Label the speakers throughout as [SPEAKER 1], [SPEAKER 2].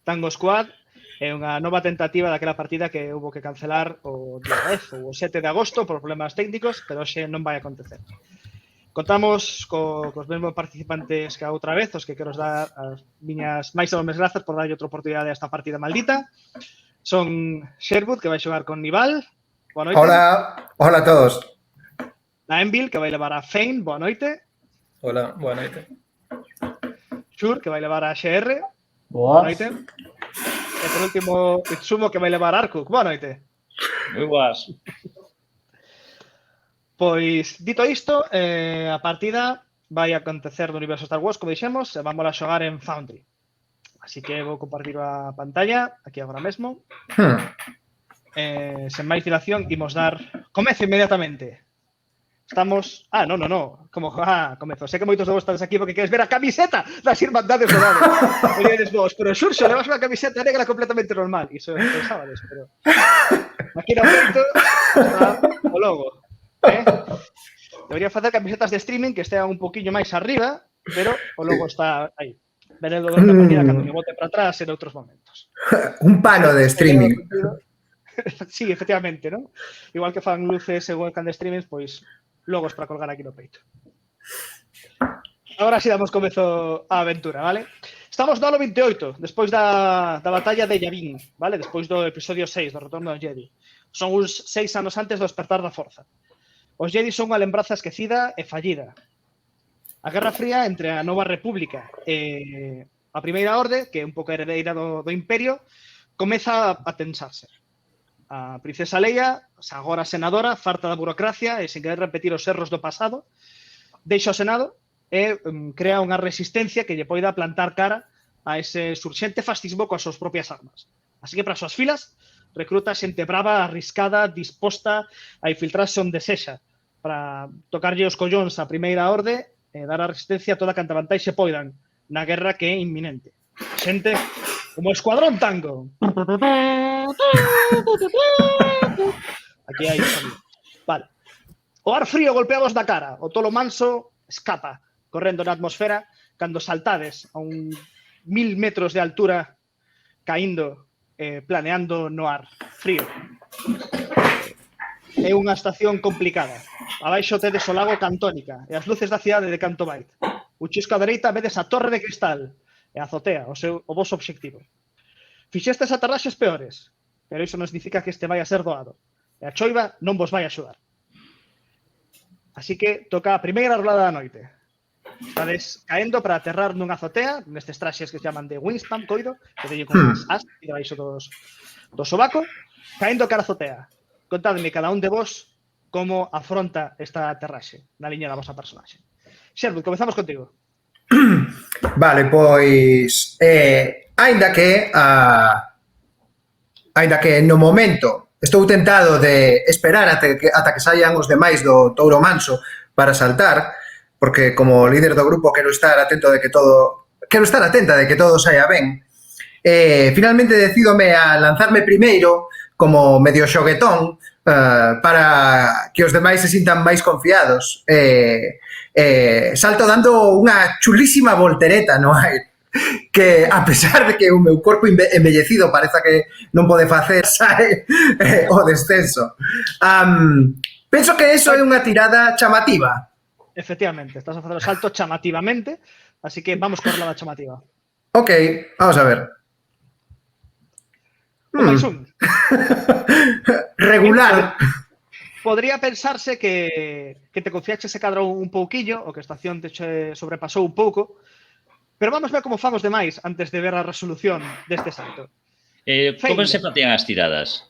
[SPEAKER 1] Tango Squad é unha nova tentativa daquela partida que houve que cancelar o día 10 ou o 7 de agosto por problemas técnicos, pero hoxe non vai acontecer. Contamos cos mesmos participantes que a outra vez, os que quero dar as miñas máis enormes grazas por darlle outra oportunidade a esta partida maldita. Son Sherwood, que vai xogar con Nival. Boa noite.
[SPEAKER 2] Hola a todos.
[SPEAKER 1] Naenville, que vai levar a Fane. Boa noite.
[SPEAKER 3] Hola, boa noite.
[SPEAKER 1] Shur, que vai levar a XR.
[SPEAKER 4] Boa
[SPEAKER 1] noite. E por último, Itsumo, que vai levar a Arkuk. Boa noite.
[SPEAKER 5] Moi boas.
[SPEAKER 1] Pois, dito isto, a partida vai acontecer no universo Star Wars, como dixemos, e vamos a xogar en Foundry. Así que vou compartir a pantalla aquí agora mesmo. Sen máis dilación, imos dar comezo inmediatamente. Estamos... no. Como, comezo. Sé que moitos de vos estades aquí porque queres ver a camiseta das Irmandades do Dado. E diredes vos, pero Xurxo, levas unha camiseta negra completamente normal. Iso pensábades, pero... Aquí no momento está o logo. Debería facer camisetas de streaming que estean un poquinho máis arriba, pero o logo está aí. Veré durante a partida cando me bote para atrás en outros momentos.
[SPEAKER 2] Un palo de streaming.
[SPEAKER 1] Sí, efectivamente, ¿no? Igual que fan luces e webcam de streaming, pois logos para colgar aquí no peito. Agora sí damos comezo á aventura, vale? Estamos no ano 28, despois da batalla de Yavin, vale? Despois do episodio 6, do retorno ao Jedi. Son uns 6 anos antes do despertar da Forza. Os Jedi son unha lembranza esquecida e fallida. A Guerra Fría entre a Nova República e a Primeira Orde, que é un pouco heredeira do Imperio, comeza a tensarse. A princesa Leia, agora senadora, farta da burocracia e sen querer repetir os erros do pasado, deixa o Senado e crea unha resistencia que lle poida plantar cara a ese surxente fascismo coas súas propias armas. Así que para as súas filas recruta xente brava, arriscada, disposta a infiltrarse onde sexa para tocarlle os collóns á Primeira Orde e dar a resistencia a toda canta vantaxe poidan na guerra que é inminente. Xente como Escuadrón Tango. Aquí hai sonido. Vale. O ar frío golpeavos da cara. O tolo manso escapa, correndo na atmosfera, cando saltades a 1000 metros de altura, caíndo, planeando no ar frío. É unha estación complicada. Abaixo tedes o lago Cantónica e as luces da cidade de Canto Bight. O chisco á dereita vedes a Torre de Cristal e a azotea, o vosso obxectivo. Fixestes aterraxes peores, pero iso non significa que este vai a ser doado. E a choiva non vos vai a axudar. Así que toca a primeira rolada da noite. Estades caendo para aterrar nunha azotea, nestes traxes que se chaman de wingspan, coido, que teñen con as as e debaixo do sobaco, caendo cara a azotea. Contadme cada un de vos como afronta esta aterraxe na liña da vosa personaxe. Sherwood, comezamos contigo.
[SPEAKER 2] Vale, pois aínda que no momento estou tentado de esperar ata que saian os demais do Touro Manso para saltar, porque como líder do grupo quero estar atenta de que todo saia ben. Finalmente decidome a lanzarme primeiro como medio xoguetón para que os demais se sintan máis confiados. Salto dando unha chulísima voltereta no aire, que a pesar de que o meu corpo embellecido pareza que non pode facer, sae o descenso. Penso que eso é unha tirada chamativa.
[SPEAKER 1] Efectivamente, estás a facer o salto chamativamente, así que vamos con la chamativa.
[SPEAKER 2] Ok, vamos a ver. Regular.
[SPEAKER 1] Podría pensarse que te confiaxe ese cadro un pouquillo, o que a estación te sobrepasou un pouco, pero vamos ver como fan os demais antes de ver a resolución deste salto.
[SPEAKER 5] Como se facían as tiradas?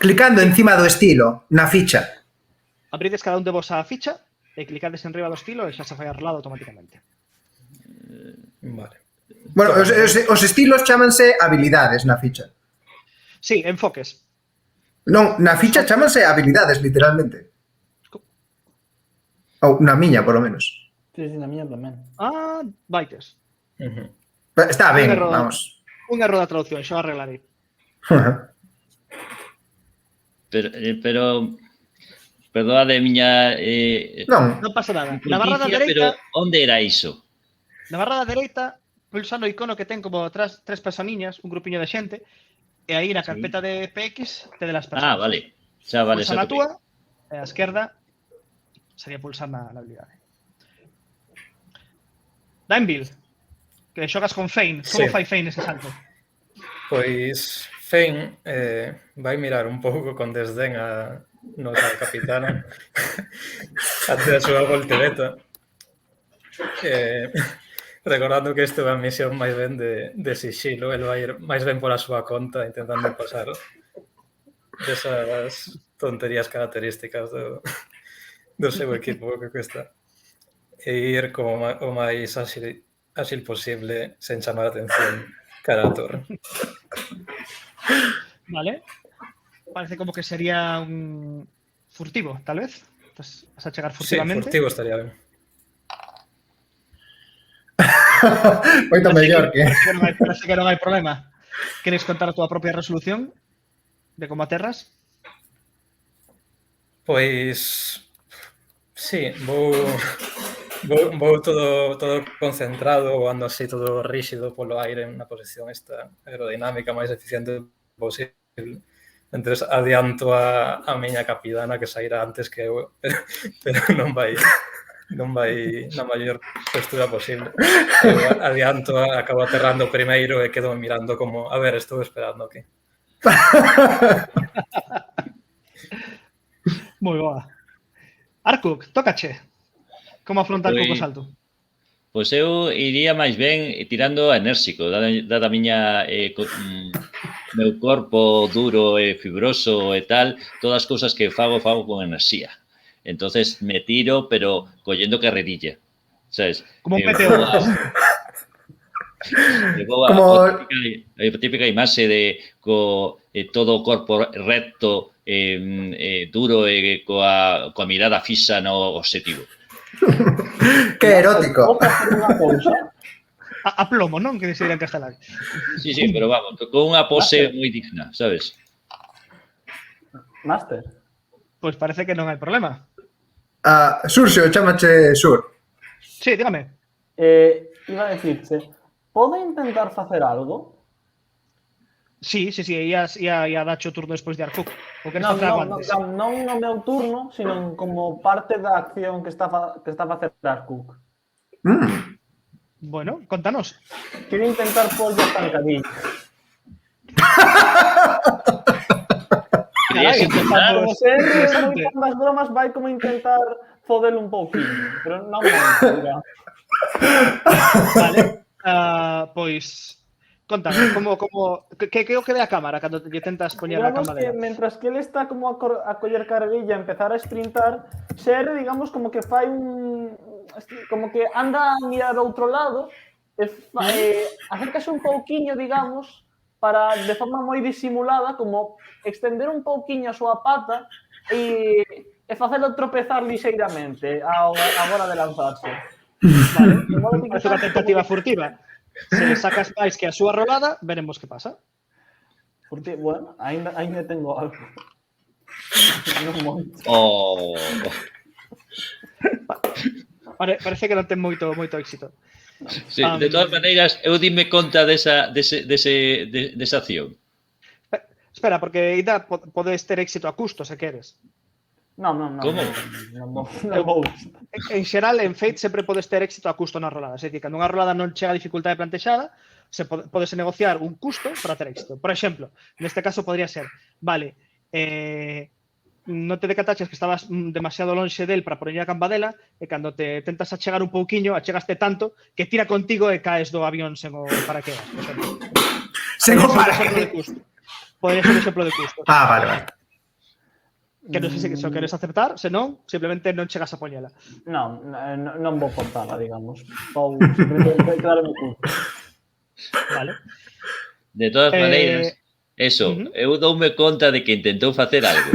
[SPEAKER 2] Clicando encima do estilo, na ficha.
[SPEAKER 1] Abrides cada un de vos a ficha e clicades en riba do estilo e xa se fai arreglado automáticamente.
[SPEAKER 3] Vale.
[SPEAKER 2] Bueno, os estilos chámanse habilidades na ficha.
[SPEAKER 1] Sí, enfoques.
[SPEAKER 2] Non, na ficha chámanse habilidades, literalmente. Ou na miña, por lo menos.
[SPEAKER 4] Sí, na miña tamén.
[SPEAKER 1] Vaites.
[SPEAKER 2] Está ben, vamos.
[SPEAKER 1] Un erro da traducción, xa o arreglarei.
[SPEAKER 5] Pero perdoade miña...
[SPEAKER 1] Non pasa nada. Na barra da dereita...
[SPEAKER 5] Pero onde era iso?
[SPEAKER 1] Na barra da dereita pulsa no icono que ten como tres personiñas, un grupiño de xente, e aí na
[SPEAKER 5] Sí.
[SPEAKER 1] carpeta de PX te de las personas.
[SPEAKER 5] Vale. Xa, vale,
[SPEAKER 1] Pulsa
[SPEAKER 5] xa
[SPEAKER 1] na
[SPEAKER 5] topei.
[SPEAKER 1] túa, e a esquerda sería pulsar na habilidade. Dainville, que xogas con Fein. Como
[SPEAKER 3] Sí.
[SPEAKER 1] fai Fein ese salto?
[SPEAKER 3] Pois Fein vai mirar un pouco con desdén a nosa capitana ante a súa voltereta. Recordando que isto é unha misión máis ben de sigilo, el vai ir máis ben pola súa conta intentando pasar desas tonterías características do seu equipo que cuesta. E ir como o máis áxil posible sen chamar a atención cara a torre.
[SPEAKER 1] Vale. Parece como que sería un furtivo, tal vez. Vas a chegar
[SPEAKER 3] Sí,
[SPEAKER 1] furtivamente.
[SPEAKER 3] furtivo estaría ben.
[SPEAKER 2] Moito mellor que...
[SPEAKER 1] Parece que non hai problema. Queres contar a túa propia resolución de como aterras?
[SPEAKER 3] Pois sí, vou todo concentrado, ou ando así todo rígido polo aire en unha posición esta aerodinámica máis eficiente posible. Entonces adianto a miña capitana que sairá antes que eu, pero non vai na maior postura posible. Eu adianto, acabo aterrando primeiro e quedo mirando como, a ver, estou esperando aquí.
[SPEAKER 1] Moi boa. Arkuk, tócache. Como afrontar
[SPEAKER 5] Pois-
[SPEAKER 1] pouco salto?
[SPEAKER 5] Pois eu iría máis ben tirando a enérxico, dada a miña meu corpo duro e fibroso e tal, todas as cousas que fago con enerxía. Entonces me tiro, pero collendo carrerilla, sabes?
[SPEAKER 1] Como un
[SPEAKER 5] Eh,
[SPEAKER 1] meteoro.
[SPEAKER 5] Levou
[SPEAKER 2] Como-
[SPEAKER 5] a típica imaxe de todo o corpo recto, duro e coa mirada fixa no obxectivo.
[SPEAKER 2] Que erótico.
[SPEAKER 4] Vou facer unha cousa.
[SPEAKER 1] A plomo, non? Que se dirá en castelán.
[SPEAKER 5] Sí, pero vamos, con unha pose moi digna, sabes?
[SPEAKER 4] Máster.
[SPEAKER 1] Pois parece que non hai problema.
[SPEAKER 2] Surxo, chámache Sur.
[SPEAKER 1] Sí, dígame.
[SPEAKER 4] Iba a decirse, pode intentar facer algo?
[SPEAKER 1] Sí, ia dacho turno despois de Arkuk. O que non facer algo antes.
[SPEAKER 4] Non no meu turno, sino como parte da acción que está a facer Arkuk.
[SPEAKER 1] Bueno, contanos.
[SPEAKER 4] Quero intentar polle a zancadilla.
[SPEAKER 5] Querías intentar?
[SPEAKER 4] Como sempre,
[SPEAKER 1] Interesante.
[SPEAKER 4] moitas das bromas vai como intentar fodelo un pouquinho, pero non moito, digamos.
[SPEAKER 1] Vale. Pois, contame, que o que ve a cámara cando te tentas poñer a
[SPEAKER 4] Digamos
[SPEAKER 1] cámara?
[SPEAKER 4] que mentras que ele está como a coller carrerilla, a empezar a sprintar, Xer, digamos, como que fai como que anda a mirar outro lado, acércase un pouquiño, digamos, para, de forma moi disimulada, como extender un pouquiño a súa pata e facelo tropezar lixeiramente a hora de lanzarse. Vale, de modo que
[SPEAKER 1] Parece unha tentativa furtiva. Se sacas máis que a súa rolada, veremos que pasa.
[SPEAKER 4] Porque, bueno, ainda tengo algo. Non moito.
[SPEAKER 5] Oh,
[SPEAKER 1] Parece que non ten moito éxito.
[SPEAKER 5] sí, de todas maneiras, eu dime conta desa acción.
[SPEAKER 1] Espera, porque ainda podes ter éxito a custo, se queres.
[SPEAKER 4] Non.
[SPEAKER 5] Como?
[SPEAKER 4] Non vou.
[SPEAKER 1] En xeral, en Fate sempre podes ter éxito a custo na rolada. É dicir, cando unha rolada non chega a dificultade plantexada, podes negociar un custo para ter éxito. Por exemplo, neste caso podría ser, vale, non te decataches que estabas demasiado lonxe del para poñer a cambadela e cando te tentas achegar un pouquiño, achegaste tanto que tira contigo e caes do avión sen o paraquedas, por exemplo.
[SPEAKER 2] Sen o
[SPEAKER 1] Podría ser un exemplo
[SPEAKER 2] paraquedas.
[SPEAKER 1] de custo. Podría ser un exemplo de custo.
[SPEAKER 2] Vale.
[SPEAKER 1] Que non sei se o queres aceptar, senón, simplemente non chegas a poñela.
[SPEAKER 4] Non vou cortala, digamos. Vou simplemente quedar no cu.
[SPEAKER 1] Vale.
[SPEAKER 5] De todas maneiras, eso, eu doume conta de que intentou facer algo.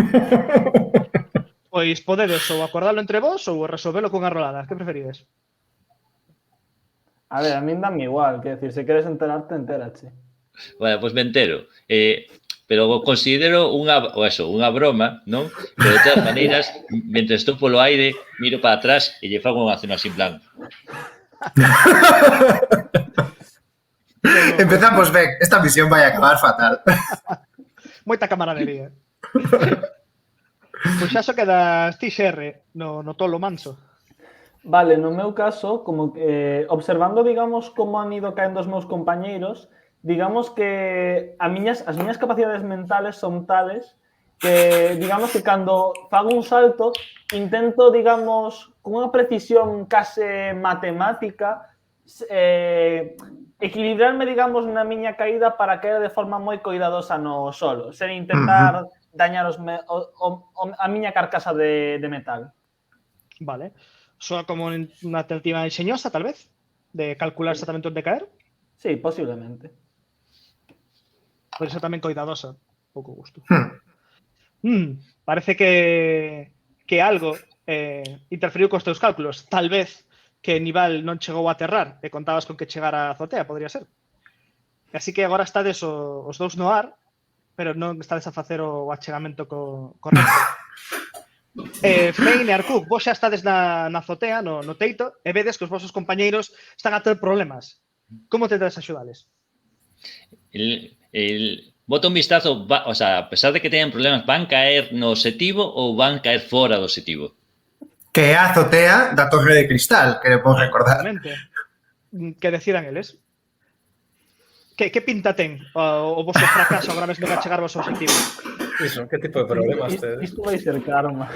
[SPEAKER 1] Pois podedes ou acordalo entre vos ou resolvelo cunha rolada. Que preferides?
[SPEAKER 4] A ver, a min dame igual, quer decir, se queres enterarte, entérache.
[SPEAKER 5] Bueno, pois me entero. Pero considero unha broma, non? Pero de todas maneiras, mentre estou polo aire, miro para atrás e lle fago unha acción así en plan.
[SPEAKER 2] Empezamos ben. Esta misión vai acabar fatal.
[SPEAKER 1] Moita camaradería. Pois xa só quedas ti, Xerre, no tolo manso.
[SPEAKER 4] Vale, no meu caso, como que observando, digamos, como han ido caendo os meus compañeiros, digamos que as miñas capacidades mentales son tales que, digamos, que cando fago un salto, intento, digamos, con unha precisión case matemática, equilibrarme, digamos, na miña caída para caer de forma moi cuidadosa no solo, sen intentar dañar a miña carcasa de metal.
[SPEAKER 1] Vale. Soa como unha alternativa enxeñosa, tal vez, de calcular exactamente onde caer.
[SPEAKER 4] Sí, posiblemente.
[SPEAKER 1] Por iso tamén coidadosa. Pouco gusto. Parece que algo interferiu cos teus cálculos. Tal vez que Nival non chegou a aterrar e contabas con que chegara a azotea, podría ser. Así que agora estades os dous no ar, pero non estades a facer o achegamento correcto. Fein e Arkuk, vos xa estades na azotea, no teito, e vedes que os vosos compañeiros están a ter problemas. Como tendes axudales?
[SPEAKER 5] Bota un vistazo, o sea, a pesar de que teñan problemas, van caer no setivo ou van caer fora do setivo?
[SPEAKER 2] Que é a azotea da Torre de Cristal, que podemos recordar.
[SPEAKER 1] Que decidan eles. Que pinta ten o vosso fracaso agora mesmo de chegar ao vosso objetivo?
[SPEAKER 3] Iso, que tipo de problemas tedes?
[SPEAKER 4] Isto vai ser karma.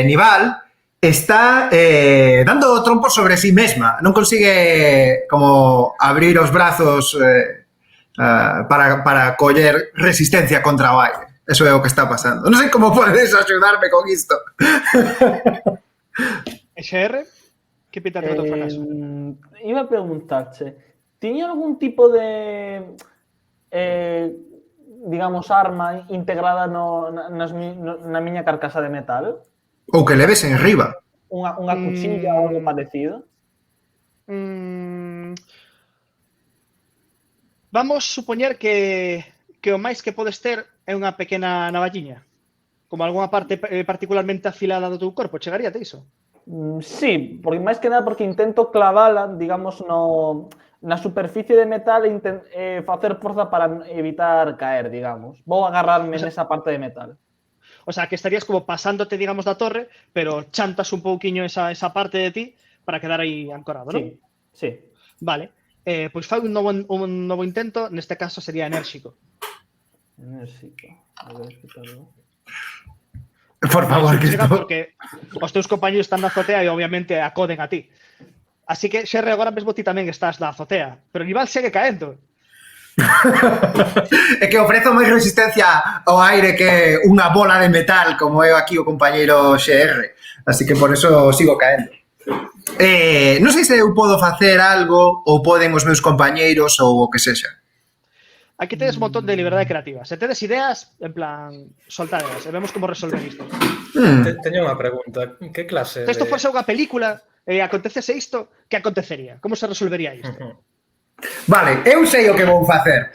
[SPEAKER 2] Nival está dando trompos sobre sí mesma. Non consigue como abrir os brazos para coller resistencia contra o aire. Eso é o que está pasando. Non sei como podes axudarme con isto.
[SPEAKER 1] XR? Que pinta ten o teu fracaso?
[SPEAKER 4] Iba a preguntarche, tiña algún tipo de digamos, arma integrada na miña carcasa de metal?
[SPEAKER 2] Ou que leves en riba.
[SPEAKER 4] Unha cuchilla ou algo parecido?
[SPEAKER 1] Vamos supoñer que o máis que podes ter é unha pequena navalliña. Como algunha parte particularmente afilada do teu corpo. Chegaríate iso?
[SPEAKER 4] Sí, porque máis que nada porque intento clavala, digamos, na superficie de metal e facer forza para evitar caer, digamos. Vou agarrarme nesa parte de metal.
[SPEAKER 1] O sea, que estarías como pasándote, digamos, da torre, pero chantas un pouquiño esa parte de ti para quedar aí ancorado, non?
[SPEAKER 4] Sí.
[SPEAKER 1] Vale. Pois fai un novo intento, neste caso sería enérxico.
[SPEAKER 4] Enérxico. A ver, que tal.
[SPEAKER 2] Por favor, Cristo.
[SPEAKER 1] Porque os teus compañeros están na azotea e obviamente acoden a ti. Así que, Xerre, agora mesmo ti tamén estás na azotea, pero Nival segue caendo.
[SPEAKER 2] É que ofrezo máis resistencia ao aire que unha bola de metal como é aquí o compañeiro XR. Así que por eso sigo caendo. Non sei se eu podo facer algo ou poden os meus compañeiros ou o que sexa.
[SPEAKER 1] Aquí tedes un montón de liberdade creativa. Se tedes ideas, en plan, soltadelas e vemos como resolver isto.
[SPEAKER 3] Teño unha pregunta. Que clase
[SPEAKER 1] Se isto fose unha película e acontecese isto, que acontecería? Como se resolvería isto?
[SPEAKER 2] Vale, eu sei o que vou facer.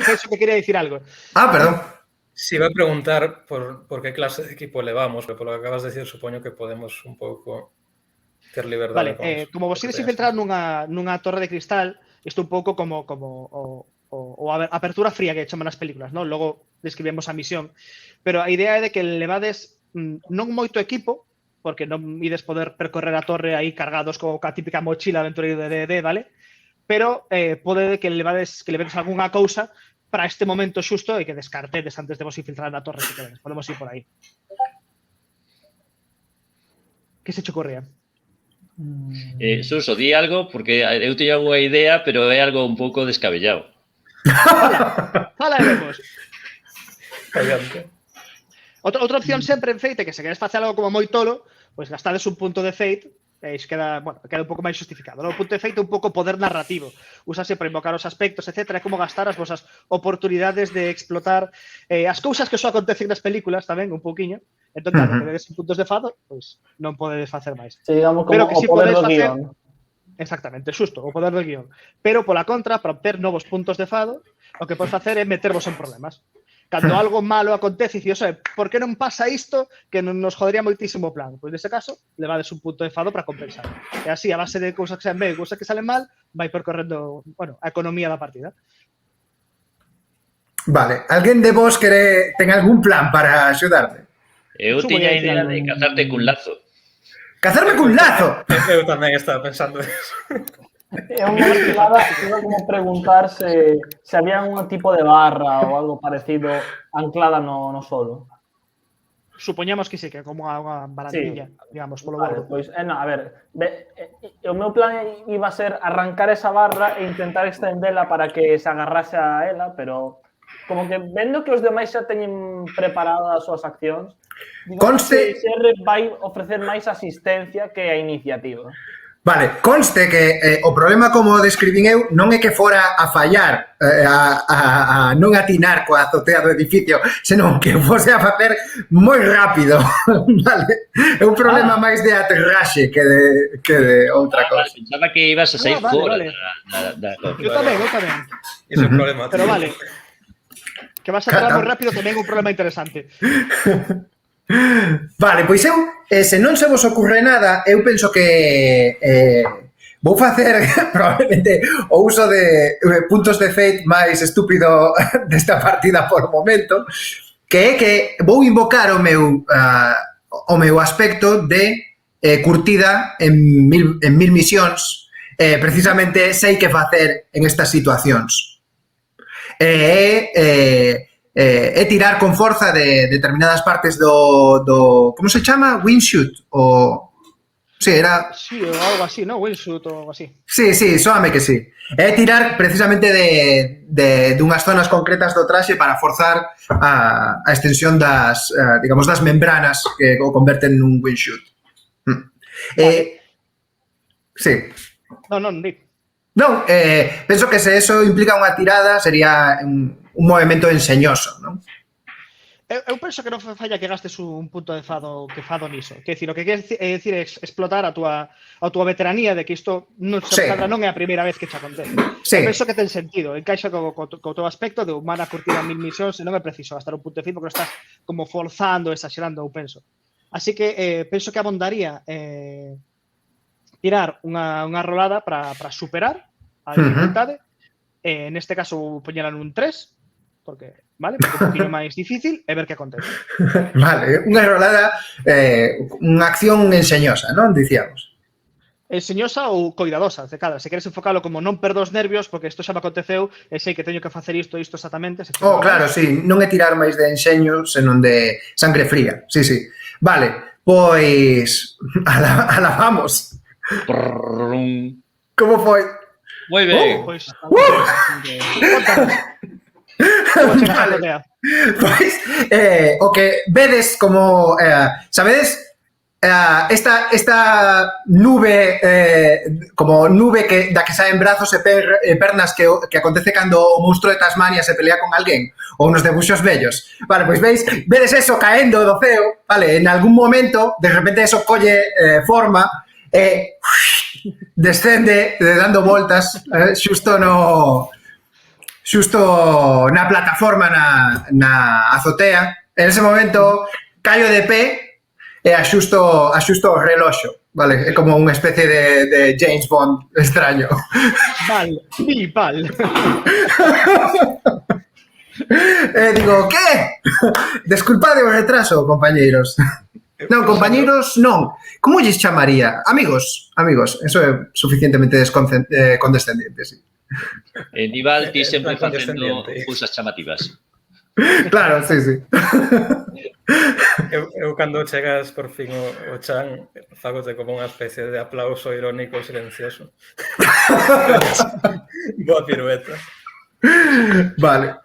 [SPEAKER 1] Penso que quería dicir algo.
[SPEAKER 2] Perdón.
[SPEAKER 3] Si va a preguntar por que clase de equipo levamos, pero polo que acabas de decir, supoño que podemos un pouco ter liberdade.
[SPEAKER 1] Vale, como vos ides infiltrar nunha torre de cristal, isto un pouco como a apertura fría que chaman nas películas, non? Logo describimos a misión. Pero a idea é de que levades non moito equipo, porque non ides poder percorrer a torre aí cargados co a típica mochila aventureiro de D&D, vale? Pero pode que levedes algunha cousa para este momento xusto e que descartedes antes de vos infiltrar na torre, se queredes. Podemos ir por aí. Que se che ocorría?
[SPEAKER 5] Suso, di algo, porque eu teño unha idea, pero é algo un pouco descabellado.
[SPEAKER 1] Fala e vemos.
[SPEAKER 3] Adiante.
[SPEAKER 1] Outra opción sempre en Fate é que se queres facer algo como moi tolo, pois gastades un punto de Fate e queda un pouco máis justificado. O punto de Fate é un pouco poder narrativo. Úsase para invocar os aspectos, etc. É como gastar as vosas oportunidades de explotar as cousas que só acontecen nas películas tamén, un pouquiño. Entón, claro, que vedes puntos de fado, pois non podedes facer máis.
[SPEAKER 4] Sí, digamos como
[SPEAKER 1] pero que
[SPEAKER 4] o
[SPEAKER 1] si
[SPEAKER 4] poder
[SPEAKER 1] podedes
[SPEAKER 4] do
[SPEAKER 1] facer,
[SPEAKER 4] guión.
[SPEAKER 1] Exactamente, xusto, o poder do guión. Pero, pola contra, para obter novos puntos de fado, o que podes facer é metervos en problemas. cando algo malo acontece, dices, por que non pasa isto que nos jodería moitísimo o plan? Pois nese caso, levades un punto de fado para compensar. E así, a base de cousas que salen ben e cousas que salen mal, vai percorrendo, bueno, a economía da partida.
[SPEAKER 2] Vale, alguén de vos ten algún plan para axudarme?
[SPEAKER 5] Eu tiña a idea de cazarte cun lazo.
[SPEAKER 2] Cazarme cun lazo!
[SPEAKER 3] Eu tamén estaba pensando eso.
[SPEAKER 4] É unha esquivada que iba como preguntar se había un tipo de barra ou algo parecido anclada no solo.
[SPEAKER 1] Supoñamos que sí, que como unha barandilla, digamos, polo
[SPEAKER 4] Vale,
[SPEAKER 1] bordo.
[SPEAKER 4] pois, no, a ver, o meu plan iba a ser arrancar esa barra e intentar extendela para que se agarrase a ela, pero como que vendo que os demais xa teñen preparadas as súas accións,
[SPEAKER 2] Conste-
[SPEAKER 4] que XR vai ofrecer máis asistencia que a iniciativa.
[SPEAKER 2] Vale, conste que o problema, como describín eu, non é que fora a fallar, a non atinar coa azotea do edificio, senón que fose a facer moi rápido, vale? É un problema máis de aterraxe que de outra
[SPEAKER 5] Vale,
[SPEAKER 2] cosa.
[SPEAKER 5] pensaba que ibas a sair
[SPEAKER 1] Vale,
[SPEAKER 5] fora
[SPEAKER 1] vale.
[SPEAKER 5] da
[SPEAKER 1] Eu tamén.
[SPEAKER 3] Ese é o problema.
[SPEAKER 1] Pero
[SPEAKER 3] tío.
[SPEAKER 1] vale. Que vas a entrar moi rápido tamén é un problema interesante.
[SPEAKER 2] Vale, pois eu, se non se vos ocurre nada, eu penso que vou facer probablemente o uso de puntos de fate máis estúpido desta partida por momento, que é que vou invocar o meu aspecto de curtida en mil misións, precisamente sei que facer en estas situacións. É tirar con forza de determinadas partes do como se chama? Windshoot o... Sí, era...
[SPEAKER 1] Sí, ou algo así, ¿no? Wingsuit ou algo así.
[SPEAKER 2] Sí, sóame que sí. É tirar precisamente de unhas zonas concretas do traxe para forzar a extensión das, digamos, das membranas que o converten nun windshoot. Sí.
[SPEAKER 1] Non, di.
[SPEAKER 2] Non, penso que se eso implica unha tirada sería un movimento enseñoso, non?
[SPEAKER 1] Eu penso que non falla que gastes un punto de fado niso. Quer dicir, o que quer decir é explotar a túa veteranía de que isto non é a primeira vez que che acontece.
[SPEAKER 2] Sí.
[SPEAKER 1] Eu penso que ten sentido, encaixa co teu aspecto de humana curtida en 1000 misións e non é preciso gastar un punto de fado porque estás como forzando, exagerando, eu penso. Así que penso que abondaría tirar unha rolada para superar a dificultade. Neste caso, poñela nun 3, porque, vale, porque un poquinho máis difícil e ver que acontece.
[SPEAKER 2] Vale, unha rolada, unha acción enseñosa, non? Dicíamos.
[SPEAKER 1] Enseñosa ou coidadosa, de cada. Se queres enfocalo como non perdo os nervios, porque isto xa me aconteceu e sei que teño que facer isto exactamente.
[SPEAKER 2] Claro, sí, non é tirar máis de enxeño, senón de sangre fría. Sí. Vale, pois alabamos. Como foi?
[SPEAKER 5] Moi ben.
[SPEAKER 1] Pois,
[SPEAKER 2] Vale. Pois, o que vedes como, sabedes, esta nube, como nube da que saen brazos e pernas que acontece cando o monstro de Tasmania se pelea con alguén, ou nos debuxos vellos. Vale, pois vedes eso caendo do ceo, vale, en algún momento, de repente eso colle forma e descende dando voltas xusto na plataforma na azotea. En ese momento caio de pé e axusto o reloxo, vale? É como unha especie de James Bond extraño.
[SPEAKER 1] Val.
[SPEAKER 2] E digo, que? Desculpade o retraso, compañeiros. Non, compañeiros, non. Como lles chamaría? Amigos, eso é suficientemente condescendiente, sí.
[SPEAKER 5] Nival, ti sempre facendo cousas chamativas.
[SPEAKER 2] Claro, sí.
[SPEAKER 3] Eu cando chegas por fin o chan, fagote como unha especie de aplauso irónico silencioso. Boa pirueta.
[SPEAKER 2] Vale.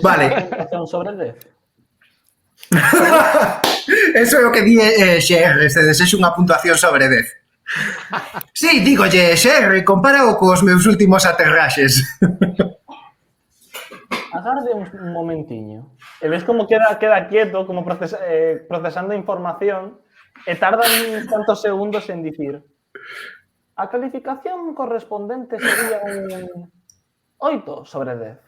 [SPEAKER 2] Vale.
[SPEAKER 4] Sobre 10.
[SPEAKER 2] Eso é o que di XR, se desexo unha puntuación sobre 10. Sí, dígolle, XR, compárao cos meus últimos aterraxes.
[SPEAKER 4] Agarde un momentiño. E ves como queda quieto, como procesando información, e tarda uns tantos segundos en dicir a calificación correspondente sería un 8 sobre 10.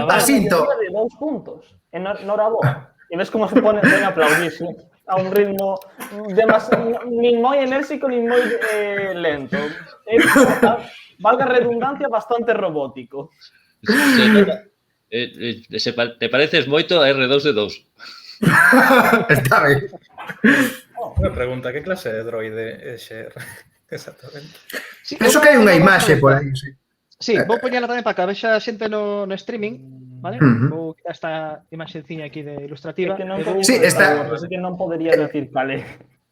[SPEAKER 2] Asinto.
[SPEAKER 4] De 2 puntos. Enhorabuena. E ves como se pone ben a aplaudirse a un ritmo nin moi enérxico nin moi lento. Valga a redundancia, bastante robótico.
[SPEAKER 5] Te pareces moito a R2D2.
[SPEAKER 2] Está ben.
[SPEAKER 3] Unha pregunta, que clase de droide é Xer? Exactamente.
[SPEAKER 1] Sí,
[SPEAKER 2] Penso que hai unha imaxe por aí, sí.
[SPEAKER 1] Sí, vou poñela tamén para que a vexa a xente no streaming, vale? Vou quitar esta imaxenciña aquí de ilustrativa.
[SPEAKER 4] É que non
[SPEAKER 2] Sí, está-
[SPEAKER 4] así que non podería decir cal é.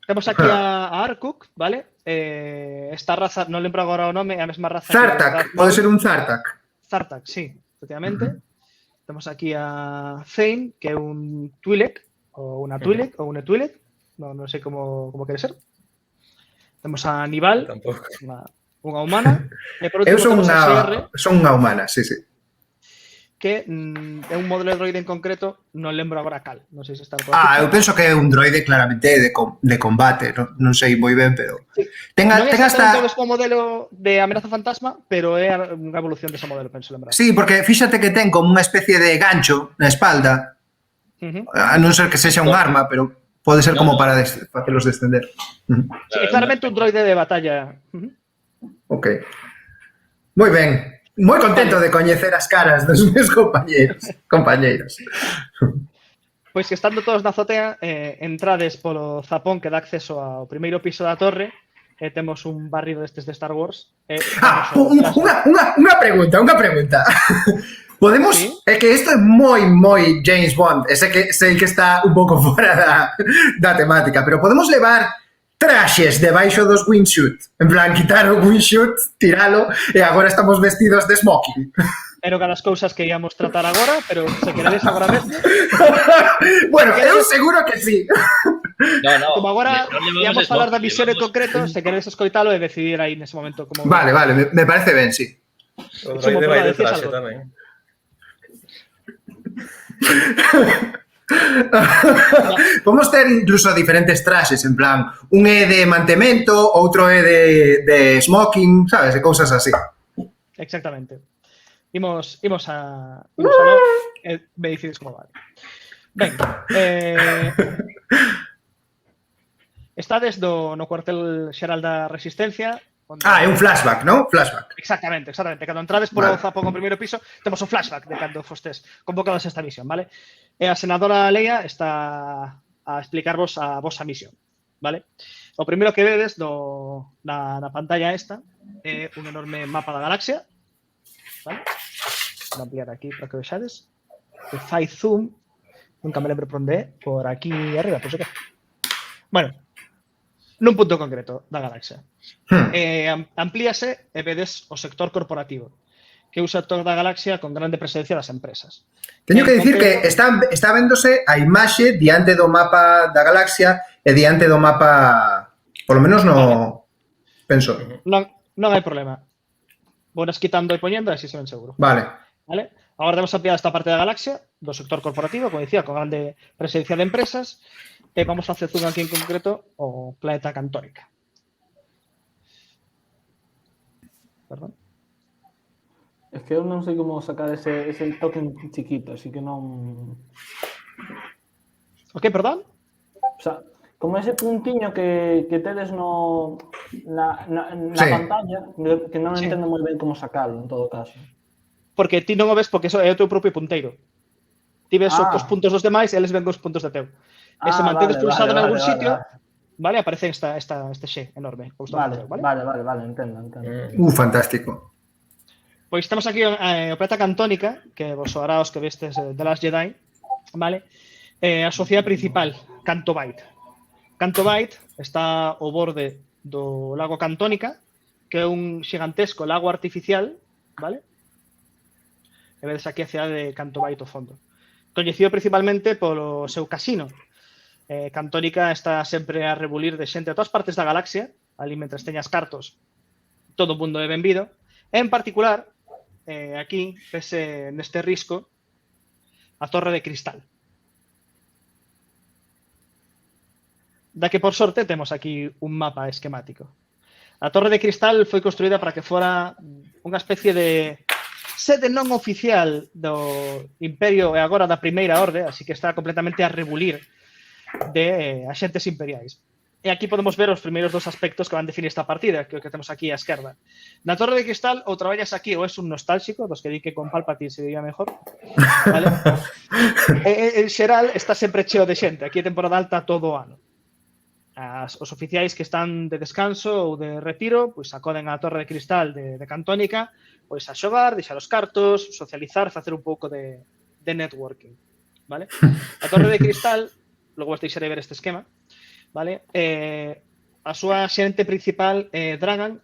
[SPEAKER 1] Temos aquí a Arkuk, vale? Esta raza, non lembro agora o nome, é a mesma raza
[SPEAKER 2] Zartak, pode ser un Zartak.
[SPEAKER 1] Zartak, sí, efectivamente. Temos aquí a Zane, que é un Twi'lek, ou unha Twi'lek, ou un Twi'lek, non sei como quere ser. Temos a Nival,
[SPEAKER 3] Tampouco.
[SPEAKER 1] unha humana, e por
[SPEAKER 2] Eu
[SPEAKER 1] último temos a SR,
[SPEAKER 2] son unha humana, sí, sí.
[SPEAKER 1] que é un modelo de droide en concreto, non lembro agora cal, non sei se está por
[SPEAKER 2] Eu penso que é un droide claramente de combate, non sei moi ben, pero...
[SPEAKER 1] Sí.
[SPEAKER 2] Ten
[SPEAKER 1] non é
[SPEAKER 2] hasta...
[SPEAKER 1] exactamente o mesmo modelo de amenaza fantasma, pero é unha evolución dese modelo, penso lembrar.
[SPEAKER 2] Sí, porque fíxate que ten como unha especie de gancho na espalda, a non ser que sexa un arma, pero pode ser como para facelos descender.
[SPEAKER 1] Sí, é claramente un droide de batalla.
[SPEAKER 2] Ok. Moi ben. Moi contento de coñecer as caras dos meus compañeiros.
[SPEAKER 1] Pois que estando todos na azotea, entrades polo zapón que dá acceso ao primeiro piso da torre, e temos un barrido destes de Star Wars.
[SPEAKER 2] Unha pregunta. Podemos...
[SPEAKER 1] Sí?
[SPEAKER 2] É que isto é moi James Bond. Sei que está un pouco fora da temática, pero podemos levar traxes debaixo dos wingsuit. En plan, quitar o wingsuit, tiralo, e agora estamos vestidos de smoking.
[SPEAKER 1] Era unha das cousas que íamos tratar agora, pero se queredes agora mesmo.
[SPEAKER 2] Bueno, eu seguro que sí.
[SPEAKER 5] No.
[SPEAKER 1] Como agora
[SPEAKER 5] Non
[SPEAKER 1] íamos falar da misión en
[SPEAKER 5] levamos-
[SPEAKER 1] concreto, se queredes escoitalo e decidir aí nese momento como...
[SPEAKER 2] Vale, me parece ben, sí.
[SPEAKER 3] O
[SPEAKER 1] Sumo
[SPEAKER 3] droide vai
[SPEAKER 1] para
[SPEAKER 3] de
[SPEAKER 1] decir
[SPEAKER 3] traxe
[SPEAKER 1] algo.
[SPEAKER 3] tamén.
[SPEAKER 2] Podemos ter incluso diferentes traxes, en plan, un é de mantemento, outro é de smoking, sabes, e cousas así.
[SPEAKER 1] Exactamente. Imos a lo e me decides como vale. Ben, estades no cuartel xeral da Resistencia. Onde...
[SPEAKER 2] É un flashback, non? Flashback.
[SPEAKER 1] Exactamente. Cando entrades polo
[SPEAKER 2] Vale.
[SPEAKER 1] zapón ao primeiro piso, temos un flashback de cando fostes convocados a esta misión, vale? E a senadora Leia está a explicarvos a vosa misión, vale? O primeiro que vedes na pantalla esta é un enorme mapa da galaxia, vale? Vou ampliar aquí para que vexades. E fai zoom, nunca me lembro por onde é, por aquí arriba, por que. Bueno, nun punto concreto da galaxia. Amplíase e vedes o sector corporativo, que é un sector da galaxia con grande presencia das empresas.
[SPEAKER 2] Teño que dicir que está vendose a imaxe diante do mapa da galaxia e diante do mapa, polo menos no... Penso.
[SPEAKER 1] Non hai problema. Vounas quitando e poñendo, así se ven seguro.
[SPEAKER 2] Vale.
[SPEAKER 1] Vale? Agora temos ampliada esta parte da galaxia, do sector corporativo, como dicía, con grande presencia de empresas, e vamos a facer zoom aquí en concreto o planeta Cantónica. Perdón.
[SPEAKER 4] Es que eu non sei como sacar ese token chiquito, así que non...
[SPEAKER 1] Ok, perdón?
[SPEAKER 4] O sea, como ese puntiño que tedes na
[SPEAKER 2] Sí.
[SPEAKER 4] pantalla, que non
[SPEAKER 1] Sí.
[SPEAKER 4] entendo moi ben como sacalo, en todo caso.
[SPEAKER 1] Porque ti non o ves porque eso é o teu propio punteiro. Ti ves
[SPEAKER 4] Ah.
[SPEAKER 1] os puntos dos demais e eles ven os puntos de teu. E se mantedes pulsado en algún sitio, vale, aparece este X enorme.
[SPEAKER 4] Vale, entendo.
[SPEAKER 2] Fantástico.
[SPEAKER 1] Pois temos aquí o planeta Cantónica, que vos soará os que vestes The Last Jedi, vale? A sociedade principal, Canto Bight. Canto Bight está ao borde do lago Cantónica, que é un xigantesco lago artificial, vale? E vedes aquí a cidade de Canto Bight ao fondo. Coñecido principalmente polo seu casino. Cantónica está sempre a rebulir de xente a todas partes da galaxia, ali mentres teñas cartos, todo o mundo é benvido. En particular, aquí, vese neste risco, a Torre de Cristal. Da que, por sorte, temos aquí un mapa esquemático. A Torre de Cristal foi construída para que fora unha especie de Sede non oficial do Imperio e agora da Primeira Orde, así que está completamente a rebulir de axentes imperiais. E aquí podemos ver os primeiros dos aspectos que van definir esta partida, que é o que temos aquí á esquerda. Na Torre de Cristal, ou traballas aquí ou és un nostálxico, dos que di que con Palpatine se veía mejor, vale? En xeral, está sempre cheo de xente. Aquí é temporada alta todo o ano. Os oficiais que están de descanso ou de retiro, pois acoden á Torre de Cristal de Cantónica, pois a xogar, deixar os cartos, socializar, facer un pouco de networking, vale? A Torre de Cristal, logo vos deixarei ver este esquema, vale? A súa xente principal é Dragan,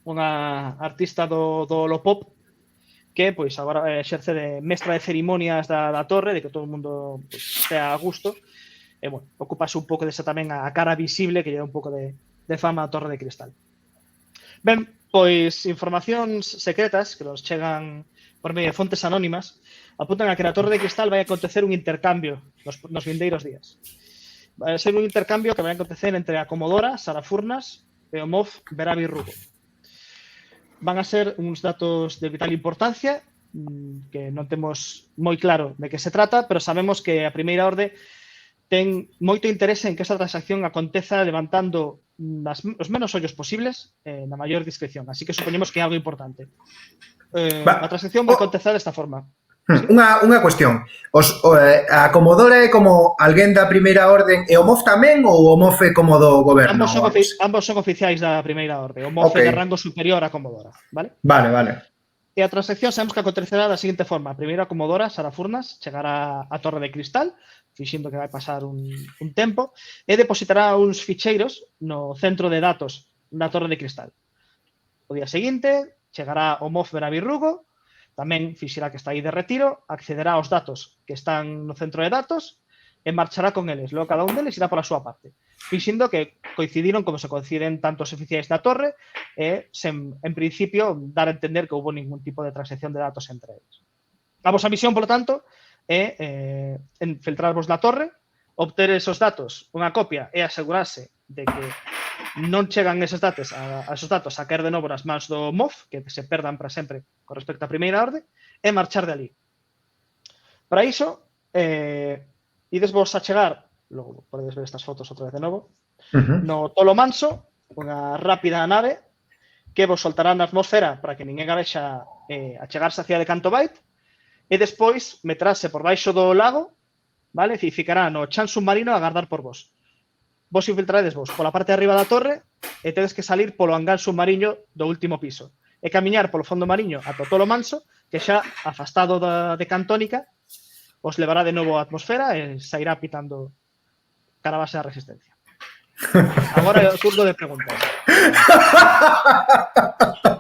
[SPEAKER 1] unha artista do Holopop, que pois agora exerce de mestra de cerimonias da torre, de que todo o mundo pois, estea a gusto, e, bueno, ocupase un pouco desa tamén a cara visible que lle dá un pouco de fama a Torre de Cristal. Ben, pois informacións secretas que nos chegan por medio de fontes anónimas apuntan a que na Torre de Cristal vai acontecer un intercambio nos vindeiros días. Vai ser un intercambio que vai acontecer entre a Comodora, Sara Furnas e o Moff Berabi Rugo. Van a ser uns datos de vital importancia que non temos moi claro de que se trata, pero sabemos que a Primeira Orde ten moito interese en que esa transacción aconteza levantando os menos ollos posibles na maior discreción. Así que supoñemos que é algo importante. A transacción vai acontecer desta forma.
[SPEAKER 2] Unha cuestión. A Comodora é como alguén da Primeira Orden e o Moff tamén ou o Moff é como do goberno?
[SPEAKER 1] Ambos son oficiais da Primeira Orde. O Moff é de rango superior a Comodora. Vale. E a transacción sabemos que acontecerá da seguinte forma. A primeira Comodora, Sara Furnas, chegará á Torre de Cristal, fixindo que vai pasar un tempo, e depositará uns ficheiros no centro de datos da Torre de Cristal. O día seguinte, chegará o Moff Berabi Rugo, tamén fixirá que está aí de retiro, accederá aos datos que están no centro de datos e marchará con eles. Logo, cada un deles irá pola súa parte. Fixindo que coincidiron como se coinciden tantos oficiais da torre e, en principio, dar a entender que houve ningún tipo de transacción de datos entre eles. A vosa misión, polo tanto, é infiltrarvos na torre, obter esos datos, unha copia, e asegurarse de que non chegan esos datos a caer de novo nas mans do Moff, que se perdan para sempre con respecto á Primeira Orde, e marchar de ali. Para iso, ides vos a chegar, logo podedes ver estas fotos outra vez de novo, no Tolo Manso, unha rápida nave que vos soltará na atmosfera para que ninguén a vexa achegarse hacia de Canto Bight, e despois meterase por baixo do lago, vale? E ficará no chan submarino a agardar por vos. Vos infiltraredes vos pola parte de arriba da torre e tedes que salir polo hangán submarino do último piso e camiñar polo fondo mariño ata o Tolo Manso, que xa afastado de Cantónica os levará de novo a atmosfera e sairá pitando cara a base da resistencia. Agora é o turno de preguntas.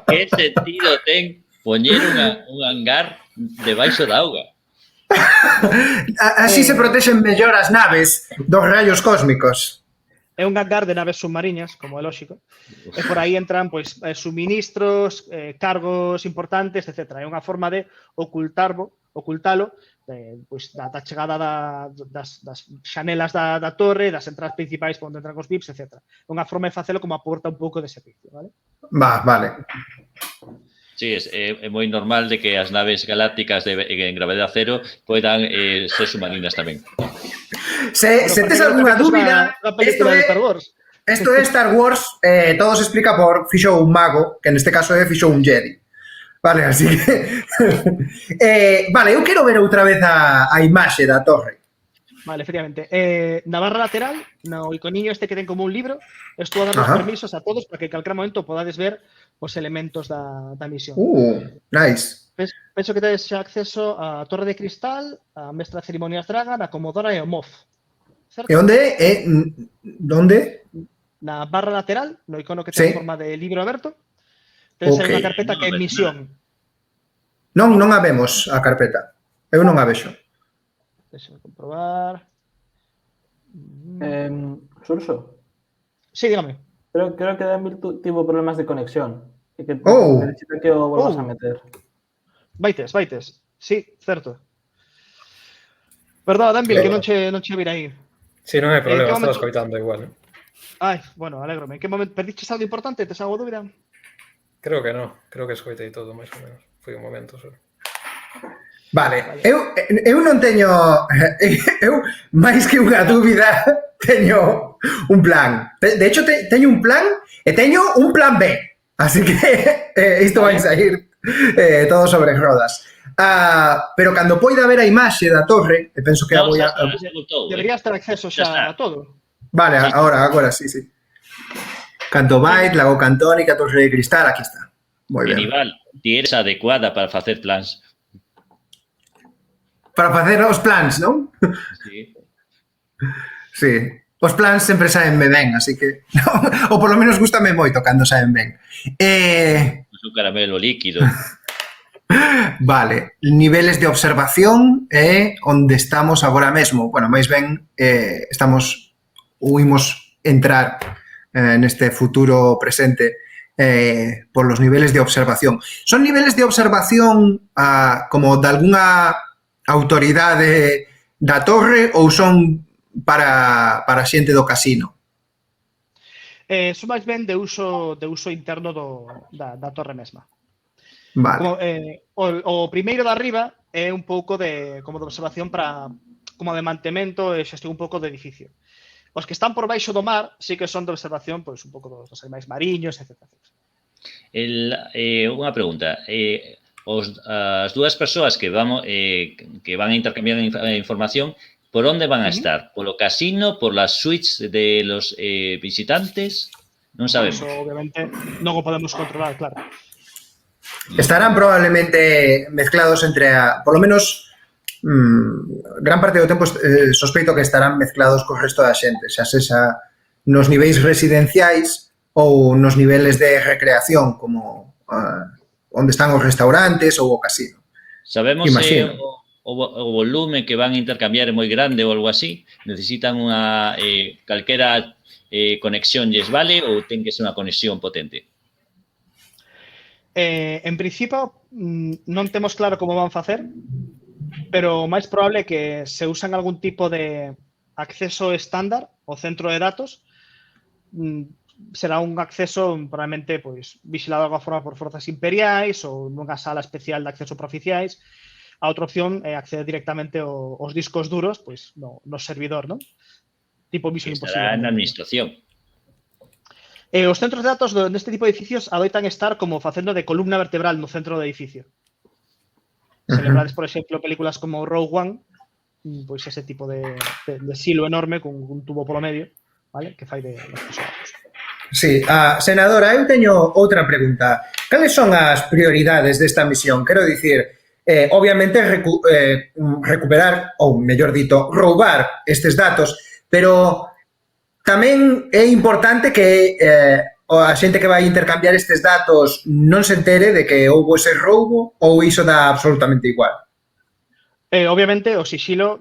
[SPEAKER 5] Que sentido ten poñer un hangar debaixo da auga?
[SPEAKER 2] Así se protexen mellor as naves dos rayos cósmicos.
[SPEAKER 1] É un hangar de naves submariñas, como é lóxico, e por aí entran pois suministros, cargos importantes, etc. É unha forma de ocultalo pois da chegada das xanelas da torre, das entradas principais onde entran os VIPs, etc. É unha forma de facelo como aporta un pouco de servicio, vale?
[SPEAKER 2] Vale.
[SPEAKER 5] Sí, é moi normal de que as naves galácticas en gravedade cero poidan ser submarinas tamén.
[SPEAKER 2] Se tes algunha dúbida, isto é Star Wars, todo se explica por fixo un mago, que neste caso fixo un Jedi. Vale, así que... vale, eu quero ver outra vez a imaxe da torre.
[SPEAKER 1] Vale, efectivamente. Na barra lateral, no iconiño este que ten como un libro, estou a dar os permisos a todos para que en calquera momento podades ver os elementos da misión.
[SPEAKER 2] Nice.
[SPEAKER 1] Penso que tedes xa acceso a Torre de Cristal, a Mestra de Cerimonias Dragan, a Comodora e o Moff. Certo?
[SPEAKER 2] E onde?
[SPEAKER 1] Na barra lateral, no icono que ten forma de libro aberto, tedes aí unha carpeta que é misión.
[SPEAKER 2] Non a vemos a carpeta. Eu non a vexo.
[SPEAKER 1] Deixa-me comprobar.
[SPEAKER 4] Surso?
[SPEAKER 1] Sí, dígame.
[SPEAKER 4] Creo que Danville tivo problemas de conexión. E que necesita que o volvas a meter.
[SPEAKER 1] Vaites. Sí, certo. Perdón, Danville, que non che vir aí.
[SPEAKER 3] Sí, non hai problema, estaba escoitando igual.
[SPEAKER 1] Ai, bueno, alégrome. En que momento perdiches algo importante? Tes algo dúbida?
[SPEAKER 3] Creo que non. Creo que escoitei todo, máis ou menos. Foi un momento só.
[SPEAKER 2] Vale, eu non teño... Eu, máis que unha dúbida, teño un plan. De hecho, teño un plan e teño un plan B. Así que isto vai sair todo sobre rodas. Pero cando poida ver a imaxe da torre, e penso que a voy a...
[SPEAKER 1] Deberías ter acceso xa a todo.
[SPEAKER 2] Vale, agora sí. Canto Byte, Lago Cantónica, Torre de Cristal, aquí está. Moi ben.
[SPEAKER 5] Nival, ti eres adecuada para facer plans.
[SPEAKER 2] Para facer os plans, non?
[SPEAKER 5] Sí.
[SPEAKER 2] Sí. Os plans sempre saenme ben, así que... ou polo menos gústame moito cando saen ben.
[SPEAKER 5] Un caramelo líquido.
[SPEAKER 2] Vale. Niveles de observación é onde estamos agora mesmo. Bueno, máis ben estamos ou imos entrar neste futuro presente por los niveles de observación. Son niveles de observación como de alguna autoridade da torre ou son para xente do casino?
[SPEAKER 1] Son máis ben de uso interno da torre mesma.
[SPEAKER 2] Vale.
[SPEAKER 1] Como, o primeiro de arriba é un pouco como de observación como de mantemento e xestión un pouco do edificio. Os que están por baixo do mar sí que son de observación pois un pouco dos animais mariños, etc.
[SPEAKER 5] Unha pregunta. As dúas persoas que van a intercambiar información, por onde van a estar? Polo casino, por las suites de los visitantes? Non sabemos.
[SPEAKER 1] Eso, obviamente, non o podemos controlar, claro.
[SPEAKER 2] Estarán probablemente mezclados entre por lo menos gran parte do tempo sospeito que estarán mezclados co resto da xente, xa sexa nos niveis residenciais ou nos niveles de recreación como onde están os restaurantes ou o casino.
[SPEAKER 5] Sabemos se o volume que van a intercambiar é moi grande ou algo así? Necesitan unha calquera conexión lles vale ou ten que ser unha conexión potente?
[SPEAKER 1] En principio, non temos claro como van facer, pero o máis probable é que se usan algún tipo de acceso estándar ao centro de datos, será un acceso probablemente pois vigilado de alguma forma por forzas imperiais ou nunha sala especial de acceso por oficiais. A outra opción é acceder directamente aos discos duros pois no servidor, non? Tipo Misión Imposible.
[SPEAKER 5] Estará na administración.
[SPEAKER 1] Os centros de datos neste tipo de edificios adoitan estar como facendo de columna vertebral no centro do edificio. Se lembrades, por exemplo, películas como Rogue One, pois ese tipo de silo enorme con un tubo polo medio, vale? Que fai de acceso a datos.
[SPEAKER 2] Sí, senadora, eu teño outra pregunta. Cales son as prioridades desta misión? Quero dicir, obviamente recuperar, ou mellor dito, roubar estes datos, pero tamén é importante que a xente que vai intercambiar estes datos non se entere de que houbo ese roubo ou iso dá absolutamente igual.
[SPEAKER 1] Obviamente, o sixilo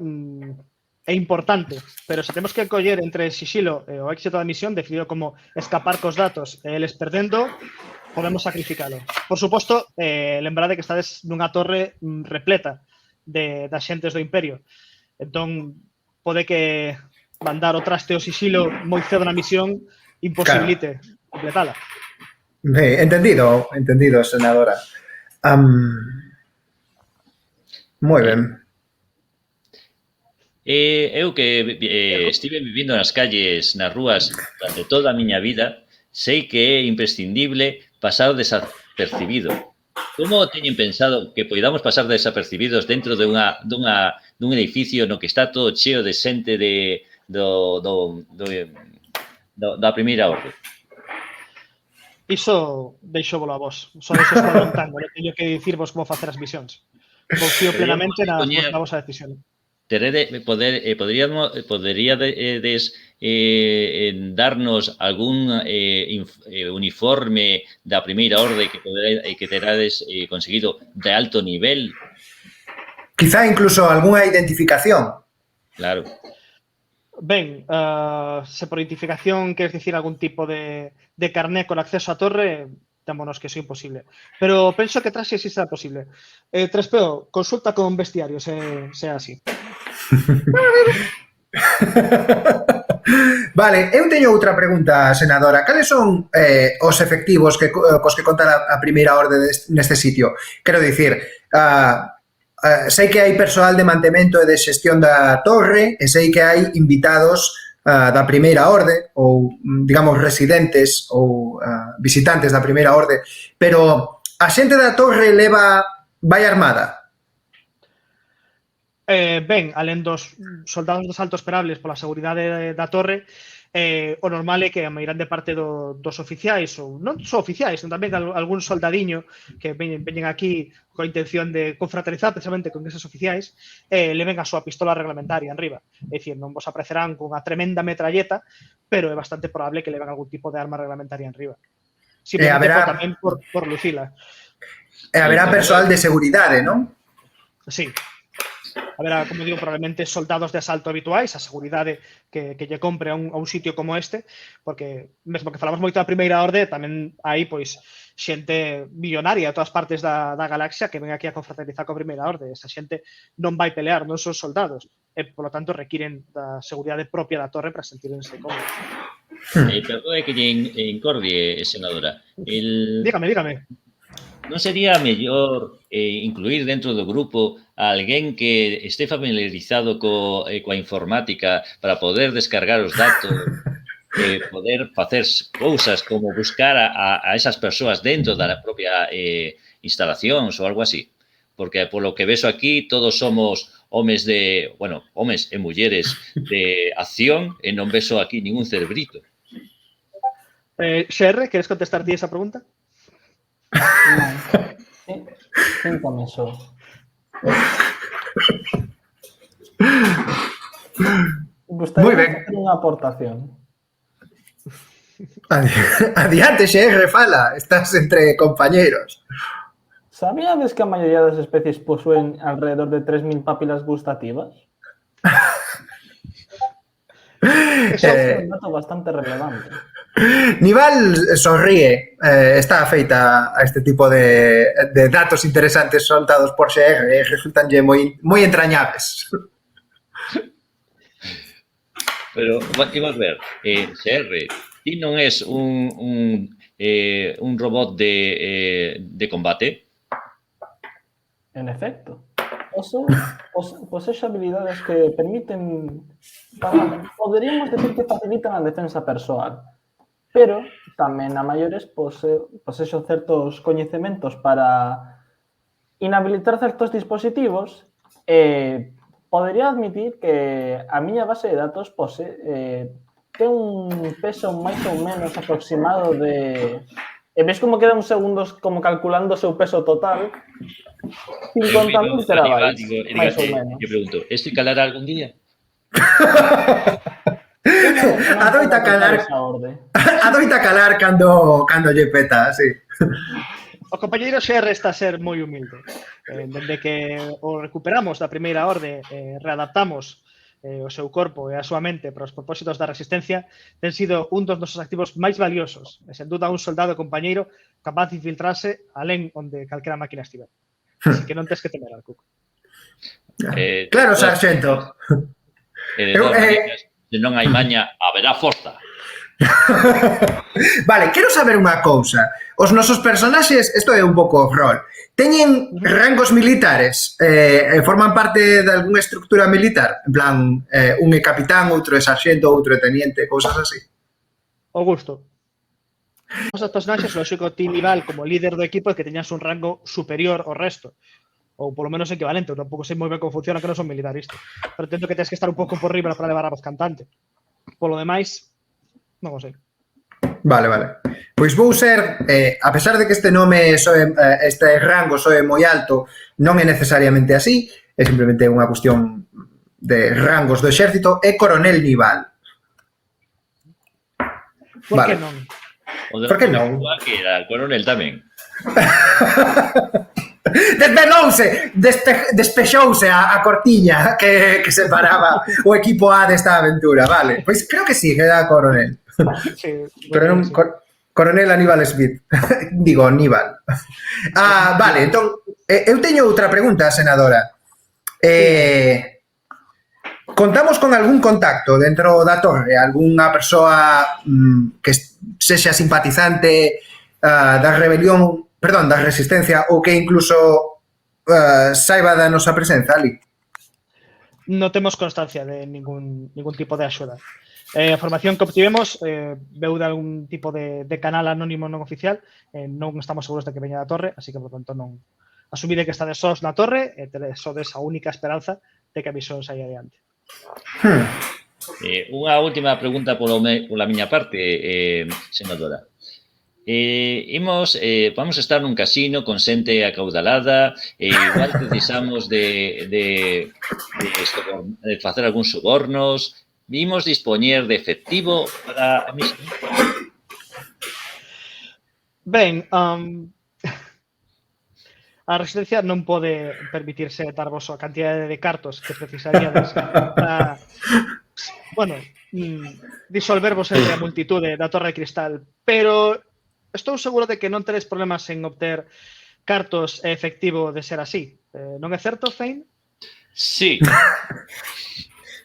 [SPEAKER 1] é importante, pero se temos que coller entre sixilo e o éxito da misión, definido como escapar cos datos e eles perdendo, podemos sacrificalo. Por suposto, lembrade que estades nunha torre repleta de axentes do Imperio. Entón, pode que mandar o traste o sixilo moi cedo na misión imposibilite completala.
[SPEAKER 2] Entendido, senadora. Moi ben.
[SPEAKER 5] Eu que estive vivindo nas calles, nas rúas, durante toda a miña vida, sei que é imprescindible pasar desapercibido. Como teñen pensado que poidamos pasar desapercibidos dentro dun edificio no que está todo cheo de xente da primeira orde?
[SPEAKER 1] Iso deixo-volo a vos. Só deixo estar montando, non teño que dicirvos como facer as misións. Confío plenamente na vosa decisión. Poderíades darnos algún uniforme da primeira orde que terades conseguido de alto nivel?
[SPEAKER 2] Quizá incluso algunha identificación.
[SPEAKER 5] Claro.
[SPEAKER 1] Ben, se por identificación queres dicir algún tipo de carné con acceso á torre, témonos que iso é imposible. Pero penso que traxe si será posible. Trespeo, consulta con bestiario, se é así.
[SPEAKER 2] Vale, eu teño outra pregunta, senadora. Cales son os efectivos cos que conta a primeira orde neste sitio? Quero dicir, sei que hai persoal de mantemento e de xestión da torre e sei que hai invitados da Primeira Orde ou, digamos, residentes ou visitantes da Primeira Orde, pero a xente da torre vai armada?
[SPEAKER 1] Ben, alén dos soldados dos altos esperables pola seguridade da torre, o normal é que a mairande parte dos oficiais, ou non só oficiais, senón tamén algún soldadiño que veñen aquí coa intención de confraternizar precisamente con esos oficiais, leven a súa pistola reglamentaria enriba. É dicir, non vos aparecerán con unha tremenda metralleta, pero é bastante probable que leven algún tipo de arma reglamentaria enriba. Simplemente tamén por lucila.
[SPEAKER 2] E haberá persoal de seguridade, non?
[SPEAKER 1] Sí. Haberá, como digo, probablemente soldados de asalto habituais, a seguridade que lle compre a un sitio como este, porque mesmo que falamos moito da Primeira Orde, tamén hai, pois, xente millonaria de todas partes da galaxia que ven aquí a confraternizar coa Primeira Orde. Esa xente non vai pelear, non son soldados, e, polo tanto, requiren da seguridade propia da torre para sentirse cómodos.
[SPEAKER 5] Perdón que lle incordie, senadora.
[SPEAKER 1] Dígame.
[SPEAKER 5] Non sería mellor incluir dentro do grupo a alguén que este familiarizado coa informática para poder descargar os datos e poder facer cousas como buscar a esas persoas dentro da propia instalacións ou algo así? Porque polo que vexo aquí todos somos homes e mulleres de acción e non vexo aquí ningún cerebrito.
[SPEAKER 1] Xerre, queres contestar ti esa pregunta?
[SPEAKER 4] Cuéntame eso.
[SPEAKER 2] Muy ben.
[SPEAKER 4] Hacer unha aportación.
[SPEAKER 2] Adiante, XR, fala. Estás entre compañeros.
[SPEAKER 4] ¿Sabíades que a maioría das especies posúen alrededor de 3.000 papilas gustativas? Eso é un dato bastante relevante.
[SPEAKER 2] Nival sonríe, está afeita a este tipo de datos interesantes soltados por XR e resultanlle moi entrañables.
[SPEAKER 5] Pero, imos ver, XR, ti non és un robot de combate?
[SPEAKER 4] En efecto. Posee habilidades que permiten, poderíamos decir que facilitan a defensa persoal, pero tamén a maiores posexo certos coñecementos para inhabilitar certos dispositivos e podería admitir que a miña base de datos ten un peso máis ou menos aproximado de... E ves como queda uns segundos como calculando o seu peso total? 50.000 terabytes, máis ou menos.
[SPEAKER 5] Eu pregunto, isto calará algún día?
[SPEAKER 2] Adoita calar cando lle peta, sí.
[SPEAKER 1] O compañeiro XR está a ser moi humilde. Dende que o recuperamos da Primeira Orde, readaptamos o seu corpo e a súa mente para os propósitos da resistencia, ten sido un dos nosos activos máis valiosos, e sen duda un soldado compañeiro capaz de infiltrarse alén onde calquera máquina estiver. Así que non tens que temer, Alcuc.
[SPEAKER 2] Claro, sarxento.
[SPEAKER 5] Se non hai maña, haberá forza.
[SPEAKER 2] Vale, quero saber unha cousa. Os nosos personaxes, isto é un pouco rol, teñen rangos militares? Forman parte de algunha estructura militar? En plan, un é capitán, outro é sarxento, outro é teniente, cousas así?
[SPEAKER 1] Augusto. Os personaxes, lógico, ti Nival, como líder do equipo, é que teñas un rango superior ao resto. Ou polo menos equivalente. Eu tampouco sei moi ben como funciona, que non son militarista. Pero entendo que tens que estar un pouco por riba para levar a voz cantante. Polo demais, non o sei.
[SPEAKER 2] Vale. Pois vou ser, a pesar de que este nome, este rango soe moi alto, non é necesariamente así, é simplemente unha cuestión de rangos do exército, é coronel Nival.
[SPEAKER 1] Por que non?
[SPEAKER 2] Por que non?
[SPEAKER 5] Que era coronel tamén.
[SPEAKER 2] Desvelouse, despexouse a cortiña que separaba o equipo A desta aventura, vale. Pois creo que sí, que era coronel.
[SPEAKER 1] Sí,
[SPEAKER 2] pero non coronel Aníbal Smith. Digo, Aníbal. Vale, entón, eu teño outra pregunta, senadora. Contamos con algún contacto dentro da torre? Algúnha persoa que sexa simpatizante da rebelión, perdón, da resistencia, ou que incluso saiba da nosa presenza ali.
[SPEAKER 1] Non temos constancia de ningún tipo de axuda. A información que obtivemos veu de algún tipo de canal anónimo non oficial, non estamos seguros de que veña da torre, así que, por tanto, non asumide que estades sós na torre e tedes sodes a única esperanza de que a misión saia adiante.
[SPEAKER 5] Unha última pregunta pola miña parte, senadora. Vamos estar nun casino con xente acaudalada, igual precisamos de facer algúns sobornos. Vimos dispoñer de efectivo para a misión.
[SPEAKER 1] Ben, a residencia non pode permitirse darvos a cantidade de cartos que precisaríades para, bueno, disolvervos entre a multitude da Torre de Cristal, pero estou seguro de que non tedes problemas en obter cartos e efectivo de ser así. Non é certo, Zane?
[SPEAKER 5] Sí.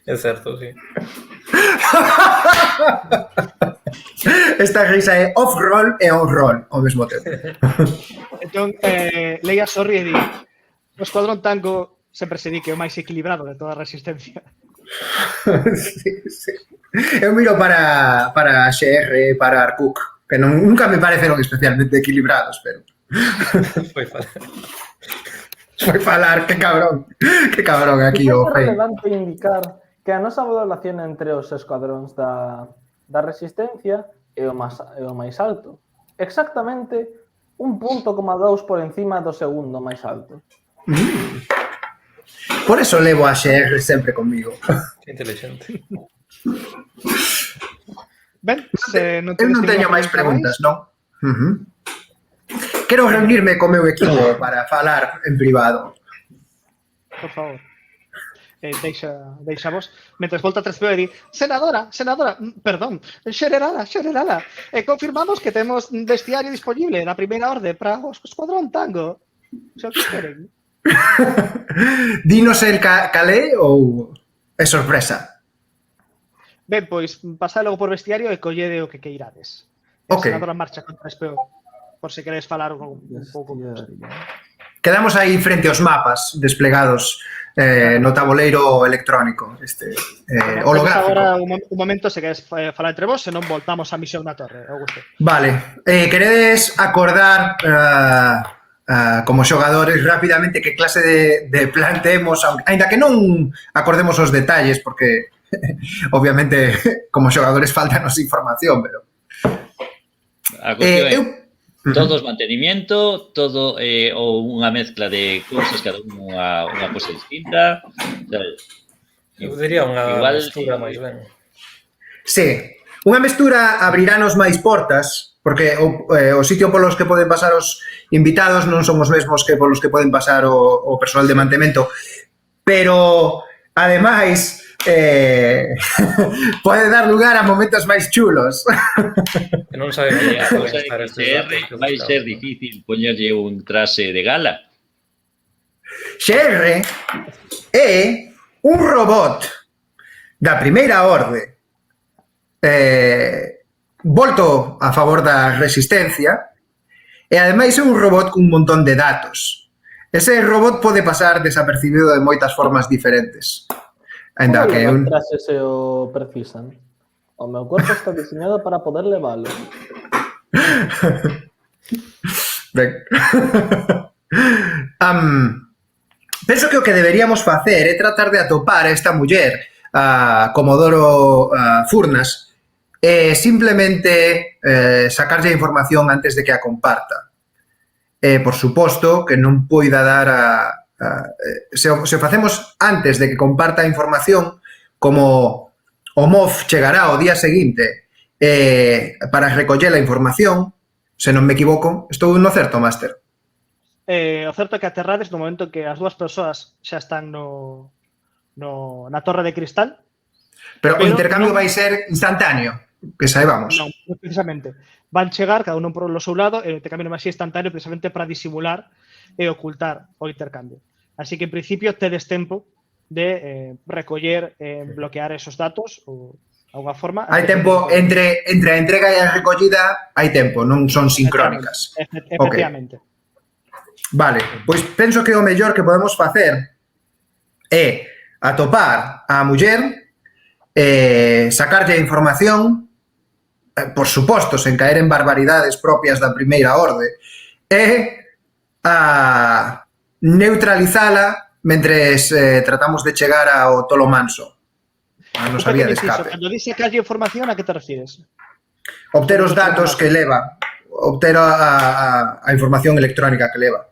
[SPEAKER 3] É certo, sí.
[SPEAKER 2] Esta risa é off-roll e on-roll ao mesmo tempo.
[SPEAKER 1] Entón, Leia sorri e di: o escuadrón Tango sempre se di que é o máis equilibrado de toda a resistencia.
[SPEAKER 2] Sí. Eu miro para XR e para Arkuk, que nunca me pareceron especialmente equilibrados, pero... Foi falar, que cabrón aquí o
[SPEAKER 4] É
[SPEAKER 2] Fei.
[SPEAKER 4] relevante indicar que a nosa valoración entre os escuadróns da resistencia é o máis alto. Exactamente 1,2 por encima do segundo máis alto.
[SPEAKER 2] Por eso levo a XR sempre conmigo.
[SPEAKER 3] Que inteligente.
[SPEAKER 1] Ben, se non
[SPEAKER 2] Eu non teño máis preguntas, non? Quero reunirme co meu equipo para falar en privado.
[SPEAKER 1] Por favor. Deixa vos. Mentres volta a Trespeo e di: Senadora, perdón, xenerala. Confirmamos que temos vestiario disponible da primeira orde para o escuadrón Tango. Se o que queren.
[SPEAKER 2] Dinos el calé ou é sorpresa?
[SPEAKER 1] Ben, pois, pasad logo por vestiario e collede o que queirades.
[SPEAKER 2] Ok.
[SPEAKER 1] Senadora marcha con Trespeo, por se queredes falar un pouco.
[SPEAKER 2] Quedamos aí frente aos mapas desplegados no tabuleiro electrónico, holográfico.
[SPEAKER 1] Agora un momento, se queres falar entre vos, se non voltamos a misión na torre, Augusto.
[SPEAKER 2] Vale, queredes acordar como xogadores rapidamente que clase de plan temos, aínda que non acordemos os detalles, porque obviamente como xogadores faltanos información, pero...
[SPEAKER 5] A cuestión todos mantenimiento, todo ou unha mezcla de cousas, cada unha cousa distinta.
[SPEAKER 3] Eu diría unha mestura máis ben.
[SPEAKER 2] Sí, unha mestura abrirános máis portas, porque o sitio polos que poden pasar os invitados non son os mesmos que polos que poden pasar o persoal de mantemento, pero ademais pode dar lugar a momentos máis chulos.
[SPEAKER 3] Que non sabemos
[SPEAKER 5] A cousa de XR vai ser difícil poñerlle un traxe de gala.
[SPEAKER 2] XR é un robot da primeira orde volto a favor da resistencia e ademais é un robot cun montón de datos. Ese robot pode pasar desapercibido de moitas formas diferentes. Ainda que
[SPEAKER 4] un traxe se o precisan. O meu corpo está diseñado para poder levalo.
[SPEAKER 2] Ben. Penso que o que deberíamos facer é tratar de atopar a esta muller, a Comodoro Furnas, e simplemente sacarlle a información antes de que a comparta. Por suposto que non poida dar se o facemos antes de que comparta a información, como o MOF chegará ao día seguinte para recoller a información, se non me equivoco, estou no certo, Máster?
[SPEAKER 1] O certo é que aterrades no momento que as dúas persoas xa están na Torre de Cristal.
[SPEAKER 2] Pero o intercambio vai ser instantáneo, que saibamos.
[SPEAKER 1] Non, precisamente. Van chegar, cada un por o seu lado, e o intercambio non vai ser instantáneo precisamente para disimular e ocultar o intercambio. Así que, en principio, tedes tempo de recoller e bloquear esos datos ou alguna forma.
[SPEAKER 2] Hai tempo entre a entrega e a recollida, hai tempo, non son sincrónicas.
[SPEAKER 1] Efectivamente.
[SPEAKER 2] Vale, pois penso que o mellor que podemos facer é atopar a muller, sacarlle a información, por suposto, sen caer en barbaridades propias da primeira orde, e a neutralizala mentres tratamos de chegar ao Tolo Manso, a nosa vía de escape.
[SPEAKER 1] Cando dice sacarlle información, a que te refires?
[SPEAKER 2] Obter os datos que leva, obter a información electrónica que leva.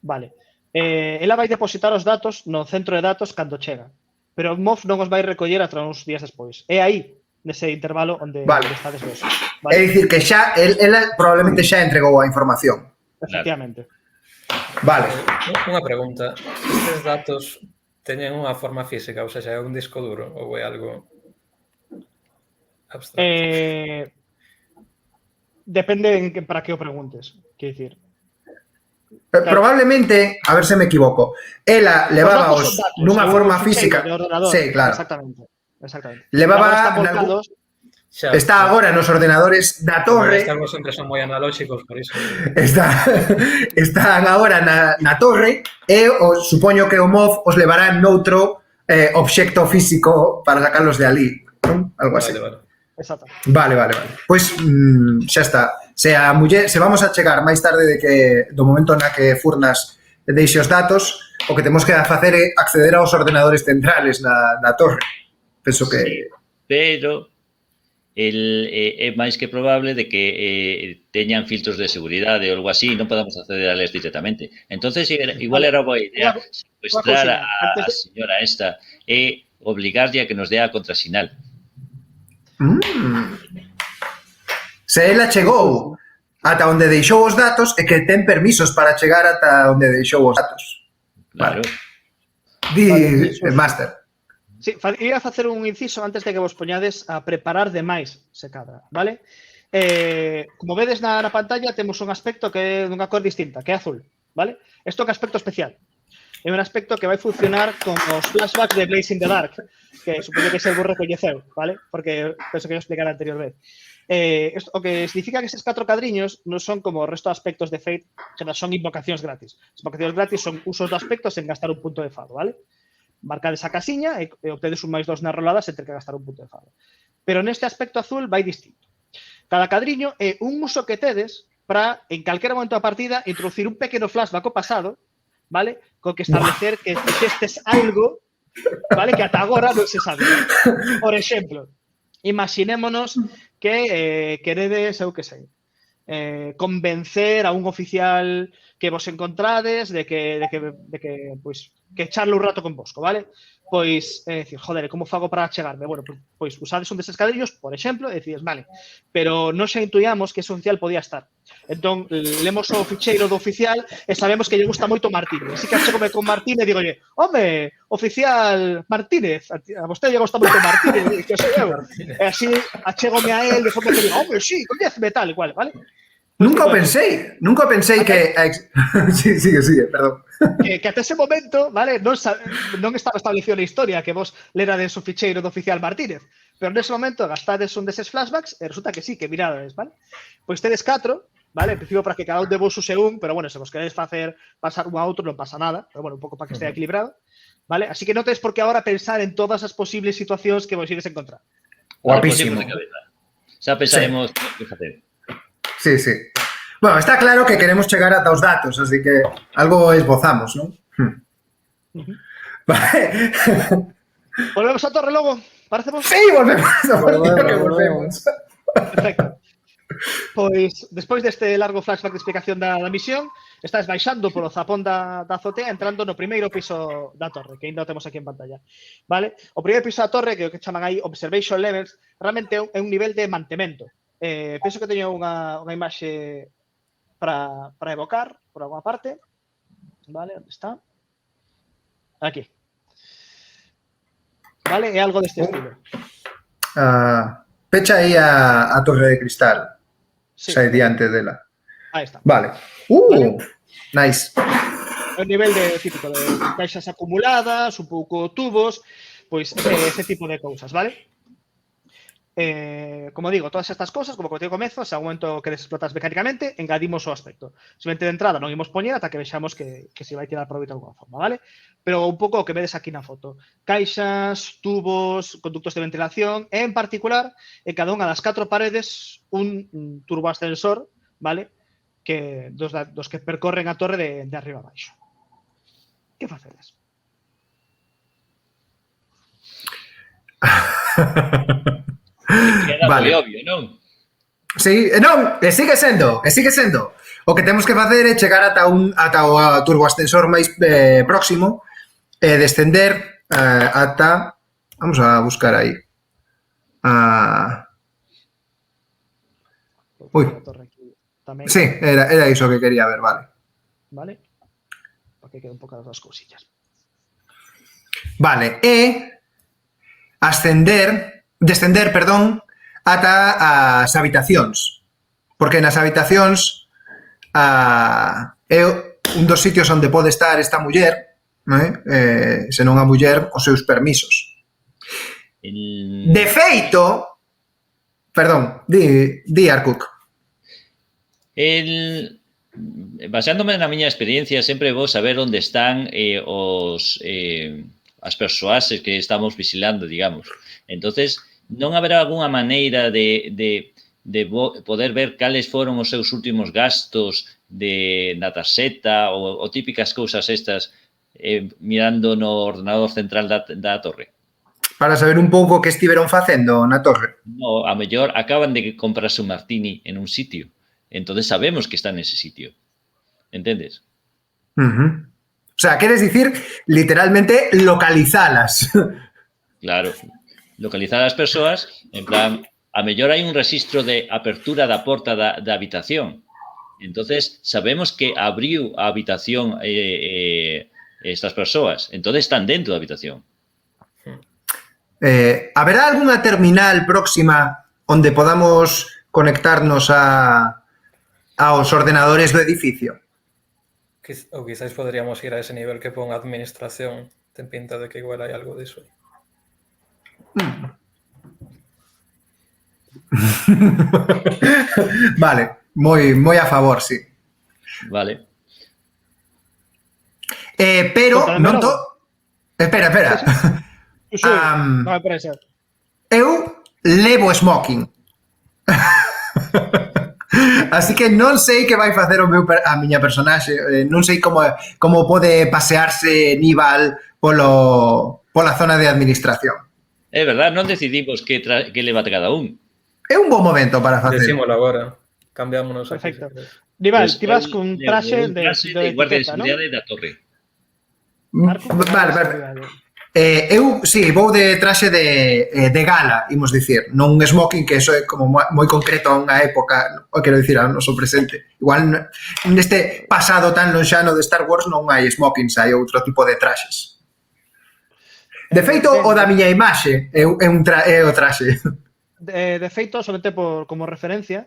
[SPEAKER 1] Vale. Ela vai depositar os datos no centro de datos cando chega, pero o MOF non os vai recoller ata uns días despois. É aí, nese intervalo onde estades vos.
[SPEAKER 2] Vale. É dicir que xa, ela probablemente xa entregou a información.
[SPEAKER 1] Efectivamente.
[SPEAKER 2] Vale.
[SPEAKER 3] Unha pregunta. Estes datos teñen unha forma física, ou seja, é un disco duro ou é algo abstracto?
[SPEAKER 1] Depende para que o preguntes, quer dicir.
[SPEAKER 2] Probablemente, a ver se me equivoco, ela levaba os nunha forma física. Sí, claro.
[SPEAKER 1] Exactamente.
[SPEAKER 2] Levaba está agora nos ordenadores da torre.
[SPEAKER 3] Estamos sempre son moi analóxicos, por iso.
[SPEAKER 2] Están agora na torre e supoño que o MOF os levará noutro obxecto físico para sacarlos de ali, non? Algo así.
[SPEAKER 3] Vale.
[SPEAKER 1] Exacto.
[SPEAKER 2] Vale. Pois xa está. Se a muller, se vamos a chegar máis tarde do momento na que Furnas deixe os datos, o que temos que facer é acceder aos ordenadores centrales na torre. Penso que...
[SPEAKER 5] Sí, pero é máis que probable de que teñan filtros de seguridade ou algo así e non podamos acceder a eles directamente. Entonces, igual era boa idea secuestrar a señora esta e obligarlle a que nos dé a contrasinal.
[SPEAKER 2] Se ela chegou ata onde deixou os datos e que ten permisos para chegar ata onde deixou os datos.
[SPEAKER 5] Claro.
[SPEAKER 2] Di el máster.
[SPEAKER 1] Sí, ia facer un inciso antes de que vos poñades a preparar demais se cadra, vale? Como vedes na pantalla, temos un aspecto que é dunha cor distinta, que é azul, vale? Isto é un aspecto especial. É un aspecto que vai funcionar con os flashbacks de Blaze in the Dark, que supoño que se vos recoñeceu, vale? Porque penso que eu explicar a anterior vez. O que significa que estes 4 cadriños non son como o resto de aspectos de Fate, que son invocacións gratis. As invocacións gratis son usos de aspectos sen gastar un punto de fado, vale? Marcades a casiña e obtedes un +2 nas roladas sen ter que gastar un punto de fado. Pero neste aspecto azul vai distinto. Cada cadriño é un uso que tedes para, en calquera momento da partida, introducir un pequeno flashback ao pasado, vale? Co que establecer que fixestes algo, vale? Que ata agora non se sabe. Por exemplo, imaginémonos que queredes, eu que sei, convencer a un oficial que vos encontrades de que pois, que charle un rato con vosco, vale? Pois, decir, joder, como fago para chegarme? Bueno, pois usades un deses cadrillos, por exemplo, e decides, vale, pero non xa intuíamos que ese oficial podía estar. Entón, lemos o ficheiro do oficial e sabemos que lle gusta moito Martínez. Así que achegome con Martínez e digo, home, oficial Martínez, a vostede lle gusta moito Martínez, que sei eu. E así achegome a él de forma que digo, home, sí, coñéceme tal, igual, vale?
[SPEAKER 2] Nunca o pensei que... Sigue, perdón.
[SPEAKER 1] Que até ese momento, vale, non estaba establecido na historia que vos lerades o ficheiro do oficial Martínez, pero nese momento gastades un deses flashbacks e resulta que sí, que mirades, vale? Pois tedes 4, vale, en principio para que cada un de vos use un, pero bueno, se vos queredes facer pasar un a outro non pasa nada, pero bueno, un pouco para que estea equilibrado, vale? Así que non tedes por que agora pensar en todas as posibles situacións que vos ides encontrar.
[SPEAKER 2] Guapísimo.
[SPEAKER 5] Xa pensaremos que facer.
[SPEAKER 2] Sí. Bueno, está claro que queremos chegar ata os datos, así que algo esbozamos, non? Vale.
[SPEAKER 1] Volvemos a torre logo, parece vos?
[SPEAKER 2] Sí, volvemos.
[SPEAKER 1] Perfecto. Pois, despois deste largo flashback de explicación da misión, estás baixando polo zapón da azotea entrando no primeiro piso da torre, que ainda o temos aquí en pantalla. Vale? O primeiro piso da torre, que é o que chaman aí Observation Levels, realmente é un nivel de mantemento. Penso que teño unha imaxe para evocar por alguma parte. Vale, onde está? Aquí. Vale, é algo deste estilo.
[SPEAKER 2] Pecha aí a torre de cristal.
[SPEAKER 1] Sí.
[SPEAKER 2] Sai diante dela.
[SPEAKER 1] Aí está.
[SPEAKER 2] Vale.
[SPEAKER 1] Vale.
[SPEAKER 2] Nice.
[SPEAKER 1] É un nivel típico de caixas acumuladas, un pouco tubos, pois ese tipo de cousas, vale? como digo, todas estas cosas, como contigo comezo, se ao momento que desexplotas mecánicamente, engadimos o aspecto. Simplemente de entrada non imos poñer ata que vexamos que se vai tirar proveito de alguna forma, vale? Pero un pouco o que vedes aquí na foto. Caixas, tubos, conductos de ventilación, e en particular, en cada unha das 4 paredes, un turboascensor, vale? Que dos que percorren a torre de arriba a baixo. Que facedes?
[SPEAKER 5] Queda
[SPEAKER 2] Vale.
[SPEAKER 5] moi obvio, non?
[SPEAKER 2] Sí, non, sigue sendo. O que temos que facer é chegar ata o turboascensor máis próximo e descender ata... Vamos a buscar aí. Ui.
[SPEAKER 1] Tamén,
[SPEAKER 2] Sí, era iso que quería ver, vale.
[SPEAKER 1] vale? Para que quede un pouco das cousillas.
[SPEAKER 2] Vale, e descender, ata as habitacións. Porque nas habitacións é un dos sitios onde pode estar esta muller, se non a muller, os seus permisos. De feito, perdón, di Arkuk.
[SPEAKER 5] Basándome na miña experiencia, sempre vou saber onde están as persoas que estamos vigilando, digamos. Entonces, non haberá algunha maneira de poder ver cales foron os seus últimos gastos na tarxeta ou típicas cousas estas mirando no ordenador central da torre?
[SPEAKER 2] Para saber un pouco que estiveron facendo na torre.
[SPEAKER 5] No, a mellor acaban de comprarse un martini en un sitio. Entonces sabemos que está nese sitio. Entendes?
[SPEAKER 2] O sea, queres dicir literalmente localizalas.
[SPEAKER 5] Claro. Localizar as persoas, en plan, a mellor hai un registro de apertura da porta da habitación. Entonces, sabemos que abriu a habitación estas persoas. Entonces, están dentro da habitación.
[SPEAKER 2] Haberá algunha terminal próxima onde podamos conectarnos aos ordenadores do edificio?
[SPEAKER 3] Ou quizás poderíamos ir a ese nivel que pon administración. Ten pinta de que igual hai algo diso.
[SPEAKER 2] Vale, moi a favor, sí.
[SPEAKER 5] Vale.
[SPEAKER 2] Pero non to... Espera.
[SPEAKER 1] Non me parece.
[SPEAKER 2] Eu levo smoking. Así que non sei que vai facer a miña personaxe. Non sei como pode pasearse Níbal pola zona de administración.
[SPEAKER 5] É verdad, non decidimos que leva cada un.
[SPEAKER 2] É un bon momento para facer.
[SPEAKER 3] Decímolo agora. Cambiámonos aquí.
[SPEAKER 1] Perfecto. Níbal, ti vas cun traxe de
[SPEAKER 5] guardia de
[SPEAKER 1] etiqueta, non?
[SPEAKER 5] seguridade da torre.
[SPEAKER 2] Vale. Eu, sí, vou de traxe de gala, imos dicir, non un smoking, que eso é como moi concreto a unha época, quero dicir, ao noso presente. Igual neste pasado tan lonxano de Star Wars non hai smokings, hai outro tipo de traxes. De feito, o da miña imaxe é o traxe.
[SPEAKER 1] De feito, somente como referencia,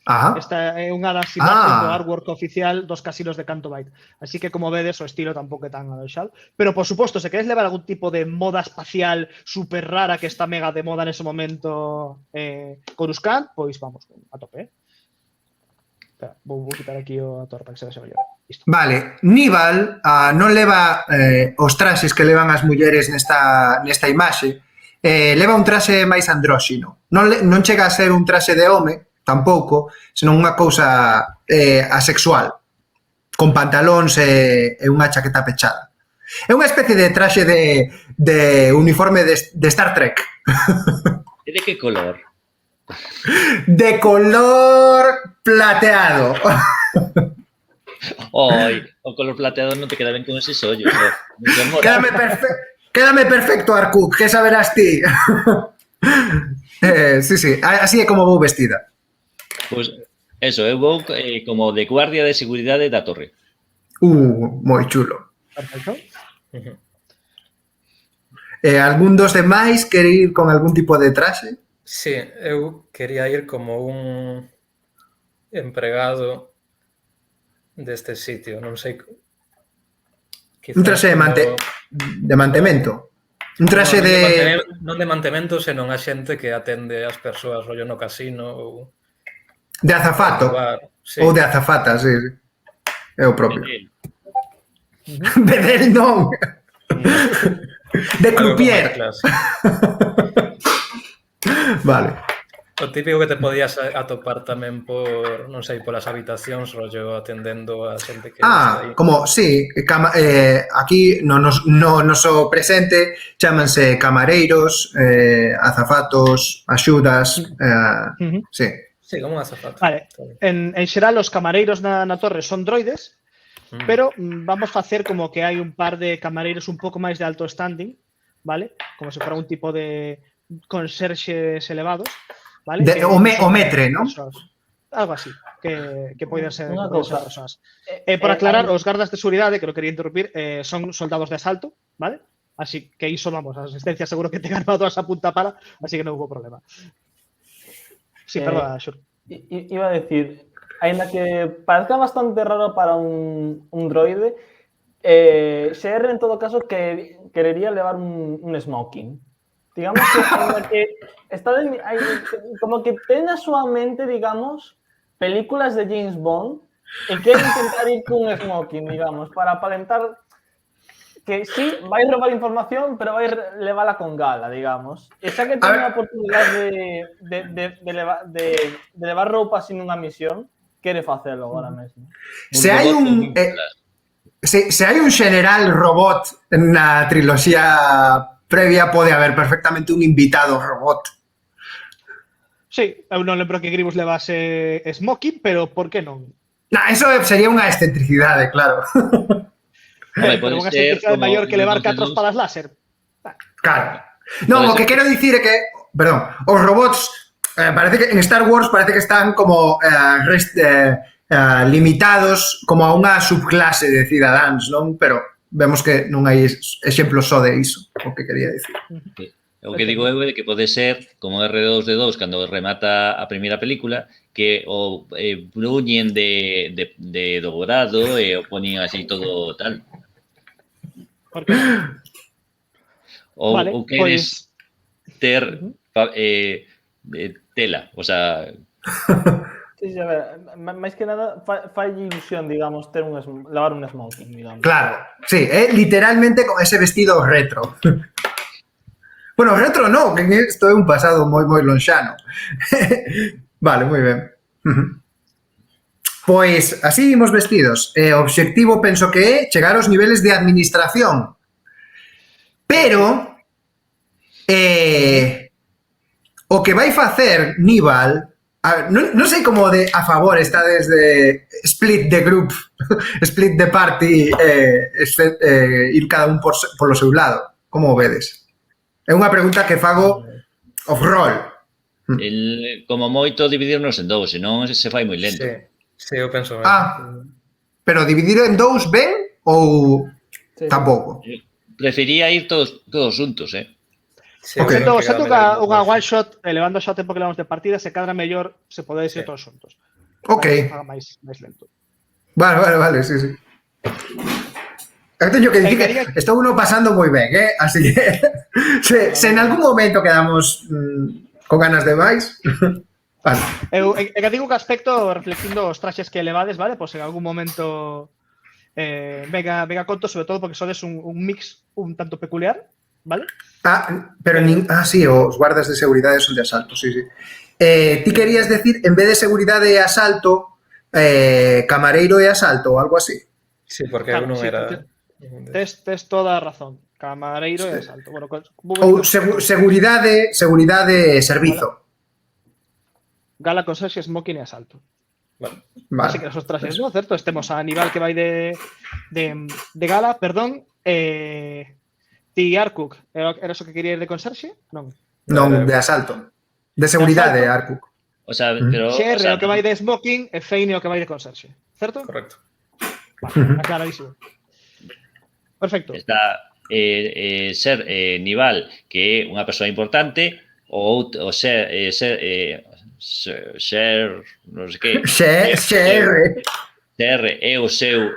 [SPEAKER 2] Ajá.
[SPEAKER 1] esta é unha das imaxes do artwork oficial dos casinos de Canto Bight. Así que, como vedes, o estilo tampouco é tan adoxado. Pero, por suposto, se queres levar algún tipo de moda espacial super rara que está mega de moda nese momento Coruscant, pois vamos, a tope. Espera, vou quitar aquí a torre para que se vexa mellor. Listo. Vale,
[SPEAKER 2] Níbal non leva os traxes que levan as mulleres nesta imaxe, leva un traxe máis andróxino. Non chega a ser un traxe de home, tampouco, senón unha cousa asexual, con pantalóns e unha chaqueta pechada. É unha especie de traxe de uniforme de Star Trek.
[SPEAKER 5] E de que color?
[SPEAKER 2] De color plateado.
[SPEAKER 5] Oi, o color plateado non te queda ben con eses ollos.
[SPEAKER 2] Quédame perfecto, Arkuk, que saberás ti. Sí, así é como vou vestida.
[SPEAKER 5] Pois, eso, eu vou como de guardia de seguridade da torre.
[SPEAKER 2] Moi chulo.
[SPEAKER 1] Perfecto.
[SPEAKER 2] Algún dos demais quere ir con algún tipo de traxe?
[SPEAKER 3] Sí, eu quería ir como un empregado deste sitio, non sei...
[SPEAKER 2] Un traxe de mantemento. Un traxe de...
[SPEAKER 3] Non de mantemento, senón a xente que atende as persoas rollo no casino ou...
[SPEAKER 2] De azafato.
[SPEAKER 3] Sí.
[SPEAKER 2] Ou de azafata, sí. É o propio.
[SPEAKER 5] Bedel.
[SPEAKER 2] Bedel non. De
[SPEAKER 3] Algo con máis
[SPEAKER 2] croupier.
[SPEAKER 3] clase.
[SPEAKER 2] Vale.
[SPEAKER 3] O típico que te podías atopar tamén por, non sei, polas habitacións, rollo atendendo a xente que está aí.
[SPEAKER 2] Como, sí, aquí no noso presente chámanse camareiros, azafatos, axudas, sí.
[SPEAKER 3] Sí, como un azafato.
[SPEAKER 1] Vale, en xeral os camareiros na torre son droides, pero vamos facer como que hai un par de camareiros un pouco máis de alto standing, vale? Como se fora un tipo de conserxes elevados, vale?
[SPEAKER 2] O metre, non?
[SPEAKER 1] Algo así, que poden ser persoas. Por
[SPEAKER 4] Por
[SPEAKER 1] aclarar, os gardas de seguridade, que lo quería interrumpir, son soldados de asalto, vale? Así que iso, vamos, a asistencia seguro que te ganado a punta pala, así que non hubo problema. Sí, perdona, Xur.
[SPEAKER 4] Iba a decir, ainda que parezca bastante raro para un droide, XR en todo caso que querería levar un smoking. Digamos que está como que ten na súa mente, digamos, películas de James Bond e quere intentar ir cun smoking, digamos, para aparentar que sí, vai robar información, pero vai levala con gala, digamos. E xa que ten a oportunidade de levar roupa sin unha misión, quere facelo agora mesmo.
[SPEAKER 2] Se hai un general robot na triloxía previa, pode haber perfectamente un invitado robot.
[SPEAKER 1] Sí, eu non lembro que Grievous levase smoking, pero por que non?
[SPEAKER 2] Eso sería unha excentricidade, claro.
[SPEAKER 1] Pero unha excentricidade maior que levar 4 espadas láser.
[SPEAKER 2] Claro. Non, o que quero dicir é que, perdón, os robots parece que en Star Wars parece que están como limitados como a unha subclase de cidadáns, non? Pero vemos que non hai exemplos só de iso, o que quería dicir.
[SPEAKER 5] O que digo eu é que pode ser, como R2D2, cando remata a primeira película, que o bruñen de dourado e o ponen así todo tal.
[SPEAKER 1] Por que non?
[SPEAKER 5] Ou queres ter tela, o sea...
[SPEAKER 4] Sí, a ver, máis que nada fai ilusión, digamos, levar un smoking, digamos.
[SPEAKER 2] Claro, sí, literalmente con ese vestido retro. Bueno, retro no, que isto é un pasado moi lonxano. Vale, moi ben. Pois, así imos vestidos. O obxectivo penso que é chegar aos niveles de administración. Pero o que vai facer Níbal, non sei como de a favor está desde split the group, split the party, ir cada un polo seu lado. Como o vedes? É unha pregunta que fago off-roll.
[SPEAKER 5] Como moito dividirnos en dous, senón se fai moi lento.
[SPEAKER 3] Sí, eu penso.
[SPEAKER 2] Pero dividir en dous ben ou tampouco?
[SPEAKER 5] Prefería ir todos xuntos,
[SPEAKER 1] Se toca unha one shot, elevando xa o tempo que levamos de partida, se cadra mellor se podedes ir todos xuntos.
[SPEAKER 2] Ok.
[SPEAKER 1] máis lento.
[SPEAKER 2] Vale, sí. Eu teño que dicir que estou uno pasando moi ben, así que se en algún momento quedamos con ganas de máis. Vale.
[SPEAKER 1] Eu digo que aspecto reflectindo os traxes que elevades, vale? Pois en algún momento venga conto, sobre todo porque sodes un mix un tanto peculiar, vale?
[SPEAKER 2] Pero sí, os guardas de seguridade son de asalto, sí. Ti querías decir, en vez de seguridade e asalto, camareiro e asalto ou algo así?
[SPEAKER 3] Sí, porque claro, uno era...
[SPEAKER 1] Tes toda a razón. Camareiro e asalto. Bueno,
[SPEAKER 2] ou seguridade e servizo.
[SPEAKER 1] Gala, conserxe, smoking e asalto.
[SPEAKER 2] Vale.
[SPEAKER 1] Así que esos traxes, ¿no? Certo? Estemos a Aníbal que vai de gala, perdón, ti Arkuk, era eso que quería ir de conserxe? Non,
[SPEAKER 2] de asalto. De seguridade, Arkuk.
[SPEAKER 5] O sea, pero...
[SPEAKER 1] XR o que vai de smoking e Feine o que vai de conserxe, certo?
[SPEAKER 3] Correcto.
[SPEAKER 1] Vale, clarísimo. Perfecto.
[SPEAKER 5] Está ser Níbal, que é unha persoa importante, ou ser non sei que. Ser é o seu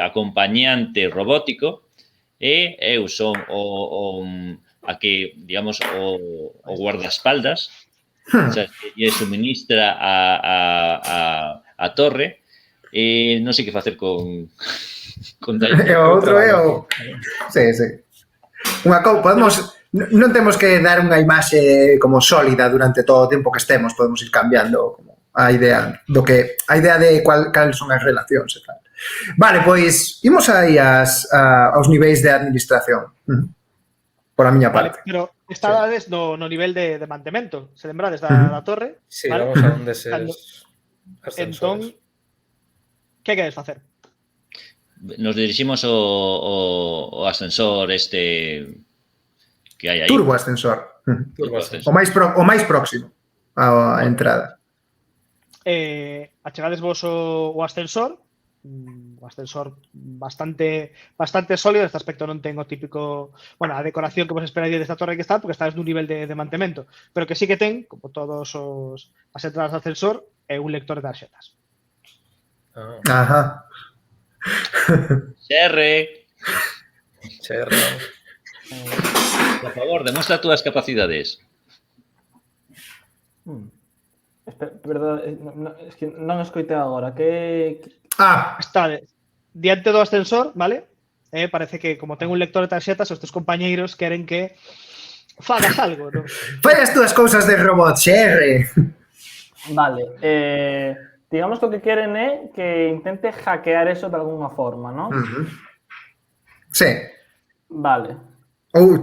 [SPEAKER 5] acompañante robótico, e eu son a que, digamos, o guardaespaldas, o sea, que lle suministra a torre, e non sei que facer con
[SPEAKER 2] E o outro é o... Sí, sí. Podemos... Non temos que dar unha imaxe como sólida durante todo o tempo que estemos, podemos ir cambiando como a idea de cales son as relacións e tal. Vale, pois imos aí aos niveis de administración. Por a miña
[SPEAKER 1] Vale,
[SPEAKER 2] parte.
[SPEAKER 1] pero estades no nivel de mantemento, se lembrades da torre,
[SPEAKER 3] Sí,
[SPEAKER 1] vale?
[SPEAKER 3] vamos a un deses
[SPEAKER 1] Cando-
[SPEAKER 3] ascensores.
[SPEAKER 1] que queres facer?
[SPEAKER 5] Nos diriximos ao ascensor que hai aí.
[SPEAKER 2] Turbo ascensor.
[SPEAKER 3] Turbo
[SPEAKER 5] ascensor.
[SPEAKER 2] O máis próximo á entrada.
[SPEAKER 1] Achegades vos o ascensor, o ascensor bastante sólido, neste aspecto non ten o típico, bueno, a decoración que vos esperaría desta torre que está, porque estades nun nivel de mantemento, pero que sí que ten, como todos as entradas do ascensor, é un lector de tarxetas.
[SPEAKER 3] Ah,
[SPEAKER 2] Ajá.
[SPEAKER 5] Xerre,
[SPEAKER 3] cherro.
[SPEAKER 5] por favor, demuestra as túas capacidades.
[SPEAKER 4] Verdad, es que non escoitei agora. Que
[SPEAKER 1] Estades diante do ascensor, vale? Parece que como ten un lector de tarxetas, os teus compañeiros queren que fagas algo, non?
[SPEAKER 2] Fai as túas cousas de robot, xerre.
[SPEAKER 4] Vale. Digamos que o que queren é que intente hackear eso de alguna forma, ¿no?
[SPEAKER 2] Sí.
[SPEAKER 4] Vale.
[SPEAKER 2] Ou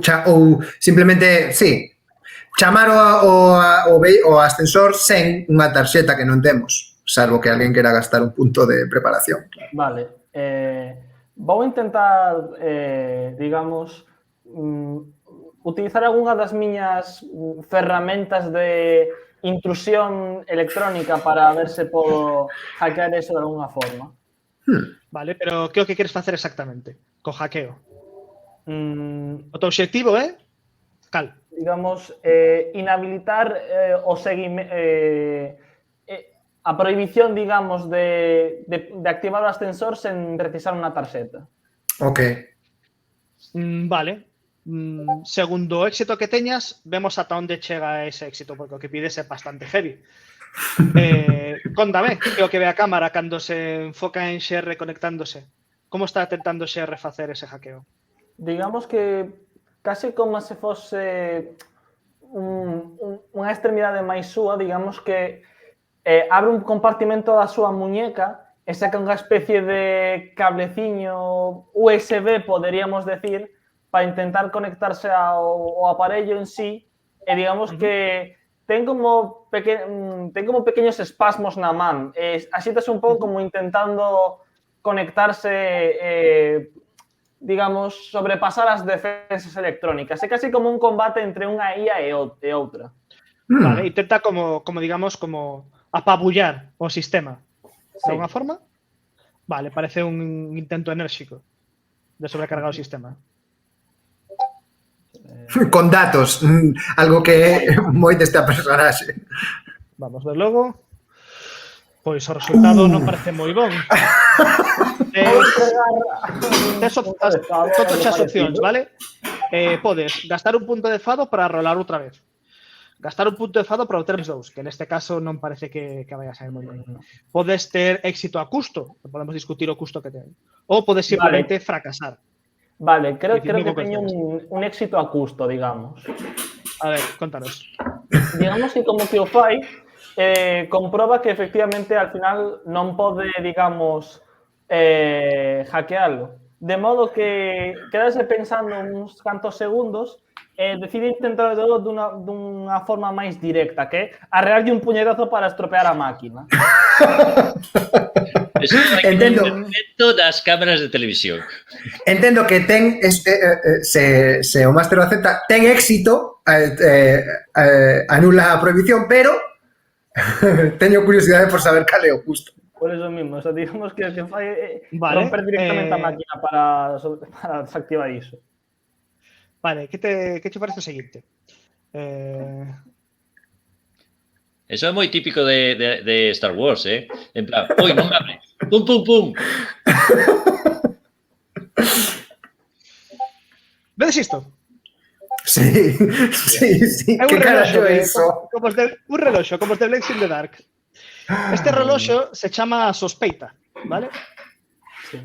[SPEAKER 2] simplemente, sí, chamar o ascensor sen unha tarxeta que non temos, salvo que alguén quera gastar un punto de preparación.
[SPEAKER 4] Vale. Vou intentar, digamos, utilizar algunha das miñas ferramentas de intrusión electrónica para ver se podo hackear eso de alguna forma.
[SPEAKER 1] Vale, pero que é o que queres facer exactamente co hackeo? O teu obxectivo é cal?
[SPEAKER 4] Digamos, inhabilitar o seguimento, a prohibición, digamos, de activar o ascensor sen precisar unha tarxeta.
[SPEAKER 2] Ok.
[SPEAKER 1] Vale. Segundo o éxito que teñas, vemos ata onde chega ese éxito, porque o que pides é bastante heavy. Contame, que é o que ve a cámara cando se enfoca en Xerre conectándose. Como está tentando Xerre facer ese hackeo?
[SPEAKER 4] Digamos que case como se fose unha extremidade máis súa, digamos que abre un compartimento da súa muñeca e saca unha especie de cableciño USB, poderíamos decir, para intentar conectarse ao aparello en sí, e digamos que ten como pequeños espasmos na man. Asítase un pouco como intentando conectarse, digamos, sobrepasar as defensas electrónicas. É casi como un combate entre unha IA e outra.
[SPEAKER 1] Vale, intenta como digamos, como apabullar o sistema. De alguna forma? Vale, parece un intento enérxico de sobrecargar o sistema.
[SPEAKER 2] Con datos, algo que é moi desta personaxe.
[SPEAKER 1] Vamos ver logo. Pois o resultado non parece moi bon. Tes todas as opcións, vale? Podes gastar un punto de fado para rolar outra vez. Gastar un punto de fado para obter 2, que neste caso non parece que vaya a sair moi ben. Podes ter éxito a custo, que podemos discutir o custo que ten. Ou podes simplemente fracasar.
[SPEAKER 4] Vale, creo que teño un éxito a custo, digamos.
[SPEAKER 1] A ver, contanos.
[SPEAKER 4] Digamos que como que o fai, comproba que efectivamente al final non pode, digamos, hackearlo. De modo que quedase pensando uns cantos segundos e decide intentar dunha forma máis directa, que é arrearlle un puñetazo para estropear a máquina.
[SPEAKER 5] Eso é un invento das cámaras de televisión.
[SPEAKER 2] Entendo que ten, se o máster o acepta, ten éxito, anula a prohibición, pero teño curiosidade por saber cal é o custo.
[SPEAKER 4] Por eso mismo, o sea, digamos que se fai
[SPEAKER 1] vale,
[SPEAKER 4] romper directamente a máquina para desactivar iso.
[SPEAKER 1] Vale, que te parece o seguinte?
[SPEAKER 5] Eso é moi típico de Star Wars, En plan, oi, non me abre. Pum, pum, pum.
[SPEAKER 1] Vedes isto?
[SPEAKER 2] Sí, sí.
[SPEAKER 1] É un
[SPEAKER 2] Que cara
[SPEAKER 1] reloxo,
[SPEAKER 2] yo iso?
[SPEAKER 1] un reloxo, como os de Blades in the Dark. Este reloxo se chama Sospeita, vale?
[SPEAKER 4] Sí.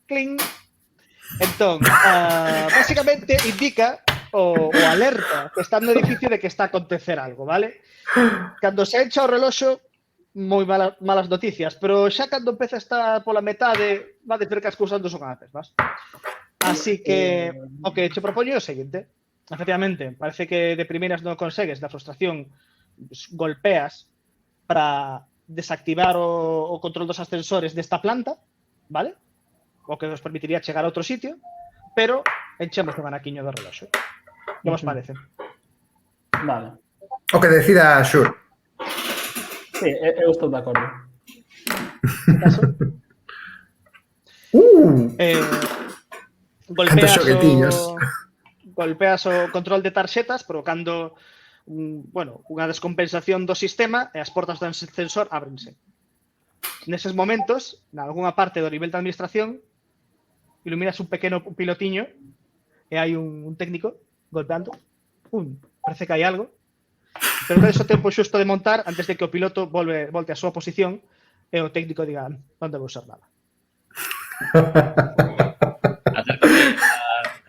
[SPEAKER 1] Cling. Entón, básicamente indica o alerta que está no edificio de que está a acontecer algo, vale? Cando se encha o reloxo, moi malas noticias, pero xa cando empeza a estar pola metade, va a decir que as cousas non son antes, vas? Así que, o que te propoño é o seguinte. Efectivamente, parece que de primeiras non consegues, da frustración, golpeas para desactivar o control dos ascensores desta planta, vale? O que nos permitiría chegar a outro sitio, pero enchemos o ganaquiño do reloxo. Que vos parece?
[SPEAKER 4] Vale.
[SPEAKER 2] O que decida Xur.
[SPEAKER 4] Sí, eu estou de acordo.
[SPEAKER 1] Caso, golpeas o control de tarxetas provocando unha descompensación do sistema e as portas do ascensor ábrense. Neses momentos, na algunha parte do nivel de administración, iluminas un pequeno pilotiño e hai un técnico golpeando. Parece que hai algo. Pero tedes o tempo xusto de montar antes de que o piloto volte a súa posición e o técnico diga non debe usar nada.
[SPEAKER 5] Acércame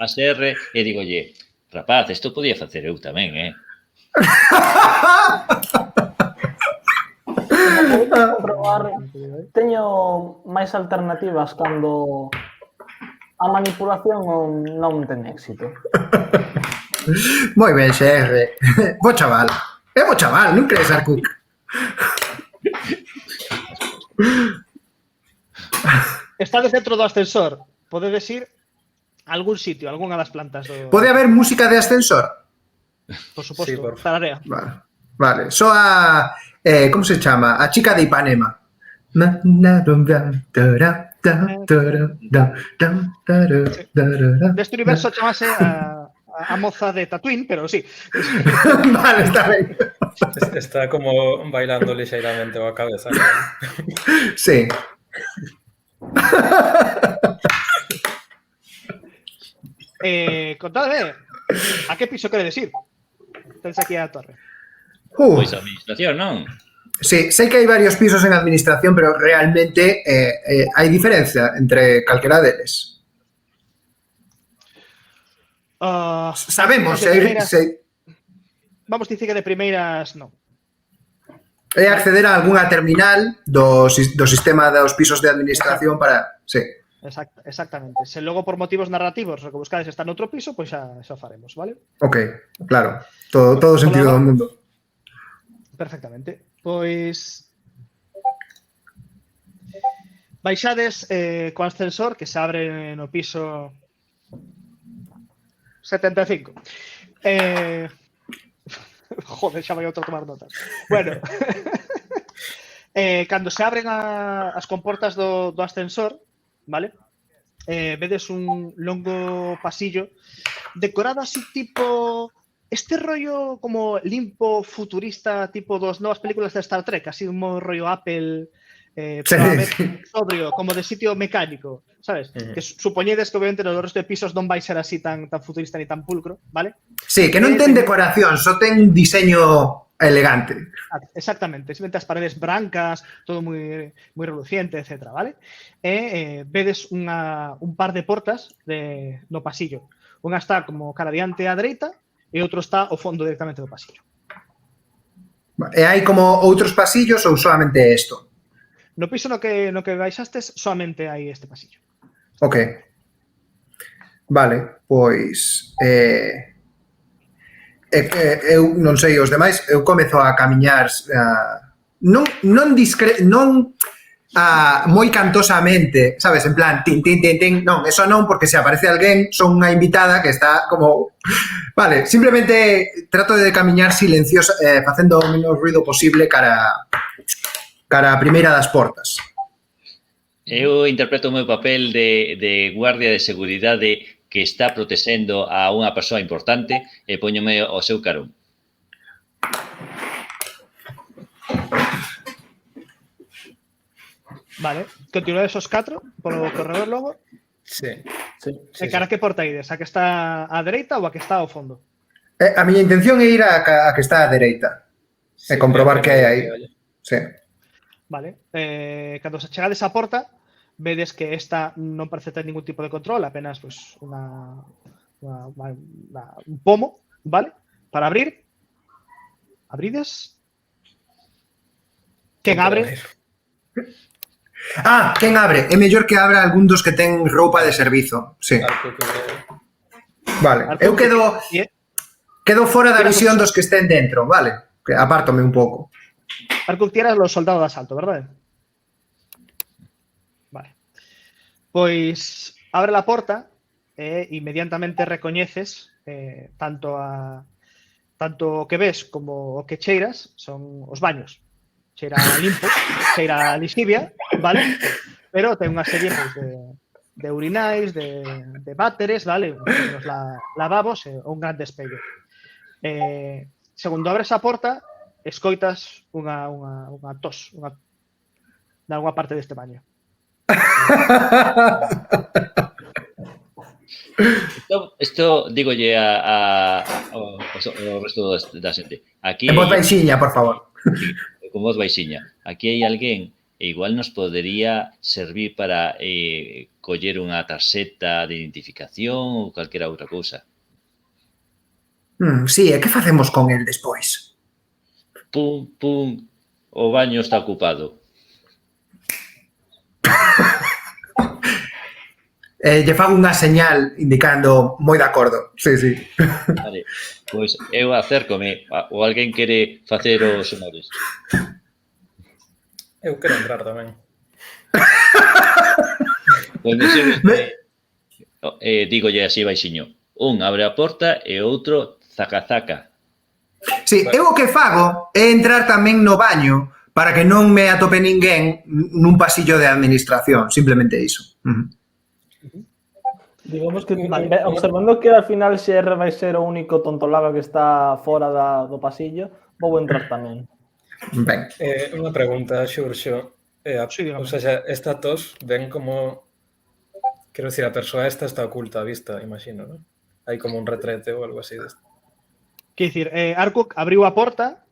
[SPEAKER 5] a CR e digolle, rapaz, isto podía facer eu tamén,
[SPEAKER 4] Comprobar, teño máis alternativas cando a manipulación non ten éxito.
[SPEAKER 2] Moi ben, XR. Bo chaval. É bo chaval, non crees, Arcook?
[SPEAKER 1] Estades dentro do ascensor. Podedes ir a algún sitio, a algunha das plantas do...
[SPEAKER 2] Pode haber música de ascensor?
[SPEAKER 1] Por suposto,
[SPEAKER 3] Sí, por favor.
[SPEAKER 1] tararea.
[SPEAKER 2] Vale. Soa... como se chama? A chica de Ipanema.
[SPEAKER 1] Deste universo chamase a moza de Tatooine, pero sí.
[SPEAKER 2] Vale, está ben.
[SPEAKER 3] Está como bailando lixeiramente a cabeza.
[SPEAKER 2] Sí.
[SPEAKER 1] Contadme, a que piso queredes ir? Tens aquí a torre.
[SPEAKER 5] Pois a administración, non?
[SPEAKER 2] Sí, sei que hai varios pisos en administración, pero realmente hai diferencia entre calquera deles. Sabemos,
[SPEAKER 1] vamos dicir que de primeiras non.
[SPEAKER 2] É acceder a algunha terminal do sistema dos pisos de administración para... Sí.
[SPEAKER 1] Exactamente. Se logo por motivos narrativos o que buscades está noutro piso, pois xa faremos, vale?
[SPEAKER 2] Ok, claro. Todo sentido do mundo.
[SPEAKER 1] Perfectamente. Pois... baixades co ascensor que se abre no piso 75. Joder, xa vai outro a tomar notas. Bueno, cando se abren as comportas do ascensor, vale? Vedes un longo pasillo decorado así tipo... este rollo como limpo, futurista, tipo dos novas películas de Star Trek, así un rollo Apple, pero a vez sobrio, como de sitio mecánico, sabes? Que supoñedes que obviamente no resto de pisos non vai ser así tan futurista ni tan pulcro, vale?
[SPEAKER 2] Sí, que non ten decoración, só ten diseño elegante.
[SPEAKER 1] Exactamente, simplemente as paredes brancas, todo moi reluciente, etc, vale? E vedes un par de portas no pasillo. Unha está como cara diante á dereita, e outro está ao fondo directamente do pasillo.
[SPEAKER 2] E hai como outros pasillos ou solamente isto?
[SPEAKER 1] No piso no que baixastes, solamente hai este pasillo.
[SPEAKER 2] Ok. Vale, pois... eu non sei os demais, eu comezo a camiñar non moi cantosamente, sabes, en plan tin, tin, tin, tin, non, eso non, porque se aparece alguén son unha invitada que está como vale, simplemente trato de camiñar silenciosa, facendo o menos ruido posible cara a primeira das portas.
[SPEAKER 5] Eu interpreto o meu papel de guardia de seguridade que está protexendo a unha persoa importante e póñome ao seu carón.
[SPEAKER 1] Vale, continuades os 4 polo corredor logo.
[SPEAKER 3] Sí.
[SPEAKER 4] Sí.
[SPEAKER 3] Sí,
[SPEAKER 1] E cara que porta ides? A que está á dereita ou a que está ao fondo?
[SPEAKER 2] A miña intención é ir a que está á dereita.
[SPEAKER 3] sí,
[SPEAKER 2] comprobar que hai aí. Sí.
[SPEAKER 1] Vale. Cando se chegades á porta, vedes que esta non parece ter ningún tipo de control, apenas pues, un pomo, vale? Para abrir. Abrides. Quen abre?
[SPEAKER 2] Quen abre? É mellor que abra algún dos que ten roupa de servizo. Sí. Vale. Eu quedo fora da visión dos que estén dentro, vale? Que apártome un pouco.
[SPEAKER 1] Arco tieras los soldados de asalto, verdad? Vale. Pois abre la porta e inmediatamente recoñeces tanto o que ves como o que cheiras son os baños. Cheira limpo, cheira lixivia, vale? Pero ten unha serie pues, de urinais, de váteres, vale? Uns lavabos e un gran despello. Segundo abres a porta, escoitas unha tos de alguma parte deste baño.
[SPEAKER 5] Isto dígolle ao resto da xente. Aquí
[SPEAKER 2] En voz baixiña, por favor.
[SPEAKER 5] con voz baixiña. Aquí hai alguén e igual nos podería servir para coller unha tarxeta de identificación ou calquera outra cousa.
[SPEAKER 2] Sí, e que facemos con el despois?
[SPEAKER 5] Pum, pum, o baño está ocupado.
[SPEAKER 2] Lle fago unha señal indicando moi de acordo. Sí, sí.
[SPEAKER 5] Vale, pois eu acércome ou alguén quere facer os honores.
[SPEAKER 3] Eu quero entrar tamén.
[SPEAKER 5] Pois dígolle así baixiño. Un abre a porta e outro zaca-zaca.
[SPEAKER 2] Sí, eu o que fago é entrar tamén no baño para que non me atope ninguén nun pasillo de administración. Simplemente iso.
[SPEAKER 4] Digamos que observando que al final XR vai ser o único tontolaba que está fora do pasillo, vou entrar tamén.
[SPEAKER 2] Ben.
[SPEAKER 3] Unha pregunta, Xurxo.
[SPEAKER 1] Sí,
[SPEAKER 3] O sea, esta tos ven como... Quero dicir, a persoa esta está oculta a vista, imagino, non? Hai como un retrete ou algo así.
[SPEAKER 1] Quer dicir, Arkuk abriu a porta,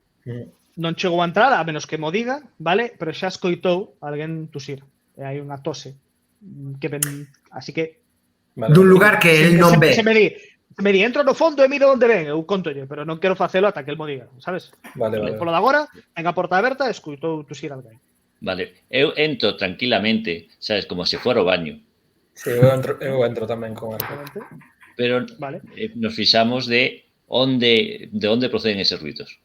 [SPEAKER 1] non chegou a entrar, a menos que mo diga, vale? Pero xa escoitou alguén tusir. E hai unha tose. Así que...
[SPEAKER 3] Vale.
[SPEAKER 2] Dun lugar que el non ve.
[SPEAKER 1] Se me di, entro no fondo e miro onde ven, eu contolle, pero non quero facelo ata que el mo diga, sabes?
[SPEAKER 3] Vale.
[SPEAKER 1] Polo de agora, en a porta aberta, escoitou tusir alguén.
[SPEAKER 5] Vale, eu entro tranquilamente, sabes, como se fora o baño.
[SPEAKER 3] Sí, eu entro tamén con Arco.
[SPEAKER 5] Pero
[SPEAKER 1] Vale.
[SPEAKER 5] Nos fixamos de onde proceden eses ruidos.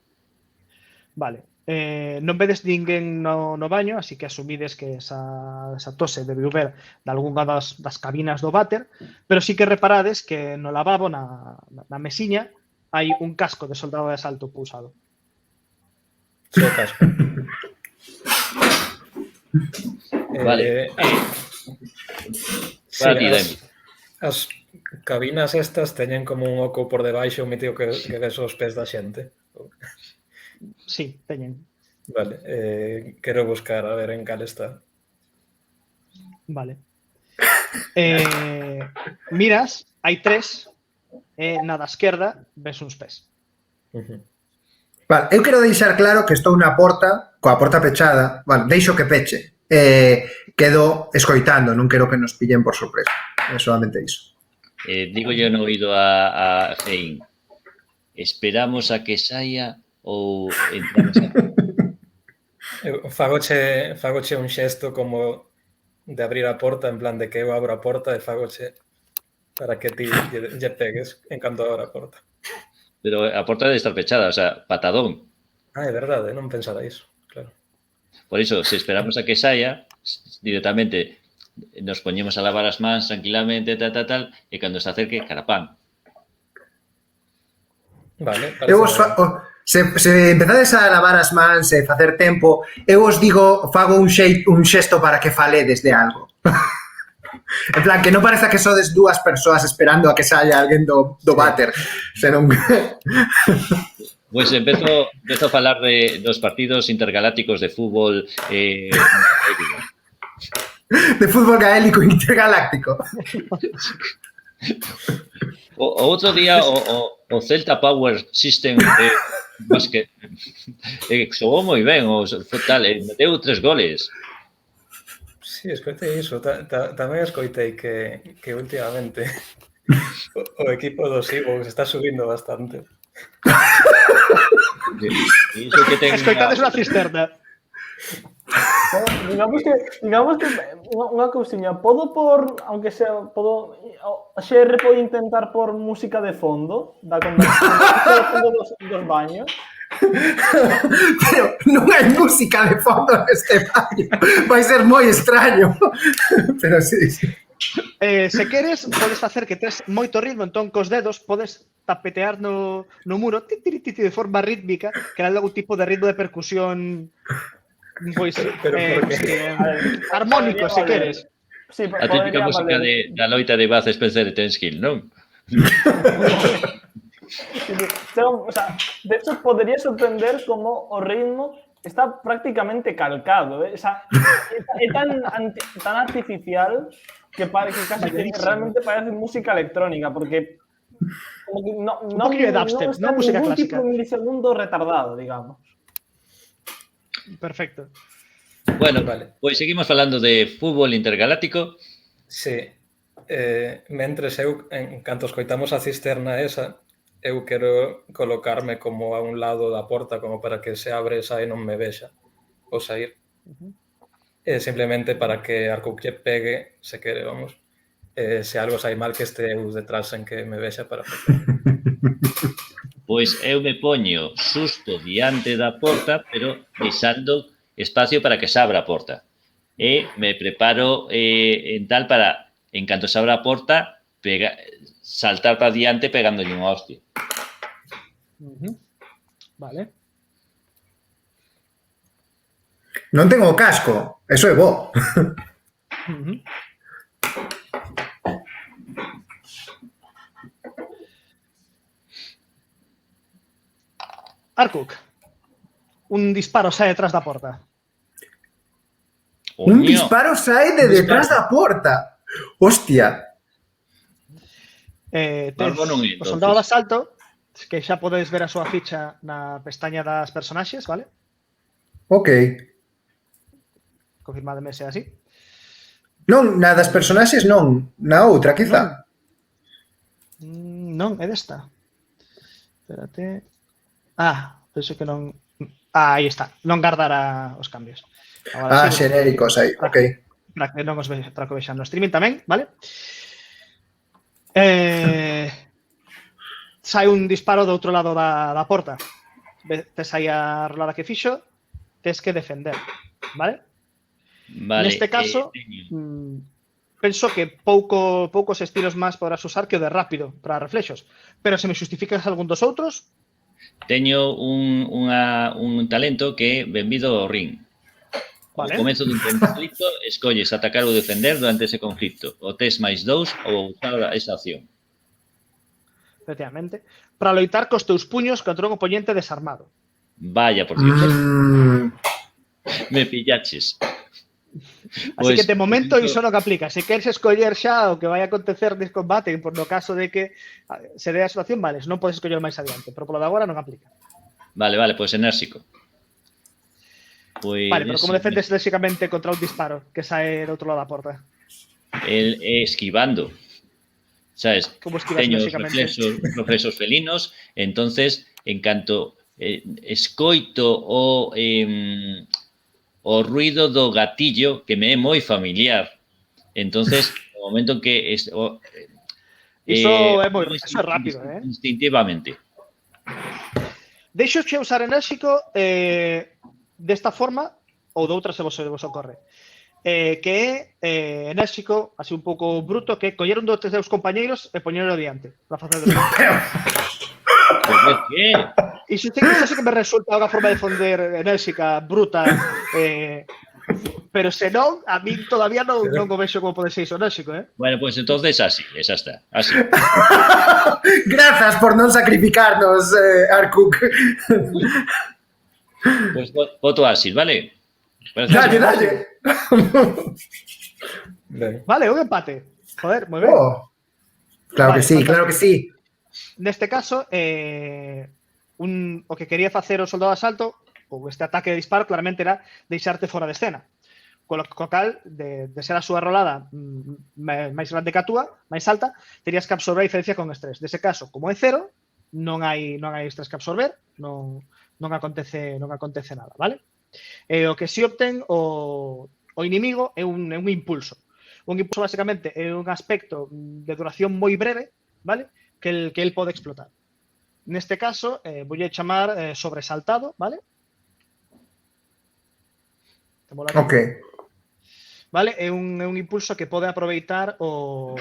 [SPEAKER 1] Vale. Non vedes ninguén no baño, así que asumides que esa tose debe ver de algunha das cabinas do váter, pero sí que reparades que no lavabo, na mesiña, hai un casco de soldado de asalto pousado.
[SPEAKER 3] Sí, casco.
[SPEAKER 5] Vale.
[SPEAKER 3] Sí,
[SPEAKER 5] Dime.
[SPEAKER 3] as cabinas estas teñen como un oco por debaixo metido que ves os pés da xente.
[SPEAKER 1] Sí, teñen.
[SPEAKER 3] Vale, quero buscar a ver en cal está.
[SPEAKER 1] Vale. Miras, hai 3, e na da esquerda ves uns pés.
[SPEAKER 2] Vale, eu quero deixar claro que estou na porta, coa porta pechada, vale, deixo que peche. Quedo escoitando, non quero que nos pillen por sorpresa. É solamente iso.
[SPEAKER 5] Digo yo no oído a Fein. Esperamos a que saia ou entramos a...
[SPEAKER 3] Fagoche un xesto como de abrir a porta, en plan de que eu abro a porta e fagoche para que ti lle pegues en canto abra a porta.
[SPEAKER 5] Pero a porta debe estar pechada, o sea, patadón.
[SPEAKER 3] É verdade, non pensara iso, claro.
[SPEAKER 5] Por iso, se esperamos a que saia, directamente nos poñemos a lavar as mans tranquilamente, tal, e cando se acerque, carapán.
[SPEAKER 3] Vale,
[SPEAKER 2] se empezades a lavar as mans e facer tempo, eu os digo, fago un xesto para que faledes de algo. En plan, que non pareza que sodes dúas persoas esperando a que saia alguén do váter, senón...
[SPEAKER 5] Pois empezo a falar dos partidos intergalácticos de fútbol.
[SPEAKER 2] de fútbol gaélico intergaláctico.
[SPEAKER 5] O outro día o Celta Power System que xogou moi ben, meteu 3 goles.
[SPEAKER 3] Sí, escoitei iso. Tamén escoitei que últimamente o equipo dos Eagles está subindo bastante.
[SPEAKER 5] Iso que ten
[SPEAKER 1] Escoitades unha cisterna.
[SPEAKER 4] Digamos que unha cousiña, aunque sea, a XR pode intentar por música de fondo da conversación de fondo dos baños.
[SPEAKER 2] Pero non hai música de fondo neste baño. Vai ser moi extraño. Pero sí.
[SPEAKER 1] Se queres, podes facer que tes moito ritmo, entón cos dedos podes tapetear no muro de forma rítmica, que era algún tipo de ritmo de percusión pois armónico, se queres.
[SPEAKER 4] Sí,
[SPEAKER 5] A típica música da loita de Baz Spencer e Terence Hill, non?
[SPEAKER 4] O sea, de hecho, podría sorprender como o ritmo está prácticamente calcado. O sea, é tan artificial que casi realmente parece música electrónica, porque como que no
[SPEAKER 1] poquillo de dubstep,
[SPEAKER 4] está
[SPEAKER 1] no música
[SPEAKER 4] ningún
[SPEAKER 1] clásica.
[SPEAKER 4] tipo de milisegundo retardado, digamos.
[SPEAKER 1] Perfecto.
[SPEAKER 5] Bueno,
[SPEAKER 3] Vale.
[SPEAKER 5] pois seguimos falando de fútbol intergaláctico.
[SPEAKER 3] Sí. Mentres en canto escoitamos a cisterna esa, eu quero colocarme como a un lado da porta como para que se abre esa e non me vexa o sair. Simplemente para que Arcook lle pegue, se quere, vamos. Se algo sai mal que este eu detrás en que me vexa para facer.
[SPEAKER 5] Pois eu me poño xusto diante da porta, pero deixando espacio para que se abra a porta. E me preparo en tal para, en canto se abra a porta, saltar para diante pegándolle unha hostia.
[SPEAKER 1] Vale.
[SPEAKER 2] Non tengo o casco, eso é bo.
[SPEAKER 1] Arcook, un disparo sae detrás da porta.
[SPEAKER 2] Un disparo sae de detrás da porta. Hostia.
[SPEAKER 5] Barbo non é,
[SPEAKER 1] O soldado de asalto, que xa podes ver a súa ficha na pestaña das personaxes, vale?
[SPEAKER 2] Ok.
[SPEAKER 1] Confirmademe se é así.
[SPEAKER 2] Non, na das personaxes non. Na outra, quizá.
[SPEAKER 1] Non, é desta. Espérate. Penso que non... aí está. Non gardara os cambios. Agora, sí,
[SPEAKER 2] xenéricos aí, ok.
[SPEAKER 1] Para que non os vexan no streaming tamén, vale? Sai un disparo do outro lado da porta. Tes aí a rolada que fixo, tes que defender, vale? Neste caso, penso que poucos estilos máis podrás usar que o de rápido para reflexos, pero se me justificas algún dos outros...
[SPEAKER 5] Teño un talento que é benvido ao ring.
[SPEAKER 1] Vale.
[SPEAKER 5] Ao comezo dun conflito, escolles atacar ou defender durante ese conflito. O tes máis 2 ou usar esa acción.
[SPEAKER 1] Efectivamente. Para loitar cos teus puños contra un oponente desarmado.
[SPEAKER 5] Vaya, por Dios. Me pillaches.
[SPEAKER 1] Así que de momento iso non que aplica. Se queres escoller xa o que vai acontecer neste combate, por no caso de que se dé a situación, vale, non podes escoller máis adiante, pero polo de agora non aplica.
[SPEAKER 5] Vale, pois enérxico.
[SPEAKER 1] Vale, pero como defendes lóxicamente contra un disparo que sae do outro lado da porta?
[SPEAKER 5] Esquivando. Sabes?
[SPEAKER 1] Como esquivas
[SPEAKER 5] Teño os reflexos felinos, entonces, en canto escoito o ruido do gatillo que me é moi familiar. Entonces, no momento en que
[SPEAKER 1] Iso é rápido,
[SPEAKER 5] instintivamente.
[SPEAKER 1] Deixo xe usar enérxico desta forma ou de outra se vos ocorre. Que é enérxico, así un pouco bruto, que coller un dos teus compañeiros e poñerlo diante para facer de
[SPEAKER 5] ¿Por qué?
[SPEAKER 1] Iso sí que me resulta unha forma de defender enérxica, bruta, pero se non, a mí todavía non o vexo como pode ser iso enérxico,
[SPEAKER 5] Bueno, pues entonces así, esa está, así.
[SPEAKER 2] Grazas por non sacrificarnos, Arcook.
[SPEAKER 5] Pues voto así, ¿vale?
[SPEAKER 2] Dalle.
[SPEAKER 3] Ben.
[SPEAKER 1] Vale, un empate. Joder, moi ben.
[SPEAKER 2] Oh, claro
[SPEAKER 1] Vale,
[SPEAKER 2] que sí,
[SPEAKER 1] fantástico.
[SPEAKER 2] claro que sí.
[SPEAKER 1] Neste caso, o que quería facer o soldado de asalto, ou este ataque de disparo, claramente era deixarte fora de escena. Co cal, de ser a súa rolada máis grande que a túa, máis alta, terías que absorber a diferencia con estrés. Dese caso, como é cero, non hai estrés que absorber, non acontece nada, vale? O que si obtén o inimigo é un impulso. Un impulso, basicamente, é un aspecto de duración moi breve, vale? Que el pode explotar. Neste caso, voulle chamar sobresaltado, vale? Temos aquí.
[SPEAKER 2] Ok.
[SPEAKER 1] Vale? É un impulso que pode aproveitar o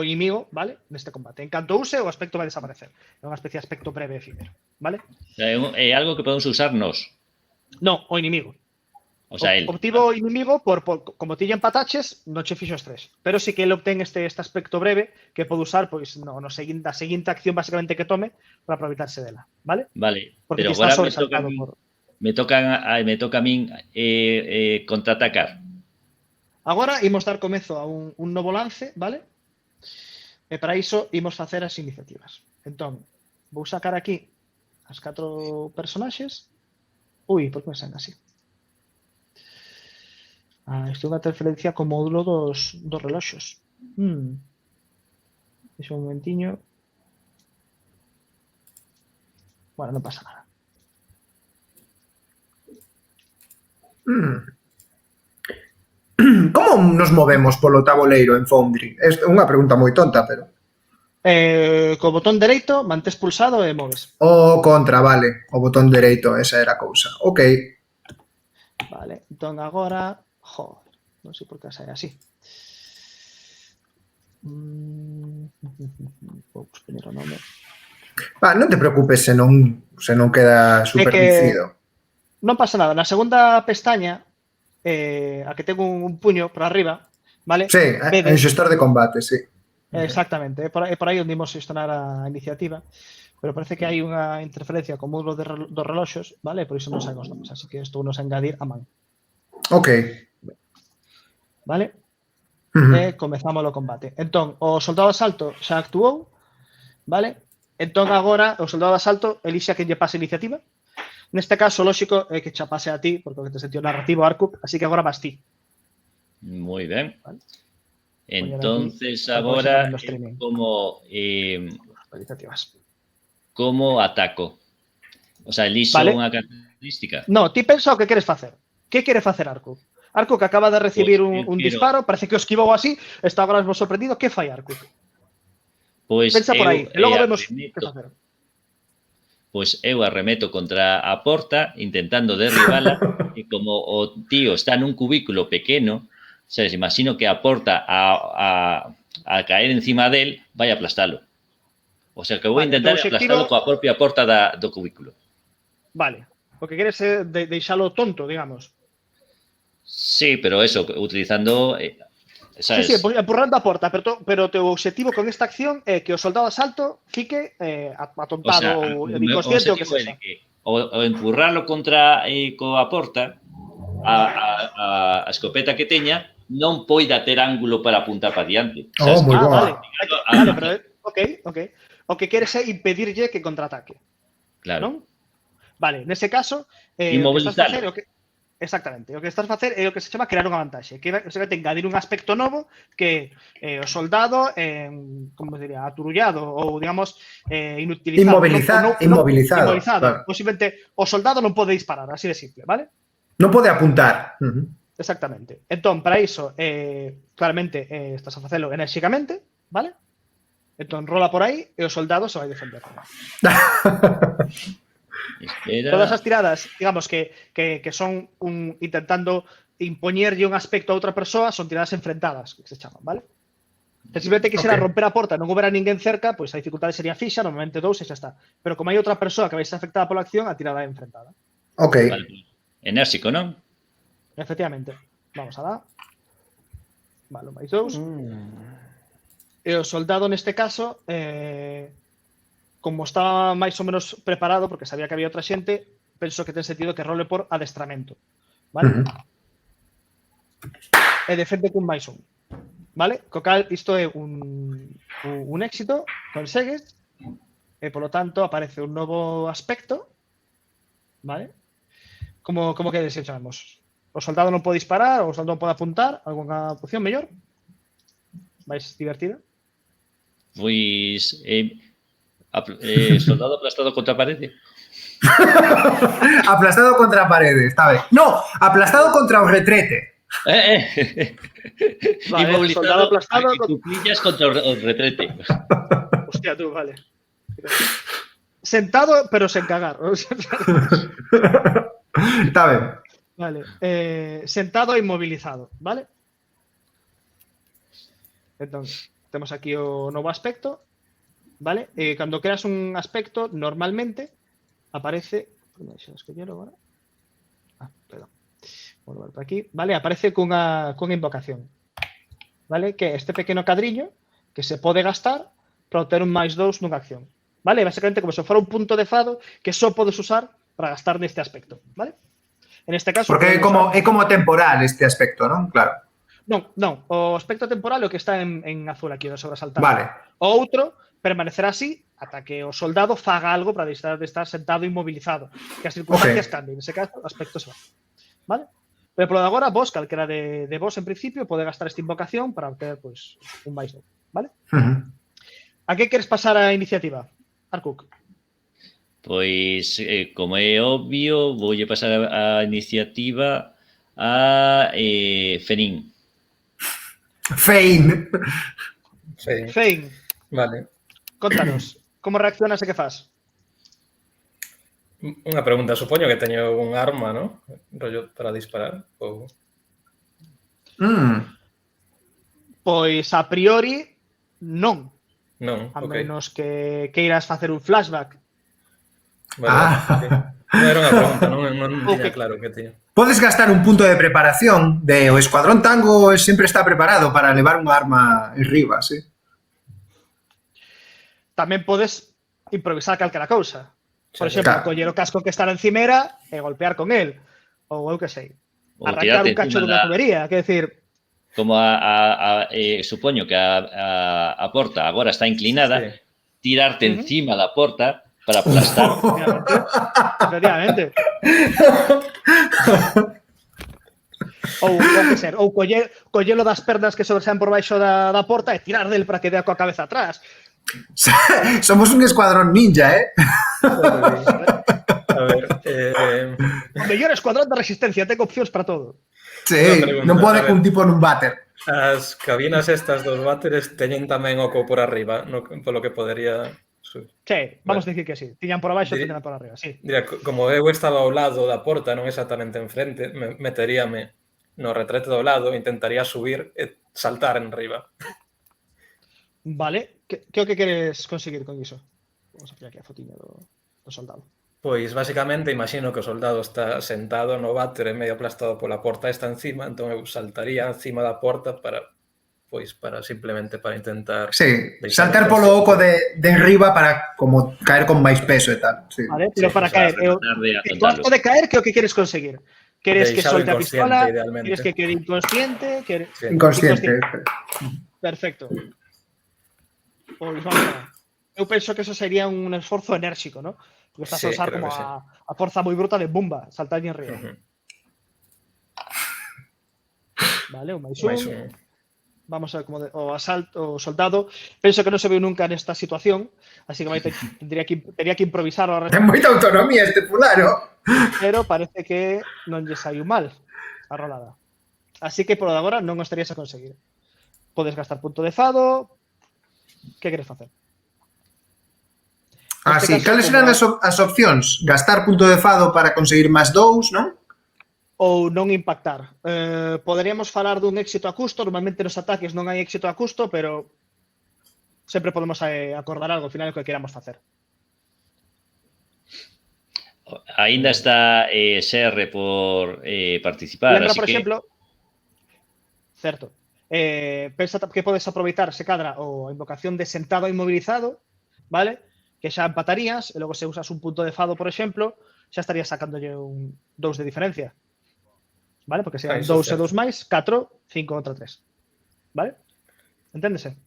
[SPEAKER 1] inimigo, vale? Neste combate. En canto use, o aspecto vai desaparecer. É unha especie de aspecto breve e efímero, vale?
[SPEAKER 5] É algo que podemos usar nós.
[SPEAKER 1] No, o inimigo.
[SPEAKER 5] O sea, él.
[SPEAKER 1] Obtivo o inimigo como ti lle empataches, non che fixo estrés. Pero sí que ele obtén este aspecto breve que pode usar pois a seguinte acción basicamente que tome para aproveitarse dela, vale?
[SPEAKER 5] Vale,
[SPEAKER 1] Porque
[SPEAKER 5] pero
[SPEAKER 1] ti estás
[SPEAKER 5] agora
[SPEAKER 1] sobresaltado
[SPEAKER 5] me toca a min contraatacar.
[SPEAKER 1] Agora imos dar comezo a un novo lance, vale? E para iso imos facer as iniciativas. Entón, vou sacar aquí as 4 personaxes. Ui, por que me saen así? Isto é unha transferencia co módulo dos reloxos. Deixa un momentiño. Bueno, non pasa nada.
[SPEAKER 2] Como nos movemos polo tabuleiro en Foundry? É unha pregunta moi tonta, pero...
[SPEAKER 1] Co botón dereito, mantés pulsado e moves.
[SPEAKER 2] O contra, vale. O botón dereito, esa era a cousa. Ok.
[SPEAKER 1] Vale, entón agora... Joder, non sei por que sai así. Vou poñer o nome.
[SPEAKER 2] Non te preocupes se non queda superficido.
[SPEAKER 1] Non pasa nada. Na segunda pestaña, a que tengo un puño por arriba, vale?
[SPEAKER 2] Sí, en xestor de combate, sí.
[SPEAKER 1] Exactamente, é por aí onde imos xestionar a iniciativa, pero parece que hai unha interferencia co módulo dos reloxos, vale? Por iso non saen os nomes, así que estou nos a engadir a man.
[SPEAKER 2] Ok.
[SPEAKER 1] Vale? E comezamos o combate. Entón, o soldado de asalto xa actuou, vale? Entón agora o soldado de asalto elixe a quen lle pase a iniciativa. Neste caso, lógico, é que xa pase a ti, porque te sentido narrativo, Arcup, así que agora vas ti.
[SPEAKER 5] Moi ben.
[SPEAKER 1] Vale.
[SPEAKER 5] Entonces agora como ataco. O sea, elixo unha característica.
[SPEAKER 1] No, ti pensa o que queres facer. Que quere facer Arcup? Arcup que acaba de recibir un disparo, parece que o esquivou así, está agora mesmo sorprendido. Que fai Arcup?
[SPEAKER 5] Pois
[SPEAKER 1] pensa por aí, e logo vemos que facer.
[SPEAKER 5] Pois eu arremeto contra a porta intentando derribala e como o tío está nun cubículo pequeno, sabes, imagino que a porta a caer encima del vai a aplastalo. O sea, que vou intentar aplastalo coa propia porta do cubículo.
[SPEAKER 1] Vale. O que queres é deixalo tonto, digamos.
[SPEAKER 5] Sí, pero eso, utilizando... ¿sabes?
[SPEAKER 1] Sí, empurrando a porta, pero o teu objetivo con esta acción é que o soldado de asalto fique atontado ou inconsciente ou que sexa.
[SPEAKER 5] O empurralo contra coa porta, a escopeta que teña non poida ter ángulo para apuntar para diante.
[SPEAKER 2] Oh, moi bom.
[SPEAKER 1] Vale, pero ok. O que queres é impedirlle que contraataque.
[SPEAKER 5] Claro.
[SPEAKER 1] Non? Vale, nese caso,
[SPEAKER 5] inmovilizalo.
[SPEAKER 1] Exactamente. O que estás a facer é o que se chama crear unha vantaxe, que é engadir un aspecto novo que o soldado, como diría, aturullado ou, digamos, inutilizado.
[SPEAKER 2] Inmovilizado.
[SPEAKER 1] Claro. Posiblemente o soldado non pode disparar, así de simple, vale?
[SPEAKER 2] Non pode apuntar.
[SPEAKER 1] Exactamente. Entón, para iso, claramente, estás a facelo enérxicamente, vale? Entón, rola por aí e o soldado se vai defender.
[SPEAKER 5] Espera.
[SPEAKER 1] Todas as tiradas, digamos, que son intentando impoñerlle un aspecto a outra persoa, son tiradas enfrentadas, que se chaman, vale? Se simplemente quixera romper a porta e non houbera ninguén cerca, pois a dificultade sería fixa, normalmente 2 e xa está. Pero como hai outra persoa que vai ser afectada pola acción, a tirada é enfrentada.
[SPEAKER 2] Ok.
[SPEAKER 5] Vale. Enérxico, non?
[SPEAKER 1] Efectivamente. Vamos a dar. Vale, máis 2. E o soldado, neste caso, como estaba máis ou menos preparado, porque sabía que había outra xente, penso que ten sentido que role por adestramento. Vale? e defende cun máis 1. Vale? Co cal, isto é un éxito, consegues, e polo tanto aparece un novo aspecto, vale? Como que desechamos? O soldado non pode disparar, o soldado non pode apuntar, algunha opción mellor? máis divertida?
[SPEAKER 5] Pois soldado aplastado contra a parede.
[SPEAKER 2] Aplastado contra a parede, está ben. No, aplastado contra o retrete.
[SPEAKER 1] Vale,
[SPEAKER 5] Inmobilizado
[SPEAKER 1] soldado aplastado
[SPEAKER 5] y cuclillas contra o retrete.
[SPEAKER 1] Hostia, tú, vale. Sentado, pero sen cagar.
[SPEAKER 2] Está ben.
[SPEAKER 1] Vale. Sentado e inmovilizado, vale? Entón, temos aquí o novo aspecto, vale? Cando creas un aspecto, normalmente aparece... Deixa de escollelo agora. Perdón. Vou volver por aquí. Vale, aparece cunha invocación. Vale? Que é este pequeno cadriño que se pode gastar para obter un +2 nunha acción. Vale? Basicamente como se fora un punto de fado que só podes usar para gastar neste aspecto. Vale? En este caso...
[SPEAKER 2] Porque é como temporal este aspecto, non? Claro.
[SPEAKER 1] Non. O aspecto temporal é o que está en azul aquí, o sobresaltado.
[SPEAKER 2] Vale.
[SPEAKER 1] O outro permanecerá así ata que o soldado faga algo para deixar de estar sentado inmovilizado. Que as circunstancias cambien. En ese caso, o aspecto se va. Vale? Pero por agora, vos, calquera de vos, en principio, pode gastar esta invocación para obter pues, un +2. Vale? A que queres pasar a iniciativa, Arkuk?
[SPEAKER 5] Pois, como é obvio, voulle pasar a iniciativa a Fenín.
[SPEAKER 2] Fein.
[SPEAKER 3] Sí.
[SPEAKER 1] Fein,
[SPEAKER 3] Vale.
[SPEAKER 1] contanos, como reaccionas e que fas?
[SPEAKER 3] Unha pregunta, supoño que teño un arma, ¿no? Rollo para disparar. Ou...
[SPEAKER 1] Pois, a priori, non.
[SPEAKER 3] Non,
[SPEAKER 1] A
[SPEAKER 3] ok.
[SPEAKER 1] menos que queiras facer un flashback.
[SPEAKER 3] Vale, okay. Non era unha pregunta, non tiña claro que tiña.
[SPEAKER 2] Podes gastar un punto de preparación de o Escuadrón Tango sempre está preparado para levar un arma en riba, sí.
[SPEAKER 1] Tamén podes improvisar calquera cousa. Por
[SPEAKER 3] Sí,
[SPEAKER 1] exemplo,
[SPEAKER 2] claro.
[SPEAKER 1] coller o casco que está na encimera e golpear con el. Ou eu que sei.
[SPEAKER 5] Ou
[SPEAKER 1] Arrancar
[SPEAKER 5] tirarte
[SPEAKER 1] un cacho
[SPEAKER 5] encima
[SPEAKER 1] dunha tubería. Quer decir,
[SPEAKER 5] Como supoño que a porta agora está inclinada,
[SPEAKER 3] Sí.
[SPEAKER 5] tirarte encima da porta para aplastar.
[SPEAKER 1] efectivamente. Ou que ser, ou collelo das pernas que sobresaen por baixo da porta e tirar del para que dea coa cabeza atrás.
[SPEAKER 2] Somos un escuadrón ninja, ¿eh?
[SPEAKER 3] A ver,
[SPEAKER 1] O mellor escuadrón da resistencia, ten opcións para todo.
[SPEAKER 2] Sí,
[SPEAKER 3] Unha pregunta,
[SPEAKER 2] non pode
[SPEAKER 3] a ver.
[SPEAKER 2] cun tipo nun váter.
[SPEAKER 3] as cabinas estas dos váteres teñen tamén oco por arriba, no, polo que podería...
[SPEAKER 1] Sí, vamos a dicir que sí. Tiñan por abaixo, tiñan por arriba, sí.
[SPEAKER 3] Diría, como eu estaba ao lado da porta, non exactamente enfrente, meteríame no retrete do lado, intentaría subir e saltar en riba.
[SPEAKER 1] Vale, que o que queres conseguir con iso? Vamos a poner aquí a fotiña do soldado.
[SPEAKER 3] Pois, basicamente, imagino que o soldado está sentado no váter e medio aplastado pola porta, está encima, entón eu saltaría encima da porta para simplemente para intentar...
[SPEAKER 2] Sí,
[SPEAKER 3] deixar
[SPEAKER 2] saltar
[SPEAKER 3] de
[SPEAKER 2] polo
[SPEAKER 3] perseguir.
[SPEAKER 2] oco de enriba para como caer con máis peso e tal. Sí.
[SPEAKER 1] Vale, pero
[SPEAKER 3] Sí,
[SPEAKER 1] para
[SPEAKER 3] o sea,
[SPEAKER 1] caer,
[SPEAKER 5] tratar de
[SPEAKER 1] o de caer, que o que queres conseguir? Queres que
[SPEAKER 3] Deixalo
[SPEAKER 1] solte a
[SPEAKER 3] inconsciente,
[SPEAKER 1] pistola?
[SPEAKER 3] idealmente.
[SPEAKER 1] Queres que quede inconsciente?
[SPEAKER 3] Sí.
[SPEAKER 2] Inconsciente.
[SPEAKER 1] Perfecto. Pois vamos a ver. Eu penso que eso sería un esforzo enérxico, ¿no? Porque estás
[SPEAKER 3] Sí,
[SPEAKER 1] a usar
[SPEAKER 3] creo
[SPEAKER 1] como
[SPEAKER 3] que sí.
[SPEAKER 1] a forza moi bruta de bumba, saltar en río.
[SPEAKER 3] Ujú.
[SPEAKER 1] Vale, un máis
[SPEAKER 3] Mais
[SPEAKER 1] un.
[SPEAKER 3] un.
[SPEAKER 1] Vamos a ver como o soldado. Penso que non se veu nunca nesta situación, así que tería que improvisar ao
[SPEAKER 2] Ten moita autonomía este fulano.
[SPEAKER 1] pero parece que non lle saiu mal a rolada. Así que por agora non o estarías a conseguir. Podes gastar punto de fado. Que queres facer?
[SPEAKER 2] Así,
[SPEAKER 1] Neste caso,
[SPEAKER 2] cales serán as opcións? Gastar punto de fado para conseguir máis 2, non?
[SPEAKER 1] Ou non impactar. Poderíamos falar dun éxito a custo. Normalmente nos ataques non hai éxito a custo, pero sempre podemos acordar algo ao final que queramos facer.
[SPEAKER 5] Ainda está SR por participar,
[SPEAKER 1] Lembra,
[SPEAKER 5] así
[SPEAKER 1] por
[SPEAKER 5] que
[SPEAKER 1] exemplo, certo, pensa que podes aproveitar se cadra a invocación de sentado e inmovilizado, vale? Que xa empatarías, e logo se usas un punto de fado, por exemplo, xa estarías sacándolle un 2 de diferencia. vale? Porque serían
[SPEAKER 3] Iso
[SPEAKER 1] 2 e
[SPEAKER 3] certo.
[SPEAKER 1] 2 máis, 4, 5 contra 3. Vale? Enténdese?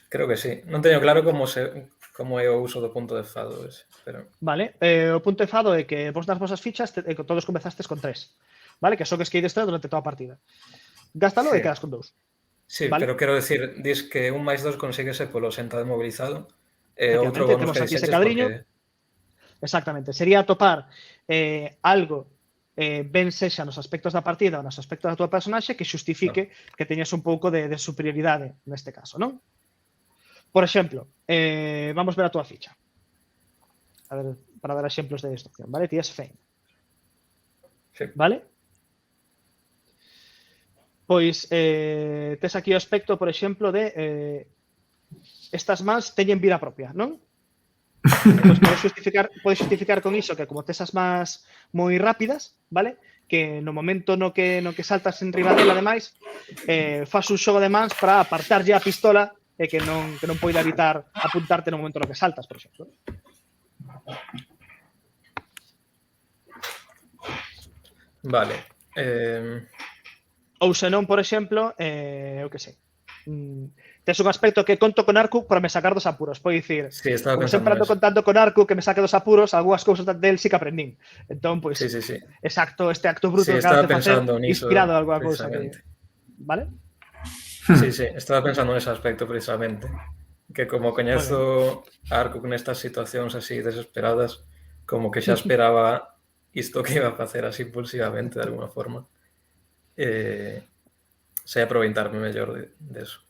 [SPEAKER 3] Creo que sí. Non teño claro como é o uso do punto de fado ese, pero
[SPEAKER 1] Vale, o punto de fado é que vos das vosas fichas, todos comezastes con 3. Vale? Que son que esqueides 3 durante toda a partida. Gástalo
[SPEAKER 3] Sí.
[SPEAKER 1] e quedas con 2.
[SPEAKER 3] sí,
[SPEAKER 1] Vale.
[SPEAKER 3] pero quero decir, dis que un máis 2 consíguese polo sentado mobilizado e outro
[SPEAKER 1] Efectivamente,
[SPEAKER 3] bonus
[SPEAKER 1] temos
[SPEAKER 3] que
[SPEAKER 1] aquí ese
[SPEAKER 3] dixeches
[SPEAKER 1] cadriño.
[SPEAKER 3] porque
[SPEAKER 1] Exactamente. Sería atopar algo ben sexa nos aspectos da partida ou nos aspectos da tua personaxe que xustifique que teñas un pouco de superioridade neste caso, non? Por exemplo, vamos ver a tua ficha. A ver, para dar exemplos de destrucción, vale? Ti es Fane.
[SPEAKER 3] sí.
[SPEAKER 1] Vale? Pois tes aquí o aspecto, por exemplo, de estas mans teñen vida propia, non? Pois podes justificar con iso que como tes as mans moi rápidas, vale? Que no momento no que saltas en riba dela, ademais, fas un xogo de mans para apartarlle a pistola e que non poida evitar apuntarte no momento no que saltas, por exemplo.
[SPEAKER 3] Vale.
[SPEAKER 1] Ou senón, por exemplo, eu que sei, tes un aspecto que conto con Arcu para me sacar dos apuros. Podo dicir,
[SPEAKER 3] Sí, estaba
[SPEAKER 1] como
[SPEAKER 3] pensando
[SPEAKER 1] sempre ando
[SPEAKER 3] eso.
[SPEAKER 1] contando con Arcu que me saque dos apuros, algunhas cousas del sí que aprendín. Entón, pois,
[SPEAKER 3] Sí, sí, sí.
[SPEAKER 1] exacto, este acto bruto
[SPEAKER 3] Sí,
[SPEAKER 1] que acabas
[SPEAKER 3] estaba
[SPEAKER 1] de facer,
[SPEAKER 3] pensando niso,
[SPEAKER 1] inspirado en alguna cousa que...
[SPEAKER 3] precisamente.
[SPEAKER 1] Vale?
[SPEAKER 3] Sí, sí, estaba pensando nese aspecto precisamente. Que como coñezo a Arco nestas situacións así desesperadas, como que xa esperaba isto que iba a facer así impulsivamente de alguna forma. Sei aproveitarme mellor deso.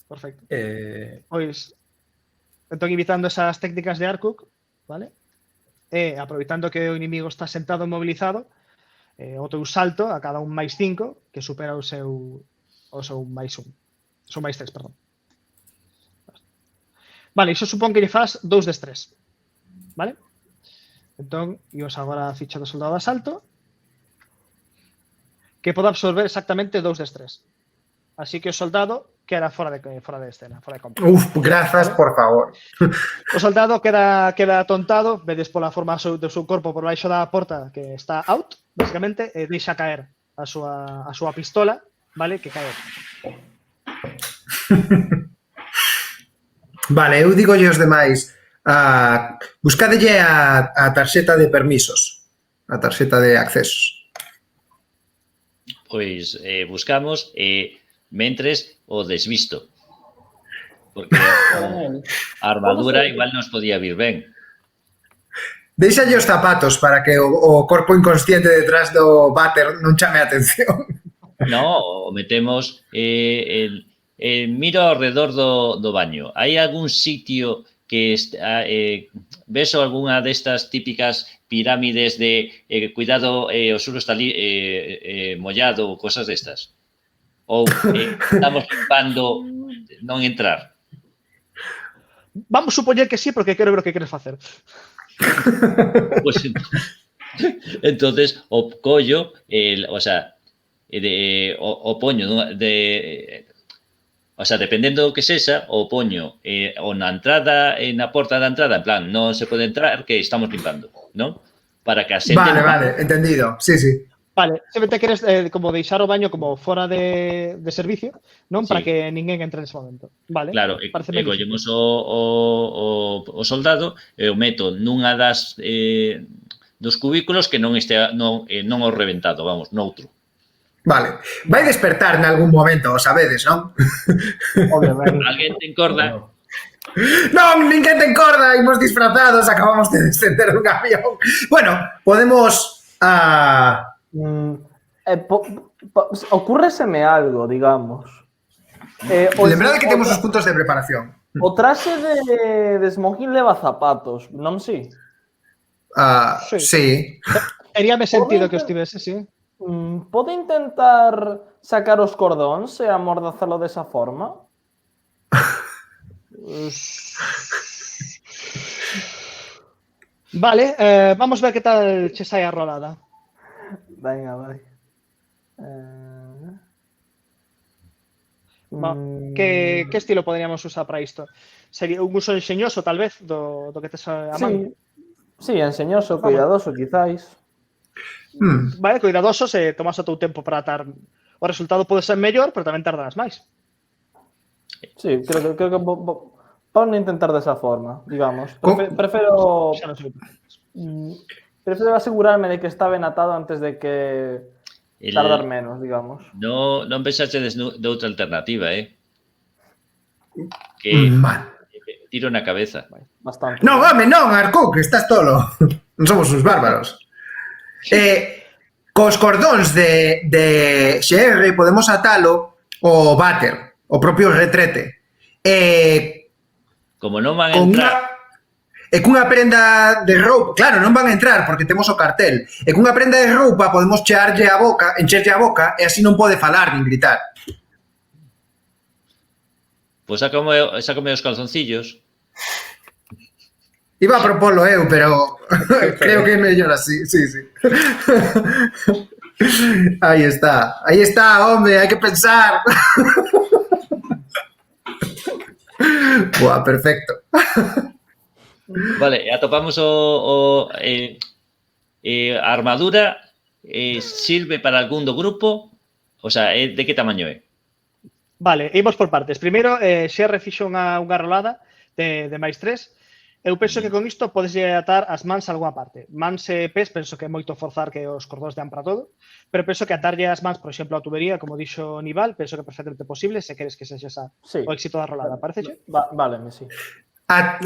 [SPEAKER 1] Perfecto.
[SPEAKER 3] De
[SPEAKER 1] Pois, entón, imitando esas técnicas de Arkuk, vale? E aproveitando que o inimigo está sentado e mobilizado, o teu salto a cada un máis 5, que supera o seu máis 1. O seu máis 3, perdón. Vale, iso supón que lle faz 2 de estrés. Vale? Entón, imos agora a ficha do soldado de asalto, que pode absorber exactamente 2 de estrés. Así que o soldado queda fora de escena, fora de combate.
[SPEAKER 2] Uf, grazas, por favor.
[SPEAKER 1] O soldado queda atontado, vedes pola forma do seu corpo por baixo da porta que está out, basicamente, e deixa caer a súa pistola, vale, que cae.
[SPEAKER 2] Vale, eu digo aos demais, buscadelle a tarxeta de permisos, a tarxeta de accesos.
[SPEAKER 5] Pois buscamos mentres o desvisto. Porque a armadura igual nos podía vir ben.
[SPEAKER 2] Deixalle os zapatos para que o corpo inconsciente detrás do váter non chame a atención.
[SPEAKER 5] No, o metemos miro ao redor do baño. Hai algún sitio que ves algunha destas típicas pirámides de cuidado, o suelo está mollado ou cosas destas? Ou estamos limpando non entrar?
[SPEAKER 1] Vamos supoñer que sí, porque quero ver o que queres facer.
[SPEAKER 5] Pues entonces o collo, o sea, o poño o sea, dependendo do que sexa, o poño ou na entrada, na porta da entrada, en plan, non se pode entrar, que estamos limpando, non? Para que a xente...
[SPEAKER 2] Vale, entendido, sí, sí.
[SPEAKER 1] Vale, sempre te queres como deixar o baño como fora de servicio, non?
[SPEAKER 5] Sí.
[SPEAKER 1] Para que ninguén entre nese momento. Vale,
[SPEAKER 5] Claro,
[SPEAKER 1] parece
[SPEAKER 5] collemos o soldado e o meto nunha dos cubículos que non o reventado, vamos, noutro.
[SPEAKER 2] Vale, vai despertar en algún momento, o sabedes, non?
[SPEAKER 4] Obviamente.
[SPEAKER 5] Alguén ten corda?
[SPEAKER 2] Non, ninguén ten corda, imos disfrazados, acabamos de descender un avión. Bueno, podemos...
[SPEAKER 4] Ocúrreseme algo, digamos.
[SPEAKER 2] Lembrade que temos os puntos de preparación.
[SPEAKER 4] O traxe de smoking leva zapatos, non si?
[SPEAKER 2] Sí.
[SPEAKER 1] Teríame sentido que estivese, sí.
[SPEAKER 4] Pode intentar sacar os cordóns e amordazalo desa forma?
[SPEAKER 1] Vale, vamos ver que tal che sai a rolada.
[SPEAKER 4] Venga, vai.
[SPEAKER 1] Que estilo poderíamos usar para isto? Sería un uso enxeñoso, tal vez, do que tes a man?
[SPEAKER 4] Sí, enseñoso, cuidadoso, quizáis.
[SPEAKER 1] vale, cuidadosos e tomas o teu tempo para atar. O resultado pode ser mellor, pero tamén tardarás máis.
[SPEAKER 4] Sí, creo que van a intentar de esa forma, digamos. Prefiero
[SPEAKER 1] Xa non sei.
[SPEAKER 4] prefiero asegurarme de que está ben atado antes de que tardar menos, digamos.
[SPEAKER 5] Non pensaste de outra alternativa, que
[SPEAKER 2] Mal.
[SPEAKER 5] tiro na cabeza.
[SPEAKER 4] Bastante.
[SPEAKER 2] Non, home, non, Arcou, que estás tolo. Non somos uns bárbaros. Cos cordóns de XR podemos atalo o váter, o propio retrete.
[SPEAKER 5] Como non van a
[SPEAKER 2] Con
[SPEAKER 5] entrar,
[SPEAKER 2] cunha prenda de roupa, claro, non van a entrar porque temos o cartel. E cunha prenda de roupa podemos encherlle a boca e así non pode falar nin gritar.
[SPEAKER 5] pois sácame os calzoncillos.
[SPEAKER 2] Iba a propolo eu, pero creo que é mellor así, sí. Aí está, home, hai que pensar. Buah, perfecto.
[SPEAKER 5] Vale, atopamos a armadura sirve para algún do grupo? O sea, de que tamaño é?
[SPEAKER 1] Vale, imos por partes. Primeiro, XR fixo unha rolada de máis 3. Eu penso que con isto podes atar as mans a algunha parte. Mans e pés, penso que é moito forzar que os cordóns dean para todo, pero penso que atarlle as mans, por exemplo, a tubería, como dixo Nival, penso que é perfectamente posible se queres que sexa
[SPEAKER 4] Sí.
[SPEAKER 1] o éxito da rolada, parece?
[SPEAKER 4] Vale, sí.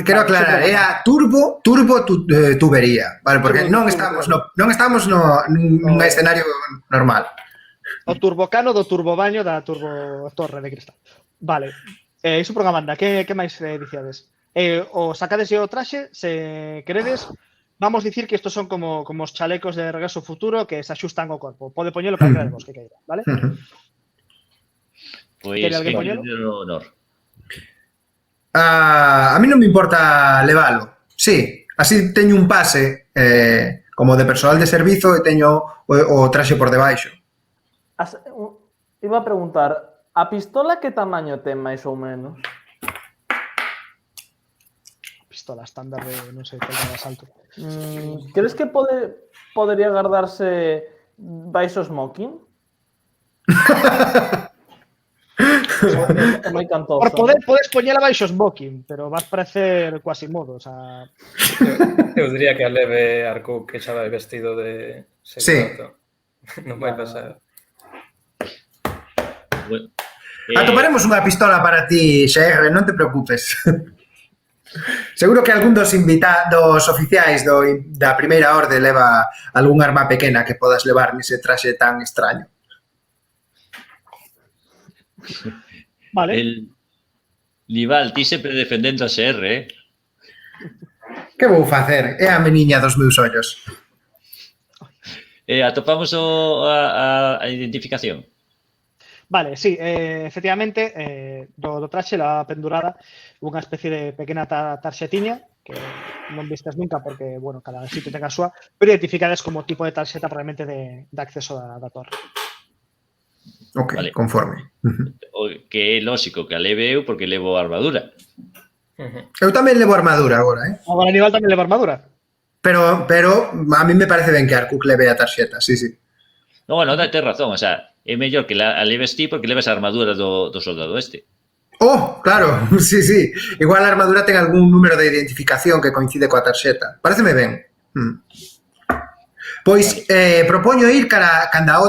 [SPEAKER 2] Quero aclarar, é a turbo tubería, vale, porque non estamos nun escenario normal.
[SPEAKER 1] O turbocano do turbobaño da turbo torre de cristal. Vale, iso por unha banda, que máis dicíades? O sacades o traxe, se queredes, vamos dicir que estos son como os chalecos de Regreso ao Futuro que se axustan ao corpo. Pode poñelo para que vos que queira, vale?
[SPEAKER 5] Pois
[SPEAKER 1] Quere alguén
[SPEAKER 5] que
[SPEAKER 1] poñelo?
[SPEAKER 5] honor.
[SPEAKER 2] A mí non me importa levalo. Sí, así teño un pase como de persoal de servizo e teño o traxe por debaixo.
[SPEAKER 4] Iba a preguntar, a pistola que tamaño ten máis ou menos?
[SPEAKER 1] Pistola estándar de, non sei, cal de asalto.
[SPEAKER 4] Crees que podería guardarse baixo smoking? É moi cantoso.
[SPEAKER 1] Por poder, podes poñela baixo smoking, pero vas parecer quasi modo, o sea...
[SPEAKER 3] Eu diría que a leve Arcou que xa vai vestido de secreto. Non vai pasar.
[SPEAKER 5] Bueno,
[SPEAKER 2] Atoparemos unha pistola para ti, XR, non te preocupes. Seguro que algún dos oficiais da primeira orde leva algún arma pequena que podas levar nese traxe tan extraño.
[SPEAKER 1] Vale.
[SPEAKER 5] Nival, ti sempre defendendo a XR,
[SPEAKER 2] Que vou facer? É a meniña dos meus ollos.
[SPEAKER 5] Atopamos a identificación.
[SPEAKER 1] Vale, sí, efectivamente, do traxe la pendurada unha especie de pequena tarxetiña que non vistes nunca porque, bueno, cada sitio ten a súa, pero identificades como tipo de tarxeta probablemente de acceso da torre.
[SPEAKER 2] Ok,
[SPEAKER 5] Vale.
[SPEAKER 2] conforme.
[SPEAKER 5] Que é lógico que a leve eu porque levo armadura.
[SPEAKER 2] Eu tamén levo armadura agora,
[SPEAKER 1] Agora Aníbal tamén leva armadura.
[SPEAKER 2] Pero a mí me parece ben que Arcuk leve a tarxeta, sí.
[SPEAKER 5] No, bueno, tes razón, o sea, é mellor que a leves ti porque levas a armadura do soldado este.
[SPEAKER 2] Oh, claro, sí. Igual a armadura ten algún número de identificación que coincide coa tarxeta. Pareceme ben. Pois propoño ir canda a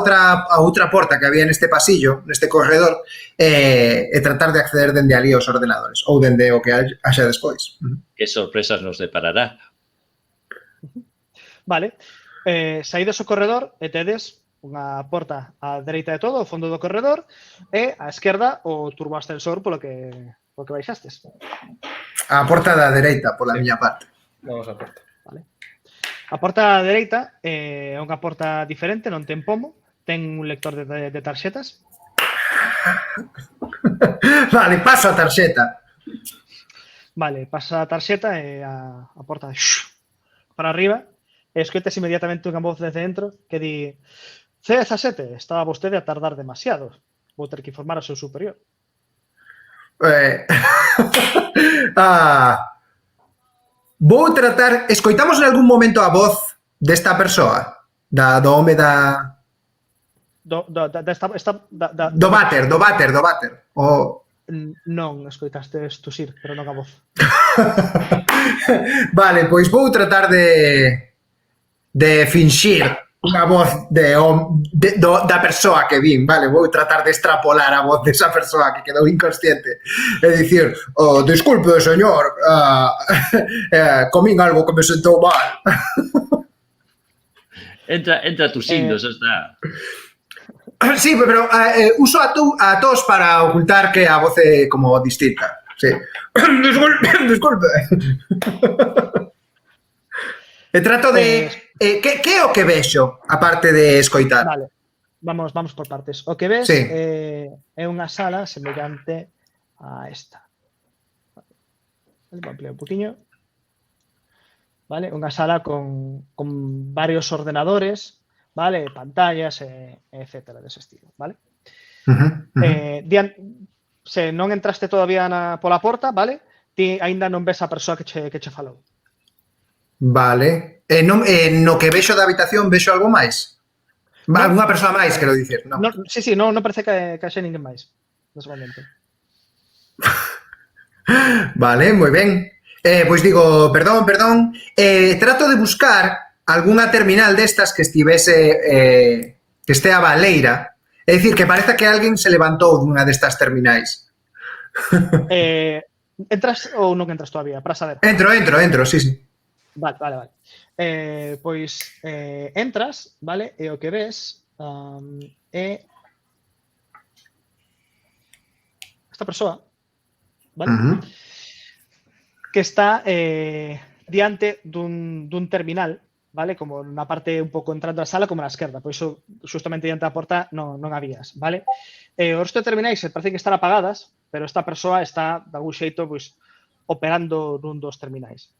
[SPEAKER 2] outra porta que había neste pasillo, neste corredor, e tratar de acceder dende ali aos ordenadores, ou dende o que haxa despois.
[SPEAKER 5] Que sorpresas nos deparará.
[SPEAKER 1] Vale. Saídes ao corredor e tedes unha porta á dereita de todo, ao fondo do corredor, e á esquerda o turboascensor polo que baixastes.
[SPEAKER 2] A porta da dereita, pola miña parte.
[SPEAKER 3] Vamos a porta.
[SPEAKER 1] Vale. A porta á dereita é unha porta diferente, non ten pomo, ten un lector de tarxetas.
[SPEAKER 2] Vale, paso a tarxeta.
[SPEAKER 1] Vale, pasa a tarxeta e a porta para arriba e escoitas inmediatamente unha voz desde dentro que di: C17, estaba vostede a tardar demasiado. Vou ter que informar ao seu superior.
[SPEAKER 2] Vou tratar... Escoitamos en algún momento a voz desta persoa, Do home da...
[SPEAKER 1] Do
[SPEAKER 2] váter.
[SPEAKER 1] Non, escoitaste tusir, pero non a voz.
[SPEAKER 2] Vale, pois vou tratar de finxir unha voz da persoa que vin, vale? Vou tratar de extrapolar a voz desa persoa que quedou inconsciente e dicir, disculpe, señor, comín algo que me sentou mal.
[SPEAKER 5] Entra tusindo, xa está.
[SPEAKER 2] Sí, pero uso a tos para ocultar que a voz é como distinta. Sí. Disculpe. E trato de... que é o que vexo, aparte de escoitar?
[SPEAKER 1] Vale, vamos por partes. O que ves
[SPEAKER 2] Sí.
[SPEAKER 1] é unha sala semellante a esta. Vou ampliar un poquinho. Vale, unha sala con varios ordenadores, vale, pantallas, etcétera, dese estilo, vale? Se non entraste todavía pola porta, vale? Ti aínda non ves a persoa que che falou.
[SPEAKER 2] Vale. No que vexo da habitación vexo algo máis? Unha persoa máis, quero dicir. No.
[SPEAKER 1] Sí, non parece que haxe ninguén máis nese momento.
[SPEAKER 2] Vale, moi ben. Pois digo, perdón, trato de buscar algunha terminal destas que estivese que estea baleira. É dicir, que parece que alguén se levantou dunha destas terminais.
[SPEAKER 1] Entras ou non entras todavía, para saber?
[SPEAKER 2] Entro, sí.
[SPEAKER 1] Vale. Pois entras, vale, e o que ves é esta persoa, vale? Que está diante dun terminal, vale? Como na parte un pouco entrando á sala, como na esquerda. Por iso, justamente diante da porta non habías, vale? O resto de terminais parece que están apagadas, pero esta persoa está, de algún xeito, pois, operando nun dos terminais.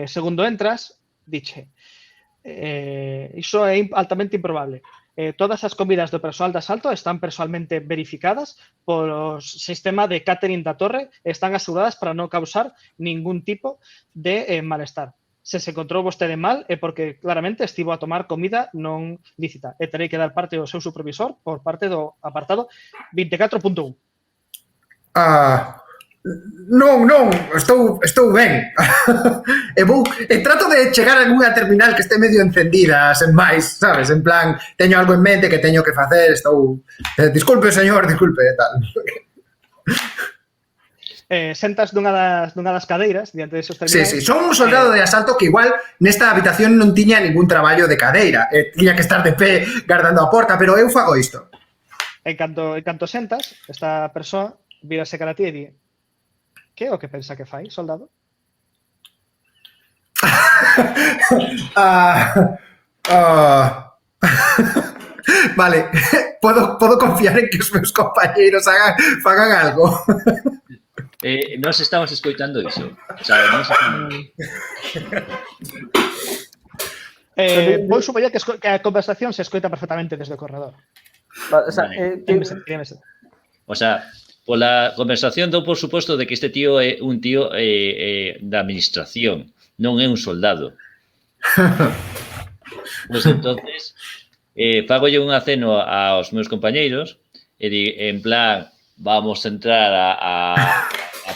[SPEAKER 1] Segundo entras, diche, iso é altamente improbable. Todas as comidas do persoal de asalto están personalmente verificadas polo sistema de catering da torre e están aseguradas para non causar ningún tipo de malestar. Se encontrou vostede mal é porque claramente estivo a tomar comida non lícita e terei que dar parte ao seu supervisor por parte do apartado 24.1.
[SPEAKER 2] Non, estou ben. E trato de chegar a algunha terminal que este medio encendida, sen máis, sabes? En plan, teño algo en mente que teño que facer, estou... disculpe, señor, disculpe, tal.
[SPEAKER 1] Sentas dunha das cadeiras diante desos terminais.
[SPEAKER 2] Sí, son un soldado de asalto que igual nesta habitación non tiña ningún traballo de cadeira, tiña que estar de pé guardando a porta, pero eu fago isto.
[SPEAKER 1] En canto sentas, esta persoa vírase cara a ti e di: que é o que pensa que fai, soldado?
[SPEAKER 2] Vale, podo confiar en que os meus compañeiros fagan algo.
[SPEAKER 5] Nós estamos escoitando iso.
[SPEAKER 1] Vou supoñer que a conversación se escoita perfectamente desde o corredor.
[SPEAKER 5] O sea, pola conversación dou por suposto de que este tío é un tío da administración, non é un soldado. Pois entonces fagolle un aceno aos meus compañeiros e en plan, vamos a entrar a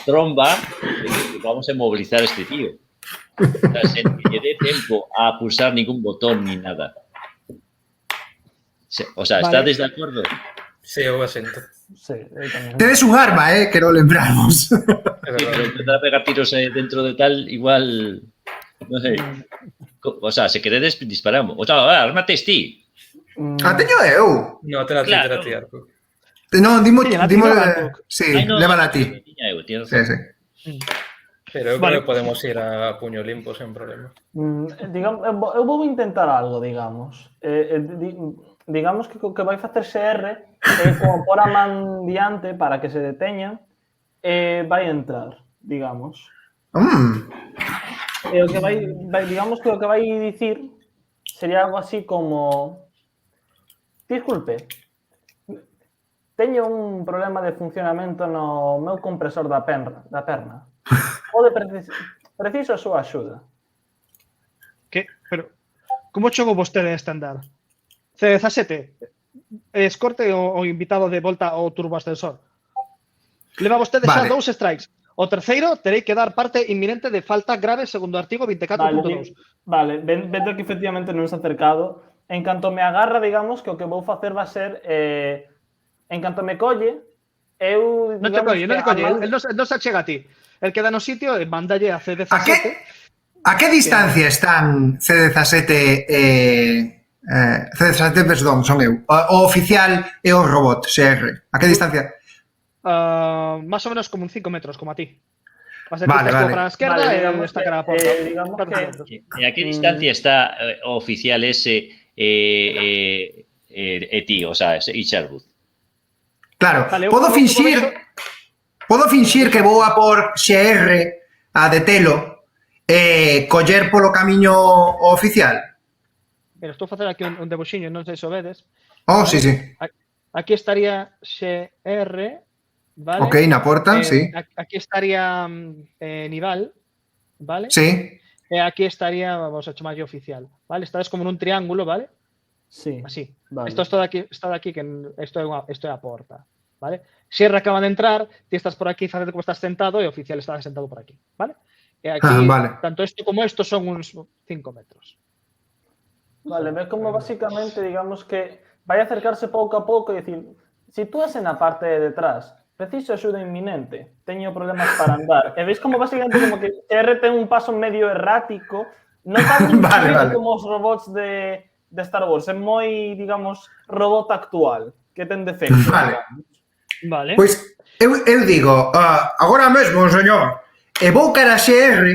[SPEAKER 5] tromba e vamos a mobilizar a este tío. O sea, sen que lle dé tempo a pulsar ningún botón ni nada. O sea, ¿estades de acordo?
[SPEAKER 3] Sí, eu asento.
[SPEAKER 4] Sí,
[SPEAKER 2] tedes un arma, quero lembrarvos.
[SPEAKER 5] Sí, pero empezar a pegar tiros dentro de tal, igual, non sei. O sea, se queredes, disparamos. O sea, armates ti.
[SPEAKER 2] Teño eu.
[SPEAKER 3] No, te la ti, Arco.
[SPEAKER 2] No, dimo, sí, lévala a ti.
[SPEAKER 3] Sí. Pero eu creo que podemos ir a puño limpo sen problema.
[SPEAKER 4] Eu vou intentar algo, digamos. Digamos que o que vai facer CR é como por a man diante para que se deteña e vai entrar, digamos. E o que digamos que o que vai dicir sería algo así como: disculpe, teño un problema de funcionamento no meu compresor da perna. Preciso a súa axuda.
[SPEAKER 1] Que? Pero, como chegou vostede a este andar? C17. Escorte o invitado de volta ao turboascensor. Leva vostede xa
[SPEAKER 2] Vale.
[SPEAKER 1] 2 strikes. O terceiro, terei que dar parte inminente de falta grave segundo o artigo 24.2.
[SPEAKER 4] Vale, vendo que efectivamente non se ha acercado. En canto me agarra, digamos, que o que vou facer va ser en canto me colle, eu
[SPEAKER 1] Non te colle, non te colle.
[SPEAKER 4] digamos,
[SPEAKER 1] El non se achega a ti. El queda no sitio e mandalle a C17.
[SPEAKER 2] A que distancia están C17 C17, perdón, son eu. O oficial e o robot, CR. A que distancia?
[SPEAKER 1] Más o menos como un 5 metros, como a ti. Vas a
[SPEAKER 2] Vale,
[SPEAKER 1] decir
[SPEAKER 2] vale.
[SPEAKER 1] para a esquerda
[SPEAKER 4] Vale,
[SPEAKER 1] e
[SPEAKER 4] digamos
[SPEAKER 1] está
[SPEAKER 4] que,
[SPEAKER 1] cara a porta.
[SPEAKER 4] digamos que
[SPEAKER 5] E a que distancia está o oficial ese e ti, o sea, e Sherwood?
[SPEAKER 2] Claro,
[SPEAKER 1] Vale,
[SPEAKER 2] podo
[SPEAKER 1] vexo-
[SPEAKER 2] finxir que vou a por XR a detelo e coller polo camiño o oficial.
[SPEAKER 1] Mira, estou a facer aquí un debuxiño, non sei se o vedes.
[SPEAKER 2] Oh,
[SPEAKER 1] Vale.
[SPEAKER 2] sí, sí.
[SPEAKER 1] Aquí estaría XR, vale?
[SPEAKER 2] Ok, na porta, sí.
[SPEAKER 1] Aquí estaría Nival, vale?
[SPEAKER 2] Sí.
[SPEAKER 1] E aquí estaría, vamos a chamarlle oficial, vale? Estades como nun triángulo, vale?
[SPEAKER 4] sí,
[SPEAKER 1] Así.
[SPEAKER 4] vale.
[SPEAKER 1] Isto está de aquí, que isto é a porta, vale? Xerra acaba de entrar, ti estás por aquí facendo como estás sentado e o oficial está sentado por aquí, vale? E aquí,
[SPEAKER 2] Vale.
[SPEAKER 1] tanto isto como isto son uns 5 metros.
[SPEAKER 4] Vale, ves como básicamente, digamos que vai acercarse pouco a pouco e dicir, sitúase na parte de detrás, preciso axuda inminente, teño problemas para andar. E veis como básicamente como que R ten un paso medio errático, non tan
[SPEAKER 2] Vale, vale.
[SPEAKER 4] como os robots de Star Wars, é moi, digamos, robot actual, que ten defectos.
[SPEAKER 2] Vale.
[SPEAKER 4] digamos.
[SPEAKER 1] Vale?
[SPEAKER 2] Pois eu digo, agora mesmo, señor, e vou cara a XR,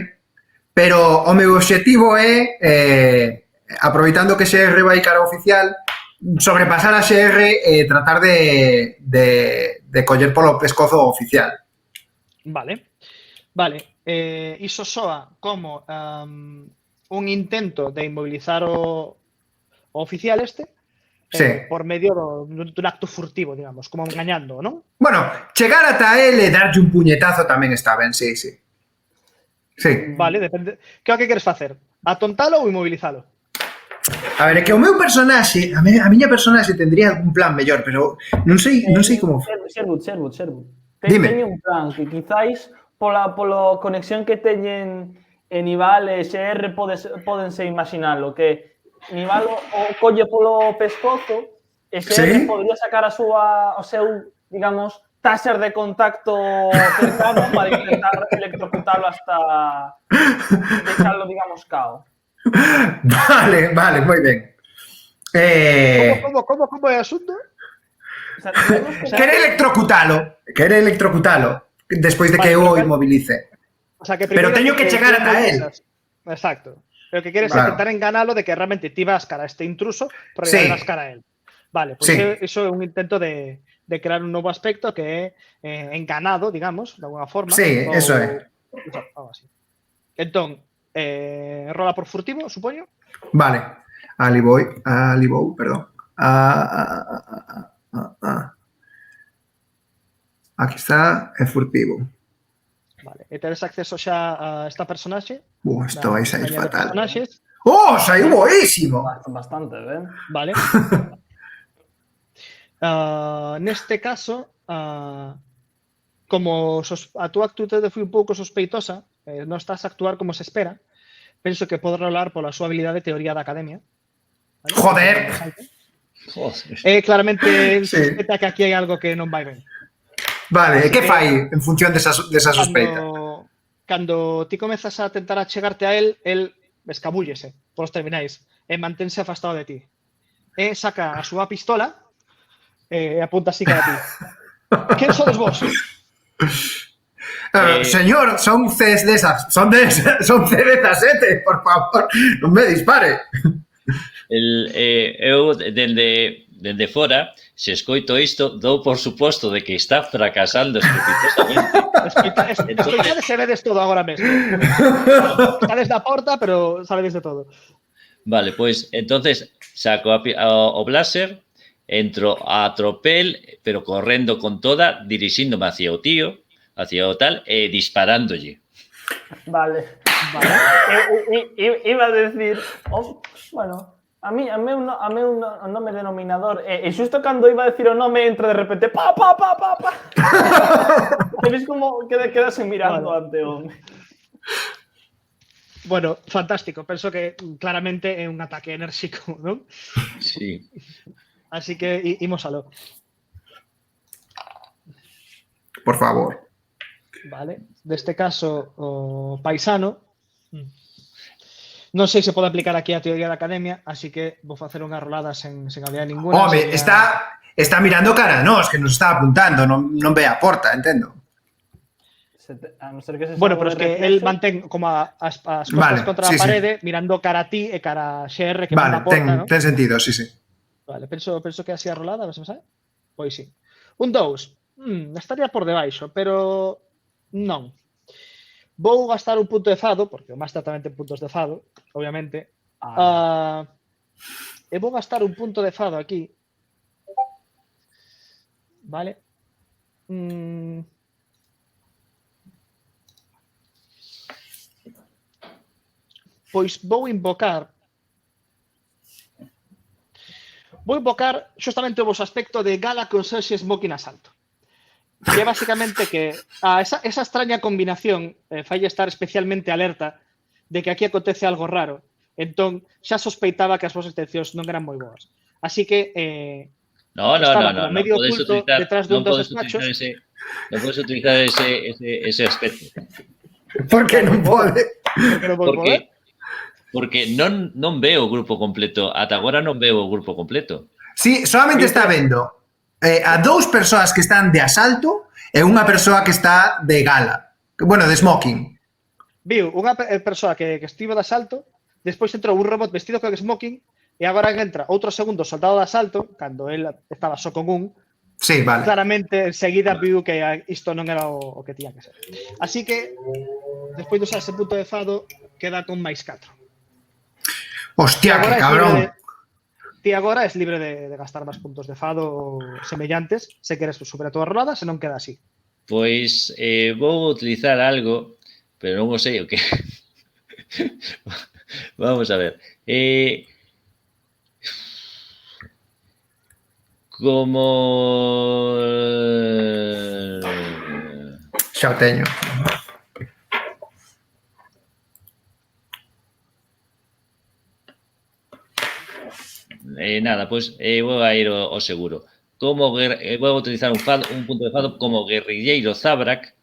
[SPEAKER 2] pero o meu obxectivo é, aproveitando que XR vai cara ao oficial, sobrepasar a XR e tratar de coller polo pescozo o oficial.
[SPEAKER 1] Vale. Vale. Iso soa como un intento de inmovilizar o oficial este
[SPEAKER 2] Sí.
[SPEAKER 1] por medio dun acto furtivo, digamos, como engañando, non?
[SPEAKER 2] Bueno, chegar ata ele e darlle un puñetazo tamén está ben, sí, sí. Sí.
[SPEAKER 1] Vale, depende. Que é o que queres facer? Atontalo ou inmovilizalo?
[SPEAKER 2] A ver, é que o meu personaxe, a miña personaxe tendría algún plan mellor, pero non sei como...
[SPEAKER 4] Sherwood.
[SPEAKER 2] Dime.
[SPEAKER 4] Teño un plan que quizáis pola conexión que teñen Nival e XR pódense imaginalo, que Nival o colle polo pescozo e XR
[SPEAKER 2] Sí.
[SPEAKER 4] podría sacar o seu, digamos, taser de contacto cercano para intentar electrocutalo hasta deixarlo, digamos, cao.
[SPEAKER 2] Vale, moi ben.
[SPEAKER 1] Como é o asunto?
[SPEAKER 4] O sea, digamos que
[SPEAKER 2] Quere electrocutalo despois de que
[SPEAKER 1] Vale,
[SPEAKER 2] eu o
[SPEAKER 1] pero-
[SPEAKER 2] inmovilice.
[SPEAKER 1] O sea, que
[SPEAKER 2] Pero teño que chegar ata él.
[SPEAKER 1] Exacto. Pero que queres
[SPEAKER 2] Claro.
[SPEAKER 1] intentar enganalo de que realmente ti vas cara a este intruso, pero
[SPEAKER 2] Sí.
[SPEAKER 1] vas cara a él. Vale, pues
[SPEAKER 2] Sí.
[SPEAKER 1] eso é un intento de crear un novo aspecto que é enganado, digamos, de alguna forma.
[SPEAKER 2] Sí, eso é.
[SPEAKER 1] Algo así. Entón, rola por furtivo, supoño.
[SPEAKER 2] Vale. Ali vou, perdón. Aquí está, é furtivo.
[SPEAKER 1] Vale. E tedes acceso xa a esta personaxe.
[SPEAKER 2] Isto vai sair
[SPEAKER 1] compañía de
[SPEAKER 2] fatal.
[SPEAKER 1] personaxes.
[SPEAKER 2] Oh, saiu boísimo.
[SPEAKER 4] bastante, ben?
[SPEAKER 1] Vale. Neste caso, como a túa actitude foi un pouco sospeitosa, non estás a actuar como se espera, penso que podes rolar pola súa habilidade de teoría da academia. Vale?
[SPEAKER 2] Joder.
[SPEAKER 5] Joder.
[SPEAKER 1] Claramente
[SPEAKER 2] Sí.
[SPEAKER 1] sospeita que aquí hai algo que non vai ben.
[SPEAKER 2] Vale, e
[SPEAKER 1] Así
[SPEAKER 2] que
[SPEAKER 1] que-
[SPEAKER 2] fai en función desa sospeita?
[SPEAKER 1] Cando ti comezas a tentar achegarte a él escabúllese polos terminais e mantense afastado de ti. E saca a súa pistola e apunta así cara a ti. Quen sodes vos?
[SPEAKER 2] Señor, son C17, por favor, non me dispare.
[SPEAKER 5] Eu, dende fora, se escoito isto, dou por suposto de que está fracasando estrepitosamente.
[SPEAKER 1] Escoitades e vedes todo agora mesmo. Estades na porta, pero sabedes de todo.
[SPEAKER 5] Vale, pois, entonces, saco o blaster, entro a tropel, pero correndo con toda, dirixíndome hacia o tío, hacia o tal, e disparándolle.
[SPEAKER 4] Vale. Iba a decir, bueno, A meu nome denominador e xusto cando iba a decir o nome entra de repente pa. E ves como quedase mirando ante o...
[SPEAKER 1] Bueno, fantástico. Penso que claramente é un ataque enérxico, non?
[SPEAKER 5] Sí.
[SPEAKER 1] Así que imos aló.
[SPEAKER 2] Por favor.
[SPEAKER 1] Vale. Deste caso, o paisano. Non sei se pode aplicar aquí a teoría da academia, así que vou facer unha rolada sen habilidade ninguna.
[SPEAKER 2] Home, está mirando cara a nós, que nos está apuntando, non ve a porta, entendo.
[SPEAKER 4] A non ser que se
[SPEAKER 1] Bueno, pero es que el mantén como as costas
[SPEAKER 2] Vale,
[SPEAKER 1] contra
[SPEAKER 2] sí,
[SPEAKER 1] a parede, mirando cara a ti e cara a XR que
[SPEAKER 2] Vale,
[SPEAKER 1] manda a porta, ¿no?
[SPEAKER 2] ten sentido, sí.
[SPEAKER 1] Vale, penso que así a rolada, a ver se me sabe. Pois sí. Un 2. Estaría por debaixo, pero non. Vou gastar un punto de fado, porque o máster tamén ten puntos de fado, obviamente. E vou gastar un punto de fado aquí. Vale. Pois vou invocar xustamente o vosso aspecto de Gala Conserxe Smoking Asalto. Que é basicamente que esa extraña combinación fai estar especialmente alerta de que aquí acontece algo raro. Entón, xa sospeitaba que as vosas intencións non eran moi boas. Así que
[SPEAKER 5] No,
[SPEAKER 1] medio
[SPEAKER 5] puedes
[SPEAKER 1] oculto
[SPEAKER 5] utilizar,
[SPEAKER 1] detrás dun dos despachos.
[SPEAKER 5] No puedes utilizar ese aspecto.
[SPEAKER 2] Por que non pode?
[SPEAKER 5] Porque non veo o grupo completo. Ata agora non veo o grupo completo.
[SPEAKER 2] Sí, solamente está vendo a 2 persoas que están de asalto e unha persoa que está de gala. Bueno, de smoking.
[SPEAKER 1] Viu unha persoa que estivo de asalto, despois entrou un robot vestido con smoking e agora entra outro segundo soldado de asalto, cando el estaba só con un.
[SPEAKER 2] Sí, vale.
[SPEAKER 1] Claramente, enseguida viu que isto non era o que tiña que ser. Así que, despois de usar ese punto de fado, queda con máis 4.
[SPEAKER 2] Hostia, que cabrón.
[SPEAKER 1] Ti agora es libre de gastar máis puntos de fado semellantes, se queres superar a tua rolada, se non queda así.
[SPEAKER 5] Pois vou utilizar algo, pero non o sei o que. Vamos a ver. Como...
[SPEAKER 2] Xa o teño.
[SPEAKER 5] Nada, pois vou a ir ao seguro. Vou utilizar un punto de fado como guerrilleiro Zabrak.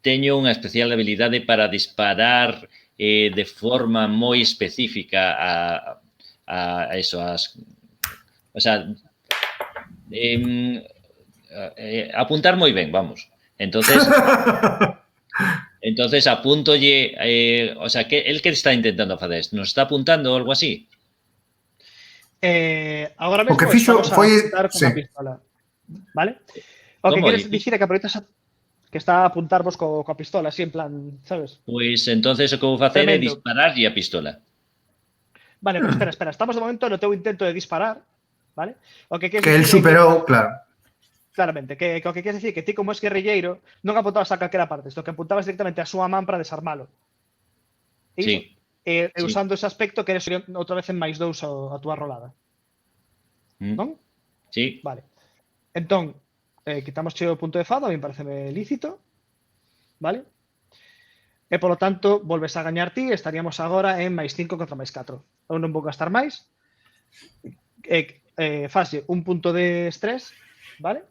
[SPEAKER 5] Teño unha especial habilidade para disparar de forma moi específica a eso, o sea, apuntar moi ben, vamos. Entonces apúntolle, o sea, que el que está intentando facer isto, nos está apuntando ou algo así?
[SPEAKER 1] Agora mesmo
[SPEAKER 2] fixo foi
[SPEAKER 1] apuntar con a pistola, vale? O que queres dicir é que aproveitas que está a apuntarvos coa pistola, así en plan, sabes?
[SPEAKER 5] Pois entonces o que vou facer é dispararlle a pistola.
[SPEAKER 1] Vale, pero espera, estamos de momento no teu intento de disparar, vale? O que
[SPEAKER 2] el superou, claro.
[SPEAKER 1] Claramente, que o que queres dicir que ti como es guerrilleiro non apuntabas a calquera parte, isto que apuntabas directamente a súa man para desarmalo.
[SPEAKER 5] Sí.
[SPEAKER 1] E usando ese aspecto queres ir outra vez en máis 2 a túa rolada. Non?
[SPEAKER 5] Sí.
[SPEAKER 1] Vale. Entón, quitamos o punto de fado, a mí pareceme lícito. Vale? E, polo tanto, volves a gañar ti, estaríamos agora en máis 5 contra máis 4. Eu non vou gastar máis. Fase un punto de estrés, vale?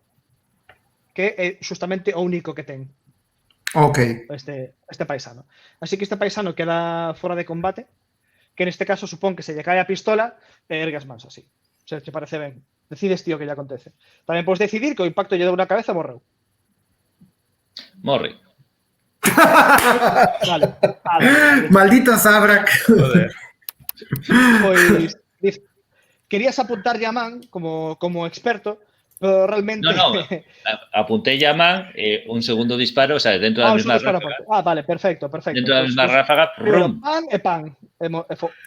[SPEAKER 1] Que é justamente o único que ten.
[SPEAKER 2] Ok.
[SPEAKER 1] Este paisano. Así que este paisano queda fora de combate, que neste caso supón que se lle cae a pistola e ergue as mans así. Se te parece ben. Decides ti o que lle acontece. Tamén podes decidir que o impacto lle deu na cabeza e morreu.
[SPEAKER 5] Morre.
[SPEAKER 1] Vale.
[SPEAKER 2] Maldito Zabrak.
[SPEAKER 3] Joder.
[SPEAKER 1] Pois querías apuntarlle a man como experto, pero realmente...
[SPEAKER 5] No, apunté ya a man, un segundo disparo, o sea, dentro da mesma ráfaga.
[SPEAKER 1] Vale, perfecto.
[SPEAKER 5] Dentro da mesma ráfaga, rum.
[SPEAKER 1] Pan e pan.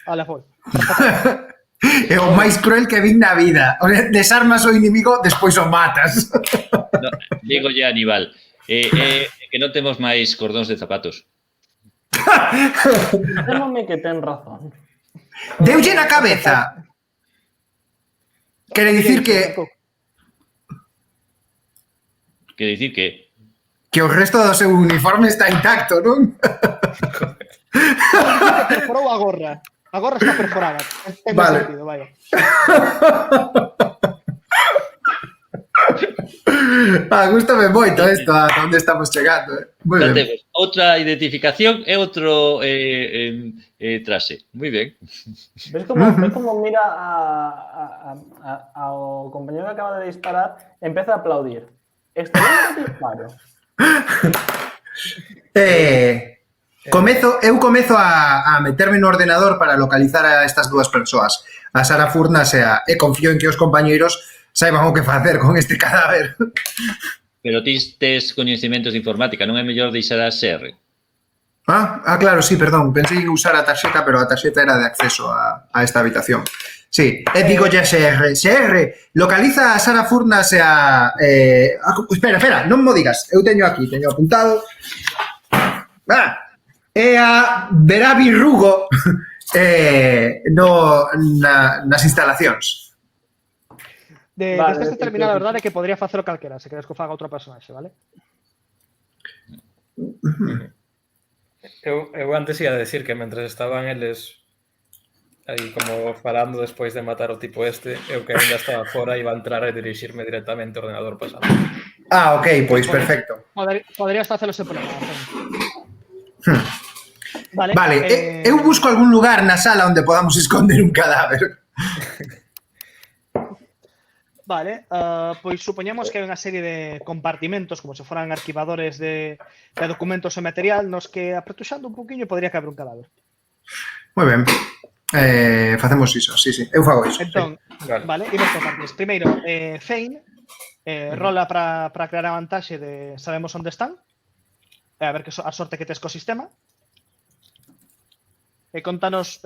[SPEAKER 1] A la foi.
[SPEAKER 2] É o máis cruel que vin na vida. Desarmas o inimigo, despois o matas.
[SPEAKER 5] No, dígolle a Aníbal, que non temos máis cordóns de zapatos.
[SPEAKER 4] Témome que ten razón.
[SPEAKER 2] Deulle na cabeza. Quere dicir que
[SPEAKER 5] Quer dicir que
[SPEAKER 2] o resto do seu uniforme está intacto, non?
[SPEAKER 1] Perforou a gorra. A gorra está perforada. Ten
[SPEAKER 2] Vale.
[SPEAKER 1] sentido, vaya.
[SPEAKER 2] Gústame moito isto, a onde estamos chegando. Moi
[SPEAKER 5] xa
[SPEAKER 2] ben.
[SPEAKER 5] temos outra identificación e outro traxe. Moi ben.
[SPEAKER 4] Ves como mira ao compañero que acaba de disparar e empeza a aplaudir. Excelente disparo.
[SPEAKER 2] Eu comezo a meterme no ordenador para localizar a estas dúas persoas, a Sara Furnas e confío en que os compañeiros saiban o que facer con este cadáver.
[SPEAKER 5] Pero ti tes coñecementos de informática, non é mellor deixar a SR?
[SPEAKER 2] Claro, sí, perdón, pensei en usar a tarxeta, pero a tarxeta era de acceso a esta habitación. Sí, digo ya SR, localiza a Sara Furnas e a... espera, non mo digas, eu teño apuntado. É a Verabi Rugo nas instalacións.
[SPEAKER 1] Deste terminar, a verdade é que podría facelo calquera, se queres que o faga outro personaxe, vale?
[SPEAKER 3] Eu antes ia decir que mentre estaban eles aí como falando despois de matar o tipo este, eu que ainda estaba fora iba a entrar e dirixirme directamente ao ordenador pasado.
[SPEAKER 2] Ok, pois perfecto.
[SPEAKER 1] Podrías facelo sen problema.
[SPEAKER 2] Vale, eu busco algún lugar na sala onde podamos esconder un cadáver.
[SPEAKER 1] Vale, pois supoñemos que hai unha serie de compartimentos como se foran arquivadores de documentos e material nos que apretuxando un poquinho podría caber un cadáver.
[SPEAKER 2] Moi ben. Facemos iso, sí, eu fago iso.
[SPEAKER 1] Entón, vale, imos por partes. Primeiro, Fein rola para crear a vantaxe de sabemos onde están, a ver que a sorte que tes co sistema. E contanos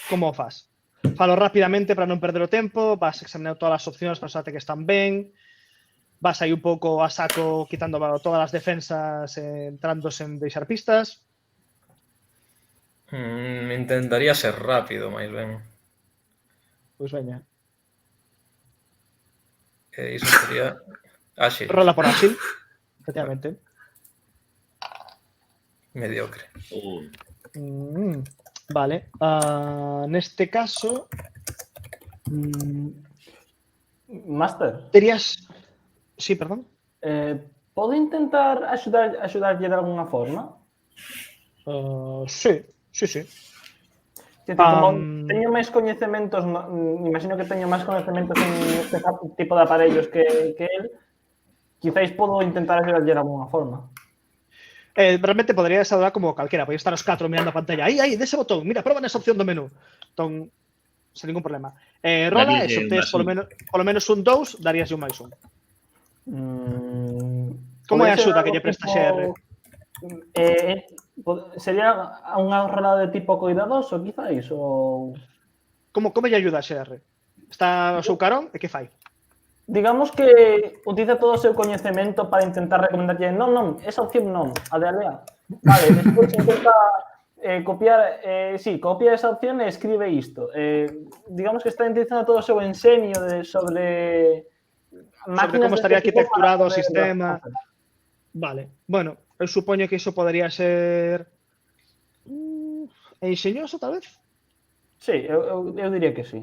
[SPEAKER 1] como o fas. Falo rapidamente para non perder o tempo, vas examinando todas as opcións para saber que están ben, vas aí un pouco a saco quitando todas as defensas, entrando sen deixar pistas.
[SPEAKER 3] Intentaría ser rápido, máis ben.
[SPEAKER 1] Pois veña.
[SPEAKER 3] Iso sería áxil.
[SPEAKER 1] Rola por áxil, efectivamente.
[SPEAKER 3] Mediocre.
[SPEAKER 1] Vale. Neste caso...
[SPEAKER 4] Master.
[SPEAKER 1] Terías... Sí, perdón.
[SPEAKER 4] Podo intentar axudarlle de alguna forma?
[SPEAKER 1] Sí.
[SPEAKER 4] Como teño máis coñecementos, imagino que teño máis coñecementos en este tipo de aparellos que el, quizáis podo intentar axudarlle de alguna forma.
[SPEAKER 1] Realmente podría saludar como calquera, podría estar os 4 mirando a pantalla. Aí, dese botón, mira, proba nesa opción do menú. Entón, sen ningún problema. Rola, e se tes polo menos un 2, darías un máis un. Como é a axuda que lle presta XR?
[SPEAKER 4] Sería unha rolada de tipo cuidadoso, quizáis, ou...
[SPEAKER 1] Como lle ayuda a XR? Está o seu carón e que fai?
[SPEAKER 4] Digamos que utiliza todo o seu coñecemento para intentar recomendarlle non, esa opción non, a de alea. Vale, despois intenta copiar, copia esa opción e escribe isto. Digamos que está utilizando todo o seu ensenio sobre máquinas...
[SPEAKER 1] Sobre como estaría arquitecturado o sistema. Vale, bueno, eu supoño que iso podría ser... enxeñoso, tal vez?
[SPEAKER 4] Sí, eu diría que sí.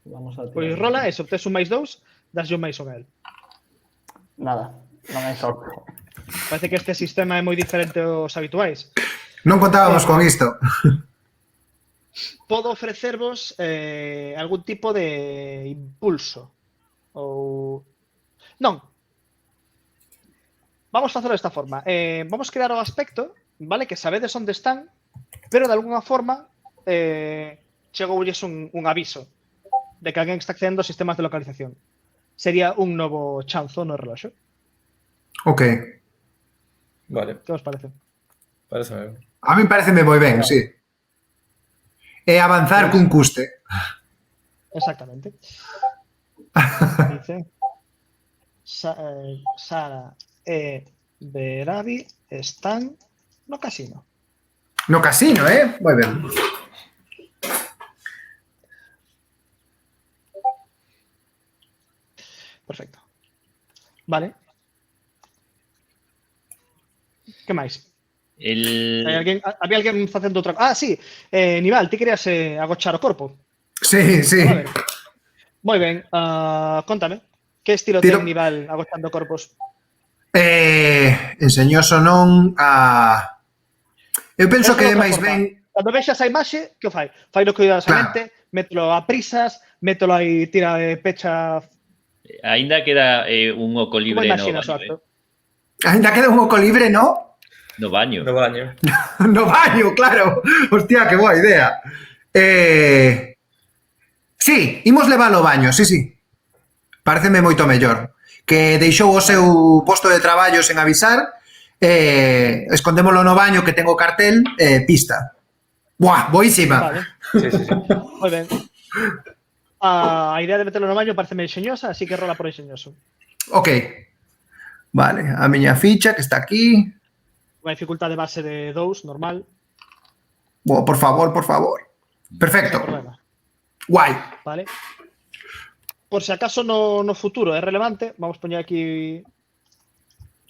[SPEAKER 4] Vamos a tirar.
[SPEAKER 1] Pois rola, e se obtes un máis 2, daslle un máis un a él.
[SPEAKER 4] Nada, non hai sorte.
[SPEAKER 1] Parece que este sistema é moi diferente aos habituais.
[SPEAKER 2] Non contábamos con isto.
[SPEAKER 1] Podo ofrecervos algún tipo de impulso. Ou... Non. Vamos facelo desta forma. Vamos crear o aspecto, vale, que sabedes onde están, pero de alguna forma chegoulles un aviso de que alguén está accedendo aos sistemas de localización. Sería un novo chanzo no reloxo.
[SPEAKER 2] Ok.
[SPEAKER 3] Vale,
[SPEAKER 1] Que vos parece?
[SPEAKER 3] parece ben.
[SPEAKER 2] A mí pareceme moi ben, sí. E avanzar cun custe.
[SPEAKER 1] Exactamente. Dice Sara e Verabi están no casino.
[SPEAKER 2] No casino, Moi ben.
[SPEAKER 1] Perfecto. Vale. Que máis? Había alguén facendo outra... Ah, sí. Nival, ti querías agochar o corpo.
[SPEAKER 2] Sí, sí.
[SPEAKER 1] A ver. Moi ben. Contame. Que estilo
[SPEAKER 2] Tiro-
[SPEAKER 1] ten Nival agochando corpos?
[SPEAKER 2] Enseñoso non a... Eu penso
[SPEAKER 1] Eso
[SPEAKER 2] que
[SPEAKER 1] de outra
[SPEAKER 2] máis
[SPEAKER 1] forma.
[SPEAKER 2] ben...
[SPEAKER 1] Cando vexas a imaxe, que o fai? Faino cuidadosamente, mételo a prisas, mételo aí, tira pecha...
[SPEAKER 5] Ainda queda un oco
[SPEAKER 1] Como
[SPEAKER 5] libre
[SPEAKER 1] imaginas o acto?
[SPEAKER 2] Ainda queda un oco libre, no?
[SPEAKER 5] no baño.
[SPEAKER 3] No baño.
[SPEAKER 2] No baño, claro. Hostia, que boa idea. Sí, imos leválo ao baño, sí. Pareceme moito mellor. Que deixou o seu posto de traballo sen avisar, escondémolo no baño que tengo cartel, pista. Buah, boísima.
[SPEAKER 1] Vale,
[SPEAKER 3] Sí.
[SPEAKER 1] moi ben. A idea de meterlo no baño parece enxeñosa, así que rola por enxeñoso.
[SPEAKER 2] Ok. Vale, a miña ficha que está aquí.
[SPEAKER 1] Unha dificultade base de 2, normal,
[SPEAKER 2] Buah, por favor.
[SPEAKER 1] non
[SPEAKER 2] Perfecto.
[SPEAKER 1] problema.
[SPEAKER 2] Guai.
[SPEAKER 1] Vale. Por si acaso no futuro é relevante, vamos poñer aquí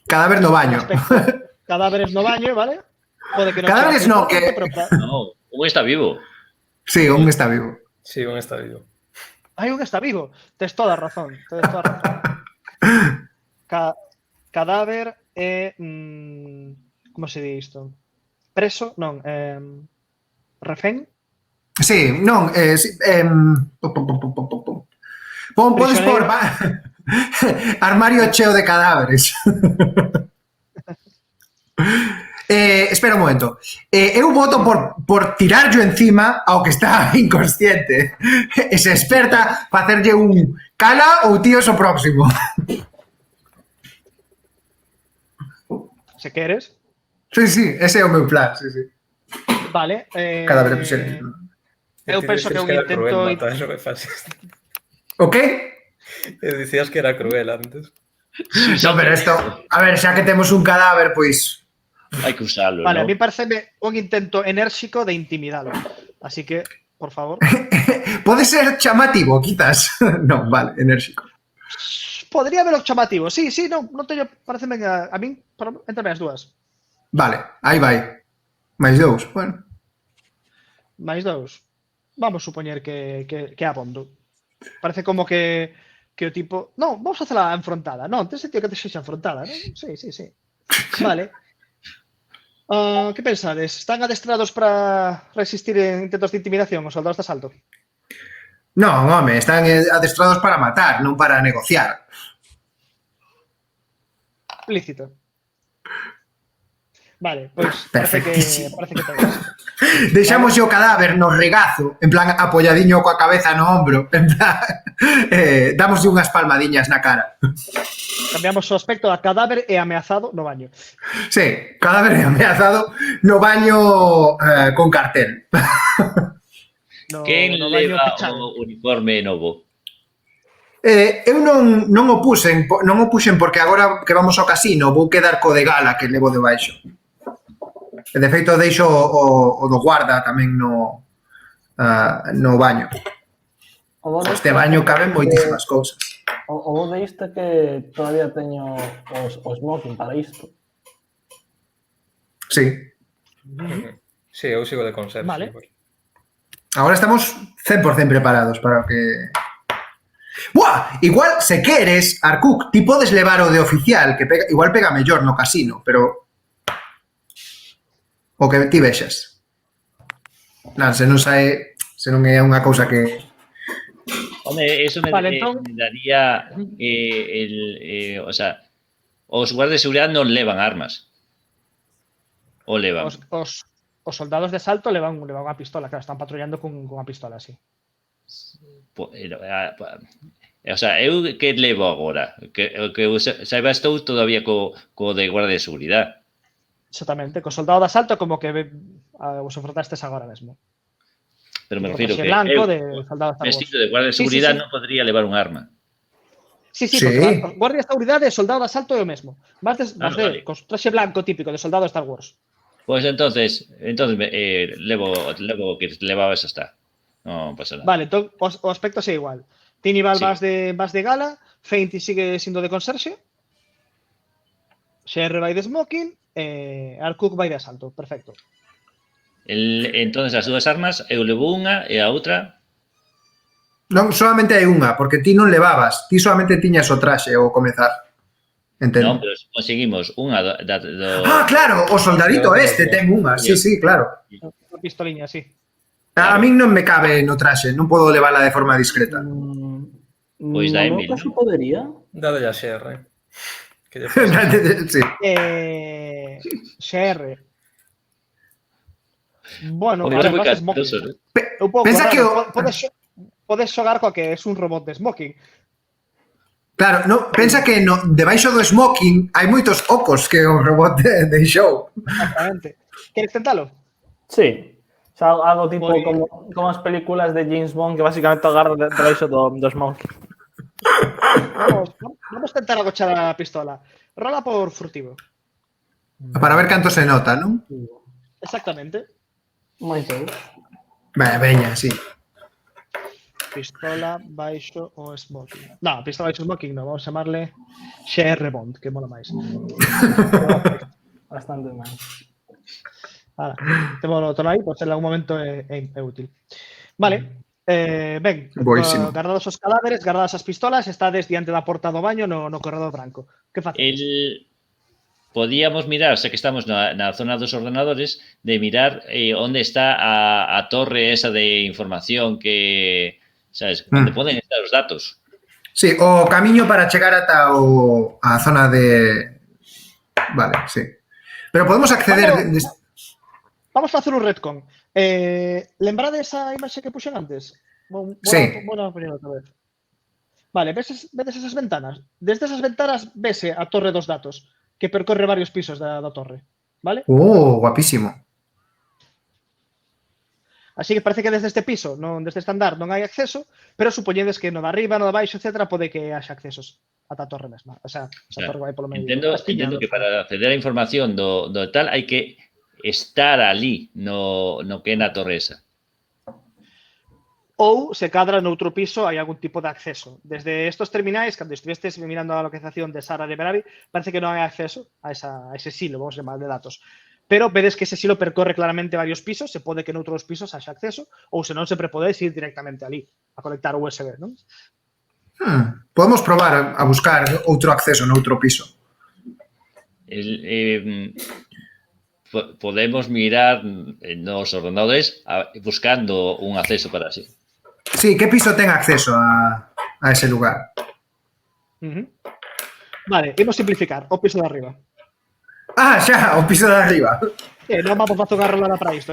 [SPEAKER 2] Cadáver no baño.
[SPEAKER 1] aspecto. Cadáveres no baño, vale? Pode que non
[SPEAKER 2] Cadáveres
[SPEAKER 1] chegue
[SPEAKER 2] no,
[SPEAKER 1] importante,
[SPEAKER 2] que-
[SPEAKER 1] pero
[SPEAKER 5] No, un está vivo.
[SPEAKER 2] Sí, un está vivo.
[SPEAKER 3] Sí, un está vivo.
[SPEAKER 1] hai un que está vivo. Tes toda a razón. Cadáver é... como se di isto? Preso? Non. Refén?
[SPEAKER 2] Sí, non, sí, podes por armario cheo de cadáveres. Espera un momento. Eu voto por tirarlo encima ao que está inconsciente. E se experta facerlle un cala ou tío o próximo.
[SPEAKER 1] Se queres.
[SPEAKER 2] Sí, ese é o meu plan, sí.
[SPEAKER 1] Vale.
[SPEAKER 2] Cadáver de
[SPEAKER 1] Eu penso que é un intento...
[SPEAKER 3] Matar, eso que fases.
[SPEAKER 2] O que?
[SPEAKER 3] Dicías que era cruel antes.
[SPEAKER 2] No, pero esto, a ver, xa que temos un cadáver, pois
[SPEAKER 5] Hay que usarlo,
[SPEAKER 1] Vale,
[SPEAKER 5] ¿no?
[SPEAKER 1] a mí pareceme un intento enérxico de intimidalo. Así que, por favor.
[SPEAKER 2] pode ser chamativo, quizás. Non, vale, enérxico.
[SPEAKER 1] Podría haber chamativo. Sí, non teño... Pareceme a min, entre as dúas.
[SPEAKER 2] Vale, aí vai. Mais dous, bueno.
[SPEAKER 1] Mais 2. Vamos supoñer que abondo. Parece como que o tipo... Non, vamos a facela enfrontada. Non, ten sentido que te sexa enfrontada, non? Sí. Vale. Que pensades? Están adestrados para resistir en intentos de intimidación os soldados de asalto?
[SPEAKER 2] Non, home, están adestrados para matar, non para negociar.
[SPEAKER 1] Lícito. Vale, pois
[SPEAKER 2] Perfectísimo.
[SPEAKER 1] parece que tedes.
[SPEAKER 2] Deixamos o cadáver no regazo, en plan apoiadiño coa cabeza no ombro, en plan, damoslle unhas palmadiñas na cara.
[SPEAKER 1] Cambiamos o aspecto a cadáver e ameazado no baño.
[SPEAKER 2] Sí, cadáver ameazado no baño con cartel.
[SPEAKER 5] ¿Quién
[SPEAKER 1] no baño
[SPEAKER 5] leva
[SPEAKER 1] pechado.
[SPEAKER 5] o uniforme novo?
[SPEAKER 2] Eu non o puxen porque agora que vamos ao casino vou quedar co de gala que levo debaixo. E de feito deixo o do guarda tamén no baño. Este baño caben moitísimas cousas.
[SPEAKER 4] O vos deiste que todavía teño o smoking para isto.
[SPEAKER 2] Sí.
[SPEAKER 3] Sí, eu sigo de conserje.
[SPEAKER 1] Vale.
[SPEAKER 3] Sí,
[SPEAKER 2] Agora estamos 100% preparados para o que... Buah, igual, se queres, Arkuk, ti podes levar o de oficial, que igual pega mellor no casino, pero... O que ti vexas. Non, se non é unha cousa que...
[SPEAKER 5] Hombre, eso me daría o sea, os guardias de seguridad non levan armas. O levan.
[SPEAKER 1] Os soldados de asalto levan unha pistola, claro, están patrullando con unha pistola, así.
[SPEAKER 5] O sea, eu que levo agora? Que saiba estou todavía co de guardia de seguridad.
[SPEAKER 1] Exactamente, co soldado de asalto como que vos enfrontastes agora mesmo.
[SPEAKER 5] Pero me refiero que
[SPEAKER 1] blanco
[SPEAKER 5] eu,
[SPEAKER 1] de soldado de Star Wars.
[SPEAKER 5] vestido de guardia de seguridad,
[SPEAKER 1] Sí.
[SPEAKER 5] non podría levar un arma.
[SPEAKER 1] Sí,
[SPEAKER 2] Sí.
[SPEAKER 1] porque guardia de seguridade e soldado de asalto é o mesmo. Vas
[SPEAKER 5] vale.
[SPEAKER 1] con traxe blanco típico de soldado de Star Wars.
[SPEAKER 5] Pues entonces levo que levaba esa está. Non pasa nada.
[SPEAKER 1] Vale, entón o aspecto é igual. Ti Nival
[SPEAKER 5] Sí.
[SPEAKER 1] vas de gala, Feinti sigue siendo de conserxe. XR vai de smoking. Arkuk vai de asalto. Perfecto.
[SPEAKER 5] Entonces, as dúas armas, eu levo unha e a outra...
[SPEAKER 2] Non, solamente hai unha, porque ti non levabas. Ti solamente tiñas o traxe ao comezar.
[SPEAKER 5] Non,
[SPEAKER 2] Entendo.
[SPEAKER 5] pero conseguimos unha
[SPEAKER 2] Ah, claro, o soldadito
[SPEAKER 3] Sí,
[SPEAKER 2] este ten unha. Sí, sí, claro.
[SPEAKER 1] Una pistoliña, sí.
[SPEAKER 2] A
[SPEAKER 5] Claro.
[SPEAKER 2] min non me cabe no traxe, non podo levala de forma discreta.
[SPEAKER 5] Pois
[SPEAKER 4] No
[SPEAKER 5] da
[SPEAKER 4] meu
[SPEAKER 5] Emil,
[SPEAKER 4] caso
[SPEAKER 5] ¿no?
[SPEAKER 4] podería.
[SPEAKER 3] Dade a XR. Que lle pasa?
[SPEAKER 2] Sí.
[SPEAKER 1] XR. Bueno,
[SPEAKER 5] Hombre,
[SPEAKER 1] a ver,
[SPEAKER 5] moi
[SPEAKER 1] vas de
[SPEAKER 5] cantoso,
[SPEAKER 1] smoking.
[SPEAKER 5] ¿eh?
[SPEAKER 1] Un pouco
[SPEAKER 2] Pensa que
[SPEAKER 1] raro.
[SPEAKER 2] o-
[SPEAKER 1] Podes xogar coa que é un robot de smoking.
[SPEAKER 2] Claro, no, pensa que no, debaixo do smoking hai moitos ocos que o robot de show.
[SPEAKER 1] Exactamente. Queres tentalo?
[SPEAKER 4] Sí. O sea, algo tipo
[SPEAKER 1] Pues-
[SPEAKER 4] como as películas de James Bond que basicamente agarra debaixo do smoke.
[SPEAKER 1] Vamos a tentar agochar a pistola. Rola por furtivo.
[SPEAKER 2] Para ver canto se nota, non?
[SPEAKER 1] Exactamente.
[SPEAKER 4] Máis eu.
[SPEAKER 2] Veña, sí.
[SPEAKER 1] Pistola baixo o smoking. No, pistola baixo o smoking no. Vamos a chamarle XR Bond, que mola máis.
[SPEAKER 4] Bastante máis.
[SPEAKER 1] Ahora, témolo todo aí, pois en algún momento é útil. Vale. Ben,
[SPEAKER 2] Boísimo.
[SPEAKER 1] guardados os cadáveres, guardadas as pistolas, estades diante da porta do baño no corredor branco. Que facedes?
[SPEAKER 5] Podíamos mirar, sé que estamos na zona dos ordenadores, de mirar onde está a torre esa de información que, sabes, onde poden estar os datos.
[SPEAKER 2] Sí, o camiño para chegar ata a zona de... Vale, sí. Pero podemos acceder...
[SPEAKER 1] Vamos a facer un retcon. Lembrades a imaxe que puxen antes?
[SPEAKER 2] Sí.
[SPEAKER 1] Bueno, outra vez. Vale, vedes esas ventanas? Desde esas ventanas vese a torre dos datos, que percorre varios pisos da torre. Vale?
[SPEAKER 2] Guapísimo.
[SPEAKER 1] Así que parece que desde este piso, desde este andar, non hai acceso, pero supoñedes que no de arriba, no de baixo, etc., pode que haxa accesos ata a torre mesma. O sea, a torre vai polo medio.
[SPEAKER 5] Entendo que para acceder a información do tal hai que estar ali no que é na torre esa.
[SPEAKER 1] Ou, se cadra noutro piso, hai algún tipo de acceso. Desde estos terminais, cando estivestes mirando a localización de Sara de Berabi, parece que non hai acceso a ese silo, vamos a chamar, de datos. Pero vedes que ese silo percorre claramente varios pisos, se pode que noutros pisos haxa acceso, ou senón sempre podedes ir directamente ali, a conectar USB, non?
[SPEAKER 2] Podemos probar a buscar outro acceso noutro piso.
[SPEAKER 5] Podemos mirar nos ordenadores buscando un acceso para así.
[SPEAKER 2] Sí, que piso ten acceso a ese lugar?
[SPEAKER 1] Vale, imos simplificar, o piso de arriba.
[SPEAKER 2] Ah, xa, o piso de arriba.
[SPEAKER 1] Non vamos a tocar nada para isto.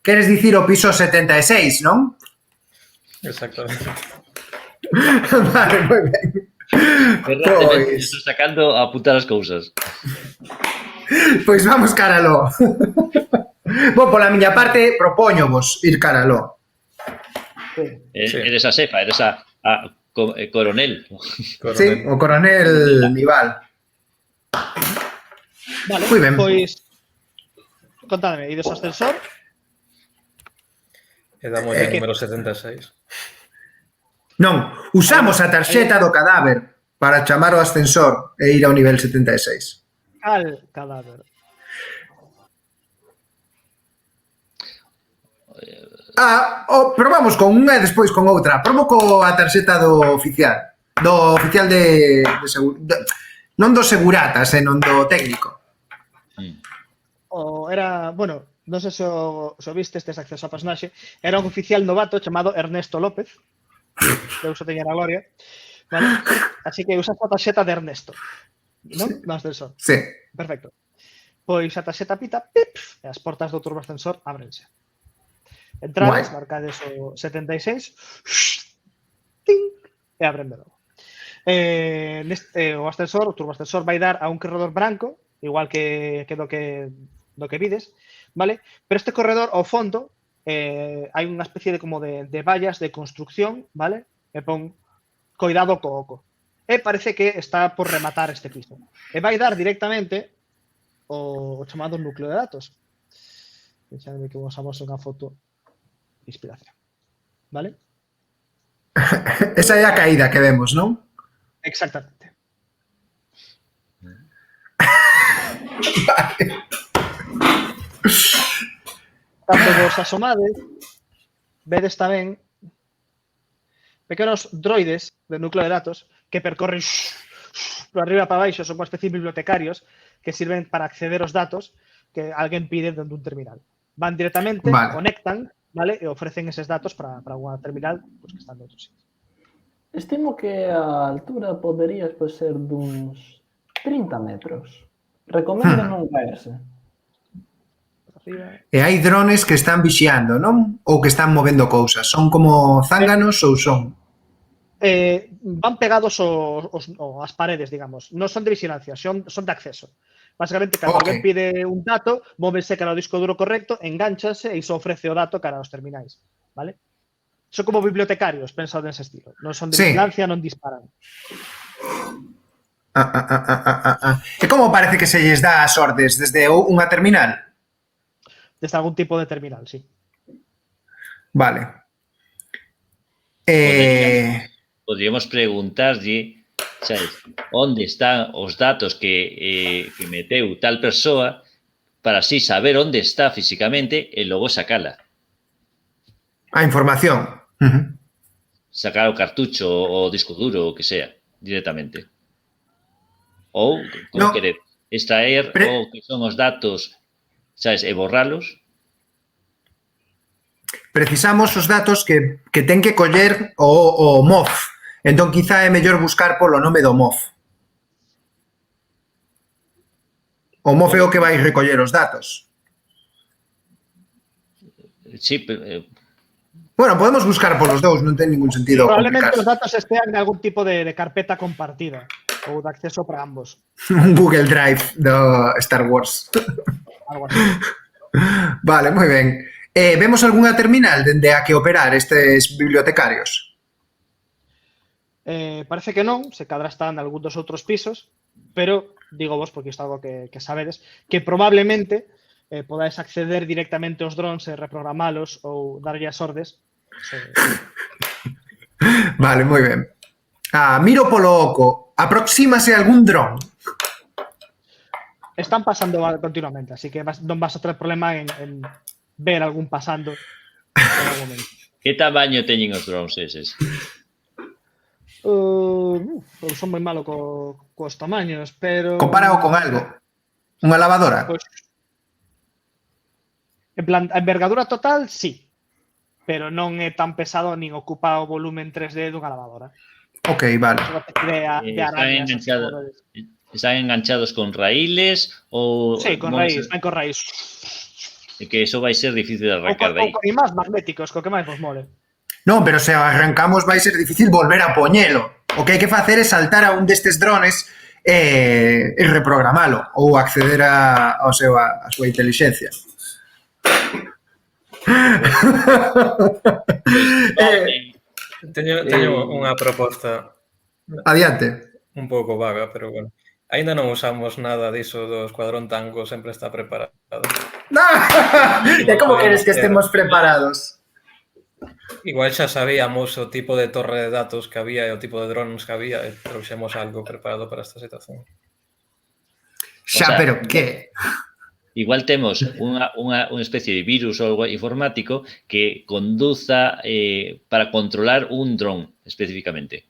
[SPEAKER 2] Queres dicir o piso 76, non?
[SPEAKER 3] Exactamente.
[SPEAKER 2] Vale, moi ben.
[SPEAKER 5] Estou sacando a apuntar as cousas.
[SPEAKER 2] Pois vamos caralo. Bom, pola miña parte, propóñovos ir caralo.
[SPEAKER 5] Eres a xefa, eres a coronel.
[SPEAKER 2] Sí, o coronel Nival.
[SPEAKER 1] Vale,
[SPEAKER 2] moi ben.
[SPEAKER 1] Pois, contádeme, ides ao ascensor?
[SPEAKER 3] E damos o número 76.
[SPEAKER 2] Non, usamos a tarxeta do cadáver para chamar o ascensor e ir ao nivel 76.
[SPEAKER 1] Al cadáver.
[SPEAKER 2] Probamos con unha e despois con outra. Probo coa tarxeta do oficial. Do oficial de non do segurata, senón do técnico.
[SPEAKER 1] Bueno, non sei se o viste estes acceso a personaxe. Era un oficial novato chamado Ernesto López. Deus o teña na gloria. Vale? Así que usas a tarxeta de Ernesto. Non? No ascensor.
[SPEAKER 2] Sí.
[SPEAKER 1] Perfecto. Pois a tarxeta pita, pip, e as portas do turbo ascensor ábrense. Entrades, marcades o 76, ting, e abren de novo. O ascensor, o turbo ascensor vai dar a un corredor branco, igual que do que vides, vale? Pero este corredor, ao fondo, hai unha especie de vallas de construcción, vale? E pon coidado co oco. E parece que está por rematar este piso. E vai dar directamente o chamado núcleo de datos. Deixadme que vos amoso unha foto de inspiración. Vale?
[SPEAKER 2] Esa é a caída que vemos, non?
[SPEAKER 1] Exactamente.
[SPEAKER 2] Vale.
[SPEAKER 1] Cando vos asomades, vedes tamén pequenos droides de núcleo de datos que percorren por arriba para baixo, son unha especie de bibliotecarios que sirven para acceder aos datos que alguén pide dentro dun terminal. Van directamente,
[SPEAKER 2] Vale.
[SPEAKER 1] conectan, vale, e ofrecen eses datos para unha terminal pues, que están de outro sitio.
[SPEAKER 4] Estimo que a altura podería ser duns 30 metros. Recomendo non caerse.
[SPEAKER 1] Por arriba.
[SPEAKER 2] E hai drones que están vixiando, non? Ou que están movendo cousas. Son como zánganos ou son?
[SPEAKER 1] Van pegados as paredes, digamos. Non son de vigilancia, son de acceso. Básicamente, cando alguén pide un dato, móvense cara ao disco duro correcto, enganchanse e iso ofrece o dato cara aos terminais. Vale? Son como bibliotecarios, pensado nese estilo. Non son de vigilancia, non disparan.
[SPEAKER 2] E como parece que se lles dá as ordes? Desde unha terminal?
[SPEAKER 1] Desde algún tipo de terminal, sí.
[SPEAKER 2] Vale.
[SPEAKER 5] Podríamos preguntarlle, sabes, onde están os datos que meteu tal persoa para así saber onde está físicamente e logo sacala.
[SPEAKER 2] A información.
[SPEAKER 5] Sacar o cartucho o disco duro o que sea, directamente. Ou, como querer, extraer o que son os datos, sabes, e borralos.
[SPEAKER 2] Precisamos os datos que ten que coller o MOF. Entón, quizá é mellor buscar polo nome do MOF. O MOF é o que vai recoller os datos.
[SPEAKER 5] Sí, pero...
[SPEAKER 2] Bueno, podemos buscar polos dous, non ten ningún sentido
[SPEAKER 1] Probablemente
[SPEAKER 2] complicarse.
[SPEAKER 1] os datos estean en algún tipo de carpeta compartida ou de acceso para ambos.
[SPEAKER 2] Un Google Drive do Star Wars.
[SPEAKER 1] Algo así.
[SPEAKER 2] Vale, moi ben. Vemos algunha terminal dende a que operar estes bibliotecarios?
[SPEAKER 1] Parece que non, se cadra está en algún dos outros pisos, pero digo vos, porque isto é algo que sabedes, que probablemente podáis acceder directamente aos drones e reprogramalos ou darlle as ordes.
[SPEAKER 2] Vale, moi ben. Miro polo oco. Aproxímase algún dron?
[SPEAKER 1] Están pasando continuamente, así que non vas a ter problema en ver algún pasando en algún momento.
[SPEAKER 5] Que tamaño teñen os drones eses?
[SPEAKER 1] Eu son moi malo cos tamaños, pero...
[SPEAKER 2] Comparado con algo. Unha lavadora?
[SPEAKER 1] Pues, en plan, a envergadura total, sí. Pero non é tan pesado nin ocupa o volumen 3D dunha lavadora.
[SPEAKER 2] Ok, vale.
[SPEAKER 5] Están enganchados con raíles ou...
[SPEAKER 1] Sí, con raíz, vai con raíz.
[SPEAKER 5] E que eso vai ser difícil de arrancar de aí.
[SPEAKER 1] Ou con imás magnéticos, co que máis vos mole.
[SPEAKER 2] Non, pero se arrancamos vai ser difícil volver a poñelo. O que hai que facer é saltar a un destes drones e reprogramalo ou acceder a súa inteligencia.
[SPEAKER 3] Teño unha proposta.
[SPEAKER 2] Adiante.
[SPEAKER 3] Un pouco vaga, pero bueno. Ainda non usamos nada diso do Escuadrón Tango, sempre está preparado.
[SPEAKER 2] E como queres que estemos preparados?
[SPEAKER 3] Igual xa sabíamos o tipo de torre de datos que había e o tipo de drones que había e trouxemos algo preparado para esta situación.
[SPEAKER 2] Xa, pero que?
[SPEAKER 5] Igual temos unha especie de virus ou algo informático que conduza para controlar un dron especificamente.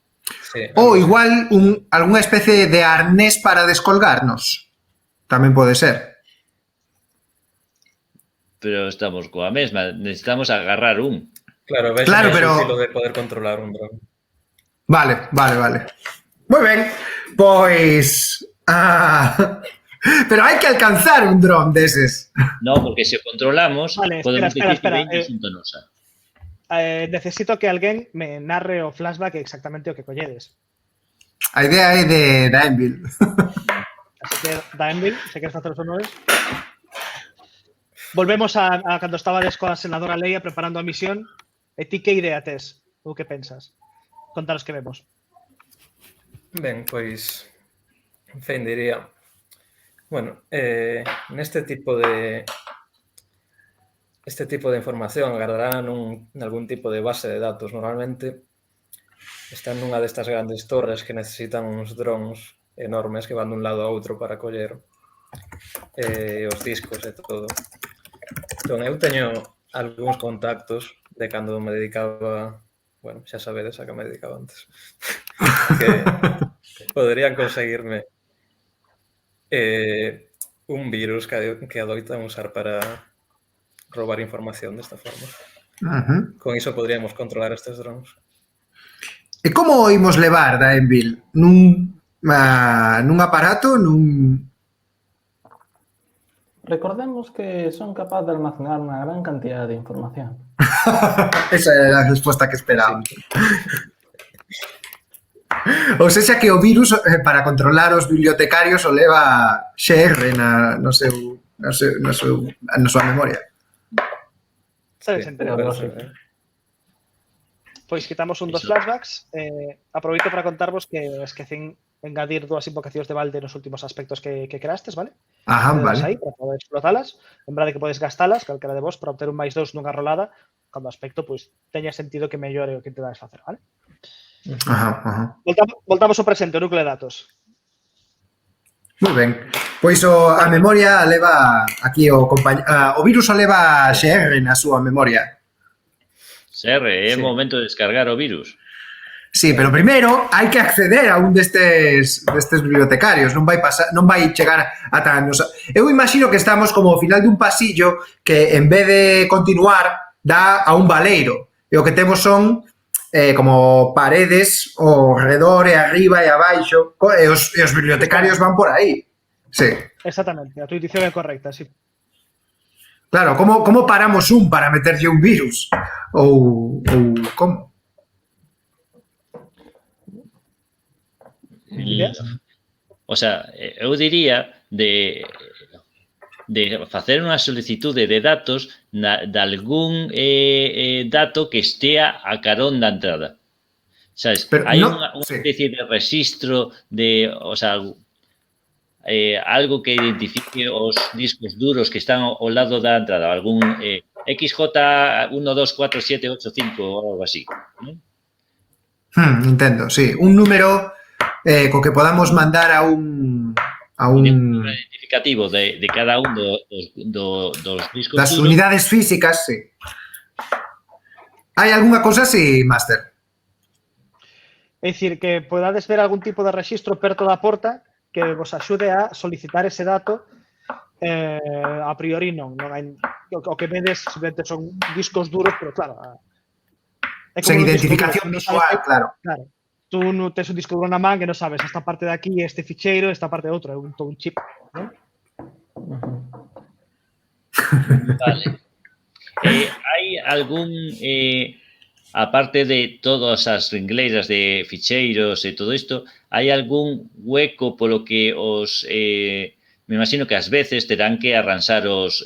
[SPEAKER 3] Sí,
[SPEAKER 2] ou igual algunha especie de arnés para descolgarnos. Tamén pode ser.
[SPEAKER 5] Pero estamos coa mesma, necesitamos agarrar un.
[SPEAKER 3] Claro, ves
[SPEAKER 2] Claro, pero...
[SPEAKER 3] o de poder controlar un dron.
[SPEAKER 2] Vale. Moi ben, pois... Pero hai que alcanzar un dron deses.
[SPEAKER 5] No, porque se o controlamos,
[SPEAKER 1] vale,
[SPEAKER 5] podemos
[SPEAKER 1] espera,
[SPEAKER 5] dicir que veña xunto nosa.
[SPEAKER 1] Necesito que alguén me narre o flashback exactamente o que colledes.
[SPEAKER 2] A idea é de Daenville.
[SPEAKER 1] Así que, Daenville, se queres facer os honores. Volvemos a cando estabades coa senadora Leia preparando a misión. E ti que idea tes? Ou que pensas? Contaros que vemos.
[SPEAKER 3] Ben, pois... En fin, diría... Bueno, neste tipo de... Este tipo de información agardarán algún tipo de base de datos normalmente están nunha destas grandes torres que necesitan uns drones enormes que van dun lado a outro para coller os discos e todo. Entón, eu teño algúns contactos de cando me dedicaba, bueno, xa sabedes a que me dedicaba antes, que poderían conseguirme un virus que adoitan usar para roubar información desta forma. Con iso podríamos controlar estes drones.
[SPEAKER 2] E como imos levar da Envil? Nun aparato,
[SPEAKER 4] Recordemos que son capaces de almacenar una gran cantidad de información.
[SPEAKER 2] Esa era a resposta que esperaba. Ou seja que o virus para controlar os bibliotecarios o leva XR na súa memoria.
[SPEAKER 1] Sabes,
[SPEAKER 3] Sí,
[SPEAKER 1] entero.
[SPEAKER 3] pero sí.
[SPEAKER 1] Pois quitamos un dos flashbacks. Aproveito para contarvos que esquecín engadir dúas invocacións de balde nos últimos aspectos que creastes, vale?
[SPEAKER 2] Ajá,
[SPEAKER 1] Tedelas
[SPEAKER 2] vale.
[SPEAKER 1] aí para poder explotalas. Lembrade que podes gastalas, calquera de vos, para obter un +2 nunha rolada, cando o aspecto pois teña sentido que mellore o que te dades facer, vale?
[SPEAKER 2] Ajá.
[SPEAKER 1] Voltamos ao presente, o núcleo de datos.
[SPEAKER 2] Moi ben. Pois a memoria leva aquí o virus o leva XR na súa memoria.
[SPEAKER 5] Serre, é
[SPEAKER 3] Sí.
[SPEAKER 5] momento de descargar o virus.
[SPEAKER 2] Sí, pero primeiro hai que acceder a un destes bibliotecarios, non vai chegar ata nos. Eu imagino que estamos como ao final dun pasillo que en vez de continuar dá a un baleiro. E o que temos son como paredes ao redor e arriba e abaixo e os bibliotecarios van por aí. Sí.
[SPEAKER 1] Exactamente, a tu intuición é correcta, sí.
[SPEAKER 2] Claro, como paramos un para meterlle un virus? Ou como?
[SPEAKER 5] O sea, eu diría de facer unha solicitude de datos de algún dato que estea a carón da entrada. Sabes?
[SPEAKER 2] Pero
[SPEAKER 5] Hai
[SPEAKER 2] no,
[SPEAKER 5] unha
[SPEAKER 2] sí.
[SPEAKER 5] especie de registro de, o sea, algo que identifique os discos duros que están ao lado da entrada, algún XJ124785 ou algo así, ¿no?
[SPEAKER 2] Entendo, sí. Un número co que podamos mandar a un
[SPEAKER 5] Identificativo de cada un dos discos
[SPEAKER 2] das
[SPEAKER 5] duros.
[SPEAKER 2] unidades físicas, sí. Hai algunha cousa así, Master?
[SPEAKER 1] É dicir, que podades ver algún tipo de rexistro perto da porta que vos axude a solicitar ese dato. A priori non hai, o que vedes simplemente son discos duros, pero claro, é
[SPEAKER 2] Sen
[SPEAKER 1] un disco
[SPEAKER 2] identificación
[SPEAKER 1] duro,
[SPEAKER 2] visual, claro.
[SPEAKER 1] Claro. Tú non tes un disco duro na man que non sabes esta parte de aquí, este ficheiro, esta parte de outro, é todo un chip, ¿no?
[SPEAKER 5] Vale. Hai algún, aparte de todas as ringleiras de ficheiros e todo isto, hai algún hueco polo que me imagino que ás veces terán que arranxar os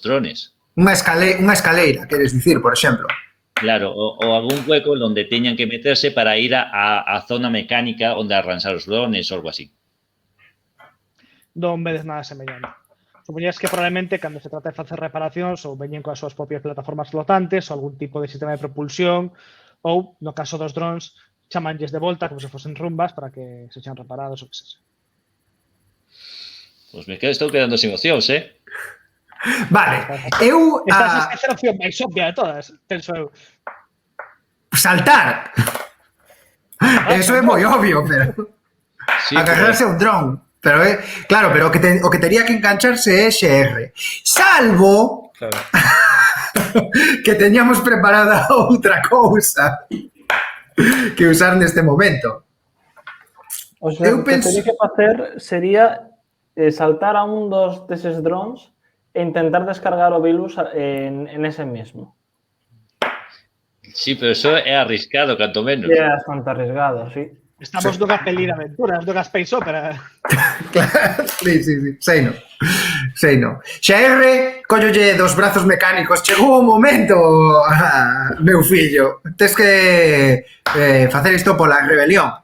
[SPEAKER 5] drones.
[SPEAKER 2] Unha escaleira, queres dicir, por exemplo.
[SPEAKER 5] Claro, ou algún hueco onde teñan que meterse para ir a zona mecánica onde arranxar os drones ou algo así.
[SPEAKER 1] Non vedes nada semellante. Supoñías que probablemente cando se trata de facer reparacións ou veñen coas súas propias plataformas flotantes ou algún tipo de sistema de propulsión ou, no caso dos drones, chamanlles de volta como se fosen rumbas para que se echan reparados ou que sexa.
[SPEAKER 5] Pois estou quedando sin opcións,
[SPEAKER 2] Vale, eu
[SPEAKER 1] Estás a esquecer a opción máis obvia de todas, penso eu.
[SPEAKER 2] saltar. Eso é moi obvio, pero
[SPEAKER 5] Sí,
[SPEAKER 2] agarrarse a un dron. Pero claro, pero o que tería que engancharse é XR. Salvo
[SPEAKER 3] Claro.
[SPEAKER 2] que teñamos preparada outra cousa que usar neste momento.
[SPEAKER 4] O sea,
[SPEAKER 2] Eu
[SPEAKER 4] o que
[SPEAKER 2] penso-
[SPEAKER 4] teria que facer sería saltar a un deses drones e intentar descargar o virus en ese mismo.
[SPEAKER 5] Sí, pero eso é arriscado, canto menos.
[SPEAKER 4] É bastante arriesgado, sí.
[SPEAKER 1] Estamos dunha peli de aventuras, dunha space opera.
[SPEAKER 2] Sí. Sei no. XR, collolle dos brazos mecánicos. Chegou o momento, meu fillo. Tes que facer isto pola rebelión.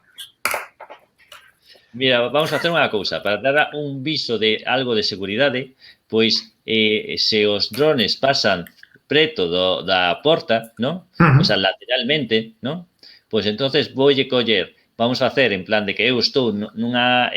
[SPEAKER 5] Mira, vamos a hacer unha cousa. Para dar un viso de algo de seguridade, pois se os drones pasan preto da porta, ¿no? O sea, lateralmente, ¿no? pois entonces voulle coller, vamos a hacer en plan de que eu estou na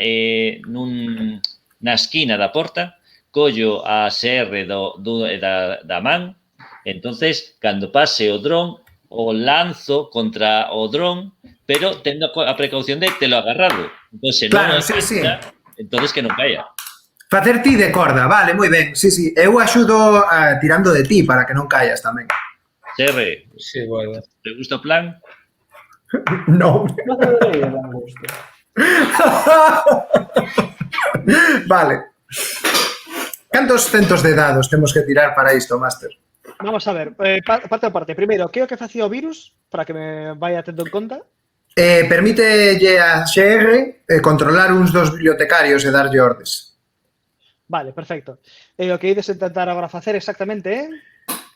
[SPEAKER 5] esquina da porta, collo a SR da man, entonces, cando pase o dron, o lanzo contra o dron, pero tendo a precaución de telo agarrado. Entón, se non
[SPEAKER 2] Claro, sí.
[SPEAKER 5] entonces que non caia.
[SPEAKER 2] Facer ti de corda, vale, moi ben. Sí. Eu axudo tirando de ti para que non callas tamén.
[SPEAKER 5] SR,
[SPEAKER 3] Sí, bueno.
[SPEAKER 5] te gusta o plan?
[SPEAKER 2] Non.
[SPEAKER 4] No te debería dar gusto.
[SPEAKER 2] Vale. Cantos centos de dados temos que tirar para isto, Máster?
[SPEAKER 1] Vamos a ver, parte a parte. Primeiro, que é o que facía o virus, para que me vaya tendo en conta?
[SPEAKER 2] Permítelle a XR controlar uns dos bibliotecarios e darlle ordes.
[SPEAKER 1] Vale, perfecto. E o que ides intentar agora facer exactamente é...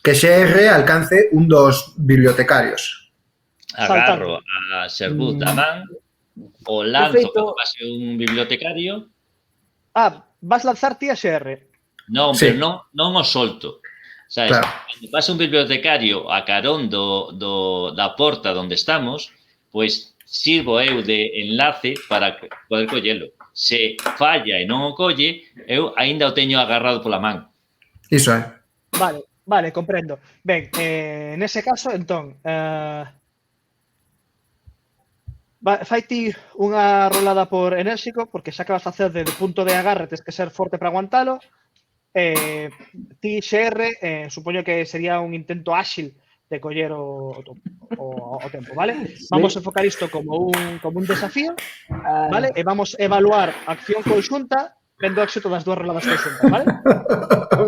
[SPEAKER 2] Que XR alcance un dos bibliotecarios.
[SPEAKER 5] Agarro a Servut da man, o lanzo
[SPEAKER 4] Perfecto.
[SPEAKER 5] cando pase un bibliotecario.
[SPEAKER 1] Ah, vas lanzar ti a XR.
[SPEAKER 5] Non,
[SPEAKER 2] Sí.
[SPEAKER 5] pero non o solto. Sabes?
[SPEAKER 2] Claro.
[SPEAKER 5] Cando pase un bibliotecario a carón da porta onde estamos, pois sirvo eu de enlace para poder collelo. Se falla e non o colle, eu aínda o teño agarrado pola man.
[SPEAKER 2] Iso é.
[SPEAKER 1] Vale, comprendo. Ben, nese caso, entón, fai ti unha rolada por enérxico, porque xa que vas a facer de punto de agarre, tens que ser forte para aguantalo. Ti, XR, supoño que sería un intento áxil de coller o tempo, vale? Vamos a enfocar isto como un desafío, vale? E vamos a evaluar acción conxunta vendo o éxito das dúas roladas conxuntas, vale?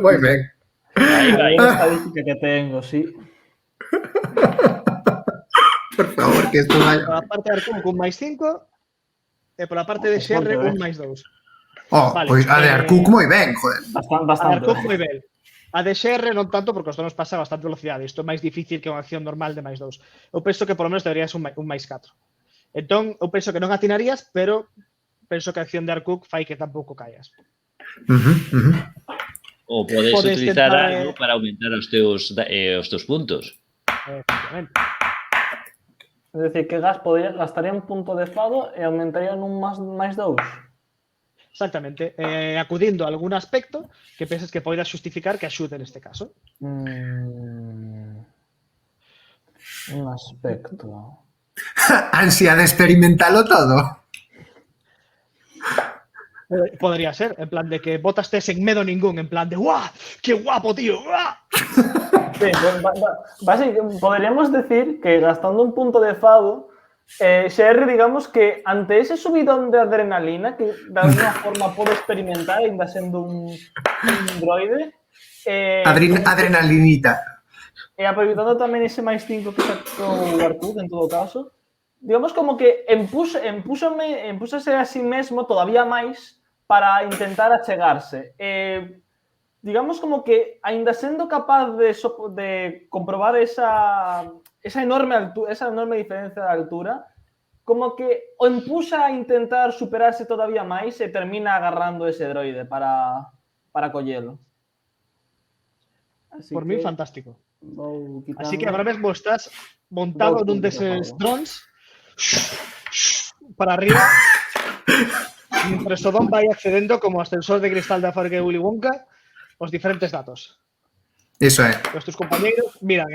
[SPEAKER 2] Moi ben.
[SPEAKER 5] Aí vai.
[SPEAKER 4] A estadística que tengo, sí.
[SPEAKER 2] Por favor, que isto vaya.
[SPEAKER 1] Pola parte de Arcún, un máis 5, e pola parte de XR, un máis 2. Vale,
[SPEAKER 2] Pois a de Arcook moi ben, joder.
[SPEAKER 1] A de
[SPEAKER 4] Bastante.
[SPEAKER 1] Arcún moi ben. A de XR non tanto porque os donos pasa a bastante velocidade. Isto é máis difícil que unha acción normal de máis 2. Eu penso que polo menos deberías un máis 4. Entón, eu penso que non atinarías, pero penso que a acción de Arcook fai que tampouco callas.
[SPEAKER 5] Ou podes
[SPEAKER 1] Podes
[SPEAKER 5] utilizar
[SPEAKER 1] tentar,
[SPEAKER 5] algo para aumentar os teus puntos.
[SPEAKER 1] Efectivamente.
[SPEAKER 4] Es decir, que gastaría un punto de fado e aumentaría nun máis 2.
[SPEAKER 1] Exactamente. Acudindo a algún aspecto que penses que poida xustificar que axude neste caso.
[SPEAKER 4] Un aspecto.
[SPEAKER 2] Ansia de experimentalo todo.
[SPEAKER 1] Podría ser, en plan de que botastes en medo ningún, en plan de ¡guau! ¡Qué guapo, tío! ¡Guau!
[SPEAKER 4] Sí, básicamente, podríamos decir que gastando un punto de fado, XR, digamos que ante ese subidón de adrenalina que de alguna forma pode experimentar ainda sendo un droide,
[SPEAKER 2] Adrenalinita.
[SPEAKER 4] e aproveitando tamén ese máis 5 que sacou o Arcud, en todo caso, digamos como que empúxose a sí mesmo todavía máis para intentar achegarse. Digamos como que, aínda sendo capaz de comprobar esa enorme diferencia de altura, como que o empuxa a intentar superarse todavía máis e termina agarrando ese droide para collelo. Así
[SPEAKER 1] Por mí, fantástico.
[SPEAKER 4] vou quitando...
[SPEAKER 1] Así que ahora mesmo estás montado nun deses drones para arriba mientras o don vai accedendo como ascensor de cristal da fábrica de Willy Wonka os diferentes datos.
[SPEAKER 2] Iso é.
[SPEAKER 1] Os teus compañeiros miran.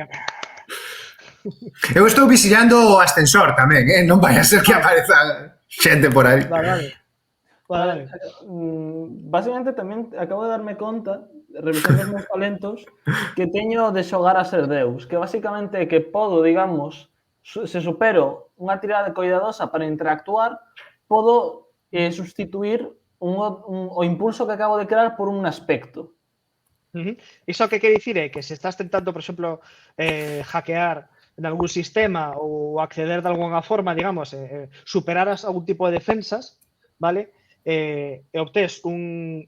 [SPEAKER 2] Eu estou visillando o ascensor tamén, non vai a ser que apareza xente por aí.
[SPEAKER 1] Vale.
[SPEAKER 4] Básicamente tamén acabo de darme conta, revisando os meus talentos, que teño de xogar a ser Deus, que basicamente que podo, digamos, se supero unha tirada coidadosa para interactuar, podo sustituir o impulso que acabo de crear por un aspecto.
[SPEAKER 1] Iso que quere dicir é que se estás tentando, por exemplo, hackear en algún sistema ou acceder de alguna forma, digamos, superar algún tipo de defensas, vale? E obtés un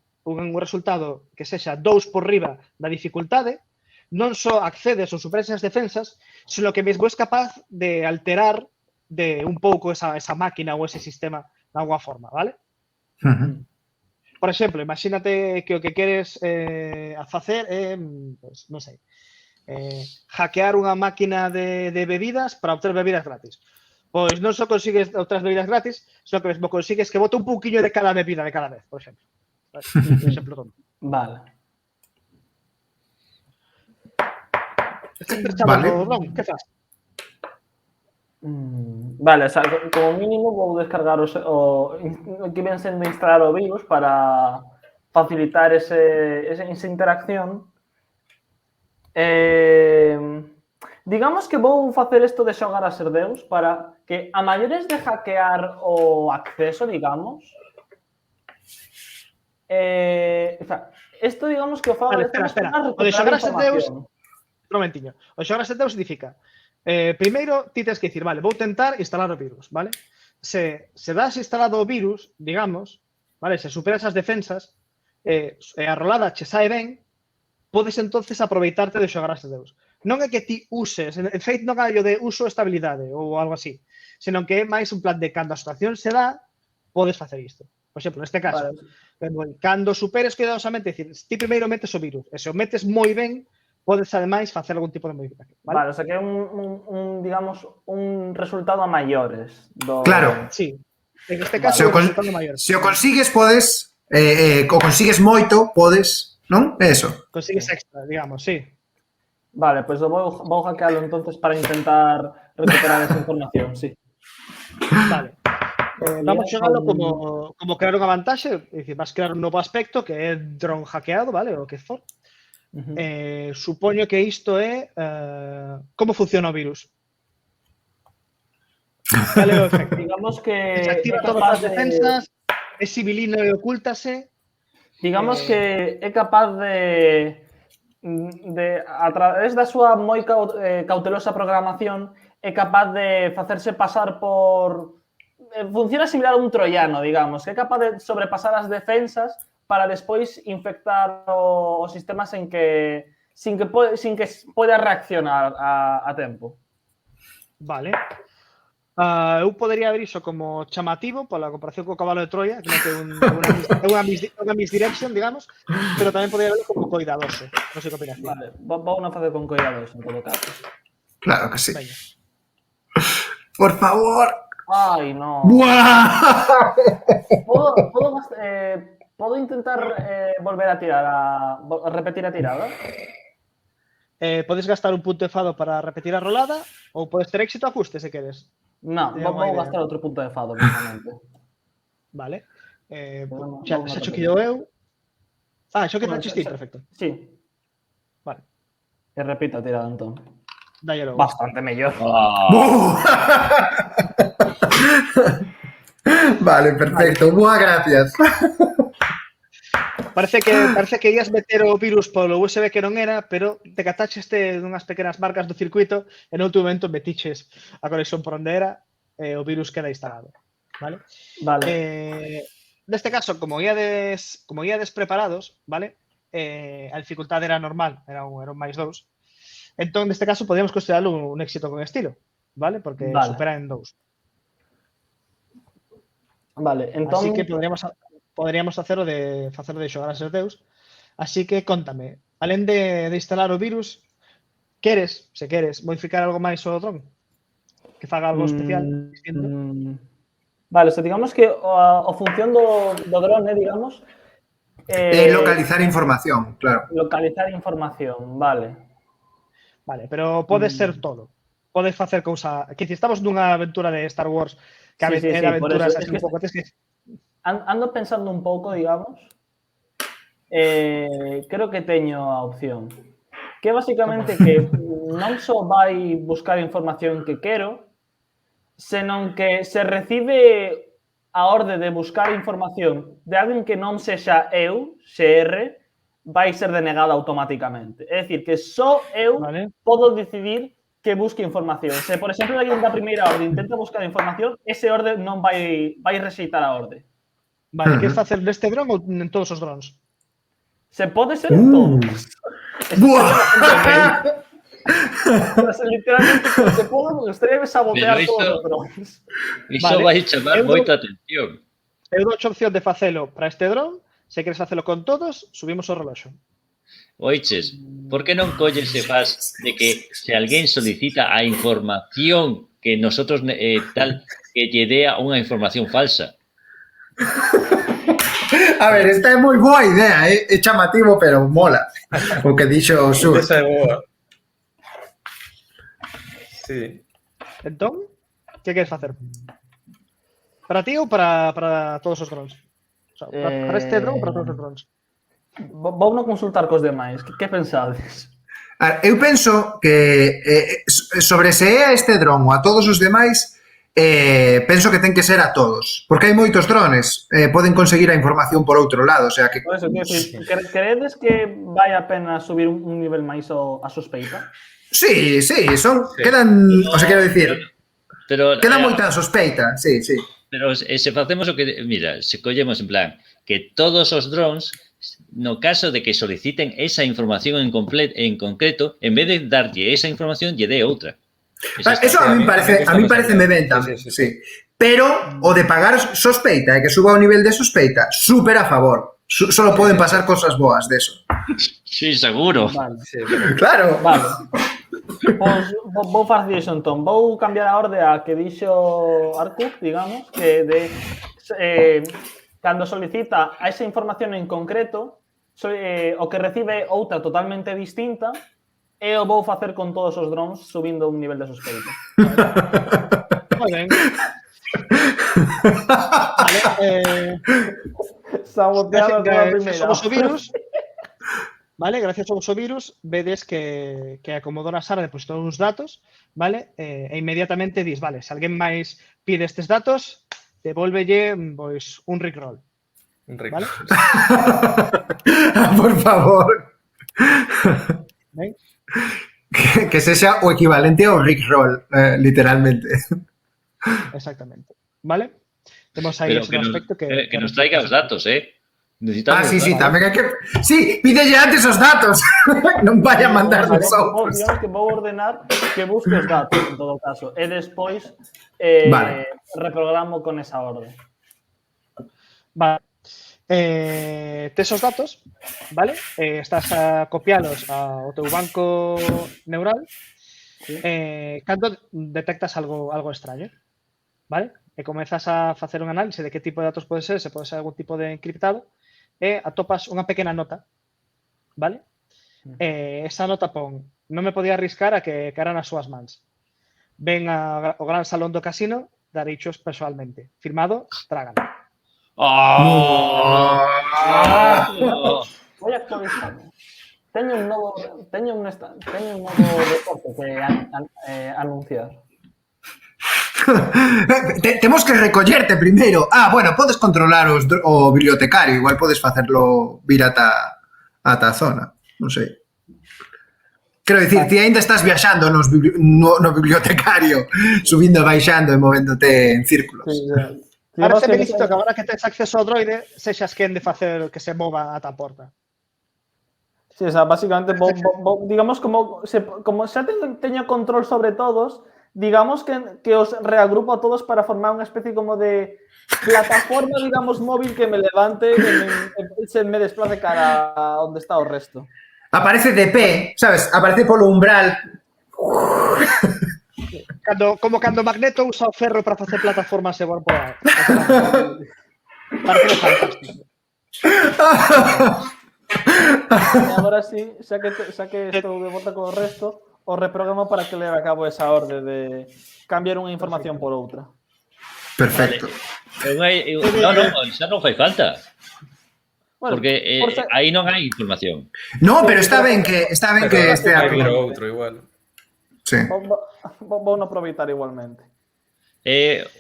[SPEAKER 1] resultado que sexa 2 por riba da dificultade, non só accedes ou superas as defensas, sino que mesmo és capaz de alterar de un pouco esa máquina ou ese sistema de alguna forma, vale? Por exemplo, imagínate que o que queres facer é, pues, non sei, hackear unha máquina de bebidas para obter bebidas gratis. Pois non só consigues outras bebidas gratis, sino que mesmo consigues que bote un pouquiño de cada bebida de cada vez, por exemplo. Vale? Un exemplo tonto.
[SPEAKER 4] Vale.
[SPEAKER 1] Estás perchado
[SPEAKER 2] Vale.
[SPEAKER 1] no Dron, que faz?
[SPEAKER 4] Vale, o sea, como mínimo vou descargar o que ven sendo instalar o virus para facilitar esa interacción. Digamos que vou facer isto de xogar a ser Deus para que a maiores de hackear o acceso, digamos, isto digamos que o faga
[SPEAKER 1] Vale, espera. O de xogar a ser Deus,
[SPEAKER 4] información.
[SPEAKER 1] un momentiño. O xogar a ser Deus significa primeiro, ti tens que dicir, vale, vou tentar instalar o virus, vale? Se das instalado o virus, digamos, vale, se superas as defensas, e a rolada che sae ben, podes entonces aproveitarte de xogar a ser Deus. Non é que ti uses, en feito non hai o de uso estabilidade ou algo así, senón que é máis un plan de cando a situación se dá, podes facer isto. Por exemplo, neste caso, cando superes cuidadosamente, dicir, ti primeiro metes o virus, e se o metes moi ben, podes ademais facer algún tipo de modificación.
[SPEAKER 4] Vale, o sea que é digamos, un resultado a maiores.
[SPEAKER 2] Claro.
[SPEAKER 1] Sí. En este
[SPEAKER 2] Se
[SPEAKER 1] caso,
[SPEAKER 2] o,
[SPEAKER 1] resultado maior.
[SPEAKER 2] se o consigues, podes, o consigues moito, podes, non? É eso.
[SPEAKER 1] Consigues extra, digamos, sí.
[SPEAKER 4] Vale, pues vou hackearlo entonces para intentar recuperar esa información, sí.
[SPEAKER 1] Vale. Vamos a xogarlo como crear unha vantaxe, é dicir, vas crear un novo aspecto que é dron hackeado, vale, o que for. Supoño que isto é como funciona o virus. Vale, o efecto.
[SPEAKER 4] Digamos que
[SPEAKER 1] Se activa todas as defensas, é sibilino e ocúltase.
[SPEAKER 4] Digamos que é capaz de a través da súa moi cautelosa programación é capaz de facerse pasar por funciona similar a un troiano, digamos, que é capaz de sobrepasar as defensas para despois infectar os sistemas sin que poida reaccionar a tempo.
[SPEAKER 1] Vale. Eu podería ver iso como chamativo pola comparación co cabalo de Troia, que non ten unha misdirection, digamos, pero tamén podería verlo como coidadoso. Non sei que opinas.
[SPEAKER 4] Vale, vou a facer con coidadoso en todo caso.
[SPEAKER 2] Claro que sí.
[SPEAKER 1] Veña.
[SPEAKER 2] Por favor.
[SPEAKER 4] Ai, no.
[SPEAKER 2] ¡Buah!
[SPEAKER 4] Podo intentar volver a tirar repetir a tirada?
[SPEAKER 1] Podes gastar un punto de fado para repetir a rolada ou podes ter éxito ajuste se queres.
[SPEAKER 4] No, vou gastar outro punto de fado, precisamente.
[SPEAKER 1] Vale.
[SPEAKER 4] Vamos
[SPEAKER 1] Xa
[SPEAKER 4] a
[SPEAKER 1] xo que eu. Xo que
[SPEAKER 4] Bueno,
[SPEAKER 1] te chistir, perfecto.
[SPEAKER 4] Sí.
[SPEAKER 1] Vale.
[SPEAKER 4] E repito a tirada, entón.
[SPEAKER 1] Dállelo.
[SPEAKER 4] Bastante mellor.
[SPEAKER 2] Vale, perfecto. Buah, gracias.
[SPEAKER 1] Parece que ias meter o virus polo USB que non era, pero te cataches unhas pequenas marcas do circuito e no outro momento metiches a conexión por onde era e o virus queda instalado. Vale?
[SPEAKER 4] Vale.
[SPEAKER 1] Neste caso, como íades preparados, vale? A dificultade era normal, era un máis 2. Entón, neste caso, podríamos considerarlo un éxito con estilo, vale? Porque supera en 2.
[SPEAKER 4] Vale, entón...
[SPEAKER 1] Así que poderíamos facelo de xogar a ser Deus. Así que, contame, alén de instalar o virus, se queres, modificar algo máis o dron? Que faga algo especial? Distinto?
[SPEAKER 4] Vale, o sea, digamos que a función do drone, digamos...
[SPEAKER 2] localizar información, claro.
[SPEAKER 4] Localizar información, vale.
[SPEAKER 1] Vale, pero pode ser todo. Podes facer cousa... Que si estamos nunha aventura de Star Wars, que a veces era aventuras así un pouco...
[SPEAKER 4] Ando pensando un pouco, digamos, creo que teño a opción. Que basicamente que non só vai buscar información que quero, senón que se recibe a orde de buscar información de alguén que non sexa eu, XR, vai ser denegada automáticamente. É dicir, que só eu podo decidir que busque información. Se, por exemplo, alguén da primeira orde intenta buscar información, ese orde non vai rexeitar a orde.
[SPEAKER 1] Vale, queres facer neste dron ou en todos os drons?
[SPEAKER 4] Se pode ser en todos. Literalmente, se pode, me gustaría sabotear todos os drons.
[SPEAKER 5] Iso vai chamar moita atención.
[SPEAKER 1] Eu dou a opción de facelo para este dron. Se queres facelo con todos, subimos o reloxo.
[SPEAKER 5] Oiches, por que non colles e faz de que se alguén solicita a información que nosotros tal que lle dea unha información falsa.
[SPEAKER 2] A ver, esta é moi boa idea, é chamativo, pero mola. O que dixo Sur.
[SPEAKER 3] Esa é boa. Sí.
[SPEAKER 1] Entón, que queres facer? Para ti ou para todos os drones? O sea, para este drone ou para todos os drones?
[SPEAKER 4] Vou non consultar cos demais. Que pensades?
[SPEAKER 2] Eu penso que sobre se é a este dron ou a todos os demais, penso que ten que ser a todos, porque hai moitos drones, poden conseguir a información por outro lado, o sea que...
[SPEAKER 4] Por eso, credes que vai a pena subir un nivel máis a sospeita?
[SPEAKER 2] Sí, son, quedan, o sea, quero dicir,
[SPEAKER 5] Pero
[SPEAKER 2] queda moita sospeita, sí.
[SPEAKER 5] Pero se facemos o que, mira, se collemos en plan que todos os drones, no caso de que soliciten esa información en concreto, en vez de darlle esa información, lle dé outra.
[SPEAKER 2] Eso a mí parece me ben tamén, sí. Pero o de pagar sospeita e que suba o nivel de sospeita, súper a favor. Solo poden pasar cosas boas de eso.
[SPEAKER 5] Sí, seguro.
[SPEAKER 4] Vale.
[SPEAKER 3] Sí,
[SPEAKER 2] Claro.
[SPEAKER 4] Vale. Pois vou facer iso entón. Vou cambiar a orde a que dixo Arcuk, digamos, que cando solicita a esa información en concreto, o que recibe outra totalmente distinta, e o vou facer con todos os drones subindo un nivel de sospeita.
[SPEAKER 1] Moi ben. Vale,
[SPEAKER 4] saboteado a primeira.
[SPEAKER 1] Somos o virus. Vale, gracias ao vosso virus, vedes que a Commodore Sara depositou uns datos, vale, e inmediatamente dis, vale, se alguén máis pide estes datos, devolvelle, pois, un rickroll. Vale?
[SPEAKER 2] Por favor.
[SPEAKER 1] Ben?
[SPEAKER 2] Que sexa o equivalente ao rickroll, literalmente.
[SPEAKER 1] Exactamente. Vale? Temos aí ese aspecto que
[SPEAKER 5] nos traiga os datos, Necesitamos
[SPEAKER 2] sí, tamén hai que... Sí, pídelle antes os datos. Non vaya a mandar os outros.
[SPEAKER 4] Digamos que vou ordenar que busque os datos, en todo caso. E despois reprogramo con esa orde.
[SPEAKER 1] Vale. Tes os datos, vale? Estás a copialos ao teu banco neural. Cando detectas algo extraño, vale? E comezas a facer un análise de que tipo de datos pode ser, se pode ser algún tipo de encriptado, e atopas unha pequena nota, vale? Esa nota pon, non me podía arriscar a que caran as súas mans. Ven ao gran salón do casino, dareichos persoalmente. Firmado, Tragan.
[SPEAKER 4] Voy a actualizar. Teño un novo deporte que anunciar.
[SPEAKER 2] Temos que recollerte primeiro. Bueno, podes controlar o bibliotecario, igual podes facerlo vir ata a zona, non sei. Quero dicir, ti ainda estás viaxando no bibliotecario, subindo e baixando e movéndote en círculos.
[SPEAKER 1] Ahora se me listo que agora que tens acceso ao droide, sexas quen de facer que se mova ata a porta.
[SPEAKER 4] Sí, o sea, básicamente, digamos, como xa teño control sobre todos, digamos que os reagrupo a todos para formar unha especie como de plataforma, digamos, móvil que me levante e se me desplace cara a onde está o resto.
[SPEAKER 2] Aparece de pé, sabes? Aparece polo umbral.
[SPEAKER 1] Como cando Magneto usa o ferro para facer plataformas e voar por aí. Parece fantástico.
[SPEAKER 4] E agora sí, xa que estou de volta co resto, o reprogramo para que leve a cabo esa orde de cambiar unha información por outra.
[SPEAKER 2] Perfecto.
[SPEAKER 5] Non, xa non fai falta.
[SPEAKER 4] Bueno,
[SPEAKER 5] porque aí non hai información.
[SPEAKER 2] No, pero está ben que estea
[SPEAKER 3] aquí. Outro igual.
[SPEAKER 2] Sí.
[SPEAKER 4] Vou non aproveitar igualmente.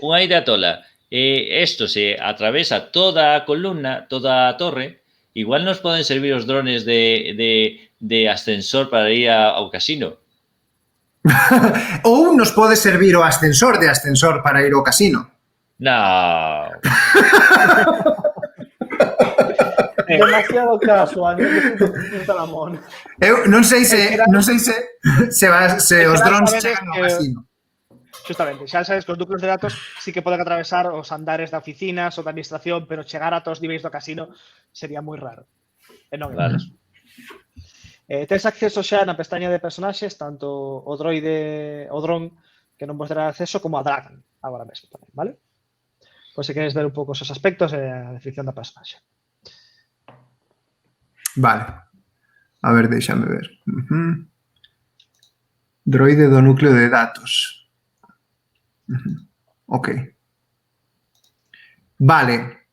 [SPEAKER 5] Unha idea tola. Isto se atravesa toda a columna, toda a torre, igual nos poden servir os drones de ascensor para ir ao casino.
[SPEAKER 2] Ou nos pode servir o ascensor de ascensor para ir ao casino.
[SPEAKER 5] No.
[SPEAKER 4] Demasiado casual, necesito pintar a mona.
[SPEAKER 2] Eu non sei se os drones chegan ao casino.
[SPEAKER 1] Justamente, xa sabes que os núcleos de datos sí que poden atravesar os andares de oficinas ou da administración, pero chegar a todos os niveis do casino sería moi raro. E non é eso. Tens acceso xa na pestaña de personaxes, tanto o droide, o dron, que non vos dará acceso como a Dragan agora mesmo tamén, vale? Pois se queres ver un pouco esos aspectos e a descripción da personaxe.
[SPEAKER 2] Vale. A ver, déxame ver. Droide do núcleo de datos. Ok. Vale.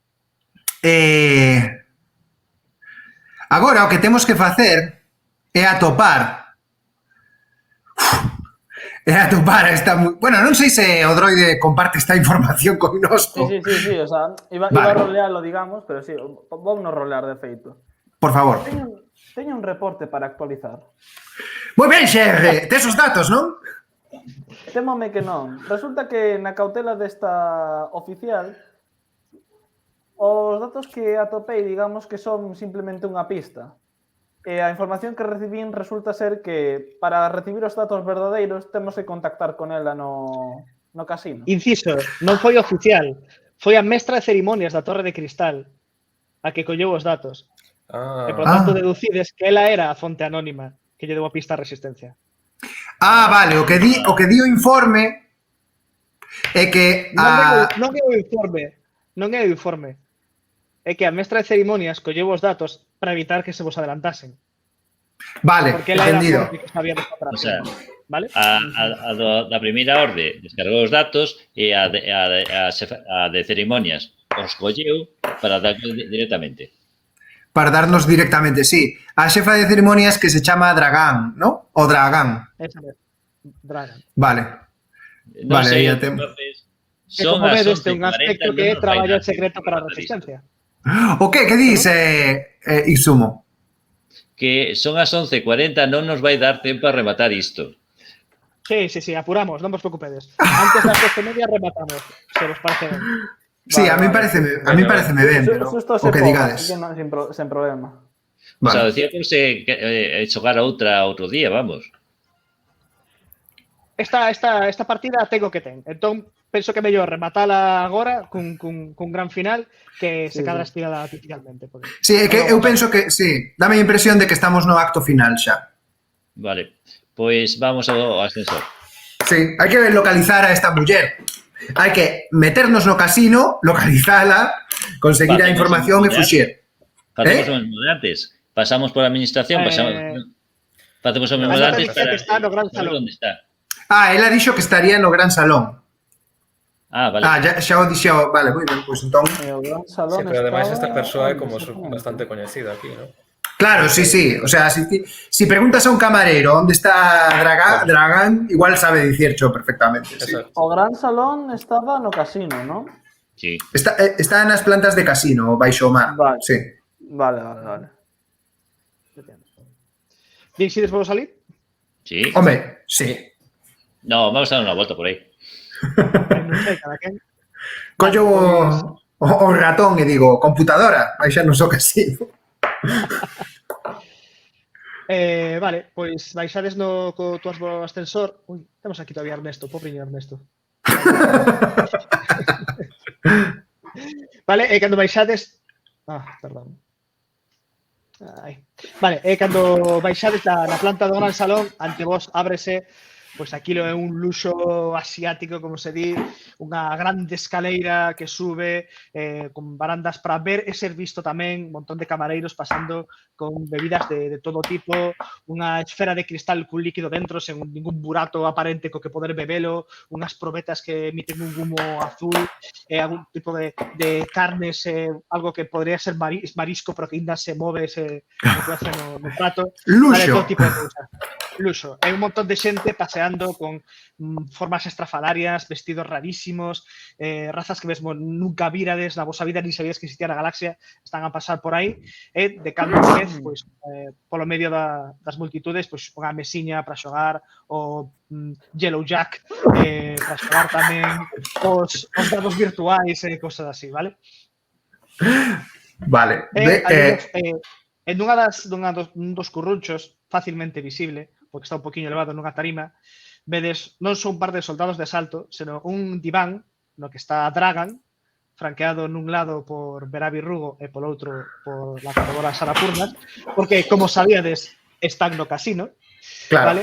[SPEAKER 2] Agora o que temos que facer é atopar esta... Bueno, non sei se o droide comparte esta información connosco.
[SPEAKER 4] Sí, o sea, iba a rolearlo, digamos, pero sí, vamos a rolear de feito.
[SPEAKER 2] Por favor.
[SPEAKER 4] Teño un reporte para actualizar.
[SPEAKER 2] Moi ben, xerre, tes os datos, non?
[SPEAKER 4] Témome que non. Resulta que na cautela desta oficial os datos que atopei, digamos que son simplemente unha pista. E a información que recibín resulta ser que para recibir os datos verdadeiros temos que contactar con ela no casino.
[SPEAKER 1] Inciso, non foi oficial, foi a mestra de cerimonias da Torre de Cristal a que colleu os datos. E, por tanto, deducides que ela era a fonte anónima que lle deu a pista a Resistencia.
[SPEAKER 2] Vale, o que di o informe é que...
[SPEAKER 1] Non é o informe. É que a mestra de cerimonias colleu os datos para evitar que se vos adelantasen.
[SPEAKER 2] Vale,
[SPEAKER 1] porque ela
[SPEAKER 2] entendido.
[SPEAKER 1] era a fonte que sabía desta operación.
[SPEAKER 5] O sea,
[SPEAKER 1] vale?
[SPEAKER 5] da primeira orde descargou os datos e a de cerimonias os colleu para dar directamente.
[SPEAKER 2] Para darnos directamente, sí. A xefa de cerimonias que se chama Dragán, ¿no? O Dragán.
[SPEAKER 1] Esa vez. Dragan.
[SPEAKER 2] Vale.
[SPEAKER 5] Non
[SPEAKER 2] Vale,
[SPEAKER 5] sei,
[SPEAKER 2] aí a tem...
[SPEAKER 5] entonces,
[SPEAKER 1] Que
[SPEAKER 5] son
[SPEAKER 1] como
[SPEAKER 5] as
[SPEAKER 1] vedes, ten un
[SPEAKER 5] 11:40,
[SPEAKER 1] aspecto
[SPEAKER 5] non
[SPEAKER 1] que é
[SPEAKER 5] nos vai
[SPEAKER 1] traballo
[SPEAKER 5] dar
[SPEAKER 1] secreto para a
[SPEAKER 5] tempo
[SPEAKER 1] Resistencia.
[SPEAKER 2] O que dis, Isumo?
[SPEAKER 5] Que son as 11:40, non nos vai dar tempo a rematar isto.
[SPEAKER 1] Sí, apuramos, non vos preocupedes. Antes das 12:30 rematamos, se vos parece ben.
[SPEAKER 2] Sí, a mí pareceme ben, pero o que digades.
[SPEAKER 4] Sen problema.
[SPEAKER 5] O sea,
[SPEAKER 2] Vale.
[SPEAKER 5] decía que xogar a outro día, vamos.
[SPEAKER 1] Esta partida tengo que ten. Entón, penso que é mellor rematala agora cun gran final que se cadra estirada artificialmente.
[SPEAKER 2] Sí, é que eu penso que, sí, dame a impresión de que estamos no acto final xa.
[SPEAKER 5] Vale, pois vamos ao ascensor.
[SPEAKER 2] Sí, hai que localizar a esta muller. Hai que meternos no casino, localizala, conseguir a información e fuxir.
[SPEAKER 5] Facemos o mesmo de antes. Pasamos por a administración, facemos o mesmo de antes para
[SPEAKER 1] está no gran salón.
[SPEAKER 5] onde está.
[SPEAKER 2] Ela dixo que estaría no gran salón.
[SPEAKER 5] Vale.
[SPEAKER 2] Xa o dixo, vale, moi ben, pois entón...
[SPEAKER 4] O gran salón
[SPEAKER 3] Sí, pero ademais esta
[SPEAKER 4] estaba...
[SPEAKER 3] persoa é como bastante coñecida aquí, ¿no?
[SPEAKER 2] Claro, sí. O sea, si preguntas a un camarero onde está Dragán, igual sabe dicircho perfectamente. Sí.
[SPEAKER 4] O gran salón estaba no casino, ¿no?
[SPEAKER 5] Sí.
[SPEAKER 2] Está nas plantas de casino, baixo o mar.
[SPEAKER 4] Vale.
[SPEAKER 2] Sí.
[SPEAKER 4] Vale.
[SPEAKER 1] Decides vos salir?
[SPEAKER 5] Sí.
[SPEAKER 2] Home, sí.
[SPEAKER 5] No, vamos a dar unha volta por aí.
[SPEAKER 1] Non sei, cada quen.
[SPEAKER 2] Collo o ratón e digo, computadora, baixarnos o casino.
[SPEAKER 1] Vale, pois baixades co tu ascensor. Ui, temos aquí todavía Ernesto, pobriño Ernesto. Vale, e cando baixades... perdón. Vale, e cando baixades na planta do gran salón, ante vos ábrese, pois aquilo é un luxo asiático, como se di, unha grande escaleira que sube con barandas para ver e ser visto tamén, un montón de camareiros pasando con bebidas de todo tipo, unha esfera de cristal cun líquido dentro sen ningún burato aparente co que poder bebelo, unhas probetas que emiten un humo azul, algún tipo de carnes, algo que podría ser marisco pero que ainda se move no prato.
[SPEAKER 2] Luxo.
[SPEAKER 1] Vale, todo tipo de cousas. Luxo. Hai un montón de xente paseando con formas estrafalarias, vestidos rarísimos, razas que mesmo nunca virades na vosa vida, ni sabías que existía na galaxia, están a pasar por aí, e de cando en vez, pois, polo medio das multitudes, pois, unha mesiña para xogar, o Yellow Jack para xogar tamén, os dados virtuais e cosas así, vale?
[SPEAKER 2] Vale.
[SPEAKER 1] En un dos currunchos, facilmente visible, porque está un poquinho elevado nunha tarima, vedes non só un par de soldados de asalto, senón un diván no que está Dragan, franqueado nun lado por Verabi Rugo e polo outro por la corredora Sara Purnas, porque, como sabíades, están no casino,
[SPEAKER 2] Claro.
[SPEAKER 1] vale?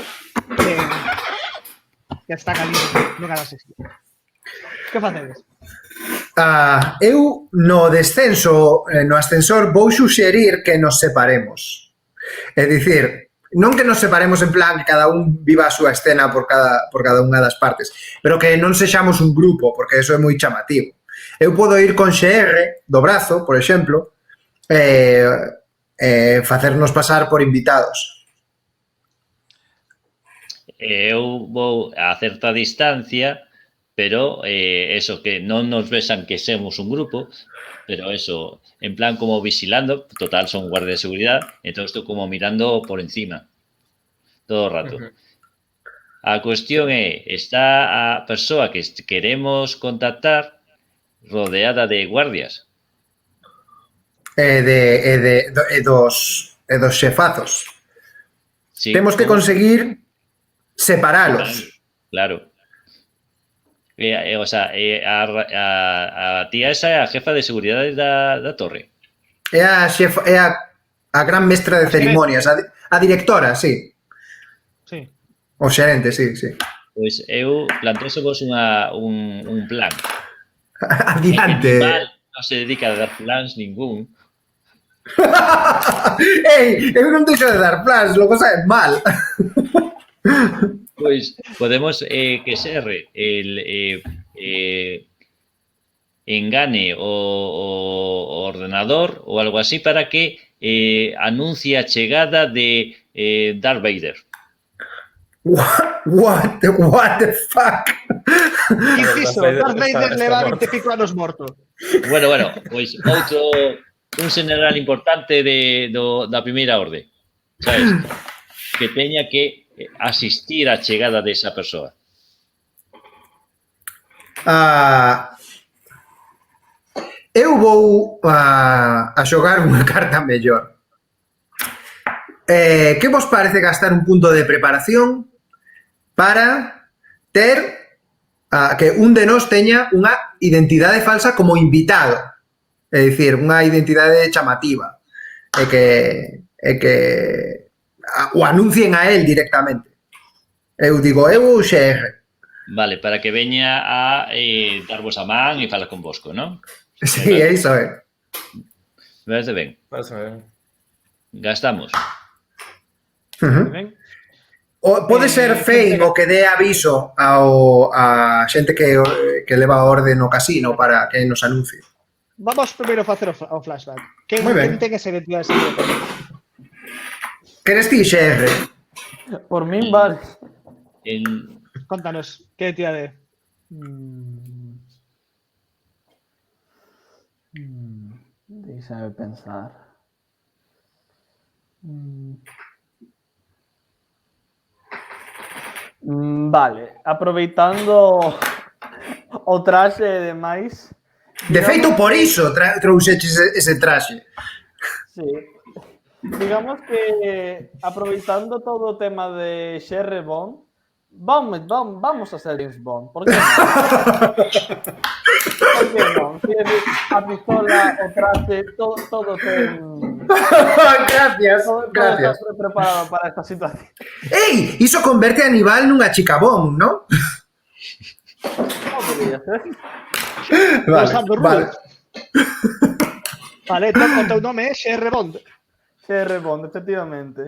[SPEAKER 1] que están ali no canal 6. Que facedes?
[SPEAKER 2] Eu no descenso, no ascensor, vou suxerir que nos separemos. É dicir, non que nos separemos en plan que cada un viva a súa escena por cada unha das partes, pero que non sexamos un grupo, porque eso é moi chamativo. Eu podo ir con XR do brazo, por exemplo, facernos pasar por invitados.
[SPEAKER 5] Eu vou a certa distancia, pero eso, que non nos besan que semos un grupo, pero eso, en plan como vigilando, total son guardia de seguridad, entón estou como mirando por encima todo o rato. A cuestión é, está a persoa que queremos contactar rodeada de guardias.
[SPEAKER 2] Dos xefazos.
[SPEAKER 5] Sí,
[SPEAKER 2] Temos que conseguir separalos.
[SPEAKER 5] Claro. O sea, a tía esa é a jefa de seguridade da torre.
[SPEAKER 2] É a gran mestra de cerimonias, a directora, sí.
[SPEAKER 1] Sí.
[SPEAKER 2] O xerente, sí.
[SPEAKER 5] Pois eu planteosevos un plan.
[SPEAKER 2] Adiante.
[SPEAKER 5] Non se dedica a dar plans ningún.
[SPEAKER 2] Ei, eu non deixo de dar plans, logo sabe mal.
[SPEAKER 5] Pois podemos que ser engane o ordenador ou algo así para que anuncie a chegada de Darth Vader.
[SPEAKER 2] What the fuck?
[SPEAKER 1] Que fixo? Darth Vader leva 20 pico anos morto.
[SPEAKER 5] Bueno, pois un general importante da primeira orde, sabes? Que teña que asistir á chegada desa persoa.
[SPEAKER 2] Eu vou a xogar unha carta mellor. Que vos parece gastar un punto de preparación para ter que un de nós teña unha identidade falsa como invitado? É dicir, unha identidade chamativa. E que o anuncien a él directamente. Eu digo, eu XR.
[SPEAKER 5] Vale, para que veña a darvos a man e falar con vosco, non?
[SPEAKER 2] Sí, iso é.
[SPEAKER 5] Me parece ben.
[SPEAKER 3] Parece ben.
[SPEAKER 5] Gastamos.
[SPEAKER 1] Ben?
[SPEAKER 2] Pode ser Fein o que dé aviso a xente que leva a orde no casino para que nos anuncie.
[SPEAKER 1] Vamos primeiro a facer o flashback. Quen ten esa identidade secreta?
[SPEAKER 2] Queres ti, XR?
[SPEAKER 4] Por min, vale.
[SPEAKER 1] Contanos, que identidade?
[SPEAKER 4] Déixame pensar. Vale, aproveitando o traxe e demais.
[SPEAKER 2] De feito, por iso trouxeches ese traxe.
[SPEAKER 4] Sí. Digamos que aproveitando todo o tema de Sherry Bond, vamos a ser James Bond. ¿Por qué no? ¿Por qué no? A pistola, o traje, todo ten...
[SPEAKER 2] Gracias.
[SPEAKER 4] Todo estás preparado para esta situación.
[SPEAKER 2] Ei, iso converte a Aníbal nunha chica Bond, non?
[SPEAKER 4] ¿Cómo podría ser?
[SPEAKER 2] Vale.
[SPEAKER 1] Vale, o teu nome é XR Bond.
[SPEAKER 4] Sherry Bond, efectivamente.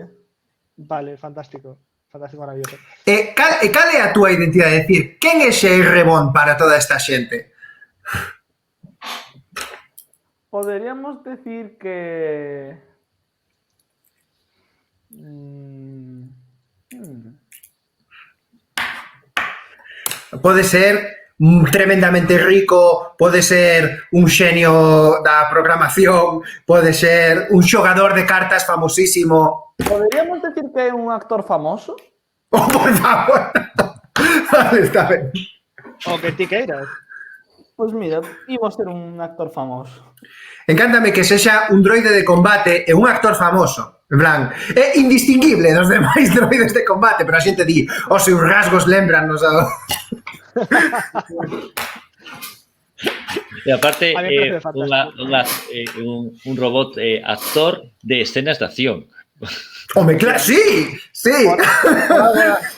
[SPEAKER 1] Vale, fantástico. Fantástico, maravilloso.
[SPEAKER 2] Cal é a túa identidade? É dicir, quen é XR Bond para toda esta xente?
[SPEAKER 4] Podríamos decir que...
[SPEAKER 2] Pode ser tremendamente rico, pode ser un xenio da programación, pode ser un xogador de cartas famosísimo.
[SPEAKER 4] ¿Podríamos decir que é un actor famoso?
[SPEAKER 2] Oh, por favor. Vale, está ben.
[SPEAKER 1] O que ti queiras.
[SPEAKER 4] Pois mira, iba a ser un actor famoso.
[SPEAKER 2] Encántame que sexa un droide de combate e un actor famoso. En plan, é indistinguible dos demais droides de combate, pero a xente di, os seus rasgos lembrannos a...
[SPEAKER 5] E aparte, un robot actor de escenas de acción.
[SPEAKER 2] Home, claro, sí, sí.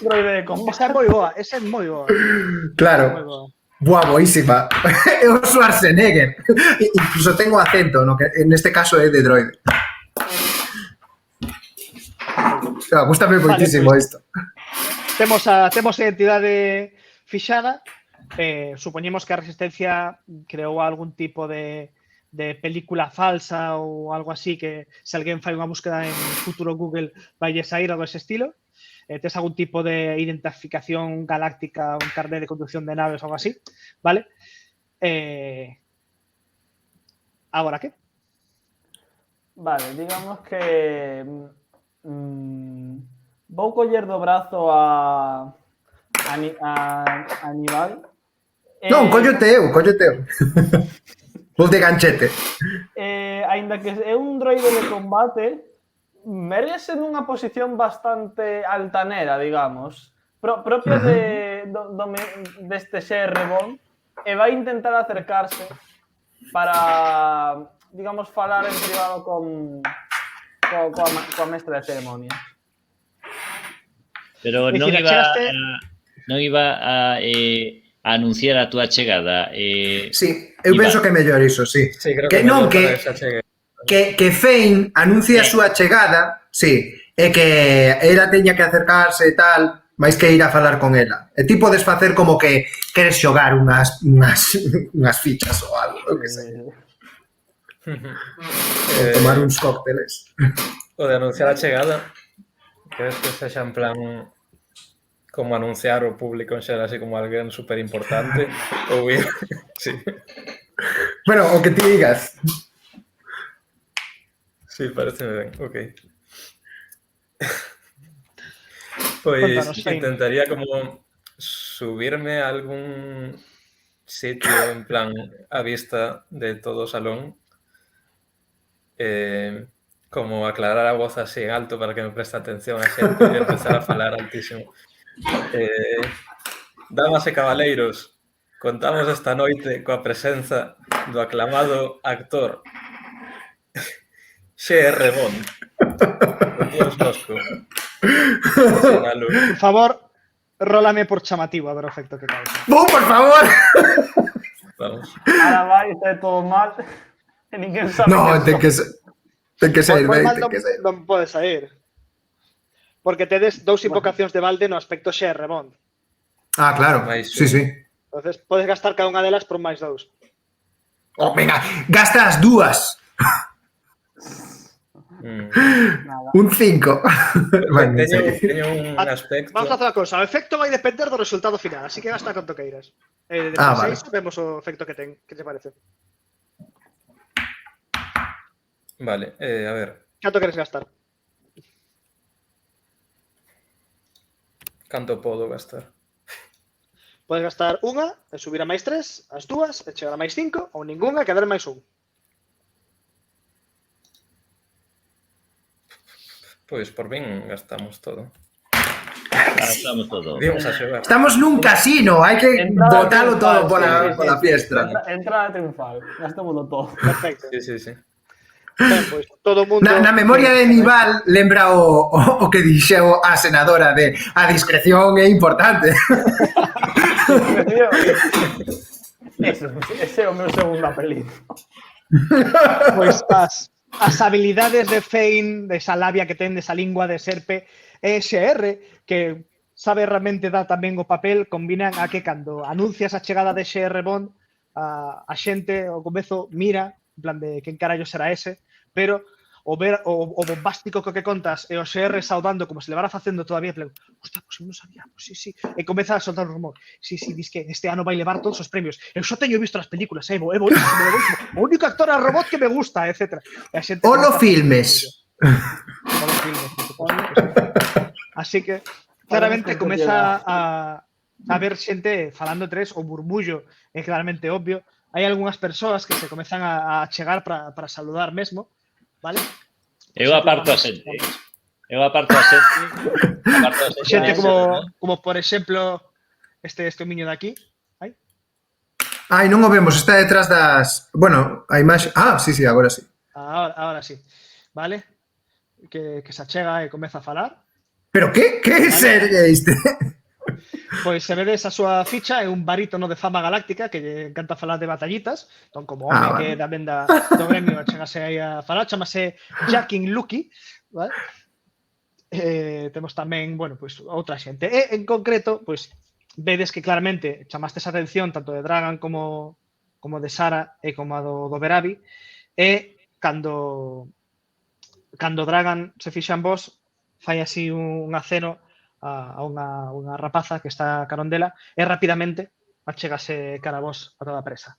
[SPEAKER 4] Droide de combate.
[SPEAKER 1] Esa é moi boa, esa é moi boa. Moi
[SPEAKER 2] Claro.
[SPEAKER 1] boa.
[SPEAKER 2] Buah, boísima. É o Schwarzenegger. Incluso tengo acento, no, que neste caso é de droide. Gústame moitísimo
[SPEAKER 1] Vale,
[SPEAKER 2] isto.
[SPEAKER 1] Temos a identidade fixada. Supoñemos que a Resistencia creou algún tipo de película falsa ou algo así que se alguén fai unha búsqueda en futuro Google vai sair algo dese estilo. Tes algún tipo de identificación galáctica, un carnet de conducción de naves ou algo así, vale? Agora que?
[SPEAKER 4] Vale, digamos que vou coller do brazo a Aníbal.
[SPEAKER 2] Non, collote eu. Vou de ganchete.
[SPEAKER 4] Aínda que é un droide de combate, merece nunha posición bastante altanera, digamos, propia deste XR Bond, e vai intentar acercarse para, digamos, falar en privado coa mestra de ceremonias.
[SPEAKER 5] Pero non iba a anunciar a túa chegada.
[SPEAKER 2] Sí, eu penso que é mellor iso, sí.
[SPEAKER 3] Sí, creo
[SPEAKER 2] Que
[SPEAKER 3] que
[SPEAKER 2] non,
[SPEAKER 3] mellor para esa chegue.
[SPEAKER 2] que Fane anuncia a súa chegada, sí, e que ela teña que acercarse e tal, máis que ir a falar con ela. E ti podes facer como que queres xogar unhas fichas ou algo, eu que sei. Ou tomar uns cócteles.
[SPEAKER 3] O de anunciar a chegada, crees que sexa en plan como anunciar ao público en xeral así como alguén super importante ou ir... Sí.
[SPEAKER 2] Bueno, o que ti digas.
[SPEAKER 3] Sí, parece ben, ok. Pois
[SPEAKER 1] Contanos, Fane.
[SPEAKER 3] intentaría como subirme a algún sitio en plan a vista de todo o salón, como aclarar a voz así en alto para que me preste atención a xente e empezar a falar altísimo. Damas e cabaleiros, contamos esta noite coa presenza do aclamado actor XR Bond. Dios Bosco.
[SPEAKER 1] Por favor, rólame por chamativo a ver o efecto que causa.
[SPEAKER 2] Por favor!
[SPEAKER 3] Vamos.
[SPEAKER 4] Ahora vai, está todo mal. E ninguén sabe
[SPEAKER 2] No,
[SPEAKER 4] que
[SPEAKER 2] ten que ser,
[SPEAKER 1] Por
[SPEAKER 2] ben,
[SPEAKER 1] mal
[SPEAKER 2] ten que ser.
[SPEAKER 1] non pode sair. Porque tedes dous invocacións de balde no aspecto XR Bond.
[SPEAKER 2] Ah, claro,
[SPEAKER 3] Mais
[SPEAKER 2] sí, sí.
[SPEAKER 1] Entonces, podes gastar cada unha delas por máis dous.
[SPEAKER 2] Oh, venga, gasta as dúas.
[SPEAKER 4] nada.
[SPEAKER 2] Un 5. Bueno,
[SPEAKER 3] Teño un aspecto...
[SPEAKER 1] Vamos a facer a cousa. O efecto vai depender do resultado final, así que gasta canto queiras. De
[SPEAKER 2] vale.
[SPEAKER 1] 6 vemos o efecto que ten. Que te parece?
[SPEAKER 3] Vale, a ver,
[SPEAKER 1] Canto queres gastar?
[SPEAKER 3] canto podo gastar?
[SPEAKER 1] Podes gastar unha, e subir a máis 3, as dúas, e chegar a máis 5, ou ningunha, e quedar máis 1.
[SPEAKER 3] Pois por min gastamos todo.
[SPEAKER 5] Gastamos todo.
[SPEAKER 3] Vimos a xogar.
[SPEAKER 2] Estamos nun casino, hai que
[SPEAKER 4] Entrada
[SPEAKER 2] botalo todo
[SPEAKER 4] triunfal,
[SPEAKER 2] pola fiestra.
[SPEAKER 4] Entrada triunfal. Gastémoslo todo.
[SPEAKER 1] Perfecto.
[SPEAKER 3] Sí.
[SPEAKER 1] Ben, pois, todo o mundo...
[SPEAKER 2] Na memoria de Nival lembra o que dixeu a senadora de a discreción é importante.
[SPEAKER 4] Ese é o meu segundo apelido.
[SPEAKER 1] Pois as habilidades de Fane, desa labia que ten, desa lingua de serpe, e XR, que sabe realmente dar tamén o papel, combinan a que cando anuncias a chegada de XR Bond, a xente ao comezo mira, en plan de quen carallo será ese, pero o bombástico que contas e o XR saudando como se levara facendo todavía, en plan, hostia, pues non sabíamos, sí. E comeza a soltar un rumor. Sí, dis que este ano vai levar todos os premios. Eu só teño visto as películas, é bonísimo. O único actor a robot que me gusta, etc.
[SPEAKER 2] Olo filmes.
[SPEAKER 1] Olo filmes, por suposto. Así que, claramente, comeza a ver xente falando tres, o burbullo é claramente obvio. Hai algunhas persoas que se comezan a chegar para saludar mesmo, vale?
[SPEAKER 5] Eu aparto a xente.
[SPEAKER 1] Xente como por exemplo, este miño de aquí.
[SPEAKER 2] Ai, non o vemos, está detrás das... Bueno, a imaxe... Ah, sí, agora sí.
[SPEAKER 1] Ahora sí, vale? que se achega e comeza a falar.
[SPEAKER 2] Pero que Sergue este?
[SPEAKER 1] Pois se vedes a súa ficha é un barítono de fama galáctica que lle encanta falar de batallitas, entón como home
[SPEAKER 2] vale.
[SPEAKER 1] que tamén do gremio achegase aí a falar, chamase Jacking Lucky, vale? Temos tamén, bueno, pois outra xente. E en concreto, pois vedes que claramente chamastes a atención tanto de Dragan como de Sara e como a do Verabi, e cando Dragan se fixa en vos, fai así un aceno a unha rapaza que está carón dela e rapidamente achegase cara a vos a toda presa.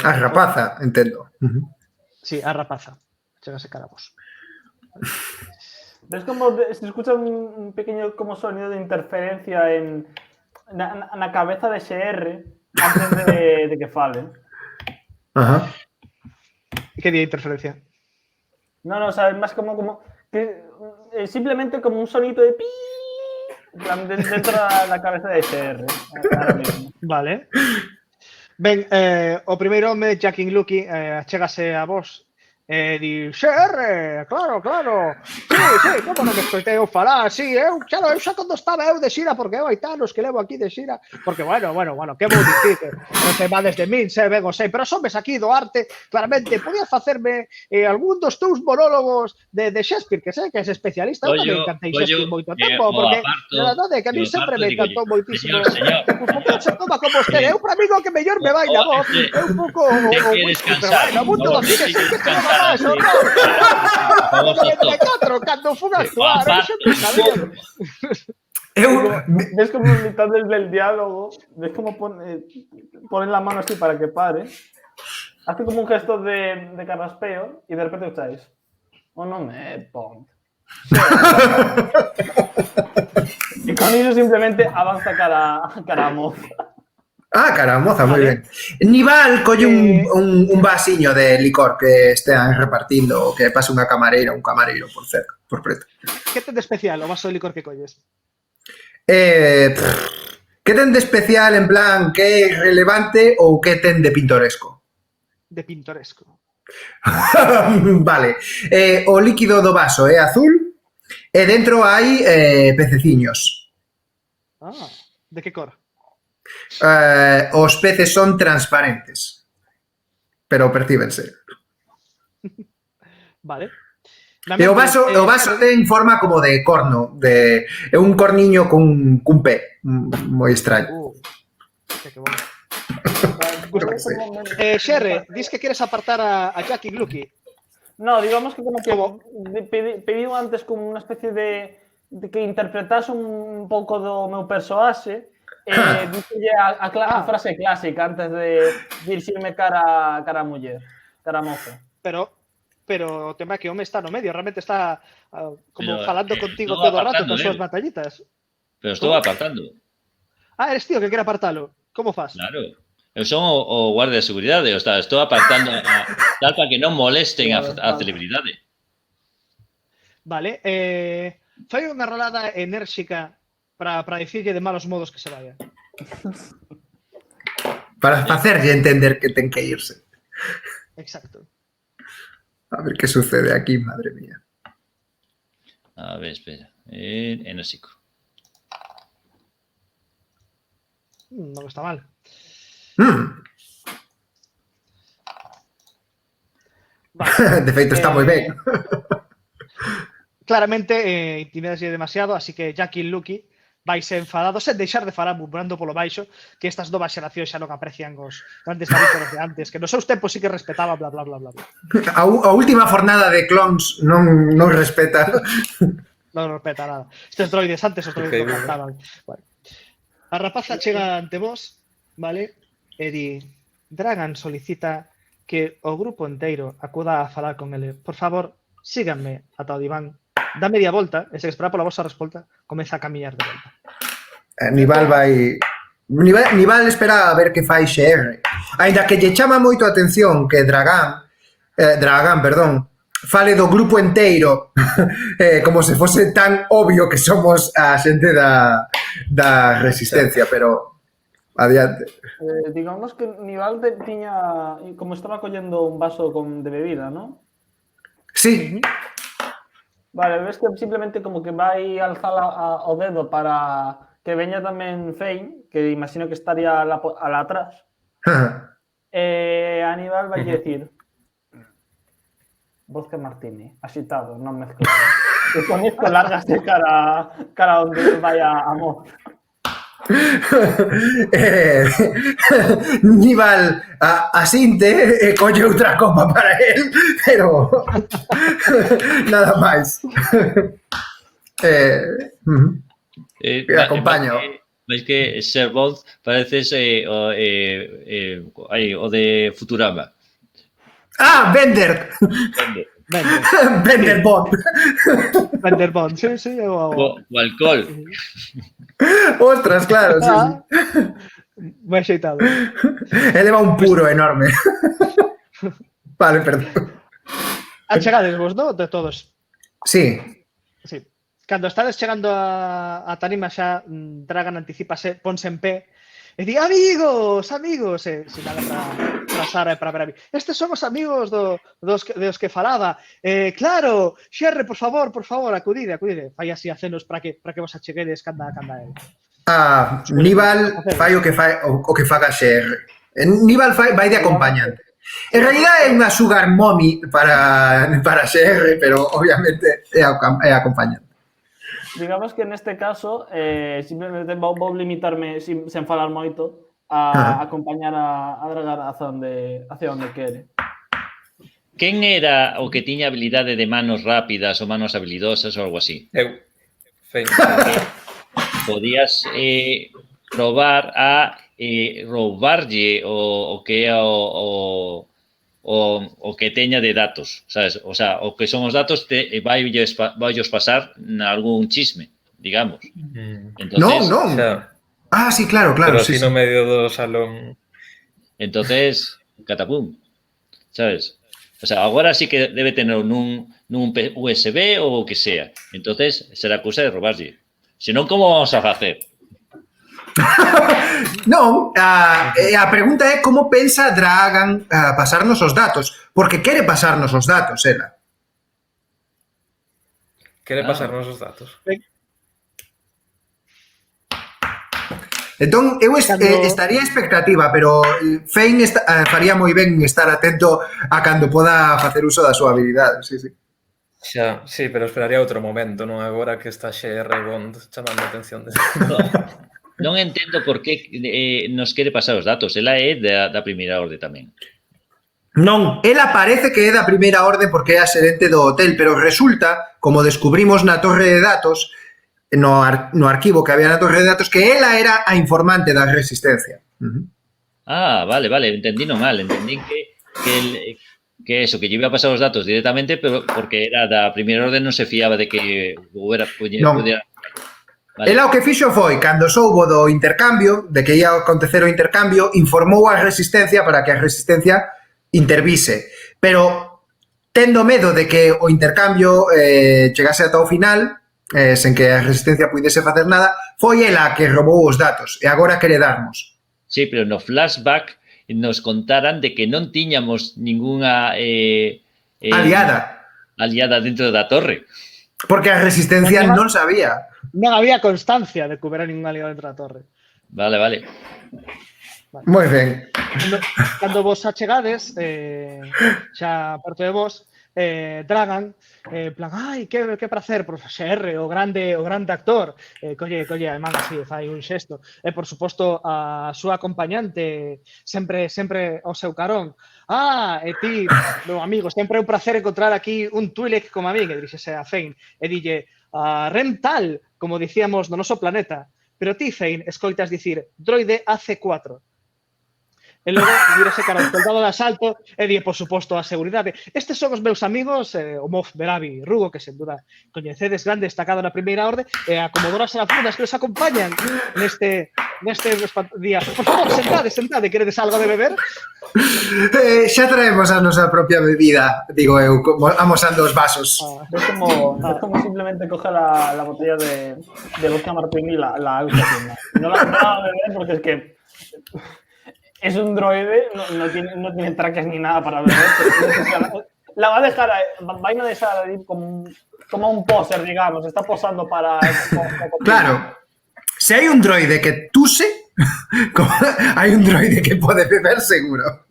[SPEAKER 2] A rapaza, entendo.
[SPEAKER 1] Sí, a rapaza. Achegase cara a vos.
[SPEAKER 4] ¿Ves como se escucha un pequeño como sonido de interferencia na cabeza de XR antes de que falen?
[SPEAKER 2] Ajá.
[SPEAKER 1] Que di interferencia?
[SPEAKER 4] No, o sea, es más como que simplemente como un sonido de pi en plan, dentro da cabeza de XR. Ahora mismo.
[SPEAKER 1] Vale. Ben, o primeiro home, Jacking Lucky, achégase a vos e di, XR, claro, sí, como non me escoitei eu falar, sí, eu xa cando estaba eu de xira, porque eu hai tanos que levo aquí de xira, porque, bueno, que vou dicir, que non se va desde min, se ben o sei, pero somes aquí do arte, claramente, podías facerme algún dos teus monólogos de Shakespeare, que sei que és especialista, eu tamén cantei Shakespeare moito tempo, porque, na verdade, que a mí sempre me encantou moitísimo, porque se toma como usted, eu para mí o que mellor me vai na voz, é un pouco, pero bueno, mundo do cine, sei que te más, o no. No 94, cando fun a actuar, eu sempre sabía.
[SPEAKER 4] ¿Ves como en mitad del diálogo, ves como ponen la mano así para que pare? Hace como un gesto de carraspeo y de repente escucháis. Oh, no me pon. Y con eso simplemente avanza cara a moza.
[SPEAKER 2] Ah, cara, moza, moi ben. Nival colle un vasiño de licor que estean repartindo, que pase unha camareira, un camareiro por cerca, por preto.
[SPEAKER 1] Que ten de especial o vaso de licor que colles?
[SPEAKER 2] Que ten de especial, en plan, que é relevante ou que ten de pintoresco?
[SPEAKER 1] De pintoresco.
[SPEAKER 2] Vale. O líquido do vaso é azul e dentro hai pececiños.
[SPEAKER 1] Ah, de que cor?
[SPEAKER 2] Os peces son transparentes, pero percíbense.
[SPEAKER 1] Vale.
[SPEAKER 2] E o vaso ten forma como de corno, é un corniño cun pé, moi extraño.
[SPEAKER 1] Que bueno. Xerre, dis que queres apartar a Jacking Lucky.
[SPEAKER 4] No, digamos que como que pediu antes como unha especie de que interpretase un pouco do meu persoaxe. Dixelle a frase clásica antes de dirixirme cara a muller, cara a moza.
[SPEAKER 1] Pero o tema é que o home está no medio, realmente está como falando contigo todo o rato das súas batallitas.
[SPEAKER 5] Pero estou apartando.
[SPEAKER 1] Ah, eres tío que quere apartalo. Como fas?
[SPEAKER 5] Claro. Eu son o guardia de seguridade, estou apartando tal para que non molesten a celebridade.
[SPEAKER 1] Vale, fai unha rolada enérxica para dicirlle de malos modos que se vaya.
[SPEAKER 2] Para facerlle entender que ten que irse.
[SPEAKER 1] Exacto.
[SPEAKER 2] A ver que sucede aquí, madre mía.
[SPEAKER 5] A ver, espera. Enérxico.
[SPEAKER 1] Non está mal.
[SPEAKER 2] Vale. De feito, está moi ben.
[SPEAKER 1] Claramente, intimidaxe demasiado, así que Jacking Lucky vaise enfadado, sen deixar de falar murmurando polo baixo, que estas novas xeracións xa non aprecian os grandes barítonos de antes, que nos seus tempos sí que respetaba, bla, bla, bla, bla.
[SPEAKER 2] A última fornada de clones non respeta.
[SPEAKER 1] Non respeta nada. Estes droides antes, os droides non cantaban. Vale. A rapaza chega ante vos, vale, e di, Dragan solicita que o grupo inteiro acuda a falar con ele. Por favor, síganme ata o diván. Dá media volta, e se espera pola vosa resposta, comeza a camiñar de volta.
[SPEAKER 2] Nival espera a ver que fai XR. Ainda que lle chama moito a atención que Dragan, fale do grupo inteiro como se fose tan obvio que somos a xente da resistencia, pero adiante.
[SPEAKER 4] Digamos que Nival tiña, como estaba collendo un vaso de bebida, ¿no?
[SPEAKER 2] Sí.
[SPEAKER 4] Vale, ves que simplemente como que vai alzar o dedo para que veña tamén Fein, que imagino que estaría alá atrás. Aníbal vai decir Vodka Martini, agitado, non mezclado. E con isto lárgase cara onde vai a moza.
[SPEAKER 2] Níbal asinte e colle outra copa para él, pero nada máis. Acompaño.
[SPEAKER 5] Veis que Sir Bond pareces o de Futurama.
[SPEAKER 2] Ah, Bender. Bender Bond.
[SPEAKER 1] Bender Bond, sí.
[SPEAKER 5] O alcohol.
[SPEAKER 2] Ostras, claro, sí.
[SPEAKER 1] Moi axeitado.
[SPEAKER 2] Ele va un puro enorme. Vale, perdón.
[SPEAKER 1] Achegades vos, non? De todos.
[SPEAKER 2] Sí.
[SPEAKER 1] Sí. Cando estades chegando a Tarima xa Dragan anticipase, ponse en pé e di, amigos, se sinala para Sara e para Bravi. Estes son os amigos dos que falaba. Claro, Xerre, por favor, acudide. Fai así acenos para que vos acheguedes canda el.
[SPEAKER 2] Níbal fai o que faga Xer. Níbal vai de acompañante. En realidad é unha sugar mommy para Xer, pero obviamente é acompañante.
[SPEAKER 4] Digamos que neste caso simplemente vou limitarme sen falar moito a acompañar a Dragan hacia onde quere.
[SPEAKER 5] Quen era o que tiña habilidade de manos rápidas ou manos habilidosas ou algo así?
[SPEAKER 3] Eu. Fein.
[SPEAKER 5] Podías probar a roubarlle o que é o que teña de datos, sabes? O sea, o que son os datos vaillos pasar algún chisme, digamos. Entonces,
[SPEAKER 2] Non. Ah, sí, claro.
[SPEAKER 3] Pero
[SPEAKER 2] sí,
[SPEAKER 3] así no medio do salón.
[SPEAKER 5] Entonces, catapum, sabes? O sea, agora sí que debe tener nun USB ou o que sea. Entonces, será cousa de robarlle. Se non, como vamos a facer?
[SPEAKER 2] Non, a pregunta é como pensa Dragan pasarnos os datos, porque quere pasarnos os datos, ela.
[SPEAKER 3] Quere pasarnos os datos.
[SPEAKER 2] Entón, eu estaría expectativa, pero Fein faría moi ben estar atento a cando poda facer uso da súa habilidade, sí.
[SPEAKER 3] Xa, sí, pero esperaría outro momento, non agora que está XR Bond chamando a atención.
[SPEAKER 5] Non entendo por que nos quere pasar os datos. Ela é da primeira orde tamén.
[SPEAKER 2] Non, ela parece que é da primeira orde porque é a xerente do hotel, pero resulta, como descubrimos na torre de datos, no arquivo que había na torre de datos, que ela era a informante da Resistencia.
[SPEAKER 5] Ah, vale, entendino mal. Entendí que eso, que lle iba a pasar os datos directamente, pero porque era da primeira orde non se fiaba de que pudiera... Vale.
[SPEAKER 2] Ela o que fixo foi, cando soubo do intercambio, de que ia acontecer o intercambio, informou a Resistencia para que a Resistencia intervise. Pero, tendo medo de que o intercambio chegase ata o final, sen que a Resistencia puidese facer nada, foi ela que roubou os datos, e agora quere darnos.
[SPEAKER 5] Sí, pero no flashback nos contaran de que non tiñamos ninguna aliada dentro da torre.
[SPEAKER 2] Porque a Resistencia non sabía.
[SPEAKER 1] Non había constancia de que houbera ningún aliado dentro da torre.
[SPEAKER 5] Vale.
[SPEAKER 2] Moi ben.
[SPEAKER 1] Cando vos achegades, xa perto de vos, Dragan, plan, ai, que prazer, profesor R, o grande actor, colle a man así, fai un xesto, e por suposto a súa acompañante sempre ao seu carón. E ti, meu amigo, sempre é un prazer encontrar aquí un Twi'lek como a min, e diríxese a Fein, e dille, Rental, como dicíamos no noso planeta, pero ti, Fein, escoitas dicir droide AC4. E logo virase cara ao soldado de asalto e di, por suposto, a seguridade. Estes son os meus amigos, o Moff Berabi Rugo, que sen duda coñecedes, grande destacado na primeira orde, e a Comodora Serafundas que os acompañan neste día. Por favor, sentade, queredes algo de beber?
[SPEAKER 2] Xa traemos a nosa propia bebida, digo eu, amosando os vasos.
[SPEAKER 4] Es como simplemente coge la botella de vodka martini, la usa. No la va a beber porque es que es un droide, no tiene traques ni nada para beber, pero la va a dejar, vaina a dejar ahí como un póster, digamos, está posando para...
[SPEAKER 2] Claro, se hai un droide que tuse, hai un droide que pode beber seguro.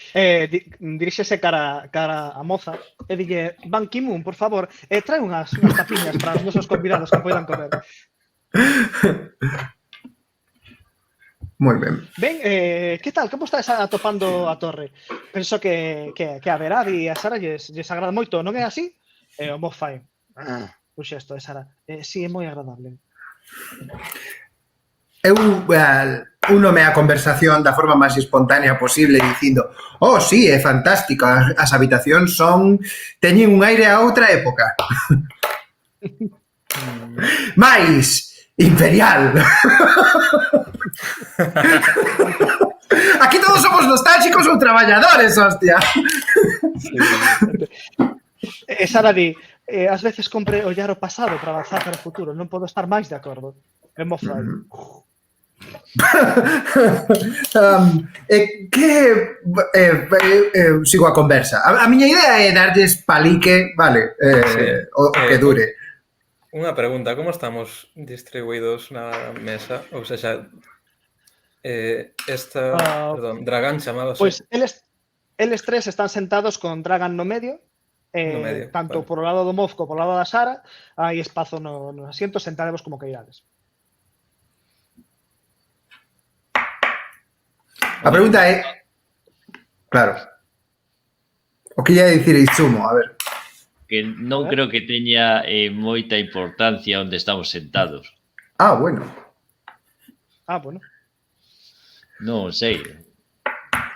[SPEAKER 1] Diríxese cara a moza e dille, Ban Ki-moon, por favor, trae unhas tapiñas para os nosos convidados que poidan comer.
[SPEAKER 2] Moi ben.
[SPEAKER 1] Ben, que tal? Como estás atopando a torre? Penso que a Verad e a Sara lles agrada moito, non é así? O Moff fai. O xesto de Sara. Sí, é moi agradable.
[SPEAKER 2] Eu unome a conversación da forma máis espontánea posible dicindo, oh, sí, é fantástico, as habitacións teñen un aire a outra época. Mais imperial. Aquí todos somos nostálgicos ou traballadores, hostia.
[SPEAKER 1] Sara di, ás veces compre ollar o pasado para avanzar para o futuro, non podo estar máis de acordo. É Moff fai.
[SPEAKER 2] Sigo a conversa. A miña idea é darlles palique, vale, o que dure.
[SPEAKER 3] Unha pregunta, como estamos distribuídos na mesa? Ou seja, perdón, Dragán chamábase.
[SPEAKER 1] Pois eles tres están sentados con Dragan no medio, tanto por o lado do Moff como por o lado da Sara, hai espazo nos asientos, sentadevos como queirades.
[SPEAKER 2] A pregunta é, claro, o que ia dicir Itsumo, a ver.
[SPEAKER 5] Que non creo que teña moita importancia onde estamos sentados.
[SPEAKER 2] Ah, bueno.
[SPEAKER 1] Bueno.
[SPEAKER 5] Non sei.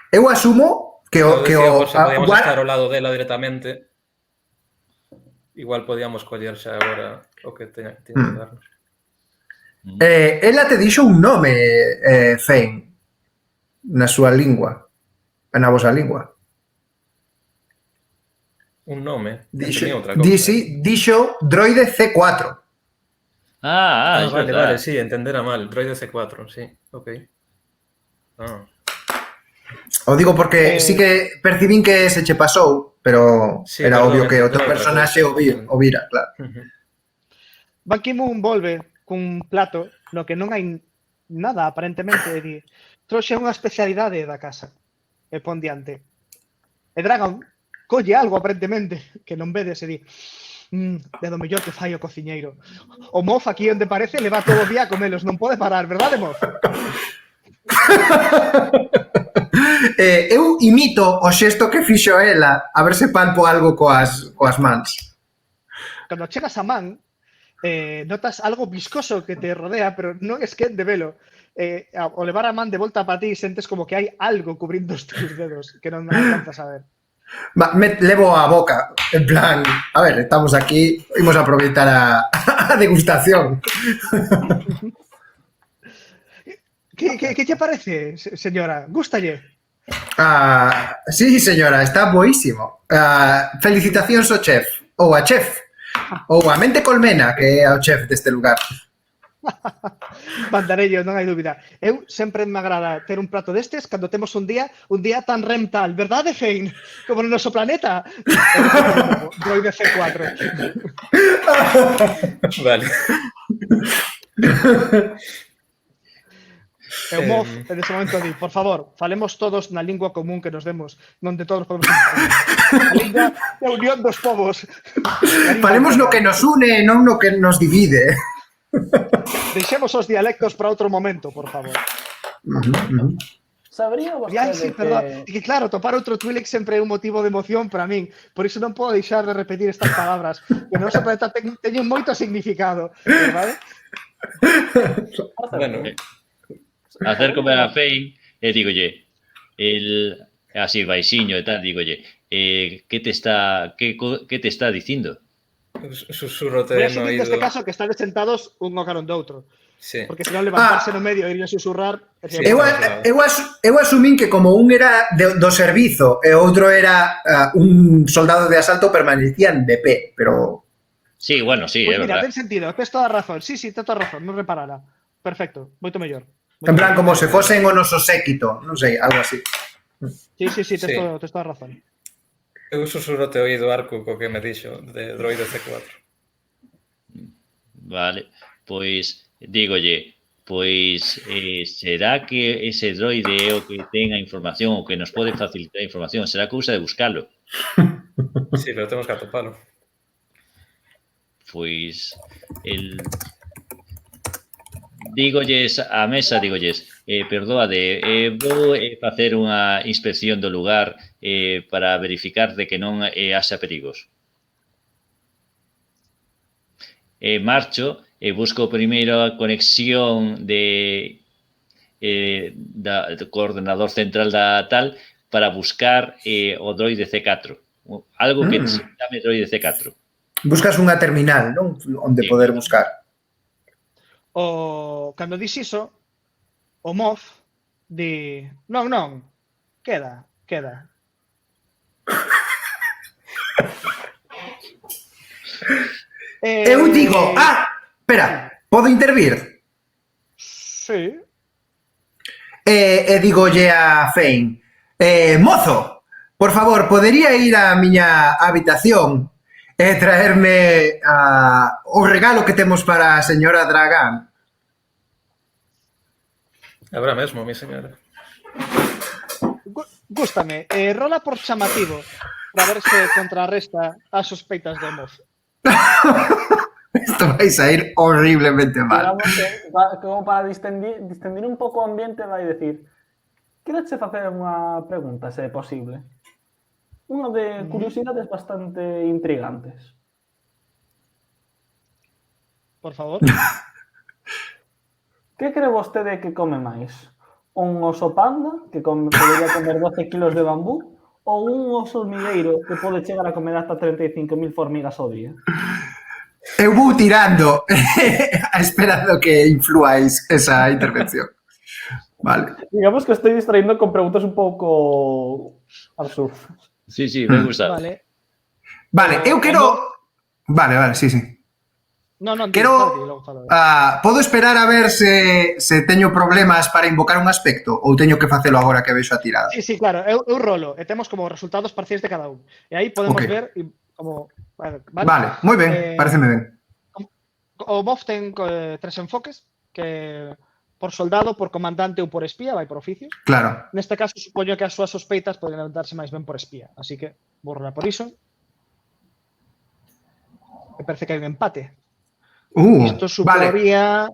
[SPEAKER 2] Eu asumo que o...
[SPEAKER 3] podíamos estar ao lado dela directamente. Igual podíamos coller xa agora o que teña que darnos.
[SPEAKER 2] Ela te dixo un nome, Fein, na súa lingua, na vosa lingua.
[SPEAKER 3] Un nome?
[SPEAKER 2] Dixo droide C4.
[SPEAKER 3] Vale, sí, entendera mal. Droide C4, sí, ok.
[SPEAKER 2] O digo porque sí que percibín que se che pasou, pero sí, era obvio que outro personaxe o vira, claro.
[SPEAKER 1] Ban Ki-moon volve cun plato no que non hai nada, aparentemente, e di, trouxe unha especialidade da casa, e pon diante. E Dragon colle algo, aparentemente, que non vedes, e di, de do mellor que fai o cociñeiro. O Moff aquí onde parece le va todo o día a comelos, non pode parar, verdade, Moff?
[SPEAKER 2] Eu imito o xesto que fixo ela, a ver se palpo algo coas mans.
[SPEAKER 1] Cando chegas a man, notas algo viscoso que te rodea, pero non es que de velo. Ao levar a man de volta para ti, sentes como que hai algo cubrindo os teus dedos, que non alcanzas a ver.
[SPEAKER 2] Me levo a boca, en plan, a ver, estamos aquí, imos a aproveitar a degustación.
[SPEAKER 1] Que te parece, señora? Gústalle?
[SPEAKER 2] Sí, señora, está boísimo. Felicitacións ao chef, ou a chef, ou a mente colmena, que é o chef deste lugar.
[SPEAKER 1] Mandarello, non hai dúbida. Eu sempre me agrada ter un prato destes cando temos un día tan rental, verdade, Fein? Como no noso planeta. Droide C4.
[SPEAKER 3] Vale.
[SPEAKER 1] E o Moff, en ese momento, di, por favor, falemos todos na lingua común que nos demos, onde todos podemos entender. A lingua da unión dos povos.
[SPEAKER 2] Falemos no que nos une, non no que nos divide.
[SPEAKER 1] Deixemos os dialectos para outro momento, por favor.
[SPEAKER 4] Sabría vostede
[SPEAKER 1] que claro, topar outro Twi'lek sempre é un motivo de emoción para min. Por iso non podo deixar de repetir estas palabras, que non se planeta teñen moito significado, verdade?
[SPEAKER 5] Bueno, acércome a Fein e dígolle, así baixiño e tal, dígolle, que te está dicindo?
[SPEAKER 3] Susurrote
[SPEAKER 1] voy a
[SPEAKER 3] no
[SPEAKER 1] asumir
[SPEAKER 3] oído.
[SPEAKER 1] neste caso que están sentados un ao carón do outro.
[SPEAKER 3] Sí.
[SPEAKER 1] Porque senón levantarse no medio e ir a susurrar...
[SPEAKER 3] Sí.
[SPEAKER 2] Eu asumín que como un era do servizo e outro era un soldado de asalto, permanecían de pé, pero...
[SPEAKER 5] Sí, bueno, sí,
[SPEAKER 1] Pues
[SPEAKER 5] é
[SPEAKER 1] mira,
[SPEAKER 5] verdad.
[SPEAKER 1] ten sentido, tes toda a razón. Sí, tes toda a razón, non reparara. Perfecto, moito mellor.
[SPEAKER 2] En plan, como se fosen o noso séquito, non sei, algo así.
[SPEAKER 1] Sí, tes toda a razón.
[SPEAKER 3] Eu susurrote oído arco co que me dixo de droide C4.
[SPEAKER 5] Vale, pois dígolle, pois será que ese droide é o que ten a información ou que nos pode facilitar a información? Será cousa de buscalo?
[SPEAKER 3] Sí, pero temos que atopalo.
[SPEAKER 5] Pois dígolles á mesa, dígolles, perdoade, vou facer unha inspección do lugar para verificar de que non haxa perigos. Marcho e busco primeiro a conexión do coordenador central da tal para buscar o droide C4. Algo que se chame droide C4.
[SPEAKER 2] Buscas unha terminal, non? Onde
[SPEAKER 5] Sí.
[SPEAKER 2] poder buscar.
[SPEAKER 1] Cando dis iso, o Moff di... Non, queda.
[SPEAKER 2] Eu digo, espera, podo intervir?
[SPEAKER 1] Sí.
[SPEAKER 2] E digolle a Fein, mozo, por favor, podería ir á miña habitación e traerme o regalo que temos para a señora Dragán?
[SPEAKER 3] Agora mesmo, mi señora.
[SPEAKER 1] Gústame. Rola por chamativo para ver se contrarresta as sospeitas do Moff.
[SPEAKER 2] Isto vai sair horriblemente mal.
[SPEAKER 4] Digamos que, como para distendir un pouco o ambiente, vai decir: quereche facer unha pregunta, se é posible? Unha de curiosidades bastante intrigantes.
[SPEAKER 1] Por favor.
[SPEAKER 4] Que cree vostede que come máis? Un oso panda, que podería comer 12 kilos de bambú, ou un oso hormigueiro que pode chegar a comer hasta 35.000 formigas ao día?
[SPEAKER 2] Eu vou tirando esperando que influáis esa intervención. Vale.
[SPEAKER 4] Digamos que estoy distrayendo con preguntas un pouco absurdas.
[SPEAKER 5] Sí, me gusta.
[SPEAKER 1] Vale,
[SPEAKER 2] eu quero... Vale, sí.
[SPEAKER 1] non,
[SPEAKER 2] Quero... podo esperar a ver se teño problemas para invocar un aspecto ou teño que facelo agora que vexo a tirada?
[SPEAKER 1] Sí, claro, eu rolo e temos como resultados parciais de cada un. E aí podemos ver como...
[SPEAKER 2] Vale, moi ben, pareceme ben.
[SPEAKER 1] O Moff ten 3 enfoques, que por soldado, por comandante ou por espía, vai por oficio.
[SPEAKER 2] Claro.
[SPEAKER 1] Neste caso, supoño que as súas sospeitas poden darse máis ben por espía. Así que, vou rolar por iso. Me parece que hai un empate. Isto suporía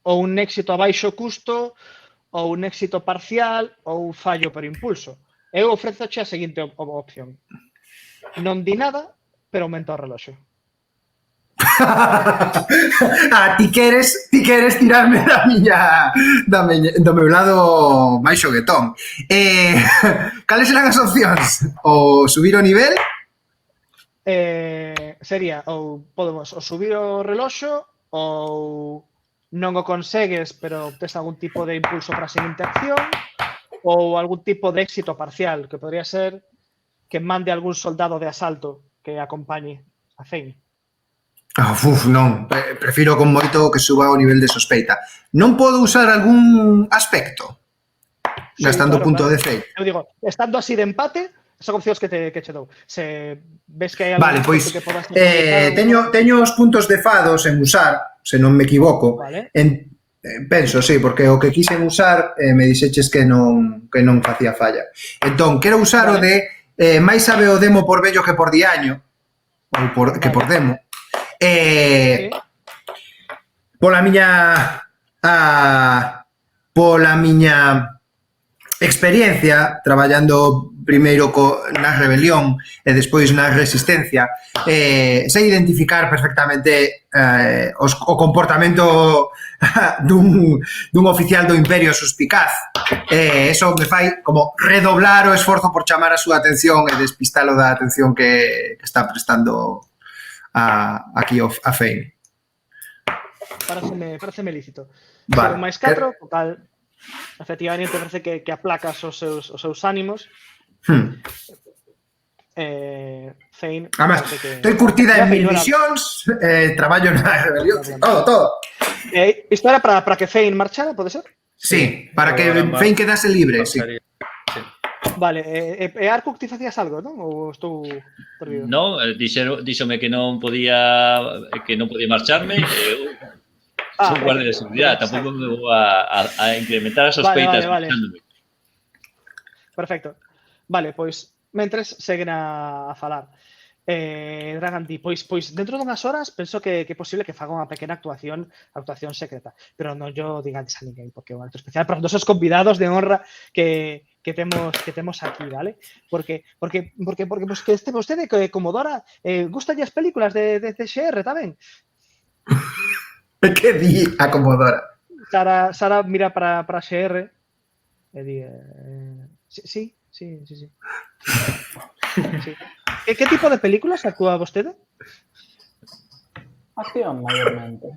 [SPEAKER 1] ou un éxito a baixo custo, ou un éxito parcial, ou un fallo por impulso. Eu ofrezoche a seguinte opción. Non di nada, pero aumenta o reloxo.
[SPEAKER 2] Ti queres tirarme do meu lado máis xoguetón. Cales serán as opcións? O subir o nivel?
[SPEAKER 1] Sería ou podemos o subir o reloxo ou non o consegues pero tes algún tipo de impulso para a seguinte acción ou algún tipo de éxito parcial que podría ser que mande algún soldado de asalto que acompañe a Fein.
[SPEAKER 2] Non, prefiro con moito que suba o nivel de sospeita. Non podo usar algún aspecto gastando punto de fe.
[SPEAKER 1] Eu digo, estando así de empate, son opcións que che dou. Se ves que hai
[SPEAKER 2] Vale, pois teño os puntos de fados en usar, se non me equivoco. Penso, sí, porque o que quixen usar me dixeches que non facía falla. Entón, quero usar o de máis sabe o demo por vello que por diaño, ou que por demo. Pola miña experiencia traballando primeiro na rebelión e despois na resistencia, sei identificar perfectamente o comportamento dun oficial do Imperio suspicaz. Eso me fai como redoblar o esforzo por chamar a súa atención e despistalo da atención que está prestando aquí a Fein.
[SPEAKER 1] Pareceme lícito.
[SPEAKER 2] Vale.
[SPEAKER 1] Máis 4, total, efectivamente parece que aplacas os seus ánimos. Fein...
[SPEAKER 2] Además, estoy curtida en mil misións, traballo na rebelión, todo.
[SPEAKER 1] Isto era para que Fein marchara, pode ser?
[SPEAKER 2] Sí, para que Fein quedase libre, sí.
[SPEAKER 1] Vale, Arcuk, ti facías algo, non? Ou estou perdido?
[SPEAKER 5] Non, díxome que non podía marcharme, son guardia de seguridade, tampouco me vou a incrementar as sospeitas
[SPEAKER 1] Vale.
[SPEAKER 5] marchándome.
[SPEAKER 1] Perfecto. Vale, pois, mentres seguen a falar. Dragan di, pois dentro dunhas horas penso que é posible que faga unha pequena actuación secreta, pero non yo digades a ninguén, porque é un acto especial para os nosos convidados de honra que temos aquí, vale? Porque pues, que este vostede que como Dora gustan as películas de CXR tamén.
[SPEAKER 2] Que di a Comodora?
[SPEAKER 1] Sara mira para XR e di sí. Sí. Que tipo de películas actúa vostede?
[SPEAKER 4] Acción, mayormente.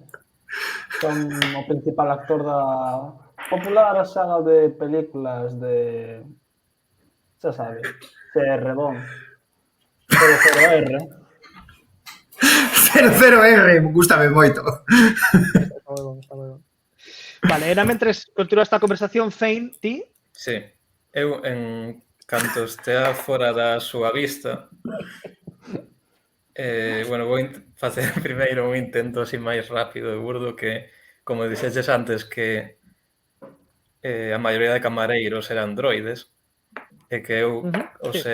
[SPEAKER 4] Son o principal actor da popular saga de películas de... xa sabe, CR Bond. 00R.
[SPEAKER 2] 00R, gústame moito.
[SPEAKER 1] Está moi bon. Vale, era mentres continúa esta conversación, Fane, ti?
[SPEAKER 3] Sí. Eu, en canto estea fora da súa vista, bueno, vou facer primeiro un intento así máis rápido e burdo que, como dixeches antes, que a maioría de camareiros eran droides, e que eu, o
[SPEAKER 1] Sí.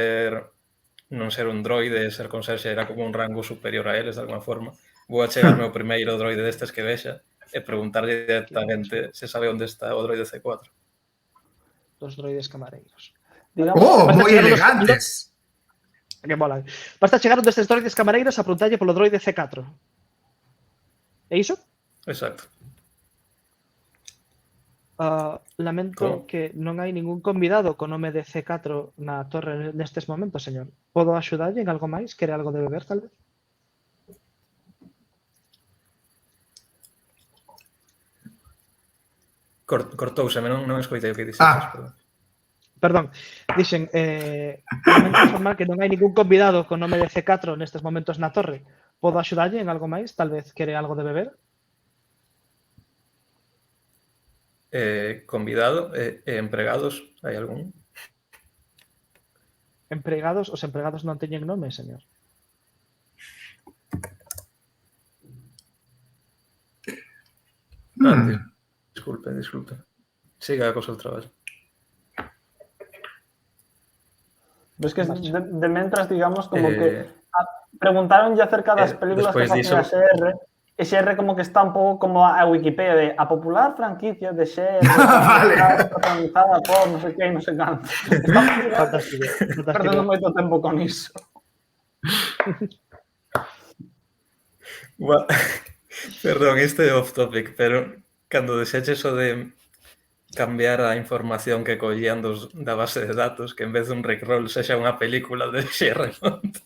[SPEAKER 3] non ser un droide, ser conserxe era como un rango superior a eles, de alguma forma. Vou a chegarme ao primeiro droide destes que vexa e preguntarlle directamente se sabe onde está o droide C4.
[SPEAKER 1] Dos droides camareiros.
[SPEAKER 4] Digamos,
[SPEAKER 2] Oh,
[SPEAKER 1] Basta
[SPEAKER 2] moi
[SPEAKER 1] chegar
[SPEAKER 2] elegantes.
[SPEAKER 1] Que molan. Basta chegar un destes droides camareiros a preguntarlle polo droide C4. É iso?
[SPEAKER 3] Exacto.
[SPEAKER 1] Lamento
[SPEAKER 3] ¿Cómo?
[SPEAKER 1] que non hai ningún convidado co nome de C4 na torre nestes momentos, señor. Podo axudarlle en algo máis? Quere algo de beber, tal vez?
[SPEAKER 3] Cortouseme, non escoitei o que dixeches, perdón.
[SPEAKER 1] Perdón, dixen, lamento informar que non hai ningún convidado co nome de C4 nestes momentos na torre. Podo axudarlle en algo máis? Tal vez quere algo de beber?
[SPEAKER 3] Convidado e empregados, hai algún?
[SPEAKER 1] Empregados, os empregados non teñen nome, señor.
[SPEAKER 3] Tío. Disculpe. Siga co seu traballo.
[SPEAKER 4] Ves que de mentras, digamos, como que preguntaronlle acerca das películas que facía XR, e XR como que está un pouco como a Wikipedia de a popular franquicia de XR,
[SPEAKER 2] Vale.
[SPEAKER 4] protagonizada por non sei que, non sei canto.
[SPEAKER 1] Fantástico.
[SPEAKER 4] Perdendo moito tempo con iso.
[SPEAKER 3] Perdón, isto é off topic, pero cando deseches o de cambiar a información que collían da base de datos, que en vez de un Rickroll sexa unha película de XR Font.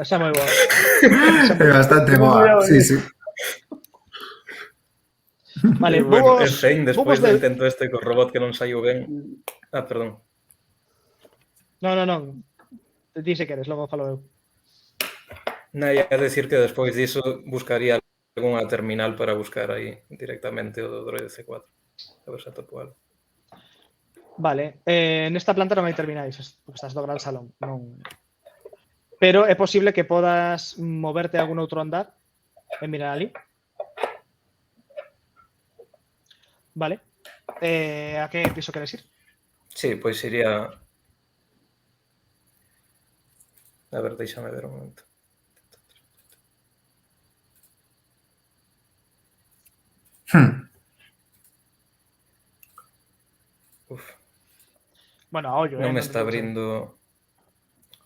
[SPEAKER 1] Esa é moi boa.
[SPEAKER 2] É bastante boa, sí.
[SPEAKER 1] Vale,
[SPEAKER 3] Bueno,
[SPEAKER 1] vos...
[SPEAKER 3] Fein, despois do intento este co robot que non saiu ben... perdón.
[SPEAKER 1] Non. Ti se queres, logo falo eu.
[SPEAKER 3] Non, ia decir que despois diso buscaría algunha terminal para buscar aí directamente o do droide C4. A ver se atopo algo.
[SPEAKER 1] Vale, nesta planta non hai terminais, porque estás do gran salón. Non... Pero é posible que podas moverte a algún outro andar e mirar ali. Vale. A que piso queres ir?
[SPEAKER 3] Sí, pois iría... A ver, deixame ver un momento. Uf.
[SPEAKER 1] Bueno, a ollo,
[SPEAKER 3] Non me está abrindo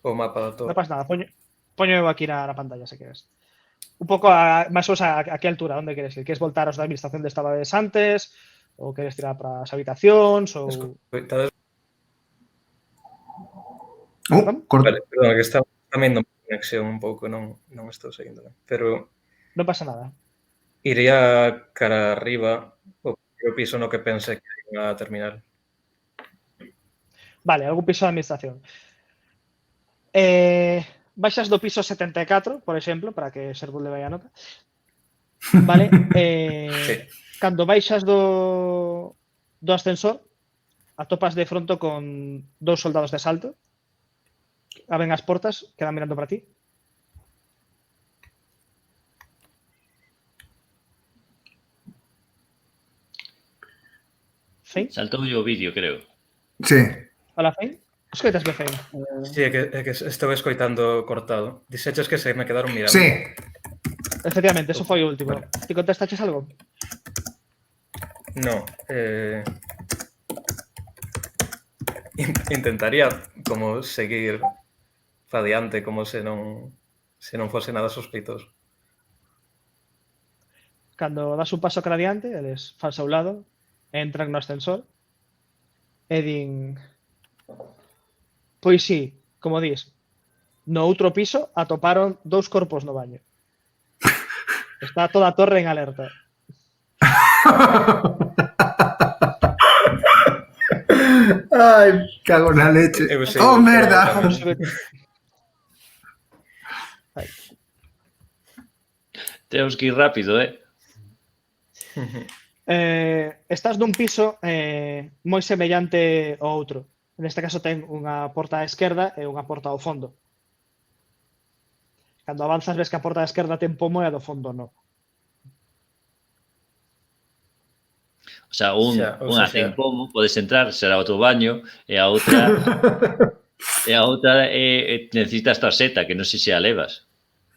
[SPEAKER 3] o mapa da torre.
[SPEAKER 1] Non pasa nada, poño eu aquí na pantalla, se queres. Un pouco máis ou menos a que altura, onde queres ir? Queres voltar aos da administración de estabades antes? Ou queres tirar para as habitacións? Ou...
[SPEAKER 3] Escoitades?
[SPEAKER 2] Corto.
[SPEAKER 3] Vale, perdón, que está tamén a conexión un pouco, non estou seguindo ben. Pero
[SPEAKER 1] non pasa nada.
[SPEAKER 3] iría cara arriba o piso no que pense que hai unha terminal.
[SPEAKER 1] Vale, algún piso de administración. Baixas do piso 74, por exemplo, para que Servus le vai a nota. Vale?
[SPEAKER 3] Sí.
[SPEAKER 1] Cando baixas do ascensor, atopas de fronto con 2 soldados de asalto. Abren as portas, quedan mirando para ti. Fein?
[SPEAKER 5] Saltou o vídeo, creo.
[SPEAKER 2] Sí.
[SPEAKER 1] Hola, Fein. Escoitas ben, Fein.
[SPEAKER 3] Sí, é que estou escoitando cortado. Dixeches que se me quedaron mirando.
[SPEAKER 2] Sí.
[SPEAKER 1] Efectivamente, eso foi o último.
[SPEAKER 3] Vale.
[SPEAKER 1] Ti contestaches algo?
[SPEAKER 3] No. Intentaría como seguir radiante como se non fose nada sospeitoso.
[SPEAKER 1] Cando das un paso cara adiante, eles fan ao lado, entran no ascensor e din... Pois sí, como dis, no outro piso atoparon 2 corpos no baño. Está toda a torre en alerta.
[SPEAKER 2] Ai, cago na leche.
[SPEAKER 3] Eu sei,
[SPEAKER 2] Oh, merda.
[SPEAKER 1] Vamos a ver. Ai.
[SPEAKER 5] Temos que ir rápido,
[SPEAKER 1] Estás nun piso moi semellante ao outro. Neste caso ten unha porta á esquerda e unha porta ao fondo. Cando avanzas ves que a porta á esquerda ten pomo e a do fondo non.
[SPEAKER 5] O sea,
[SPEAKER 3] Xa, ou
[SPEAKER 5] unha
[SPEAKER 3] sexa-
[SPEAKER 5] ten pomo, podes entrar, será o teu baño, e a outra necesitas tarxeta, que non sei se a levas.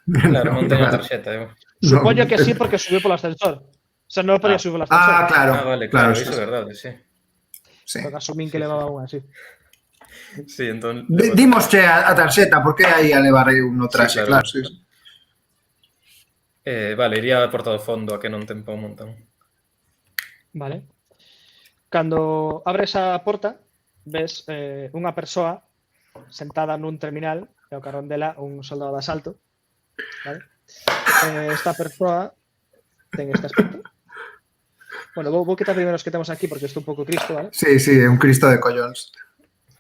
[SPEAKER 3] Claro, non teño tarxeta, eu.
[SPEAKER 1] Supoño que sí porque subiu polo ascensor. O sea, non podía subir polo ascensor.
[SPEAKER 2] Ah, claro.
[SPEAKER 3] Vale, claro,
[SPEAKER 2] sí,
[SPEAKER 3] iso é verdade, sí.
[SPEAKER 2] sí.
[SPEAKER 1] Porque asumín que levaba unha así.
[SPEAKER 3] Sí, entón...
[SPEAKER 2] Dimosche a tarxeta, porque aí a levar eu no traxe,
[SPEAKER 3] Sí,
[SPEAKER 2] claro.
[SPEAKER 3] claro.
[SPEAKER 2] Sí.
[SPEAKER 3] Vale, iría a porta do fondo, a que non ten un montón.
[SPEAKER 1] Vale. Cando abres a porta, ves unha persoa sentada nun terminal e ao carón dela un soldado de asalto. Vale? Esta persoa ten este aspecto. Bueno, vou quitar primeiro os que temos aquí porque estou un pouco cristo, vale?
[SPEAKER 2] Sí, sí, é un cristo de collóns.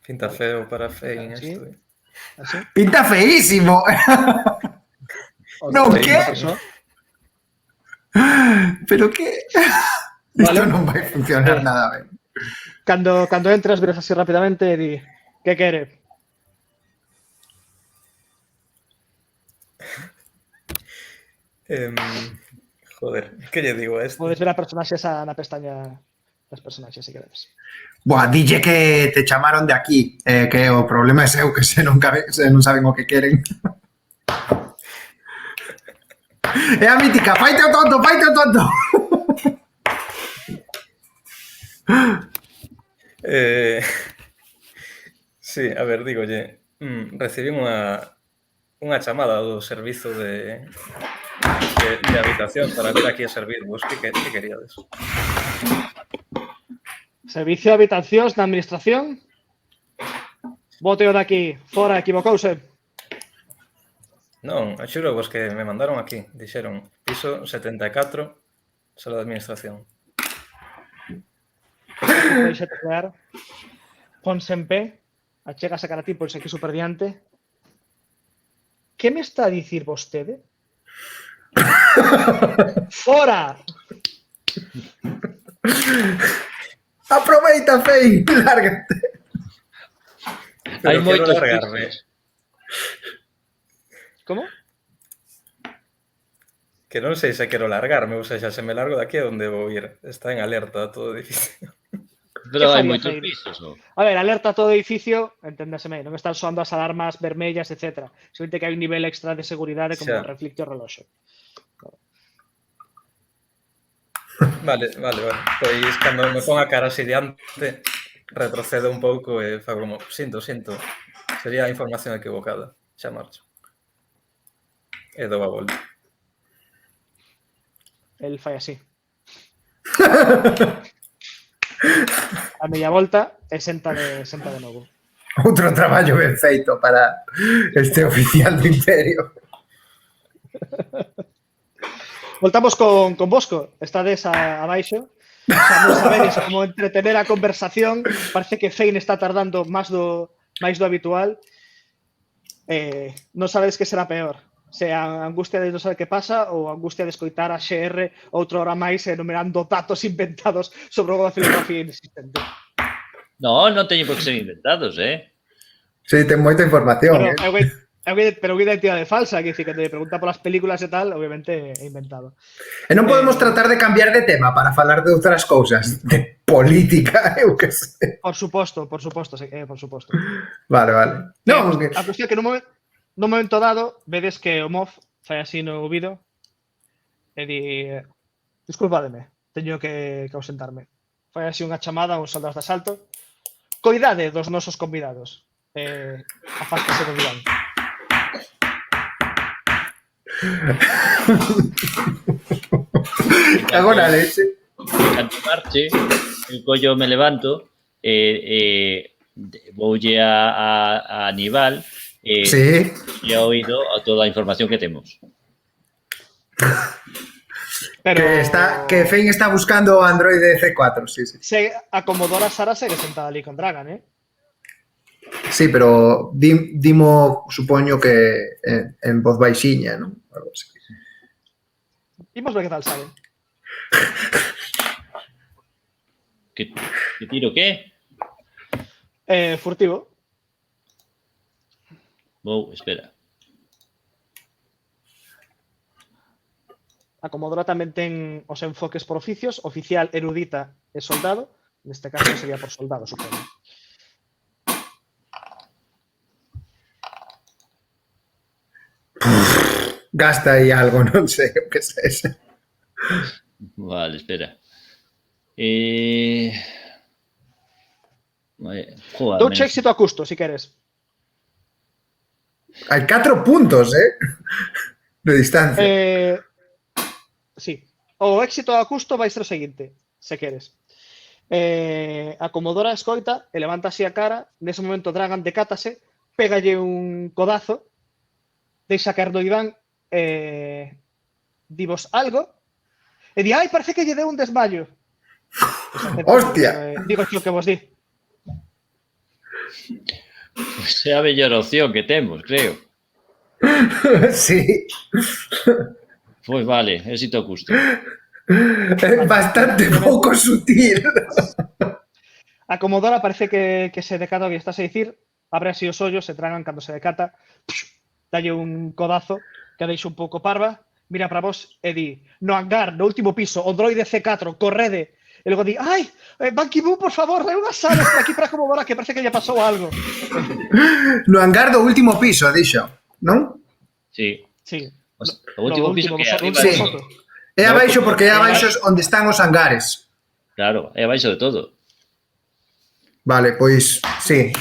[SPEAKER 3] Pinta feo para fein
[SPEAKER 1] Sí.
[SPEAKER 3] isto.
[SPEAKER 1] Así.
[SPEAKER 2] Pinta feísimo. Non,
[SPEAKER 1] Outra
[SPEAKER 2] que?
[SPEAKER 1] persoa.
[SPEAKER 2] Pero que?
[SPEAKER 1] Vale.
[SPEAKER 2] Isto non vai funcionar nada ben.
[SPEAKER 1] Cando entras, verás así rapidamente e di, que quere?
[SPEAKER 3] Joder, que lle digo a este?
[SPEAKER 1] Podes ver a personaxes na pestaña das personaxes, se queredes.
[SPEAKER 2] Buah, dille que te chamaron de aquí, que o problema é seu, que se non saben o que queren. É a mítica, faite o tonto, faite o tonto.
[SPEAKER 3] Sí, a ver, dígolle, recibí unha chamada do servizo de habitación para vir aquí a servirvos. Que queríades?
[SPEAKER 1] Servicio de habitacións na administración. Boteo de aquí, fora, equivocouse.
[SPEAKER 3] Non, axuro vos que me mandaron aquí. Dixeron, piso 74, sala de administración.
[SPEAKER 1] Deixe teclear. Ponse en pé. Achega a cara a ti, ponse aquí super diante. Que me está a dicir vostede? Fora!
[SPEAKER 2] Aproveita, Fei, lárgate.
[SPEAKER 5] Hai
[SPEAKER 3] Pero quero
[SPEAKER 5] moitos
[SPEAKER 3] largarme.
[SPEAKER 1] Como?
[SPEAKER 3] Que non sei se quero largarme, ou seja, se me largo daqui a onde vou ir. Está en alerta todo o edificio.
[SPEAKER 5] Pero hai
[SPEAKER 1] faría
[SPEAKER 5] moitos
[SPEAKER 1] Fein?
[SPEAKER 5] pisos, non?
[SPEAKER 1] A ver, alerta a todo edificio, enténdaseme, non están soando as alarmas vermellas, etc. Simplemente que hai un nivel extra de seguridade como
[SPEAKER 3] Xa.
[SPEAKER 1] reflicte o reloxo.
[SPEAKER 3] Vale. Pois cando me pon a cara así diante, retrocedo un pouco e fago como, sinto. Sería a información equivocada. Xa marcho. E dou a volta.
[SPEAKER 1] El fai así. A media volta e senta de novo.
[SPEAKER 2] Outro traballo ben feito para este oficial do Imperio.
[SPEAKER 1] Voltamos con Bosco. Estades abaixo. O sea, non sabedes como entretener a conversación. Parece que Fein está tardando máis do habitual. Non sabedes que será peor. Se a angustia de non saber que pasa ou a angustia de escoitar a XR outra hora máis enumerando datos inventados sobre unha filosofía inexistente.
[SPEAKER 5] No, non teñen por que ser inventados,
[SPEAKER 2] Sí, ten moita información,
[SPEAKER 1] Pero unha identidade falsa, que dice que te pregunta polas películas e tal, obviamente é inventado.
[SPEAKER 2] E non podemos tratar de cambiar de tema para falar de outras cousas, de política, eu que sei.
[SPEAKER 1] Por suposto, por suposto.
[SPEAKER 2] Vale, vale. Non, que...
[SPEAKER 1] A cuestión é que nun momento dado, vedes que o Moff fai así no ouvido e di, disculpademe, teño que ausentarme. Fai así unha chamada a uns soldados de asalto. Coidade dos nosos convidados. Afástase do diván.
[SPEAKER 2] Cago na leche.
[SPEAKER 5] Cando marche, eu collo me levanto voulle a Aníbal
[SPEAKER 2] Sí.
[SPEAKER 5] e a oído a toda a información que temos.
[SPEAKER 1] Pero
[SPEAKER 2] Que Fein está buscando o Android C4, sí.
[SPEAKER 1] se a Commodore Sara segue sentada ali con Dragan,
[SPEAKER 2] Sí, pero dimo, supoño que en voz baixiña, non? Algo así.
[SPEAKER 1] Imos ver que tal sabe.
[SPEAKER 5] Que tiro que?
[SPEAKER 1] Furtivo.
[SPEAKER 5] Espera.
[SPEAKER 1] A Commodore tamén ten os enfoques por oficios, oficial, erudita e soldado. Neste caso sería por soldado, supoño.
[SPEAKER 2] Gasta aí algo, non sei o que sei.
[SPEAKER 5] Vale, espera. Joder,
[SPEAKER 1] Douche éxito a custo, si queres.
[SPEAKER 2] Hai 4 puntos, de distancia.
[SPEAKER 1] Sí. O éxito a custo vai ser o seguinte, se queres. A Commodore escoita e levanta así a cara, nese momento Dragan decátase, pégalle un codazo, deixa caer do diván, divos algo, e di, ai, parece que lle deu un desmayo.
[SPEAKER 2] Hostia.
[SPEAKER 1] Digo o que vos di.
[SPEAKER 5] Pues é a mellor opción que temos, creo.
[SPEAKER 2] Sí.
[SPEAKER 5] Pois vale, éxito a custo.
[SPEAKER 2] É bastante pouco sutil.
[SPEAKER 1] A Commodore parece que se decata o que estás a dicir, abre así os ollos, se tragan cando se decata, dalle un codazo que a deixa un pouco parva, mira para vos e di, no hangar, no último piso, o droide C4, correde. E logo di, ai, Ban Ki-moon, por favor, dai unhas salas por aquí para Commodore que parece que lle pasou algo.
[SPEAKER 2] No hangar do último piso, dixo, non?
[SPEAKER 5] Sí.
[SPEAKER 1] Sí.
[SPEAKER 5] O último piso que é arriba.
[SPEAKER 2] Sí. É abaixo porque é abaixo onde están os hangares.
[SPEAKER 5] Claro, é abaixo de todo.
[SPEAKER 2] Vale, pois, sí,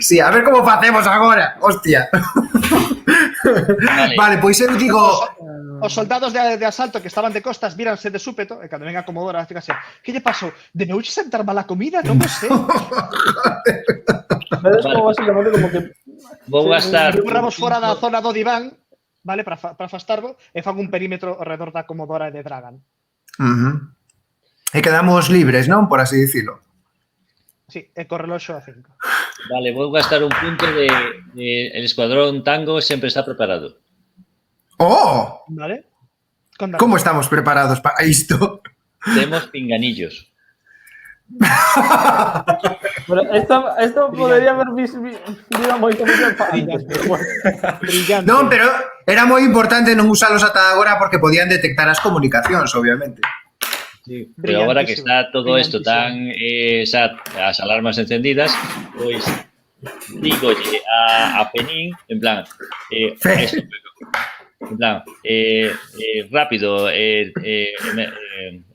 [SPEAKER 2] sí, a ver como facemos agora, hostia. Vale, pois eu digo...
[SPEAKER 1] Os soldados de asalto que estaban de costas víranse de súpeto, e cando venga a Commodore, fíjase, que lle pasou? Debeuche sentar mala comida? Non o sei.
[SPEAKER 4] Vedes como basicamente como que
[SPEAKER 5] Vou gastar...
[SPEAKER 1] Curramos fora da zona do diván, vale, para afastarvo, e fan un perímetro ao redor da Commodore e de Dragan.
[SPEAKER 2] E quedamos libres, non? Por así dicilo.
[SPEAKER 1] Sí, e co reloxo a 5.
[SPEAKER 5] Vale, vou gastar un punto de el escuadrón Tango sempre está preparado.
[SPEAKER 2] ¡Oh!
[SPEAKER 1] Vale. Condanos.
[SPEAKER 2] Como estamos preparados para isto?
[SPEAKER 5] Temos pinganillos.
[SPEAKER 4] Pero esto podría haber vivido moito antes.
[SPEAKER 1] Brillante.
[SPEAKER 2] Non, pero era moi importante non usalos ata agora porque podían detectar as comunicacións, obviamente.
[SPEAKER 5] Sí, pero agora que está todo isto tan as alarmas encendidas, pois dígolle a Penín, en plan, esto, en plan, rápido,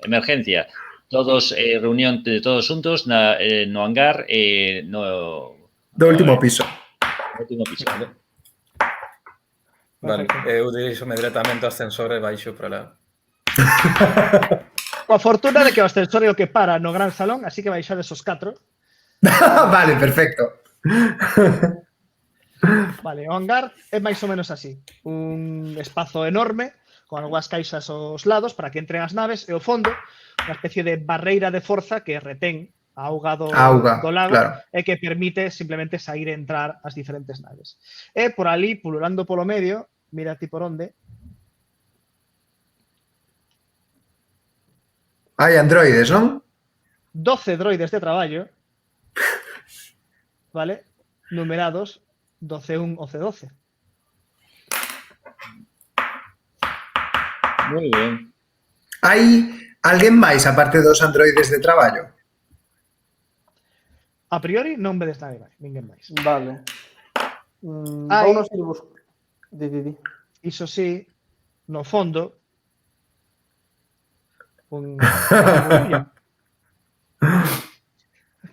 [SPEAKER 5] emergencia, todos, reunión de todos xuntos no hangar,
[SPEAKER 2] Do último piso.
[SPEAKER 5] no último piso, ¿vale?
[SPEAKER 3] Vale, eu dirixome directamente ao ascensor e baixo para...
[SPEAKER 1] Coa fortuna de que o ascensor é o que para no gran salón, así que baixades os 4.
[SPEAKER 2] Vale, perfecto.
[SPEAKER 1] Vale, o hangar é máis ou menos así. Un espazo enorme, con algunhas caixas aos lados para que entren as naves, e ao fondo, unha especie de barreira de forza que retén a auga do lago,
[SPEAKER 2] claro.
[SPEAKER 1] e que permite simplemente sair e entrar as diferentes naves. E por ali, pululando polo medio, mira ti por onde,
[SPEAKER 2] Hai androides, non?
[SPEAKER 1] 12 droides de traballo vale? Numerados do C1 ao C12.
[SPEAKER 5] Moi ben.
[SPEAKER 2] Hai alguén máis aparte dos androides de traballo?
[SPEAKER 1] A priori non vedes ninguén máis.
[SPEAKER 4] Vale.
[SPEAKER 1] Hai-
[SPEAKER 4] Vamos ir buscando. Di.
[SPEAKER 1] Iso sí, no fondo, un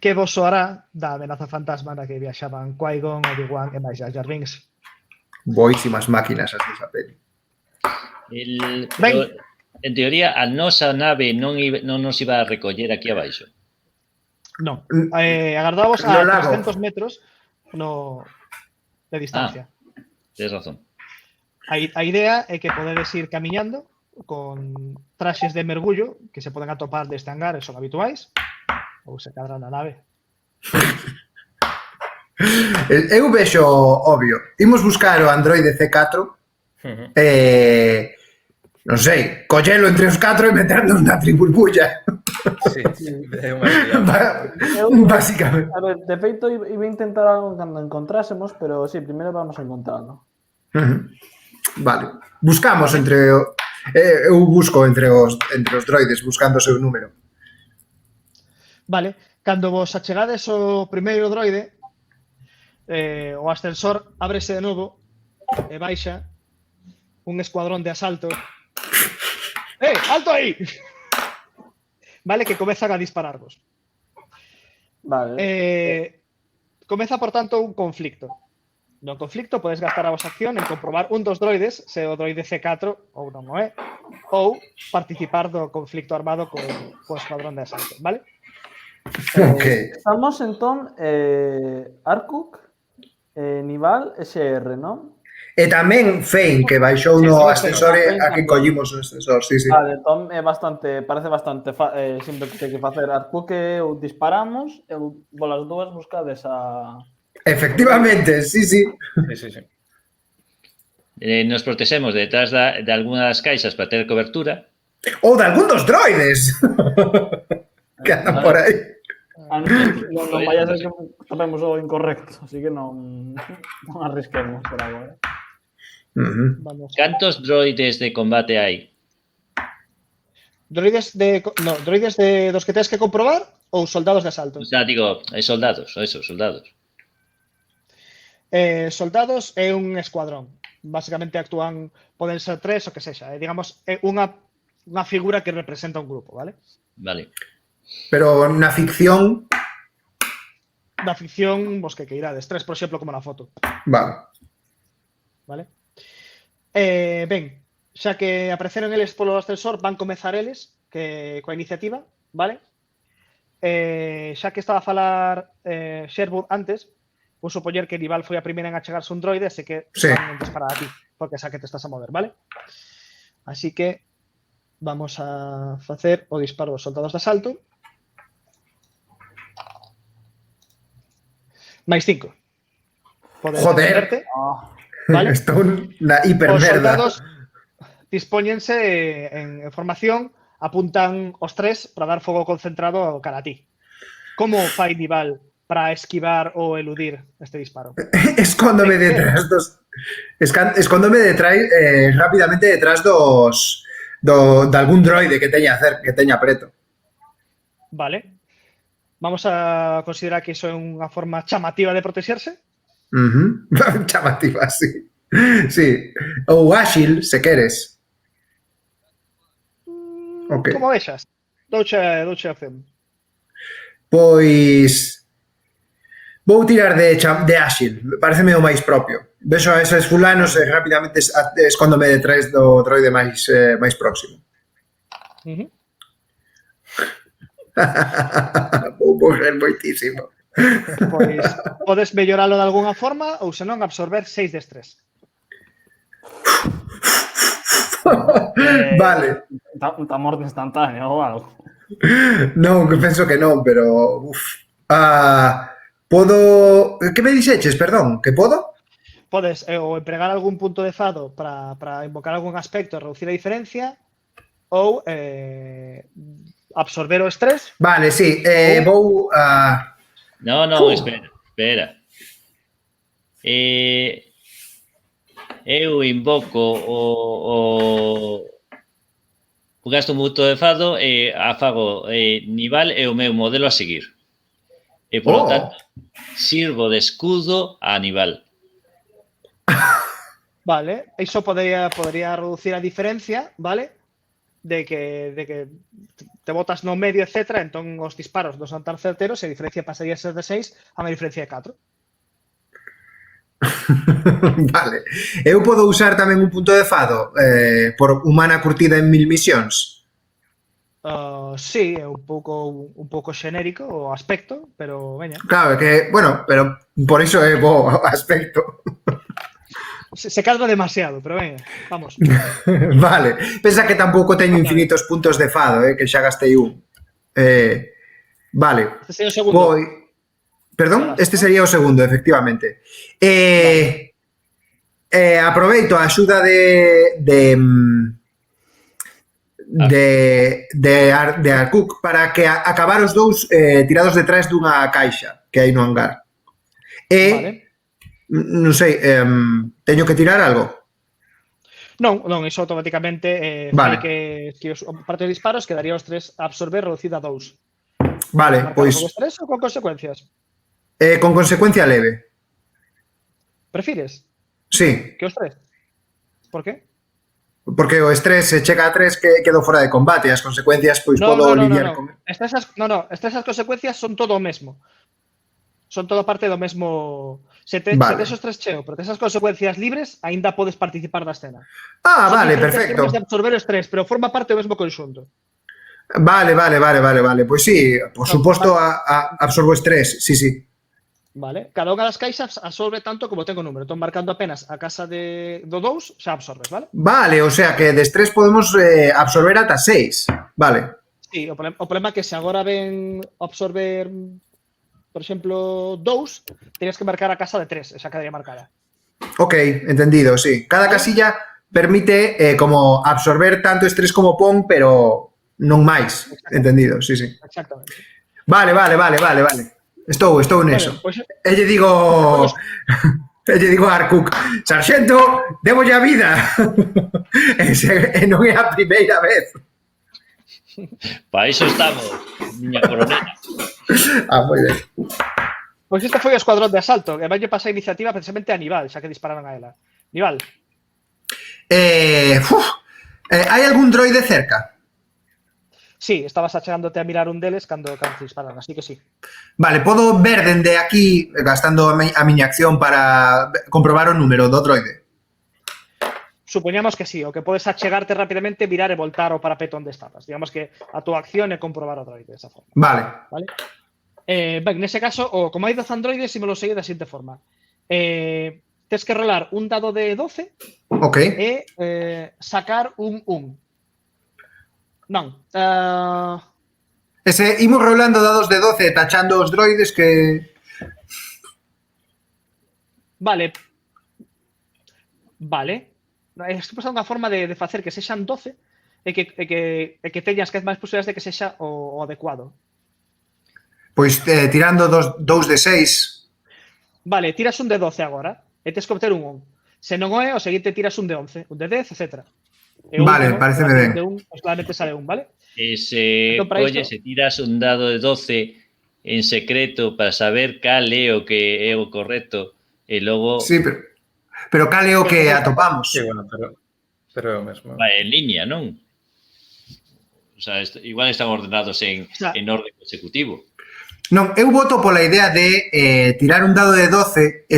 [SPEAKER 1] que vos soará da amenaza fantasma na que viaxaban Qui-Gon, Obi-Wan e máis Jar Jar Binks.
[SPEAKER 2] Boísimas máquinas as desa peli.
[SPEAKER 5] Pero, en teoría, a nosa nave non nos iba a recoller aquí abaixo.
[SPEAKER 1] Non. Agardábamos
[SPEAKER 2] No
[SPEAKER 1] a
[SPEAKER 2] lago.
[SPEAKER 1] 300 metros de distancia.
[SPEAKER 5] Tens razón.
[SPEAKER 1] A idea é que podedes ir camiñando con traxes de mergullo que se poden atopar deste hangar e son habituais ou se cadran na nave.
[SPEAKER 2] Eu vexo obvio. Imos buscar o androide C4 non sei, collelo entre os 4 e meternos na tribulbulla.
[SPEAKER 3] Sí, é unha idea.
[SPEAKER 2] Básicamente.
[SPEAKER 4] A ver, de feito, iba a intentar algo cando encontrásemos, pero sí, primeiro vamos a encontrarlo.
[SPEAKER 2] Vale. Buscamos entre... eu busco entre os droides buscando o seu número.
[SPEAKER 1] Vale, cando vos achegades ao primeiro droide, o ascensor ábrese de novo e baixa un escuadrón de asalto. Alto aí! Vale, que comezan a dispararvos.
[SPEAKER 4] Vale.
[SPEAKER 1] Comeza, por tanto, un conflicto. No conflicto podes gastar a vosa acción en comprobar un dos droides, se o droide C4 ou non o é, ou participar do conflicto armado co escuadrón de asalto, vale?
[SPEAKER 2] Ok.
[SPEAKER 4] Estamos entón Arkuk, Nival e XR, non?
[SPEAKER 2] E tamén Fein, que baixou
[SPEAKER 1] Sí,
[SPEAKER 2] no
[SPEAKER 1] sí,
[SPEAKER 2] ascensor e
[SPEAKER 4] Fein
[SPEAKER 2] aquí
[SPEAKER 4] tamén.
[SPEAKER 2] collimos o ascensor, sí.
[SPEAKER 4] Vale, entón parece bastante simple que hai que facer. Arkuk e eu disparamos e volas dúas buscades a...
[SPEAKER 2] Efectivamente, sí.
[SPEAKER 3] Sí.
[SPEAKER 5] Nos protexemos detrás de algunhas caixas para ter cobertura.
[SPEAKER 2] Ou de algún dos droides que andan por aí.
[SPEAKER 4] Non vaya a ser que topemos o incorrecto, así que non arrisquemos por agora.
[SPEAKER 1] Vamos.
[SPEAKER 5] Cantos droides de combate hai?
[SPEAKER 1] Droides dos que tens que comprobar ou soldados de asalto?
[SPEAKER 5] O sea, digo, soldados.
[SPEAKER 1] Soldados é un escuadrón. Básicamente actúan, poden ser 3 o que sexa. Digamos, é unha figura que representa un grupo, vale?
[SPEAKER 5] Vale.
[SPEAKER 2] Pero na ficción...
[SPEAKER 1] Da ficción, vos que irades. 3, por exemplo, como na foto.
[SPEAKER 2] Vale.
[SPEAKER 1] Ben, xa que apareceron eles polo ascensor, van comezar eles coa iniciativa, vale? Xa que estaba a falar Sherwood antes, vou supoñer que Nival foi a primeira en achegarse un droide, así que
[SPEAKER 2] Sí.
[SPEAKER 1] van a disparar a ti, porque xa que te estás a mover, vale? Así que vamos a facer o disparo dos soldados de asalto. máis 5. Podes
[SPEAKER 2] Joder.
[SPEAKER 1] defenderte,
[SPEAKER 4] Ah,
[SPEAKER 1] vale?
[SPEAKER 2] Estou na
[SPEAKER 1] Os
[SPEAKER 2] hipermerda.
[SPEAKER 1] soldados dispóñense en formación, apuntan os 3 para dar fogo concentrado cara a ti. Como fai Nival para esquivar ou eludir este disparo?
[SPEAKER 2] Escóndome detrás dos... Escóndome rápidamente detrás de algún droide que teña preto.
[SPEAKER 1] Vale. Vamos a considerar que iso é unha forma chamativa de protexerse.
[SPEAKER 2] Chamativa, sí. Sí. Ou áxil, se queres. Ok.
[SPEAKER 1] Como vexas? Douche opción.
[SPEAKER 2] Pois... Vou tirar de áxil. Pareceme o máis propio. Vexo a esos fulanos e rapidamente escóndome detrás do droide máis próximo. Vou morrer moitísimo.
[SPEAKER 1] Pois podes melloralo de algunha forma ou senón absorber 6 de estrés.
[SPEAKER 2] Vale.
[SPEAKER 4] Está morte instantánea ou algo.
[SPEAKER 2] Non, que penso que non, pero... Podo... Que me dixeches, perdón? Que podo?
[SPEAKER 1] Podes ou empregar algún punto de fado para invocar algún aspecto e reducir a diferencia ou absorber o estrés.
[SPEAKER 2] Vale, sí. Vou...
[SPEAKER 5] No, espera. Espera. Eu invoco o gasto moito de fado e afago nival é o meu modelo a seguir. E, por lo tanto, sirvo de escudo a nival.
[SPEAKER 1] Vale, iso podría reducir a diferencia, vale? De que te botas no medio, etcétera, entón os disparos non son tan certeros e a diferencia pasaría a ser de 6 a unha diferencia de 4.
[SPEAKER 2] Vale. Eu podo usar tamén un punto de fado por humana curtida en 1000 misións.
[SPEAKER 1] Sí, é un pouco xenérico o aspecto, pero veña.
[SPEAKER 2] Claro, é que, bueno, pero por iso é bo aspecto.
[SPEAKER 1] Se cadra demasiado, pero veña, vamos.
[SPEAKER 2] Vale. Pensa que tampouco teño infinitos puntos de fado, que xa gastei un. Vale.
[SPEAKER 1] Este sería o segundo.
[SPEAKER 2] Voy. Perdón, este sería o segundo, efectivamente. Aproveito a axuda de Arkuk para que acabar os dous tirados detrás dunha caixa que hai no hangar.
[SPEAKER 1] Vale.
[SPEAKER 2] Non sei, teño que tirar algo?
[SPEAKER 1] Non, iso automáticamente
[SPEAKER 2] Vale.
[SPEAKER 1] fai que os parte de disparos quedaría os 3 a absorber reducida a 2.
[SPEAKER 2] Vale, pois
[SPEAKER 1] Con estrés ou con consecuencias?
[SPEAKER 2] con consecuencia leve.
[SPEAKER 1] Prefires
[SPEAKER 2] Sí,
[SPEAKER 1] que os 3? Por qué?
[SPEAKER 2] porque o estrés se chega a 3 que quedo fora de combate, as consecuencias pois podo lidiar con...
[SPEAKER 1] Estas consecuencias son todo o mesmo. Son todo parte do mesmo... Se tes os 3 cheo, pero tes as consecuencias libres, aínda podes participar da escena.
[SPEAKER 2] Ah,
[SPEAKER 1] Son
[SPEAKER 2] vale,
[SPEAKER 1] diferentes
[SPEAKER 2] perfecto.
[SPEAKER 1] formas de absorber o estrés, pero forma parte do mesmo conxunto.
[SPEAKER 2] Vale. Pois sí, por suposto absorbo estrés, sí.
[SPEAKER 1] Vale. Cada unha das caixas absorbe tanto como ten o número. Entón, marcando apenas a casa do 2, xa absorbes, vale?
[SPEAKER 2] Vale, o sea que de estrés podemos absorber ata 6. Vale.
[SPEAKER 1] Sí, o problema é que se agora ven absorber, por exemplo, 2, tenías que marcar a casa de 3, esa quedaría marcada.
[SPEAKER 2] Ok, entendido, sí. Cada casilla permite como absorber tanto estrés como pon, pero non máis. Entendido, sí.
[SPEAKER 1] Exactamente.
[SPEAKER 2] Vale. Estou neso.
[SPEAKER 1] Pues,
[SPEAKER 2] E lle digo a Arkuk, sarxento, démolle a vida. E non é a primeira vez.
[SPEAKER 5] Para iso estamos, miña coronela.
[SPEAKER 2] Moi ben.
[SPEAKER 1] Pois este foi o escuadrón de asalto, que valle pasar a iniciativa precisamente a Nival, xa que dispararon a ela. Nival.
[SPEAKER 2] Hai algún droide cerca?
[SPEAKER 1] Sí, estabas achegándote a mirar un deles cando te dispararon, así que sí.
[SPEAKER 2] Vale, podo ver dende aquí, gastando a miña acción para comprobar o número do droide.
[SPEAKER 1] Supoñamos que sí, o que podes achegarte rapidamente, mirar e voltar ao parapeto onde estabas. Digamos que a túa acción é comprobar o droide desa forma.
[SPEAKER 2] Vale.
[SPEAKER 1] Ben, nese caso, como hai 12 androides, si me lo seguir da seguinte forma. Tes que rolar un dado de 12
[SPEAKER 2] Ok.
[SPEAKER 1] e sacar un 1. Non.
[SPEAKER 2] Imos rolando dados de 12, tachando os droides que...
[SPEAKER 1] Vale. Estou pensando unha forma de facer que sexan 12 e que teñas que máis posibilidades de que sexa o adecuado.
[SPEAKER 2] Pois tirando 2 de 6.
[SPEAKER 1] Vale, tiras un de 12 agora e tes que obter un 1. Se non o é, o seguinte tiras un de 11, un de 10, etc.
[SPEAKER 2] Vale, pareceme ben.
[SPEAKER 1] Claramente sale un, vale?
[SPEAKER 5] Se tiras un dado de 12 en secreto para saber cal é o que é o correcto e logo...
[SPEAKER 2] Sí, pero cal é o que atopamos?
[SPEAKER 3] Sí, bueno, pero é o mesmo.
[SPEAKER 5] Vai en línea, non? O sea, igual están ordenados en orden consecutivo.
[SPEAKER 2] Non, eu voto pola idea de tirar un dado de 12 e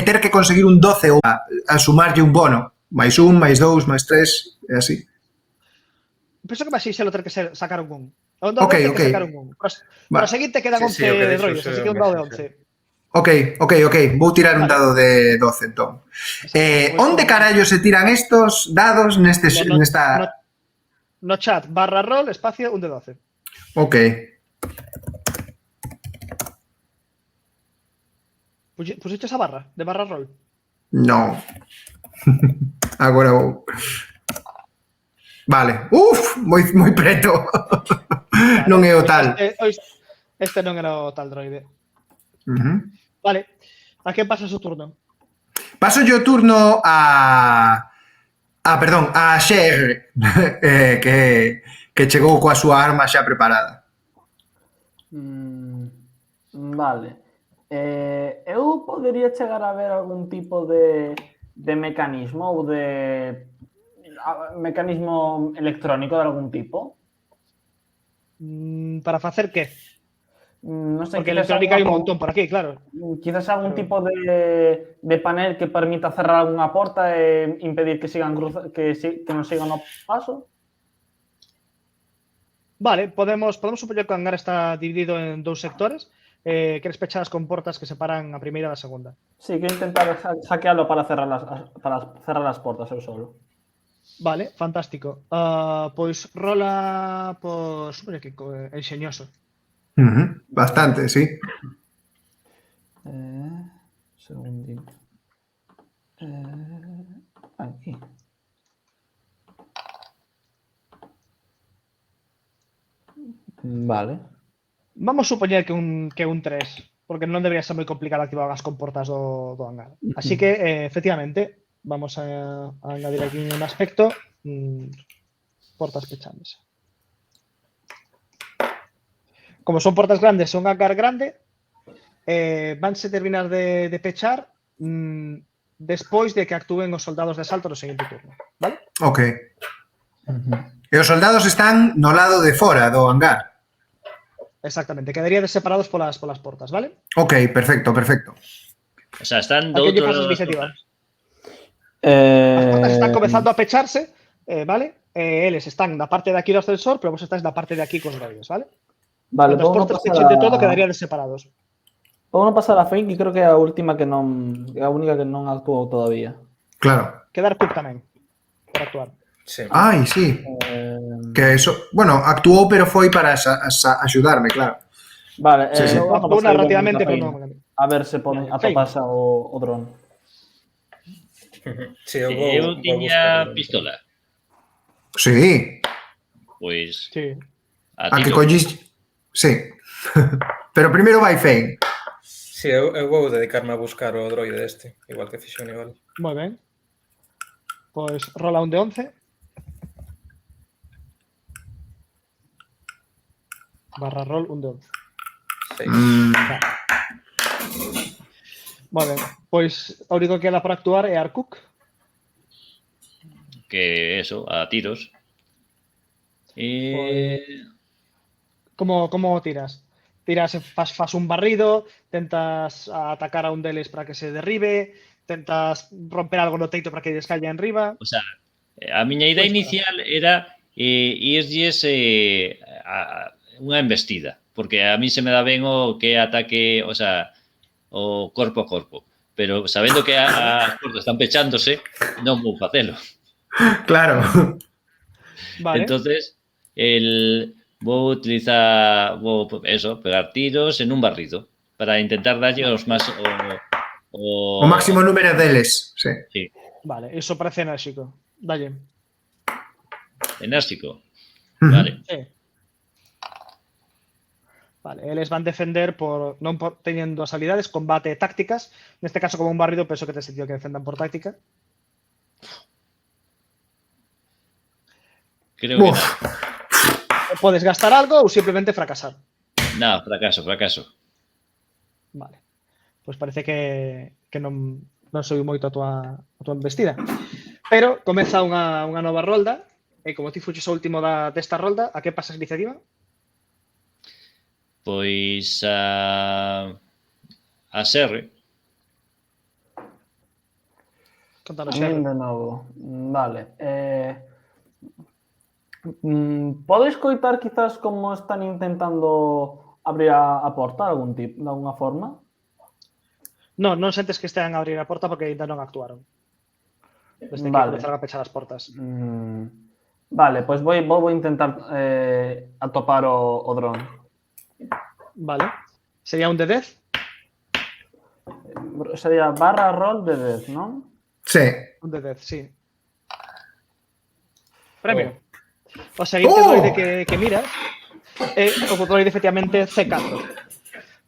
[SPEAKER 2] ter que conseguir un 12 ou a sumarlle un bono. máis 1, máis 2, máis 3, e así.
[SPEAKER 1] Penso que máis xelo ter que sacar un 1.
[SPEAKER 2] Ok.
[SPEAKER 1] Sacar un 1. Para o seguinte quedan 11 droides, así que un dado de 11.
[SPEAKER 2] Ok. Vou tirar un dado de 12, entón. Onde carallo se tiran estos dados nesta...
[SPEAKER 1] No chat, /roll, espacio, un de 12.
[SPEAKER 2] Ok.
[SPEAKER 1] Pusiches a barra, de /roll?
[SPEAKER 2] No. Agora vou. Vale. Moi preto.
[SPEAKER 1] Vale,
[SPEAKER 2] Non é o tal.
[SPEAKER 1] Este non era o tal droide. Vale. A que pasa o turno?
[SPEAKER 2] Paso yo turno a Xer, que chegou coa súa arma xa preparada.
[SPEAKER 4] Vale. Eu podería chegar a ver algún tipo de mecanismo ou de mecanismo electrónico de algún tipo.
[SPEAKER 1] Para facer que?
[SPEAKER 4] Non sei,
[SPEAKER 1] Porque electrónica hai un montón por aquí, claro.
[SPEAKER 4] Quizás algún tipo de panel que permita cerrar algunha porta e impedir que sigan que non sigan o paso.
[SPEAKER 1] Vale, podemos supoñer que o hangar está dividido en 2 sectores. Queres pechar as comportas que separan a primeira da segunda.
[SPEAKER 4] Sí, que intentar hackealo para cerrar as portas eu solo.
[SPEAKER 1] Vale, fantástico. Pois rola supoño que enxeñoso.
[SPEAKER 2] Bastante, sí.
[SPEAKER 4] Segundito. Aquí. Vale.
[SPEAKER 1] Vamos supoñer que un 3, porque non debería ser moi complicado activar as comportas do hangar. Así que, efectivamente, vamos a añadir aquí un aspecto. Portas pechándose. Como son portas grandes, son hangar grande, vanse terminar de pechar despois de que actúen os soldados de asalto no seguinte turno, vale?
[SPEAKER 2] Ok. E os soldados están no lado de fora do hangar.
[SPEAKER 1] Exactamente, quedarían separados polas portas, vale?
[SPEAKER 2] Ok, perfecto.
[SPEAKER 5] O sea, están do
[SPEAKER 1] Aquí lle
[SPEAKER 5] outro
[SPEAKER 1] pasas
[SPEAKER 5] lado das
[SPEAKER 1] iniciativa.
[SPEAKER 5] portas.
[SPEAKER 1] As portas están comezando a pecharse, vale? Eles están na parte de aquí do ascensor, pero vos estáis na parte de aquí cos droides, vale?
[SPEAKER 4] Vale,
[SPEAKER 1] Cando as portas pechen de todo, quedarían separados.
[SPEAKER 4] Vamos a pasar a Fein, que creo que é a última que non... É a única que non actuou todavía.
[SPEAKER 2] Claro.
[SPEAKER 1] Quedar Cook tamén, por actuar.
[SPEAKER 3] Sí.
[SPEAKER 2] Ai, sí. Que eso, bueno, actuou, pero foi para axudarme, claro.
[SPEAKER 4] Vale,
[SPEAKER 2] Sí, sí.
[SPEAKER 4] vamos a
[SPEAKER 1] Actuou
[SPEAKER 4] pasar
[SPEAKER 1] narrativamente,
[SPEAKER 4] a
[SPEAKER 1] pero
[SPEAKER 4] Fein.
[SPEAKER 1] non.
[SPEAKER 4] A ver se pode atopasa o dron.
[SPEAKER 3] Sí, eu
[SPEAKER 5] Eu
[SPEAKER 3] vou
[SPEAKER 5] tiña
[SPEAKER 3] buscar.
[SPEAKER 5] pistola.
[SPEAKER 2] Sí,
[SPEAKER 5] Pois
[SPEAKER 1] Sí.
[SPEAKER 2] a que
[SPEAKER 5] tiro.
[SPEAKER 2] collís... Sí. Pero primeiro vai Fein.
[SPEAKER 3] Sí, eu vou dedicarme a buscar o droide este, igual que fixo o Nival.
[SPEAKER 1] Moi ben. Pois rola un de 11. Barra roll un de 11.
[SPEAKER 3] 6.
[SPEAKER 1] Moi ben. Pois o único que queda por actuar é Arkuk.
[SPEAKER 5] Que eso, a tiros.
[SPEAKER 1] Como tiras? Tiras, fas un barrido, tentas atacar a un deles para que se derribe, tentas romper algo no teito para que descaia en riba.
[SPEAKER 5] O sea, a miña idea
[SPEAKER 1] Pois,
[SPEAKER 5] inicial era irlles unha embestida, porque a mí se me dá ben o que ataque, o sea, o corpo a corpo. Pero sabendo que as portas están pechándose, non vou facelo.
[SPEAKER 2] Claro.
[SPEAKER 1] Vale.
[SPEAKER 5] Entonces, vou pegar tiros en un barrido para intentar darlle os máis
[SPEAKER 2] O máximo número deles, sí.
[SPEAKER 5] Sí,
[SPEAKER 1] Vale, iso parece enérxico. Dalle.
[SPEAKER 5] enérxico. Vale.
[SPEAKER 1] Sí. Vale, eles van defender non teñendo as habilidades, combate e tácticas. Neste caso, como un barrido, penso que ten sentido que defendan por táctica.
[SPEAKER 5] Creo que
[SPEAKER 1] Podes gastar algo ou simplemente fracasar.
[SPEAKER 5] no, fracaso.
[SPEAKER 1] Vale. Pois parece que non soy moito a tua embestida. Pero comeza unha nova rolda, e como ti fuches o último desta rolda, a que pasas iniciativa?
[SPEAKER 5] Pois a Serre.
[SPEAKER 1] Contanos,
[SPEAKER 4] De novo. Vale. Podes coitar quizás como están intentando abrir a porta de alguna forma?
[SPEAKER 1] Non sentes que estean a abrir a porta porque ainda non actuaron. Desde que comezaron a pechar as portas.
[SPEAKER 4] Vale, pois vou intentar atopar o dron.
[SPEAKER 1] Vale. Sería un de 10?
[SPEAKER 4] Sería barra roll de 10, non?
[SPEAKER 2] Sí.
[SPEAKER 1] Un de 10, sí. Premio. O seguinte droide que miras é o droide efectivamente C4.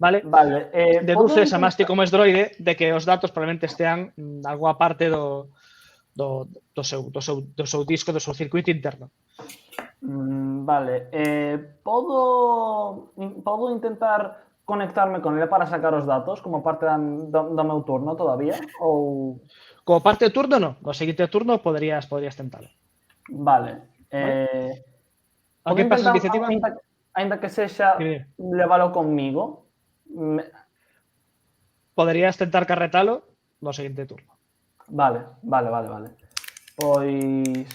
[SPEAKER 1] vale?
[SPEAKER 4] Vale.
[SPEAKER 1] Deduces,
[SPEAKER 4] podo
[SPEAKER 1] a máis ti
[SPEAKER 4] intentar-
[SPEAKER 1] como esdroide, de que os datos probablemente estean algunha parte do seu disco, do seu circuito interno.
[SPEAKER 4] Vale. Podo intentar conectarme con ele para sacar os datos como parte do meu turno todavía? Ou...
[SPEAKER 1] Como parte do turno, no. No seguinte turno poderías tentalo.
[SPEAKER 4] Vale.
[SPEAKER 1] A que pasas
[SPEAKER 4] intentar,
[SPEAKER 1] iniciativa?
[SPEAKER 4] ainda que sexa
[SPEAKER 1] Dime.
[SPEAKER 4] leválo conmigo.
[SPEAKER 1] Poderías tentar carretalo no seguinte turno.
[SPEAKER 4] Vale. Pois...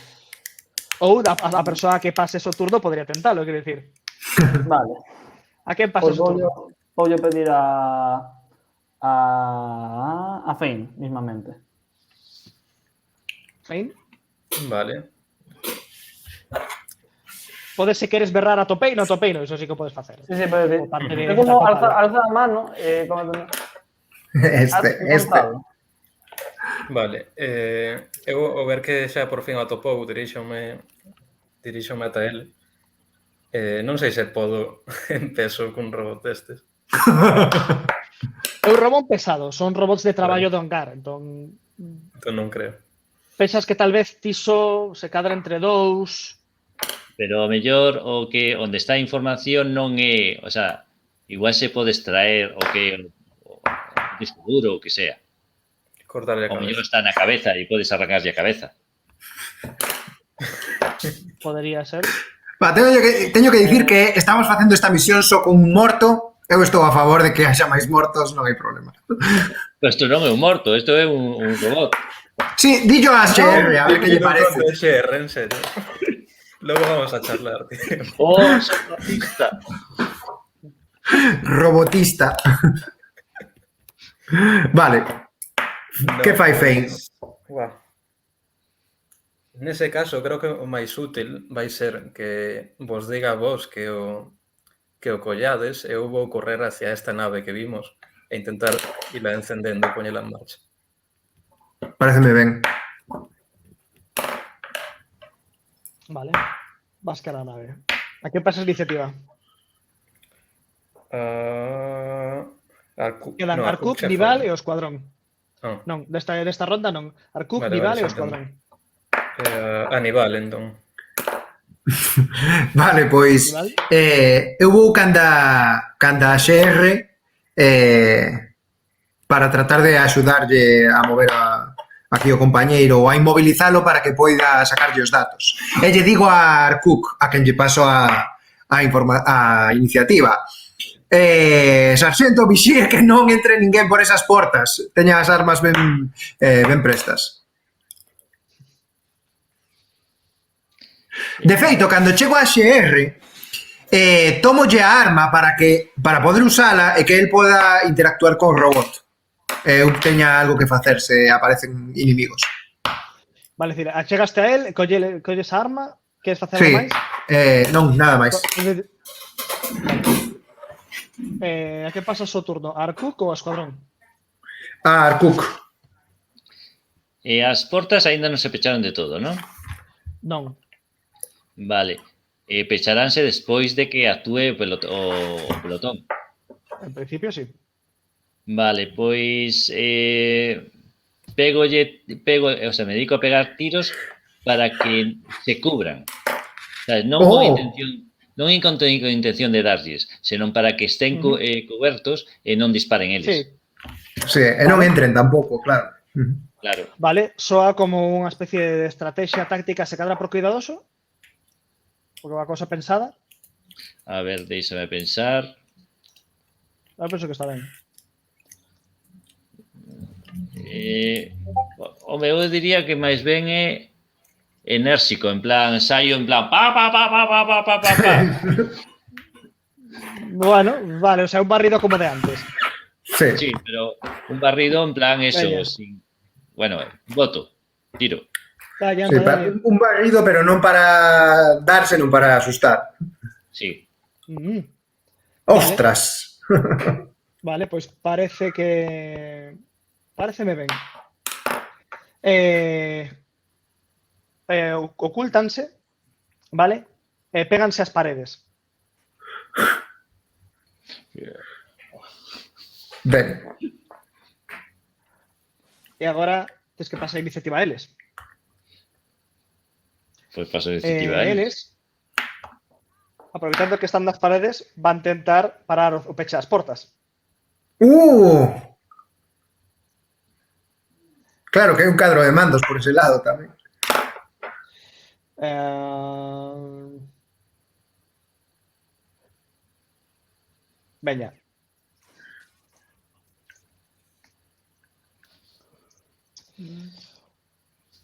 [SPEAKER 1] Ou a persoa que pase o turno podría tentalo, quero dicir.
[SPEAKER 4] Vale.
[SPEAKER 1] A quen
[SPEAKER 4] Pois
[SPEAKER 1] pasas o turno?
[SPEAKER 4] voulle pedir a Fein, mismamente.
[SPEAKER 1] Fein?
[SPEAKER 3] Vale.
[SPEAKER 1] Podes, se queres berrar a Topeino, iso sí que podes facer.
[SPEAKER 4] Sí, pero
[SPEAKER 1] Por parte de
[SPEAKER 4] é como
[SPEAKER 1] Tapapalo.
[SPEAKER 4] alza a mano
[SPEAKER 2] Este.
[SPEAKER 3] Vale. Eu, ao ver que xa por fin atopou, diríxome ata ele. Non sei se podo en peso cun robot destes.
[SPEAKER 1] É un robot pesado, son robots de traballo do hangar, entón
[SPEAKER 3] Entón non creo.
[SPEAKER 1] pensas que tal vez tiso se cadra entre dous.
[SPEAKER 5] Pero o mellor onde está a información non é, o sea, igual se pode extraer o disco duro, o que sea.
[SPEAKER 3] Cortarle a
[SPEAKER 5] O mellor
[SPEAKER 3] cabeza.
[SPEAKER 5] está na cabeza e podes arrancarlle a cabeza.
[SPEAKER 1] Podría ser.
[SPEAKER 2] Teño que dicir que estamos facendo esta misión só con un morto. Eu estou a favor de que haxa máis mortos, non hai problema.
[SPEAKER 5] Pero isto non é un morto, isto é un robot.
[SPEAKER 2] Sí, dillo a XR, a ver que lle parece.
[SPEAKER 3] XR, en serio. Logo vamos a charlar, tío.
[SPEAKER 5] Oh, racista.
[SPEAKER 2] Robotista. Vale. Que fai Fein?
[SPEAKER 3] Guau. Nese caso, creo que o máis útil vai ser que vos diga a vos que o collades e eu vou correr hacia esta nave que vimos e intentar irla encendendo e poñela en marcha.
[SPEAKER 2] Pareceme ben.
[SPEAKER 1] Vale. Vas cara a nave. A que pasas iniciativa? Quedan Arkuk, Nival e o Escuadrón. Non, desta ronda non. Arkuk,
[SPEAKER 3] Vale,
[SPEAKER 1] Nival e o
[SPEAKER 3] xa entendo.
[SPEAKER 1] Escuadrón.
[SPEAKER 3] Aníbal, entón.
[SPEAKER 2] Vale, pois
[SPEAKER 1] Nival?
[SPEAKER 2] eu vou canda a XR para tratar de axudarlle a mover aquí o compañeiro ou a inmobilizalo para que poida sacarlle os datos. E lle digo a Arkuk, a quen lle paso a iniciativa. Sarxento, vixíe que non entre ninguén por esas portas. Teña as armas ben prestas. De feito, cando chego a XR, tomolle a arma para poder usala e que el poda interactuar con o robot. Eu teña algo que facer se aparecen inimigos.
[SPEAKER 1] Vale, decir, achegaste a él, colles a arma, queres facer
[SPEAKER 2] Sí,
[SPEAKER 1] algo máis?
[SPEAKER 2] non, nada máis.
[SPEAKER 1] A que pasas o turno? A Arkuk ou a Escuadrón?
[SPEAKER 2] A Arkuk.
[SPEAKER 5] E as portas aínda non se pecharon de todo, non?
[SPEAKER 1] Non.
[SPEAKER 5] Vale. Pecharánse despois de que actúe o pelotón.
[SPEAKER 1] En principio, sí.
[SPEAKER 5] Vale, pois me dedico a pegar tiros para que se cubran. Sabes, non con intención de darlles, senón para que estén cobertos e non disparen eles.
[SPEAKER 1] Sí.
[SPEAKER 2] Sí, e non entren tampouco, claro.
[SPEAKER 5] Claro.
[SPEAKER 1] Vale, soa como unha especie de estrategia táctica se cadra por cuidadoso. Porque unha cosa pensada.
[SPEAKER 5] A ver, deixame pensar.
[SPEAKER 1] Eu penso que está ben.
[SPEAKER 5] Eu diría que máis ben é enérxico, en plan, saio en plan pa.
[SPEAKER 1] Bueno, vale, o sea, un barrido como de antes.
[SPEAKER 5] Sí, pero un barrido en plan eso, sin... Bueno, voto, tiro.
[SPEAKER 2] Sí, un barrido, pero non para darse, non para asustar.
[SPEAKER 5] Sí.
[SPEAKER 2] Ostras.
[SPEAKER 1] Vale, pois parece que... Pareceme ben. Ocúltanse, vale? Péganse as paredes.
[SPEAKER 2] Ben.
[SPEAKER 1] E agora tens que pasar a iniciativa a eles.
[SPEAKER 5] Pois paso a iniciativa.
[SPEAKER 1] Eles, aproveitando que están nas paredes, van tentar parar o peche das portas.
[SPEAKER 2] Claro que hai un cadro de mandos por ese lado tamén.
[SPEAKER 1] Veña.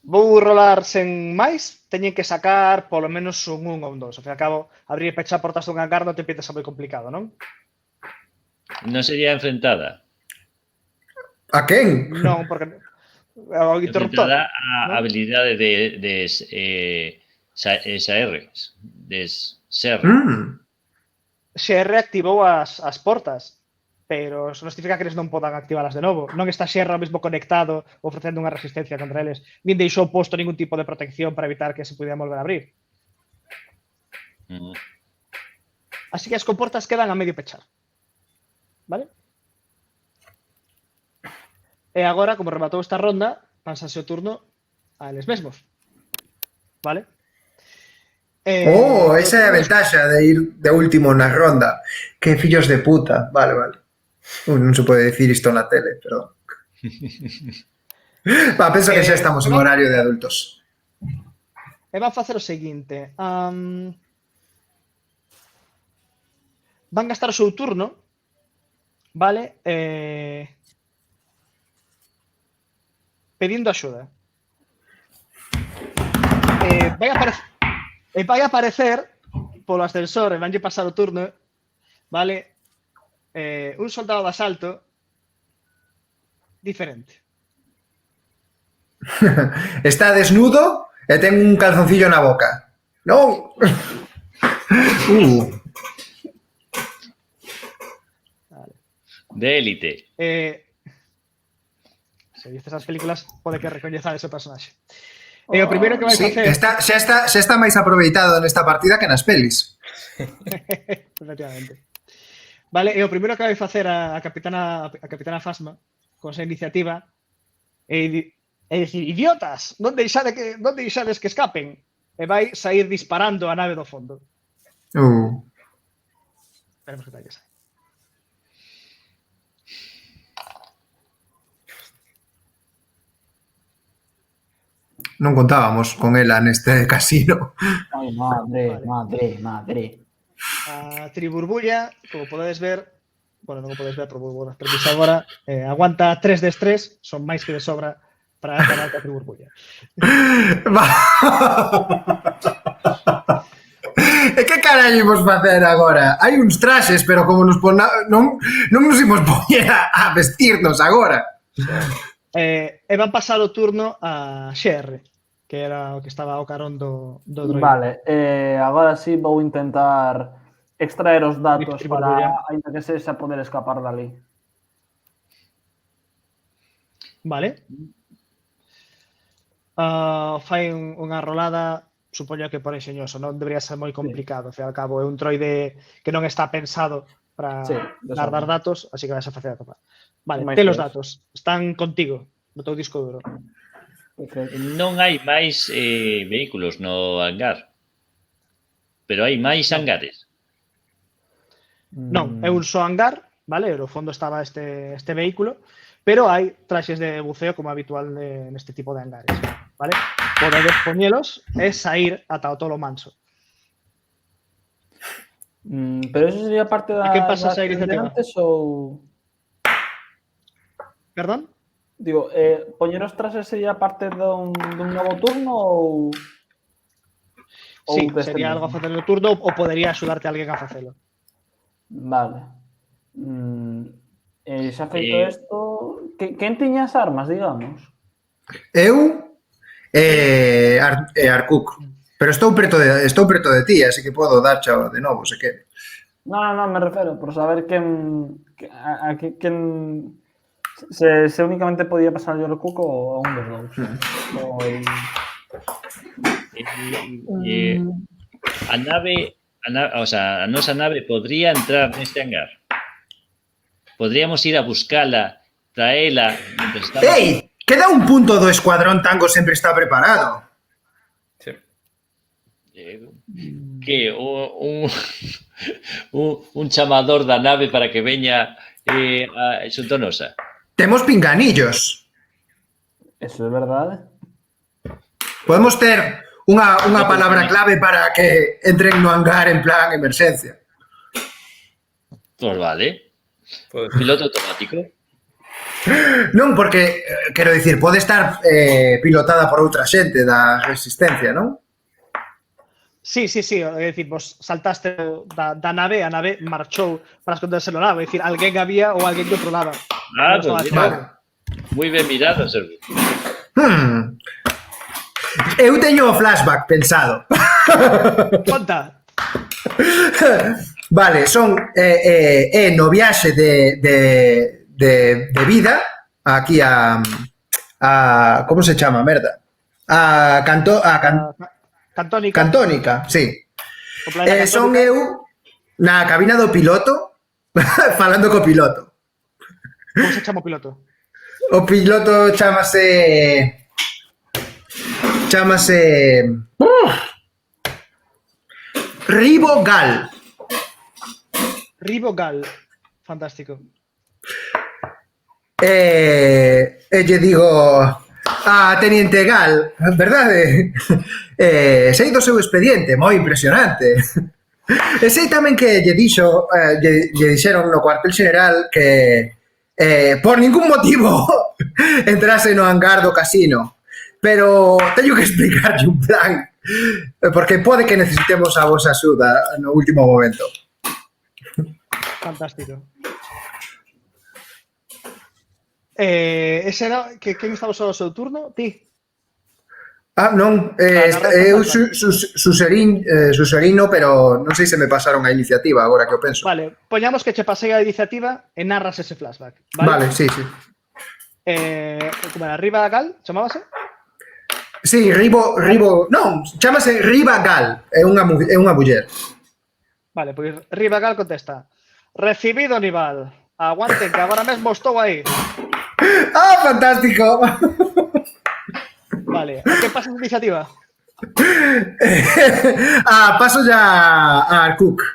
[SPEAKER 1] Vou rolar sen máis. Teñen que sacar polo menos un 1 ou un 2. Ao fin e ao cabo, abrir e pechar portas dun hangar non te empieza moi complicado, non?
[SPEAKER 5] Non sería enfrentada.
[SPEAKER 2] A quen?
[SPEAKER 1] Non, porque o interruptor.
[SPEAKER 5] Enfrentada a
[SPEAKER 1] ¿no?
[SPEAKER 5] habilidade de SR. De SR.
[SPEAKER 1] XR activou as portas, pero eso non significa que eles non podan activalas de novo. Non está XR mesmo conectado ofrecendo unha resistencia contra eles, nin deixou posto ningún tipo de protección para evitar que se pudieran volver a abrir. Así que as comportas quedan a medio pechar. Vale? E agora, como rematou esta ronda, pásase o turno a eles mesmos. Vale?
[SPEAKER 2] Esa é a ventaxa de ir de último na ronda. Que fillos de puta. Vale. Non se pode decir isto na tele, perdón. Penso que xa estamos en horario de adultos.
[SPEAKER 1] E van facer o seguinte. Van gastar o seu turno, vale? Pedindo axuda. Vai aparecer polo ascensor e vanlle pasar o turno, vale? Un soldado de asalto diferente.
[SPEAKER 2] Está desnudo e ten un calzoncillo na boca. Non!
[SPEAKER 1] Vale.
[SPEAKER 5] De élite.
[SPEAKER 1] Se vistes as películas, pode que recoñezades ese personaxe. E o primeiro que vai
[SPEAKER 2] Sí,
[SPEAKER 1] facer...
[SPEAKER 2] xa está máis aproveitado nesta partida que nas pelis.
[SPEAKER 1] Efectivamente. Vale, e o primeiro que vai facer a capitana Fasma con esa iniciativa é dicir, idiotas, non deixades que escapen, e vai sair disparando a nave do fondo. Esperemos que talles.
[SPEAKER 2] Non contábamos con ela neste casino.
[SPEAKER 4] Ai, madre.
[SPEAKER 1] A Triburbulla, como podedes ver, bueno, non o podedes ver, pero agora aguanta 3 de estrés, son máis que de sobra para ganar a Triburbulla.
[SPEAKER 2] E que carallo imos facer agora? Hai uns traxes, pero como non nos imos poñer a vestirnos agora.
[SPEAKER 1] E van pasar o turno a XR, que era o que estaba ao carón do droide.
[SPEAKER 4] Vale, agora sí vou intentar extraer os datos para, ainda que sexa, poder escapar dali.
[SPEAKER 1] Vale. Fai unha rolada, supoño que por enxeñoso, non debería ser moi complicado, ao fin e ao cabo é un droide que non está pensado para dar datos, así que vais a facer a topar. Vale, ten os datos, están contigo no teu disco duro.
[SPEAKER 5] Non hai máis vehículos no hangar, pero hai máis hangares.
[SPEAKER 1] Non, é un só hangar, vale? No fondo estaba este vehículo, pero hai traxes de buceo como habitual neste tipo de hangares, vale? Podedes poñelos e sair ata o Tolo Manso.
[SPEAKER 4] Pero eso sería parte da...
[SPEAKER 1] Que pasa a iniciativa?
[SPEAKER 4] Antes ou...
[SPEAKER 1] Perdón?
[SPEAKER 4] Digo, poñer os traxes sería parte dun novo turno ou...
[SPEAKER 1] Sí, sería algo a facer no turno ou podería axudarte alguén a facelo.
[SPEAKER 4] Vale. Xa feito isto... Quen tiña as armas, digamos?
[SPEAKER 2] Eu e Arkuk. Pero estou preto de ti, así que podo darche de novo, se quere.
[SPEAKER 4] Non, me refero, por saber quen... Se únicamente podía pasar yo o Cuco ou a un dos dous.
[SPEAKER 5] A nosa nave podría entrar neste hangar. Podríamos ir a buscala, traela, mientras estamos...
[SPEAKER 2] Ei, queda un punto do escuadrón Tango sempre está preparado.
[SPEAKER 3] Sí.
[SPEAKER 5] Que un chamador da nave para que veña a Xuntonosa.
[SPEAKER 2] Temos pinganillos.
[SPEAKER 4] Eso es verdad.
[SPEAKER 2] Podemos ter unha palabra clave para que entren no hangar en plan emerxencia.
[SPEAKER 5] Pues vale.
[SPEAKER 3] Pues,
[SPEAKER 5] Piloto automático.
[SPEAKER 2] Non, porque, quero dicir, pode estar pilotada por outra xente da resistencia, non?
[SPEAKER 1] Sí, é dicir, vos saltaste da nave, a nave marchou para esconderse no nave, é dicir, alguén había ou alguén que outro lado.
[SPEAKER 5] Ah,
[SPEAKER 1] Non estaba
[SPEAKER 5] pues
[SPEAKER 1] chegando.
[SPEAKER 2] Vale.
[SPEAKER 5] Muy bien mirado, Sergio.
[SPEAKER 2] Eu teño o flashback pensado.
[SPEAKER 1] Conta.
[SPEAKER 2] Vale, son no viaxe de vida aquí a como se chama, merda?
[SPEAKER 1] Cantónica.
[SPEAKER 2] Cantónica, sí.
[SPEAKER 1] O planeta
[SPEAKER 2] Son
[SPEAKER 1] Cantónica.
[SPEAKER 2] eu na cabina do piloto falando co piloto.
[SPEAKER 1] Como se chama o piloto?
[SPEAKER 2] O piloto chamase Ribo Gal.
[SPEAKER 1] Ribo Gal. Fantástico.
[SPEAKER 2] Lle digo a Teniente Gal, verdade? Sei do seu expediente, moi impresionante. E sei tamén que lle dixeron no cuartel general que por ningún motivo entrase no hangar do casino. Pero teño que explicarlle un plan, porque pode que necesitemos a vosa axuda no último momento.
[SPEAKER 1] Fantástico. Ese era... Quen estaba só o seu turno? Ti.
[SPEAKER 2] Non, eu suserino, pero non sei se me pasaron a iniciativa agora que o penso.
[SPEAKER 1] Vale, poñamos que che pasei a iniciativa e narras ese flashback.
[SPEAKER 2] Vale, sí.
[SPEAKER 1] Como era, Riba Gal, chamábase?
[SPEAKER 2] Sí, Ribo, non, chámase Riba Gal, é unha muller.
[SPEAKER 1] Vale, pois Riba Gal contesta: recibido, Nival. Aguanten, que agora mesmo estou aí.
[SPEAKER 2] ¡Ah, fantástico!
[SPEAKER 1] Vale, a que pasas a iniciativa?
[SPEAKER 2] Paso ya a Cook.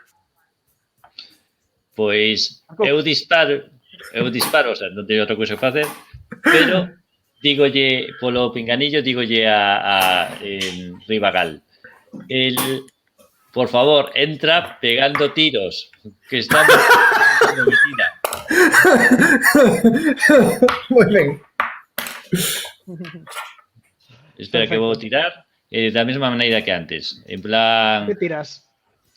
[SPEAKER 5] Pois eu disparo, o sea, non teño outra cousa que facer, pero dígolle polo pinganillo, dígolle a Ribagal. Por favor, entra pegando tiros, que estamos comprometida.
[SPEAKER 2] Moi ben.
[SPEAKER 5] Espera, que vou tirar da mesma maneira que antes. En plan...
[SPEAKER 1] Que tiras?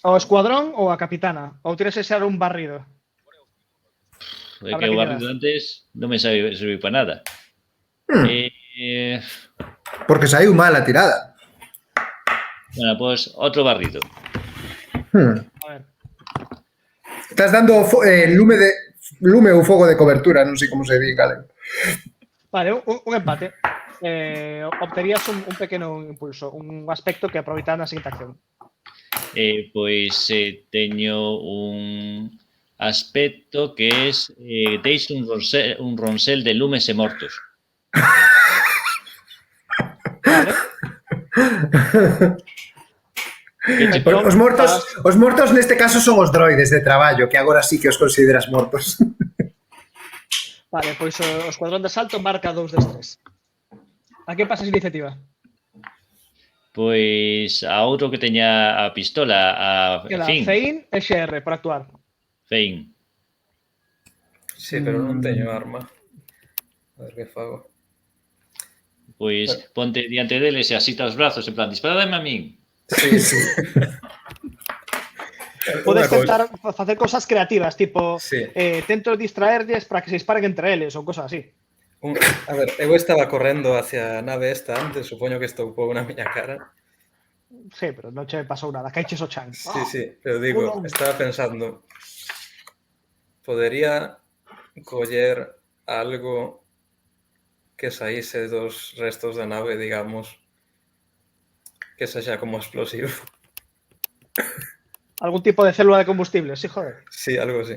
[SPEAKER 1] O escuadrón ou a capitana? Ou tiras ese un barrido?
[SPEAKER 5] É que o barrido antes non me serviu para nada.
[SPEAKER 2] Porque saiu mal a tirada.
[SPEAKER 5] Bueno, pois outro barrido.
[SPEAKER 1] A ver.
[SPEAKER 2] Estás dando lume ou fogo de cobertura, non sei como se di, galego.
[SPEAKER 1] Vale, un empate. Obterías un pequeno impulso, un aspecto que aproveitar na seguinte acción.
[SPEAKER 5] Pois teño un aspecto que es deis un ronsel de lumes e mortos.
[SPEAKER 1] Vale.
[SPEAKER 2] Os mortos neste caso son os droides de traballo, que agora sí que os consideras mortos.
[SPEAKER 1] Vale, pois o escuadrón de salto marca 2 de 3. A que pasas iniciativa?
[SPEAKER 5] Pois a outro que teña a pistola, a Fein.
[SPEAKER 1] Fein e XR, por actuar.
[SPEAKER 5] Fein.
[SPEAKER 3] Sí, pero non teño arma. A ver que fago.
[SPEAKER 5] Pois ponte diante deles e asita os brazos, en plan, disparademe a min.
[SPEAKER 3] Sí.
[SPEAKER 1] Podes tentar facer cosas creativas, tipo,
[SPEAKER 3] Sí.
[SPEAKER 1] tento distraerles para que se disparen entre eles ou cosas así.
[SPEAKER 3] A ver, eu estaba correndo hacia a nave esta antes, supoño que estoupou na miña cara.
[SPEAKER 1] Sí, pero non che pasou nada, caiches o chan.
[SPEAKER 3] Sí, pero digo, estaba pensando, podería coller algo que saíse dos restos da nave, digamos, que sexa como explosivo.
[SPEAKER 1] Algún tipo de célula de combustible, sí, joder.
[SPEAKER 3] Sí, algo así.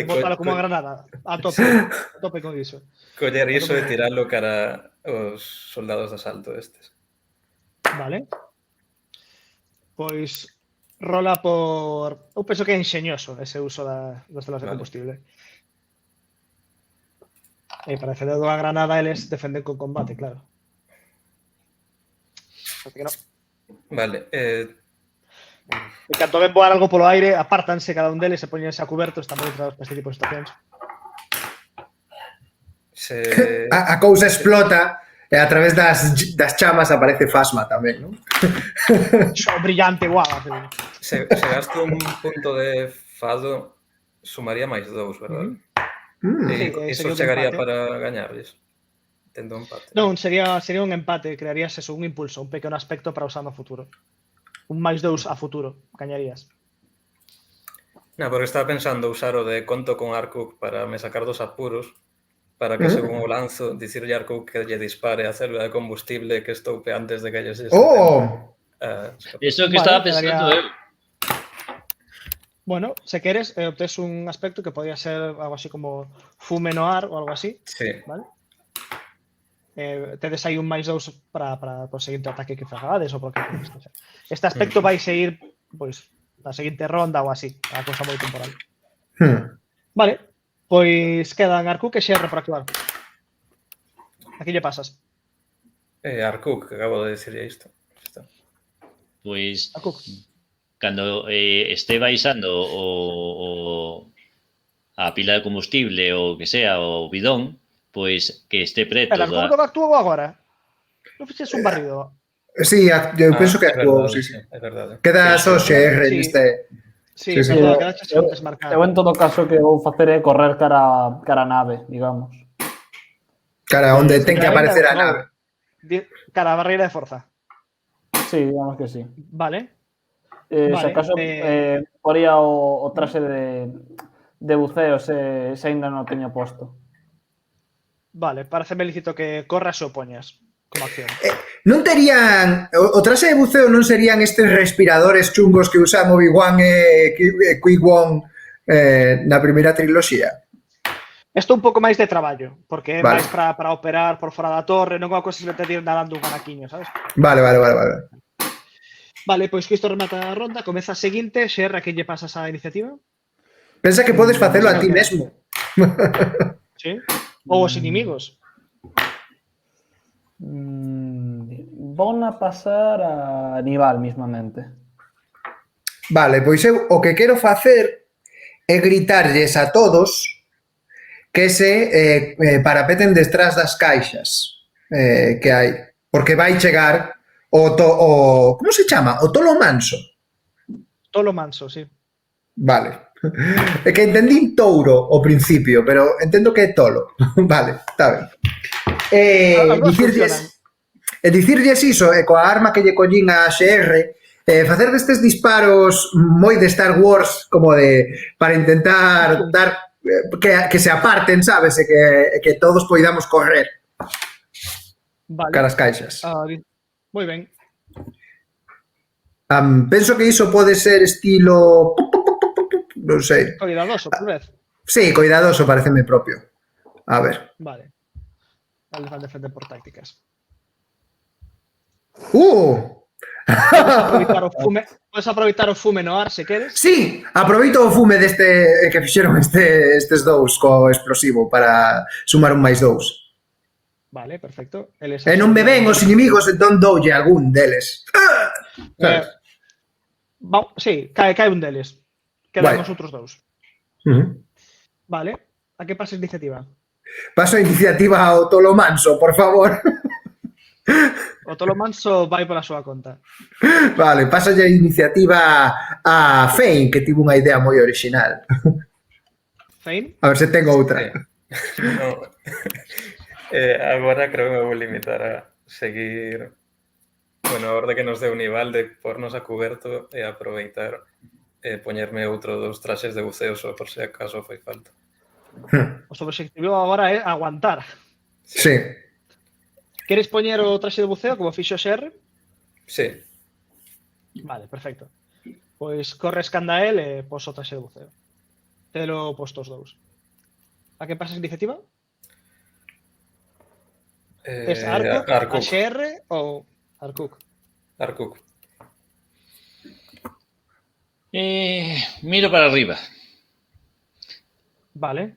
[SPEAKER 1] botalo como a granada. A tope con iso.
[SPEAKER 3] Coller iso e tiralo cara aos soldados de asalto estes.
[SPEAKER 1] Vale. Pois rola por... Eu penso que é enxeñoso ese uso das celas de
[SPEAKER 3] Vale.
[SPEAKER 1] combustible. E para defender a granada eles defenden con combate, claro. Así que no.
[SPEAKER 3] Vale,
[SPEAKER 1] En canto ven voar algo polo aire, apártanse cada un deles e poñense a cuberto, están moi preparados para este tipo de situacións.
[SPEAKER 3] se...
[SPEAKER 2] A cousa explota e a través das chamas aparece Fasma tamén, non?
[SPEAKER 1] Xo brillante, guau.
[SPEAKER 3] Se gasto un punto de fado, sumaría máis 2, verdad?
[SPEAKER 1] Sí,
[SPEAKER 3] E iso
[SPEAKER 1] sería un
[SPEAKER 3] chegaría
[SPEAKER 1] empate.
[SPEAKER 3] para gañarlles. Tendo empate.
[SPEAKER 1] Non, sería un empate, crearías eso, un impulso, un pequeno aspecto para usar no futuro. Un +2 a futuro, gañarías.
[SPEAKER 3] No, porque estaba pensando usar o de conto con Arkuk para me sacar dos apuros, para que según o lanzo, dicirlle a Arkuk que lle dispare a célula de combustible que estoupe antes de que lles dese
[SPEAKER 2] Oh!
[SPEAKER 5] Eso que
[SPEAKER 1] Vale,
[SPEAKER 5] estaba
[SPEAKER 1] quedaría-
[SPEAKER 5] pensando eu.
[SPEAKER 1] Bueno, se queres, obtés un aspecto que podría ser algo así como fume noir ou algo así,
[SPEAKER 3] Sí,
[SPEAKER 1] vale? Tedes aí un +2 para o seguinte ataque que fagades ou por que queres. O sea, este aspecto vai seguir, pois, na seguinte ronda ou así, a cousa moi temporal. Vale, pois quedan Arkuk e Xerre por actuar. Aquí lle pasas.
[SPEAKER 3] Arkuk, que acabo de decirlle isto. Está.
[SPEAKER 5] Pois
[SPEAKER 1] Arkuk.
[SPEAKER 5] cando este baixando a pila de combustible ou que sea, o bidón, pois que este preto
[SPEAKER 1] Espera,
[SPEAKER 5] da...
[SPEAKER 1] como actuou agora? Non fixes un barrido.
[SPEAKER 2] Sí, eu penso que
[SPEAKER 3] é
[SPEAKER 2] actuou,
[SPEAKER 3] verdade,
[SPEAKER 2] sí, sí.
[SPEAKER 3] é verdade.
[SPEAKER 2] Queda só XR
[SPEAKER 1] Sí.
[SPEAKER 2] neste...
[SPEAKER 1] Sí,
[SPEAKER 2] Sí, sí.
[SPEAKER 1] perdón, quedaches un desmarcado.
[SPEAKER 4] Eu en todo caso que vou facer é correr cara a nave, digamos.
[SPEAKER 2] Cara, onde ten que
[SPEAKER 1] Venga,
[SPEAKER 2] aparecer a
[SPEAKER 1] no.
[SPEAKER 2] nave.
[SPEAKER 1] Cara, a barreira de forza.
[SPEAKER 4] Sí, digamos que sí.
[SPEAKER 1] Vale.
[SPEAKER 4] Se
[SPEAKER 1] Vale,
[SPEAKER 4] acaso poría o traxe de buceo se ainda non o teño posto.
[SPEAKER 1] Vale, pareceme lícito que corras e o poñas como acción.
[SPEAKER 2] Non terían... O traxe de buceo non serían estes respiradores chungos que usan Obi-Wan e Qui-Gon na primeira triloxía?
[SPEAKER 1] Isto un pouco máis de traballo, porque é
[SPEAKER 2] Vale.
[SPEAKER 1] máis para operar por fora da torre, non é unha cosa simplemente de ir nadando un anaquiño, sabes?
[SPEAKER 2] Vale.
[SPEAKER 1] Vale, pois que isto remata a ronda, comeza a seguinte, Xer, a que lle pasas a iniciativa?
[SPEAKER 2] Pensa que podes facelo a ti mesmo.
[SPEAKER 1] Sí? Ou os inimigos?
[SPEAKER 4] Vou a pasar a Aníbal mismamente.
[SPEAKER 2] Vale, pois eu o que quero facer é gritarlles a todos que se parapeten detrás das caixas que hai. Porque vai chegar como se chama? O tolo manso.
[SPEAKER 1] Tolo manso, sí.
[SPEAKER 2] Vale. É que entendín touro ao principio, pero entendo que é tolo. Vale, está ben. Dicirlles iso, coa arma que lle collín a XR, facer destes disparos moi de Star Wars, como de para intentar dar que se aparten, sabes, e que todos poidamos correr
[SPEAKER 1] Vale.
[SPEAKER 2] cara as caixas.
[SPEAKER 1] Moi ben.
[SPEAKER 2] Penso que iso pode ser estilo... Non sei.
[SPEAKER 1] Cuidadoso, por vez.
[SPEAKER 2] Sí, cuidadoso, pareceme propio. A ver.
[SPEAKER 1] Vale. Van defender por tácticas. Podes aproveitar o fume no ar, se queres.
[SPEAKER 2] Sí, aproveito o fume deste que fixeron estes dous co explosivo para sumar un +2.
[SPEAKER 1] Vale, perfecto.
[SPEAKER 2] E non me ven os inimigos, entón doulle algún deles.
[SPEAKER 1] Sí, cae un deles. Quedan
[SPEAKER 2] Vale.
[SPEAKER 1] os outros dous. Vale. A que pases iniciativa?
[SPEAKER 2] Paso a iniciativa ao tolo manso, por favor.
[SPEAKER 1] O tolo manso vai pola súa conta.
[SPEAKER 2] Vale, paso a iniciativa a Fein, que tivo unha idea moi original.
[SPEAKER 1] Fein?
[SPEAKER 2] A ver se tengo outra.
[SPEAKER 3] No. Agora creo que me vou limitar a seguir a orde que nos deu Nival de pornos a cuberto e aproveitar poñerme outro dos traxes de buceo só por se acaso foi falta.
[SPEAKER 1] O seu objetivo agora é aguantar.
[SPEAKER 2] Sí.
[SPEAKER 1] Queres poñer o traxe de buceo como fixo XR?
[SPEAKER 3] Sí.
[SPEAKER 1] Vale, perfecto. Pois corres canda el e pos o traxe de buceo. Telo postos dous. A que pasas iniciativa? Es Arkuk,
[SPEAKER 3] Arkuk.
[SPEAKER 1] AXR ou Arkuk?
[SPEAKER 3] Arkuk.
[SPEAKER 5] Miro para arriba.
[SPEAKER 1] Vale.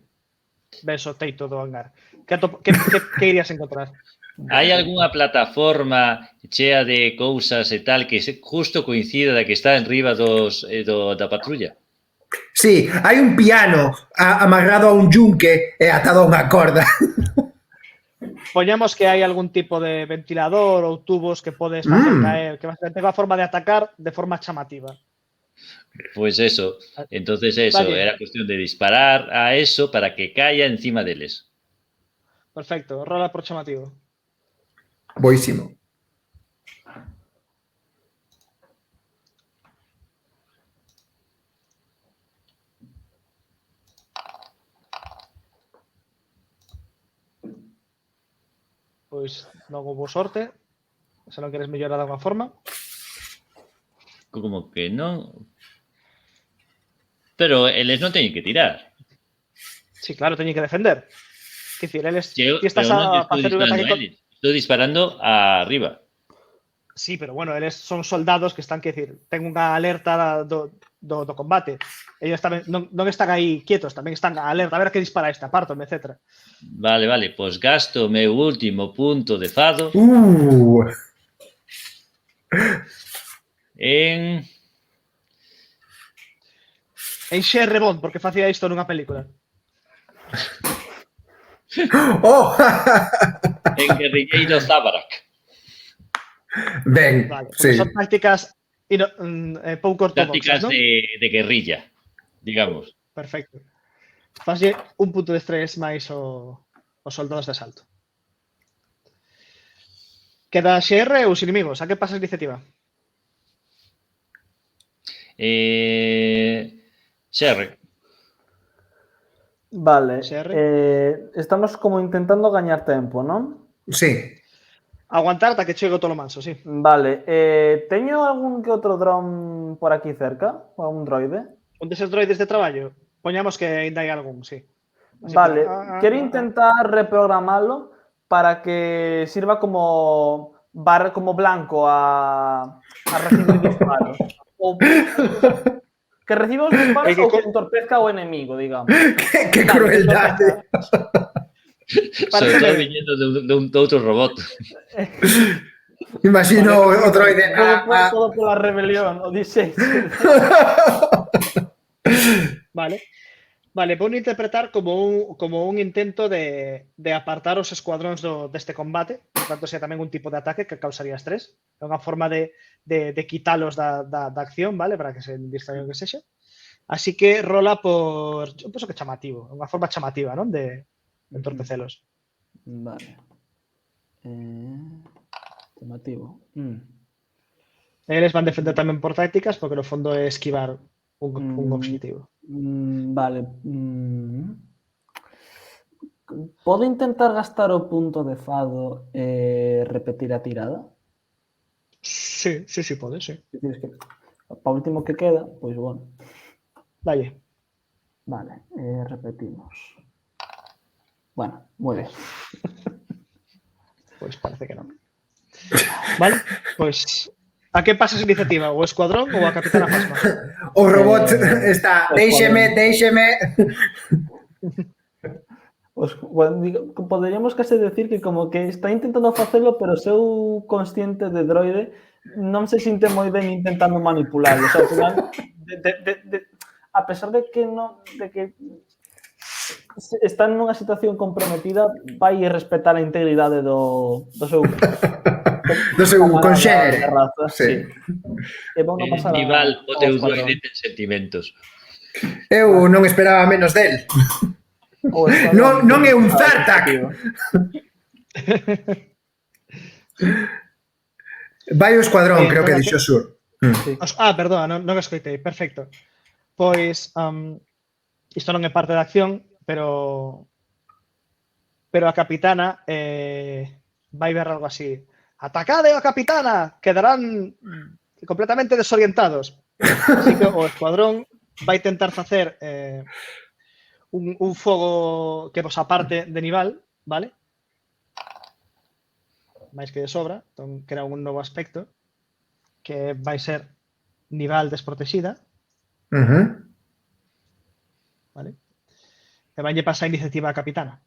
[SPEAKER 1] Ves o teito do hangar. Que irías encontrar?
[SPEAKER 5] Hai algunha plataforma chea de cousas e tal que justo coincida da que está en riba da patrulla?
[SPEAKER 2] Sí, hai un piano amarrado a un yunque e atado a unha corda.
[SPEAKER 1] Poñamos que hai algún tipo de ventilador ou tubos que podes facer caer, que básicamente ten a forma de atacar de forma chamativa.
[SPEAKER 5] Pois eso. Entonces eso,
[SPEAKER 1] Vale.
[SPEAKER 5] era cuestión de disparar a eso para que caia encima deles.
[SPEAKER 1] Perfecto, rola por chamativo.
[SPEAKER 2] Boísimo.
[SPEAKER 1] Pois non houve sorte. Se non queres mellorar de alguma forma.
[SPEAKER 5] Como que non... Pero eles non teñen que tirar.
[SPEAKER 1] Sí, claro, teñen que defender. Quer dicir, eles
[SPEAKER 5] Eu,
[SPEAKER 1] ti estás
[SPEAKER 5] pero non
[SPEAKER 1] a
[SPEAKER 5] estou
[SPEAKER 1] facer un
[SPEAKER 5] disparando
[SPEAKER 1] ataque
[SPEAKER 5] a eles. Estou disparando arriba.
[SPEAKER 1] Sí, pero bueno, eles son soldados que están, quer dicir, ten unha alerta do combate. Ellos tamén non están aí quietos, tamén están a alerta, a ver que dispara esta, apártome, etc.
[SPEAKER 5] Vale, pois gasto o meu último punto de fado en...
[SPEAKER 1] Enxerre Bond, porque facía isto nunha película.
[SPEAKER 2] Oh!
[SPEAKER 5] en guerrilleiro Zabarak.
[SPEAKER 2] Ben,
[SPEAKER 1] Vale,
[SPEAKER 2] sí.
[SPEAKER 1] son tácticas pouco
[SPEAKER 5] Tácticas
[SPEAKER 1] ortodoxas, non?
[SPEAKER 5] de guerrilla, digamos.
[SPEAKER 1] Perfecto. Faslle un punto de estrés máis os soldados de asalto. Queda XR ou os inimigos. A que pasas iniciativa?
[SPEAKER 5] Xerre.
[SPEAKER 4] Vale.
[SPEAKER 1] SR.
[SPEAKER 4] Estamos como intentando gañar tempo, non?
[SPEAKER 2] Sí.
[SPEAKER 1] Aguantar ata que chegue o tolo manso, sí.
[SPEAKER 4] Vale. Teño algún que outro dron por aquí cerca? Ou algún droide?
[SPEAKER 1] Un deses droides de traballo. Poñamos que ainda hai algún, sí. Así
[SPEAKER 4] Vale.
[SPEAKER 1] que,
[SPEAKER 4] Quero intentar reprogramalo para que sirva como blanco a recibir disparos. Ou que reciba os disparos ou que entorpezca o enemigo, digamos.
[SPEAKER 2] Que crueldade.
[SPEAKER 5] Sobre todo viñendo de outro robot.
[SPEAKER 2] Imagino o droide.
[SPEAKER 4] Todo pola rebelión, o diseño.
[SPEAKER 1] Vale, vou interpretar como un intento de apartar os escuadróns deste combate, por tanto, sea tamén un tipo de ataque que causaría estrés. É unha forma de quitalos da acción, vale, para que se distraigan que sexa. Así que rola por... Eu penso que chamativo, unha forma chamativa, non? De entorpecelos.
[SPEAKER 4] Vale. Chamativo.
[SPEAKER 1] Eles van defender tamén por tácticas, porque no fondo é esquivar un objetivo.
[SPEAKER 4] Vale. Podo intentar gastar o punto de fado e repetir a tirada?
[SPEAKER 1] Sí, pode, sí.
[SPEAKER 4] Para o último que queda, pois bueno.
[SPEAKER 1] Dalle.
[SPEAKER 4] Vale, repetimos. Bueno, moi ben.
[SPEAKER 1] Pois parece que non. Vale, pois a que pasas iniciativa? O escuadrón ou a Capitana Phasma?
[SPEAKER 2] O robot está, déixeme.
[SPEAKER 4] Bueno, poderíamos case decir que como que está intentando facelo, pero o seu consciente de droide non se sinte moi ben intentando manipularlo. O sea, ao final, a pesar de que está nunha situación comprometida, vai respetar a integridade do seu
[SPEAKER 2] conxere.
[SPEAKER 4] Sí. E vou non pasar
[SPEAKER 5] Nival, o teu droide ten sentimentos.
[SPEAKER 2] Eu non esperaba menos del. Non é un Zartak. Vai o escuadrón, creo que dixo Sur.
[SPEAKER 1] Perdona, non escoitei, perfecto. Pois, isto non é parte da acción, pero a capitana vai ver algo así. Atacade a capitana, quedarán completamente desorientados. Así que o escuadrón vai tentar facer un fogo que vos aparte de nivel, vale? Máis que de sobra, entón crea un novo aspecto que vai ser nivel desprotexida, vale? E vai lle pasar a iniciativa a capitana.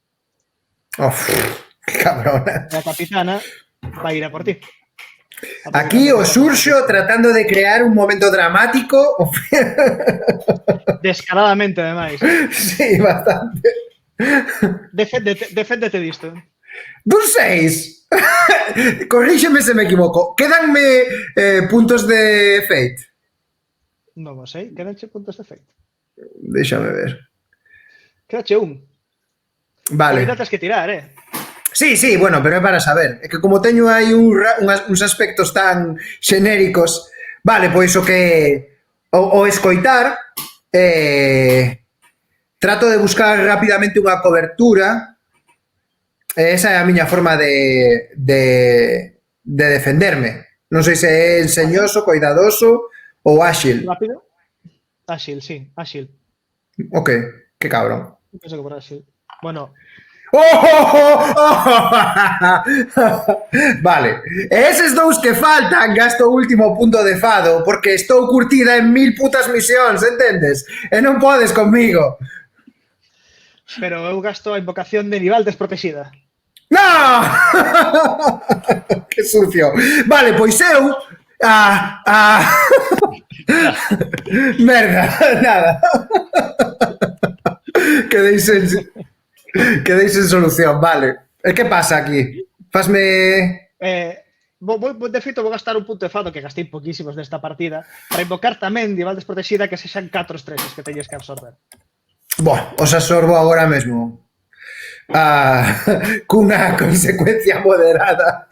[SPEAKER 2] Uf, que cabrona.
[SPEAKER 1] E a capitana vai ir a por ti.
[SPEAKER 2] Aquí o Xurxo tratando de crear un momento dramático.
[SPEAKER 1] Descaradamente, ademais.
[SPEAKER 2] Sí, bastante.
[SPEAKER 1] Deféndete disto.
[SPEAKER 2] Dun 6. Corríxeme se me equivoco. Quédanme puntos de fate.
[SPEAKER 1] Non o sei, quedanche puntos de efecto.
[SPEAKER 2] Déxame ver.
[SPEAKER 1] Quedache un.
[SPEAKER 2] Vale.
[SPEAKER 1] Ainda tens que tirar,
[SPEAKER 2] Sí, sí, bueno, pero é para saber. É que como teño aí uns aspectos tan xenéricos, vale, pois o que o escoitar trato de buscar rapidamente unha cobertura. Esa é a miña forma de defenderme. Non sei se é enseñoso, cuidadoso ou áxil.
[SPEAKER 1] Rápido. Áxil, sí, áxil.
[SPEAKER 2] Ok, que cabrón.
[SPEAKER 1] Penso que por áxil. Bueno,
[SPEAKER 2] Vale, eses dous que faltan gasto o último punto de fado porque estou curtida en 1000 putas misións, entendes? E non podes conmigo.
[SPEAKER 1] pero eu gasto a invocación de nivel desprotexida.
[SPEAKER 2] No! Que sucio. Vale, pois eu merda, nada. Quedei sen solución, vale. E que pasa aquí? Fasme...
[SPEAKER 1] De feito, vou gastar un punto de fado que gastei poquísimos nesta partida para invocar tamén nivel desprotexida que sexan 4 estreses que teñes que absorber.
[SPEAKER 2] Boh, os absorbo agora mesmo. Cunha consecuencia moderada.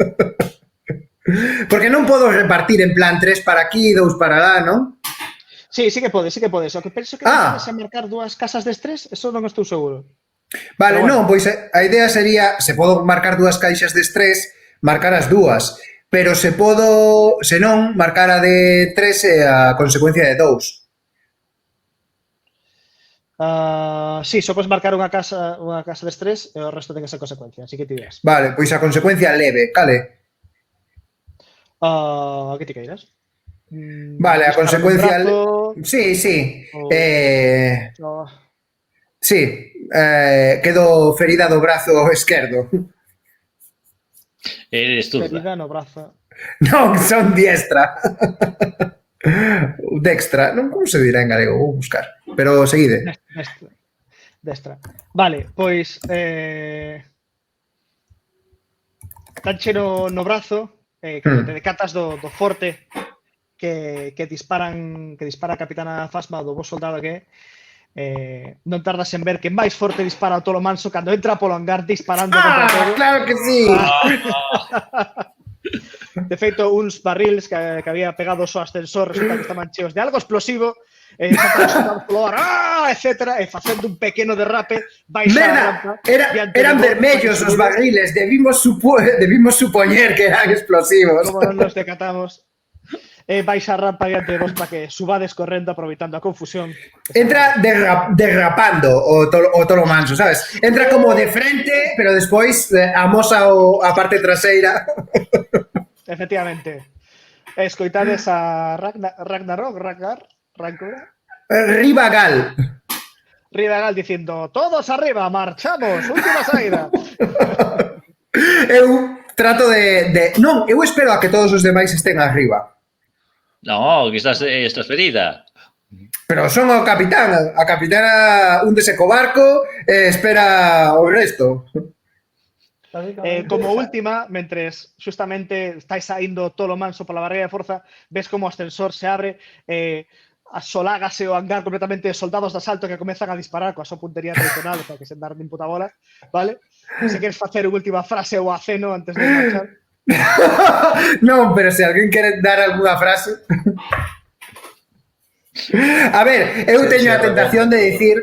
[SPEAKER 2] Porque non podo repartir en plan 3 para aquí, 2 para lá, non?
[SPEAKER 1] Sí, sí que podes. O que penso que podes marcar 2 casas de estrés, eso non estou seguro.
[SPEAKER 2] Vale,
[SPEAKER 1] bueno.
[SPEAKER 2] Non, pois a idea sería, se podo marcar 2 caixas de estrés, marcar as 2, pero se podo, se non, marcar a de 3 e a consecuencia de 2.
[SPEAKER 1] Sí, só podes marcar unha casa de estrés e o resto ten que ser consecuencia, así que ti dirás.
[SPEAKER 2] Vale, pois a consecuencia leve, cale?
[SPEAKER 1] Que ti queiras?
[SPEAKER 2] Vale, a consecuencia... Sí. Sí, quedo ferida do brazo esquerdo.
[SPEAKER 5] Eres tú.
[SPEAKER 1] Ferida no brazo.
[SPEAKER 2] Non, son diestra. Dextra, non como se dirá en galego, vou buscar. Pero seguide.
[SPEAKER 1] Destra. Vale, pois tanche no brazo que te decatas do forte que dispara a capitana Fasma do vos soldado que non tardas en ver que máis forte dispara o Tolo Manso cando entra polo hangar disparando contra todo.
[SPEAKER 2] Claro que sí.
[SPEAKER 1] De feito, uns barriles que había pegado o ascensor resulta que estaban cheos de algo explosivo, etcétera, e facendo un pequeno derrape baixa a rampa.
[SPEAKER 2] Eran vermellos os barriles, debimos supoñer que eran explosivos.
[SPEAKER 1] Como non nos decatamos. Vais a rampa diante de vos para que subades correndo aproveitando a confusión.
[SPEAKER 2] Entra derrapando o Tolo Manso, sabes? Entra como de frente, pero despois amosa a parte traseira.
[SPEAKER 1] Efectivamente. Escoitades a Ragnarok.
[SPEAKER 2] Rivagal
[SPEAKER 1] diciendo, todos arriba, marchamos, última saída.
[SPEAKER 2] Eu trato de... Non, eu espero a que todos os demais estén arriba.
[SPEAKER 5] No, que estás ferida.
[SPEAKER 2] Pero son o capitán. A capitana húndese co barco e espera o resto.
[SPEAKER 1] Como última, mentres justamente estáis saindo Tolo Manso pola barreira de forza, ves como o ascensor se abre, asolágase o hangar completamente de soldados de asalto que comezan a disparar coa súa puntería tradicional para que se dar nin puta bola, vale? Se queres facer unha última frase ou aceno antes de marchar.
[SPEAKER 2] Non, pero se alguén quere dar algunha frase... A ver, eu teño a tentación de dicir...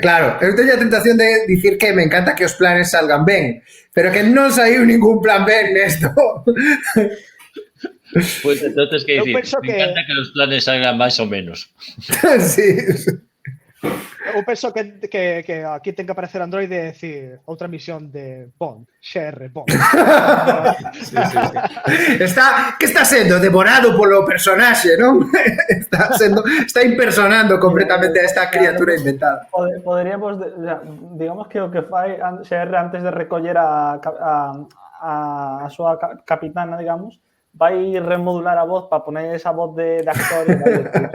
[SPEAKER 2] Claro, eu teño a tentación de dicir que me encanta que os planes salgan ben, pero que non saiu ningún plan ben nesto.
[SPEAKER 5] Pues entonces, que decir? Me encanta que los planes salgan máis ou menos.
[SPEAKER 2] Sí.
[SPEAKER 1] Eu penso que aquí ten que aparecer Android e decir outra misión de Bond, XR Bond.
[SPEAKER 3] Sí, sí, sí.
[SPEAKER 2] Que está sendo devorado polo personaxe, non? Está impersonando completamente a esta criatura inventada.
[SPEAKER 4] Poderíamos, digamos que o que fai XR antes de recoller a súa capitana, digamos, vai remodular a voz para poner esa voz de actor e vai decir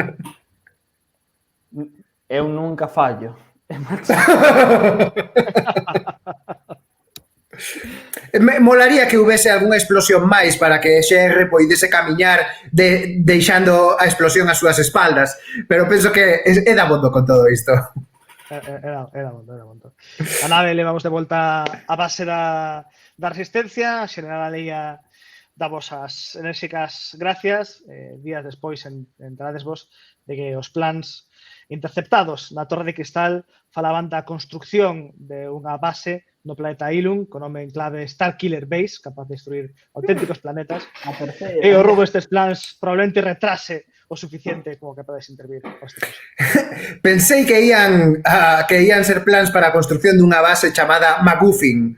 [SPEAKER 4] eu nunca fallo.
[SPEAKER 2] Me molaría que houvese algunha explosión máis para que XR poidese camiñar deixando a explosión ás súas espaldas, pero penso que é dabondo con todo isto.
[SPEAKER 1] Era montón. A nave levamos de volta a base da resistencia, a Xeneral Aleia davos as enérxicas gracias, días despois entrades vos de que os plans interceptados na Torre de Cristal falaban da construcción de unha base no planeta Ilum, con nome en clave Starkiller Base, capaz de destruir auténticos planetas. E o roubo estes plans probablemente retrase o suficiente como que podes intervir.
[SPEAKER 2] Pensei que ian ser plans para a construcción dunha base chamada MacGuffin.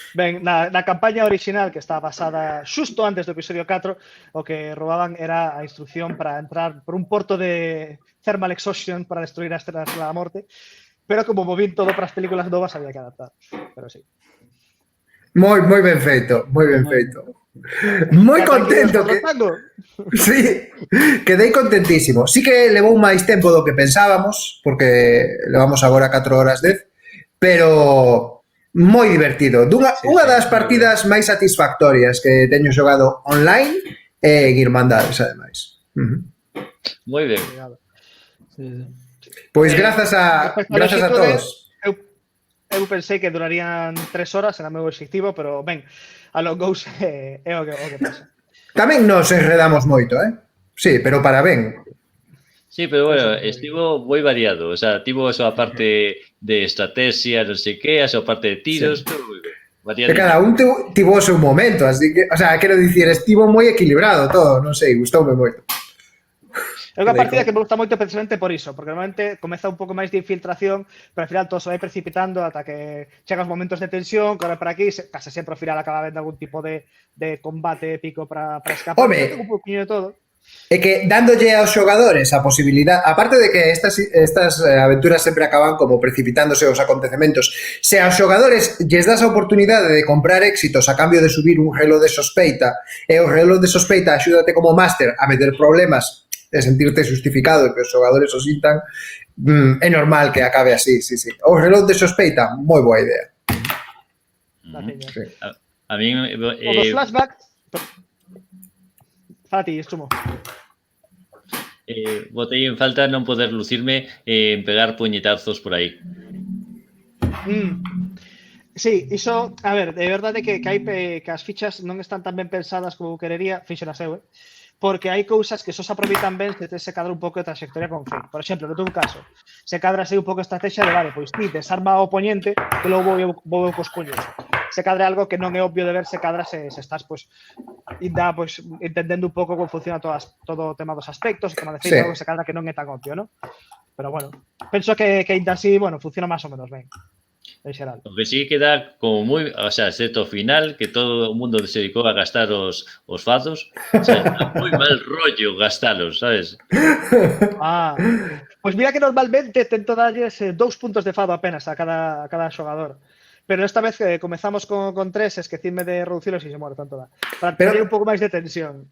[SPEAKER 1] Ben, na campaña original, que está basada xusto antes do episodio 4, o que roubaban era a instrucción para entrar por un porto de thermal exhaustion para destruir a Estrela da Morte, pero como movín todo para as películas novas había que adaptar, pero sí.
[SPEAKER 2] Moi ben feito, moi ben feito. Moi contento que... Sí, quedei contentísimo. Sí que levou máis tempo do que pensábamos, porque levamos agora 4 horas 10, pero moi divertido. Unha das partidas máis satisfactorias que teño xogado online en Irmandades, ademais.
[SPEAKER 5] Moi ben.
[SPEAKER 2] Pois grazas a todos.
[SPEAKER 1] Eu pensei que durarían 3 horas, era o meu objetivo, pero ben, a lo goes é o que pasa.
[SPEAKER 2] Tamén nos enredamos moito, Sí, pero para ben.
[SPEAKER 5] Sí, pero bueno, estivo moi variado. O sea, tivo a súa parte de estrategia, non sei que, a súa parte de tiros, todo moi ben.
[SPEAKER 2] Que cada un tivo o seu momento, así que, o sea, quero dicir, estivo moi equilibrado todo, non sei, gustoume moito.
[SPEAKER 1] É unha partida que me gusta moito precisamente por iso, porque normalmente comeza un pouco máis de infiltración, pero ao final todo se vai precipitando ata que chegan os momentos de tensión, corre por aquí, case sempre ao final acaba vendo algún tipo de combate épico para escapar.
[SPEAKER 2] Home,
[SPEAKER 1] un pouquinho de todo.
[SPEAKER 2] É que dándolle aos xogadores a posibilidad, aparte de que estas aventuras sempre acaban como precipitándose os acontecementos, se aos xogadores lles das a oportunidade de comprar éxitos a cambio de subir un reloj de sospeita, e o reloj de sospeita axúdate como máster a meter problemas e sentirte justificado e que os xogadores o sintan, é normal que acabe así, sí. O reloj de sospeita, moi boa idea.
[SPEAKER 1] Sí.
[SPEAKER 5] A mí...
[SPEAKER 1] O dos flashbacks... Fati, estumo.
[SPEAKER 5] Botei en falta non poder lucirme en pegar puñetazos por aí.
[SPEAKER 1] Sí, iso, a ver, de verdade que as fichas non están tan ben pensadas como querería, fixo nas eu, porque hai cousas que só se aproveitan ben se cadra un pouco de trayectoria con Fate. Por exemplo, no teu caso, se cadra un pouco a estrategia de, vale, pois ti desarma ao oponente que logo vou cos puños. Se cadra algo que non é obvio de ver, se cadra se estás, pois, entendendo un pouco como funciona todo o tema dos aspectos, como decir, algo se cadra que non é tan obvio, ¿no? Pero bueno, penso que ainda así, bueno, funciona máis ou menos ben. En xeral.
[SPEAKER 5] O que sí queda como moi, o sea, excepto o final, que todo o mundo se dedicou a gastar os fazos, o sea, moi mal rollo gastalos, sabes?
[SPEAKER 1] Pois mira que normalmente tento darlles 2 puntos de fado apenas a cada xogador. Pero esta vez que comezamos con 3, esquecíme de reducirlos e se muere tanto da. Para tener un pouco máis de tensión.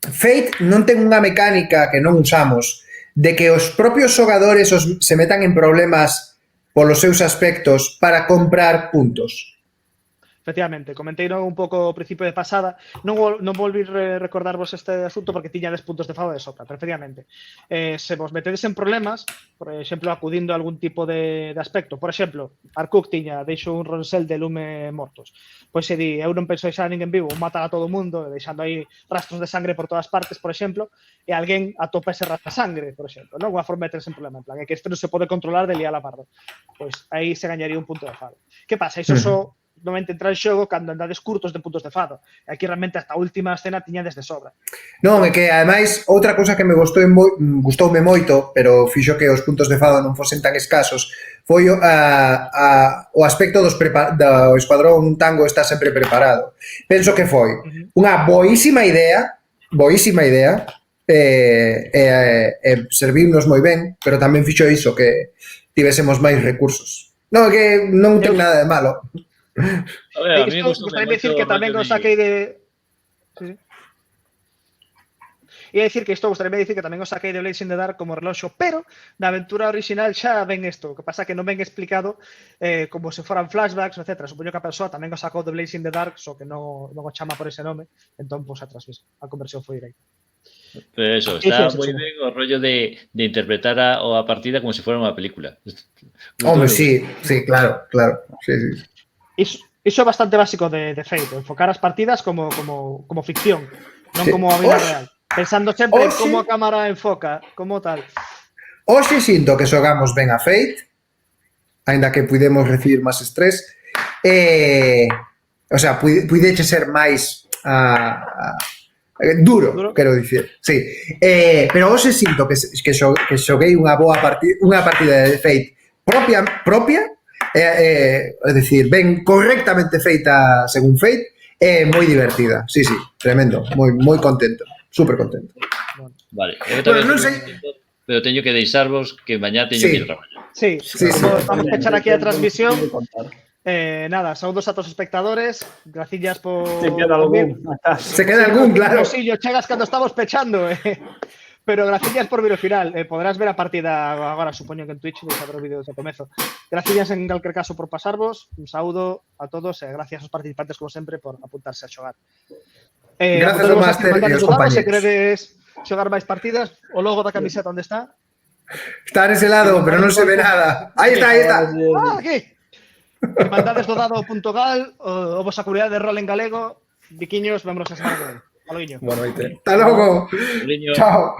[SPEAKER 2] Fate non ten unha mecánica que non usamos de que os propios xogadores se metan en problemas polos seus aspectos para comprar puntos.
[SPEAKER 1] Efectivamente, comentei un pouco ao principio de pasada, non volví recordarvos este asunto porque tiña 10 puntos de fado de sobra, pero efectivamente, se vos metedes en problemas, por exemplo, acudindo a algún tipo de aspecto, por exemplo, Arkuk tiña, deixo un ronsel de lume mortos, pois se di, eu non penso deixar a ninguén vivo, matar a todo o mundo, deixando aí rastros de sangre por todas partes, por exemplo, e alguén atopa ese rastro de sangre, por exemplo, non? Unha forma de meterse en problema, en plan, é que este non se pode controlar de liar a pardo, pois aí se gañaría un punto de fado. Que pasa? Iso só normalmente entra en xogo cando andades curtos de puntos de fado. E aquí realmente hasta a última escena tiñades de sobra.
[SPEAKER 2] Non, é que ademais outra cousa que me gustoume moito, pero fixo que os puntos de fado non fosen tan escasos, foi o aspecto do escuadrón Tango está sempre preparado. Penso que foi unha boísima idea, servimos moi ben, pero tamén fixo iso, que tivésemos máis recursos. Non, que non ten nada de malo.
[SPEAKER 5] A ver, a mí me
[SPEAKER 1] Isto
[SPEAKER 5] gustoume
[SPEAKER 1] gustaría decir
[SPEAKER 5] moito
[SPEAKER 1] que tamén
[SPEAKER 5] o rollo
[SPEAKER 1] os saquei de... Sí, sí. Ia dicir que isto gustaría dicir que tamén os saquei de Blades in the Dark como reloxo, pero na aventura original xa ven isto, o que pasa que non ven explicado como se foran flashbacks, etc. Supoño que a persoa tamén o sacou de Blades in the Dark, só que non o chama por ese nome, entón, pois, a conversión foi directa.
[SPEAKER 5] Pero eso,
[SPEAKER 1] Sí,
[SPEAKER 5] está
[SPEAKER 1] sí,
[SPEAKER 5] moi
[SPEAKER 1] sí.
[SPEAKER 5] ben o rollo de interpretar a partida como se fuera unha película.
[SPEAKER 2] Home, sí, claro. Sí.
[SPEAKER 1] Iso é bastante básico de Fate, enfocar as partidas como ficción, non como a vida real. Pensando sempre en como a cámara enfoca, como tal.
[SPEAKER 2] Hoxe sinto que xogamos ben a Fate, aínda que pudemos recibir máis estrés. O sea, puideche ser máis duro, quero dicir. Sí. Pero hoxe sinto que xoguei unha partida de Fate propia, é dicir, ben correctamente feita según Fate, é moi divertida. Sí, tremendo, moi contento, super contento.
[SPEAKER 5] Vale, eu tamén
[SPEAKER 2] non sei.
[SPEAKER 5] Pero teño que deixarvos que mañá teño que ir traballar.
[SPEAKER 1] Sí,
[SPEAKER 2] Sí.
[SPEAKER 1] vamos a pechar aquí a transmisión. Nada, saúdos a todos os espectadores. Gracillas por...
[SPEAKER 4] Se queda algún.
[SPEAKER 2] Se queda algún, claro.
[SPEAKER 1] Sí, yo chegas cando estamos pechando. Pero gracillas por ver o final. Podrás ver a partida agora, supoño que en Twitch vais a ver o vídeo de comezo. Gracillas en calquer caso por pasarvos. Un saúdo a todos e gracias aos participantes, como sempre, por apuntarse a xogar.
[SPEAKER 2] Gracias ao máster e aos compañeros.
[SPEAKER 1] Se queredes xogar máis partidas, o logo da camiseta onde está?
[SPEAKER 2] Está nese lado, pero non se ve nada. Aí está.
[SPEAKER 1] Ah, aquí. Hermandadesdodado.gal, o vosa comunidade de rol en galego. Viquiños, vémonos a semana que ven. Hasta logo.
[SPEAKER 3] Boa noite.
[SPEAKER 2] Hasta logo.
[SPEAKER 5] Cariño.
[SPEAKER 2] Chao.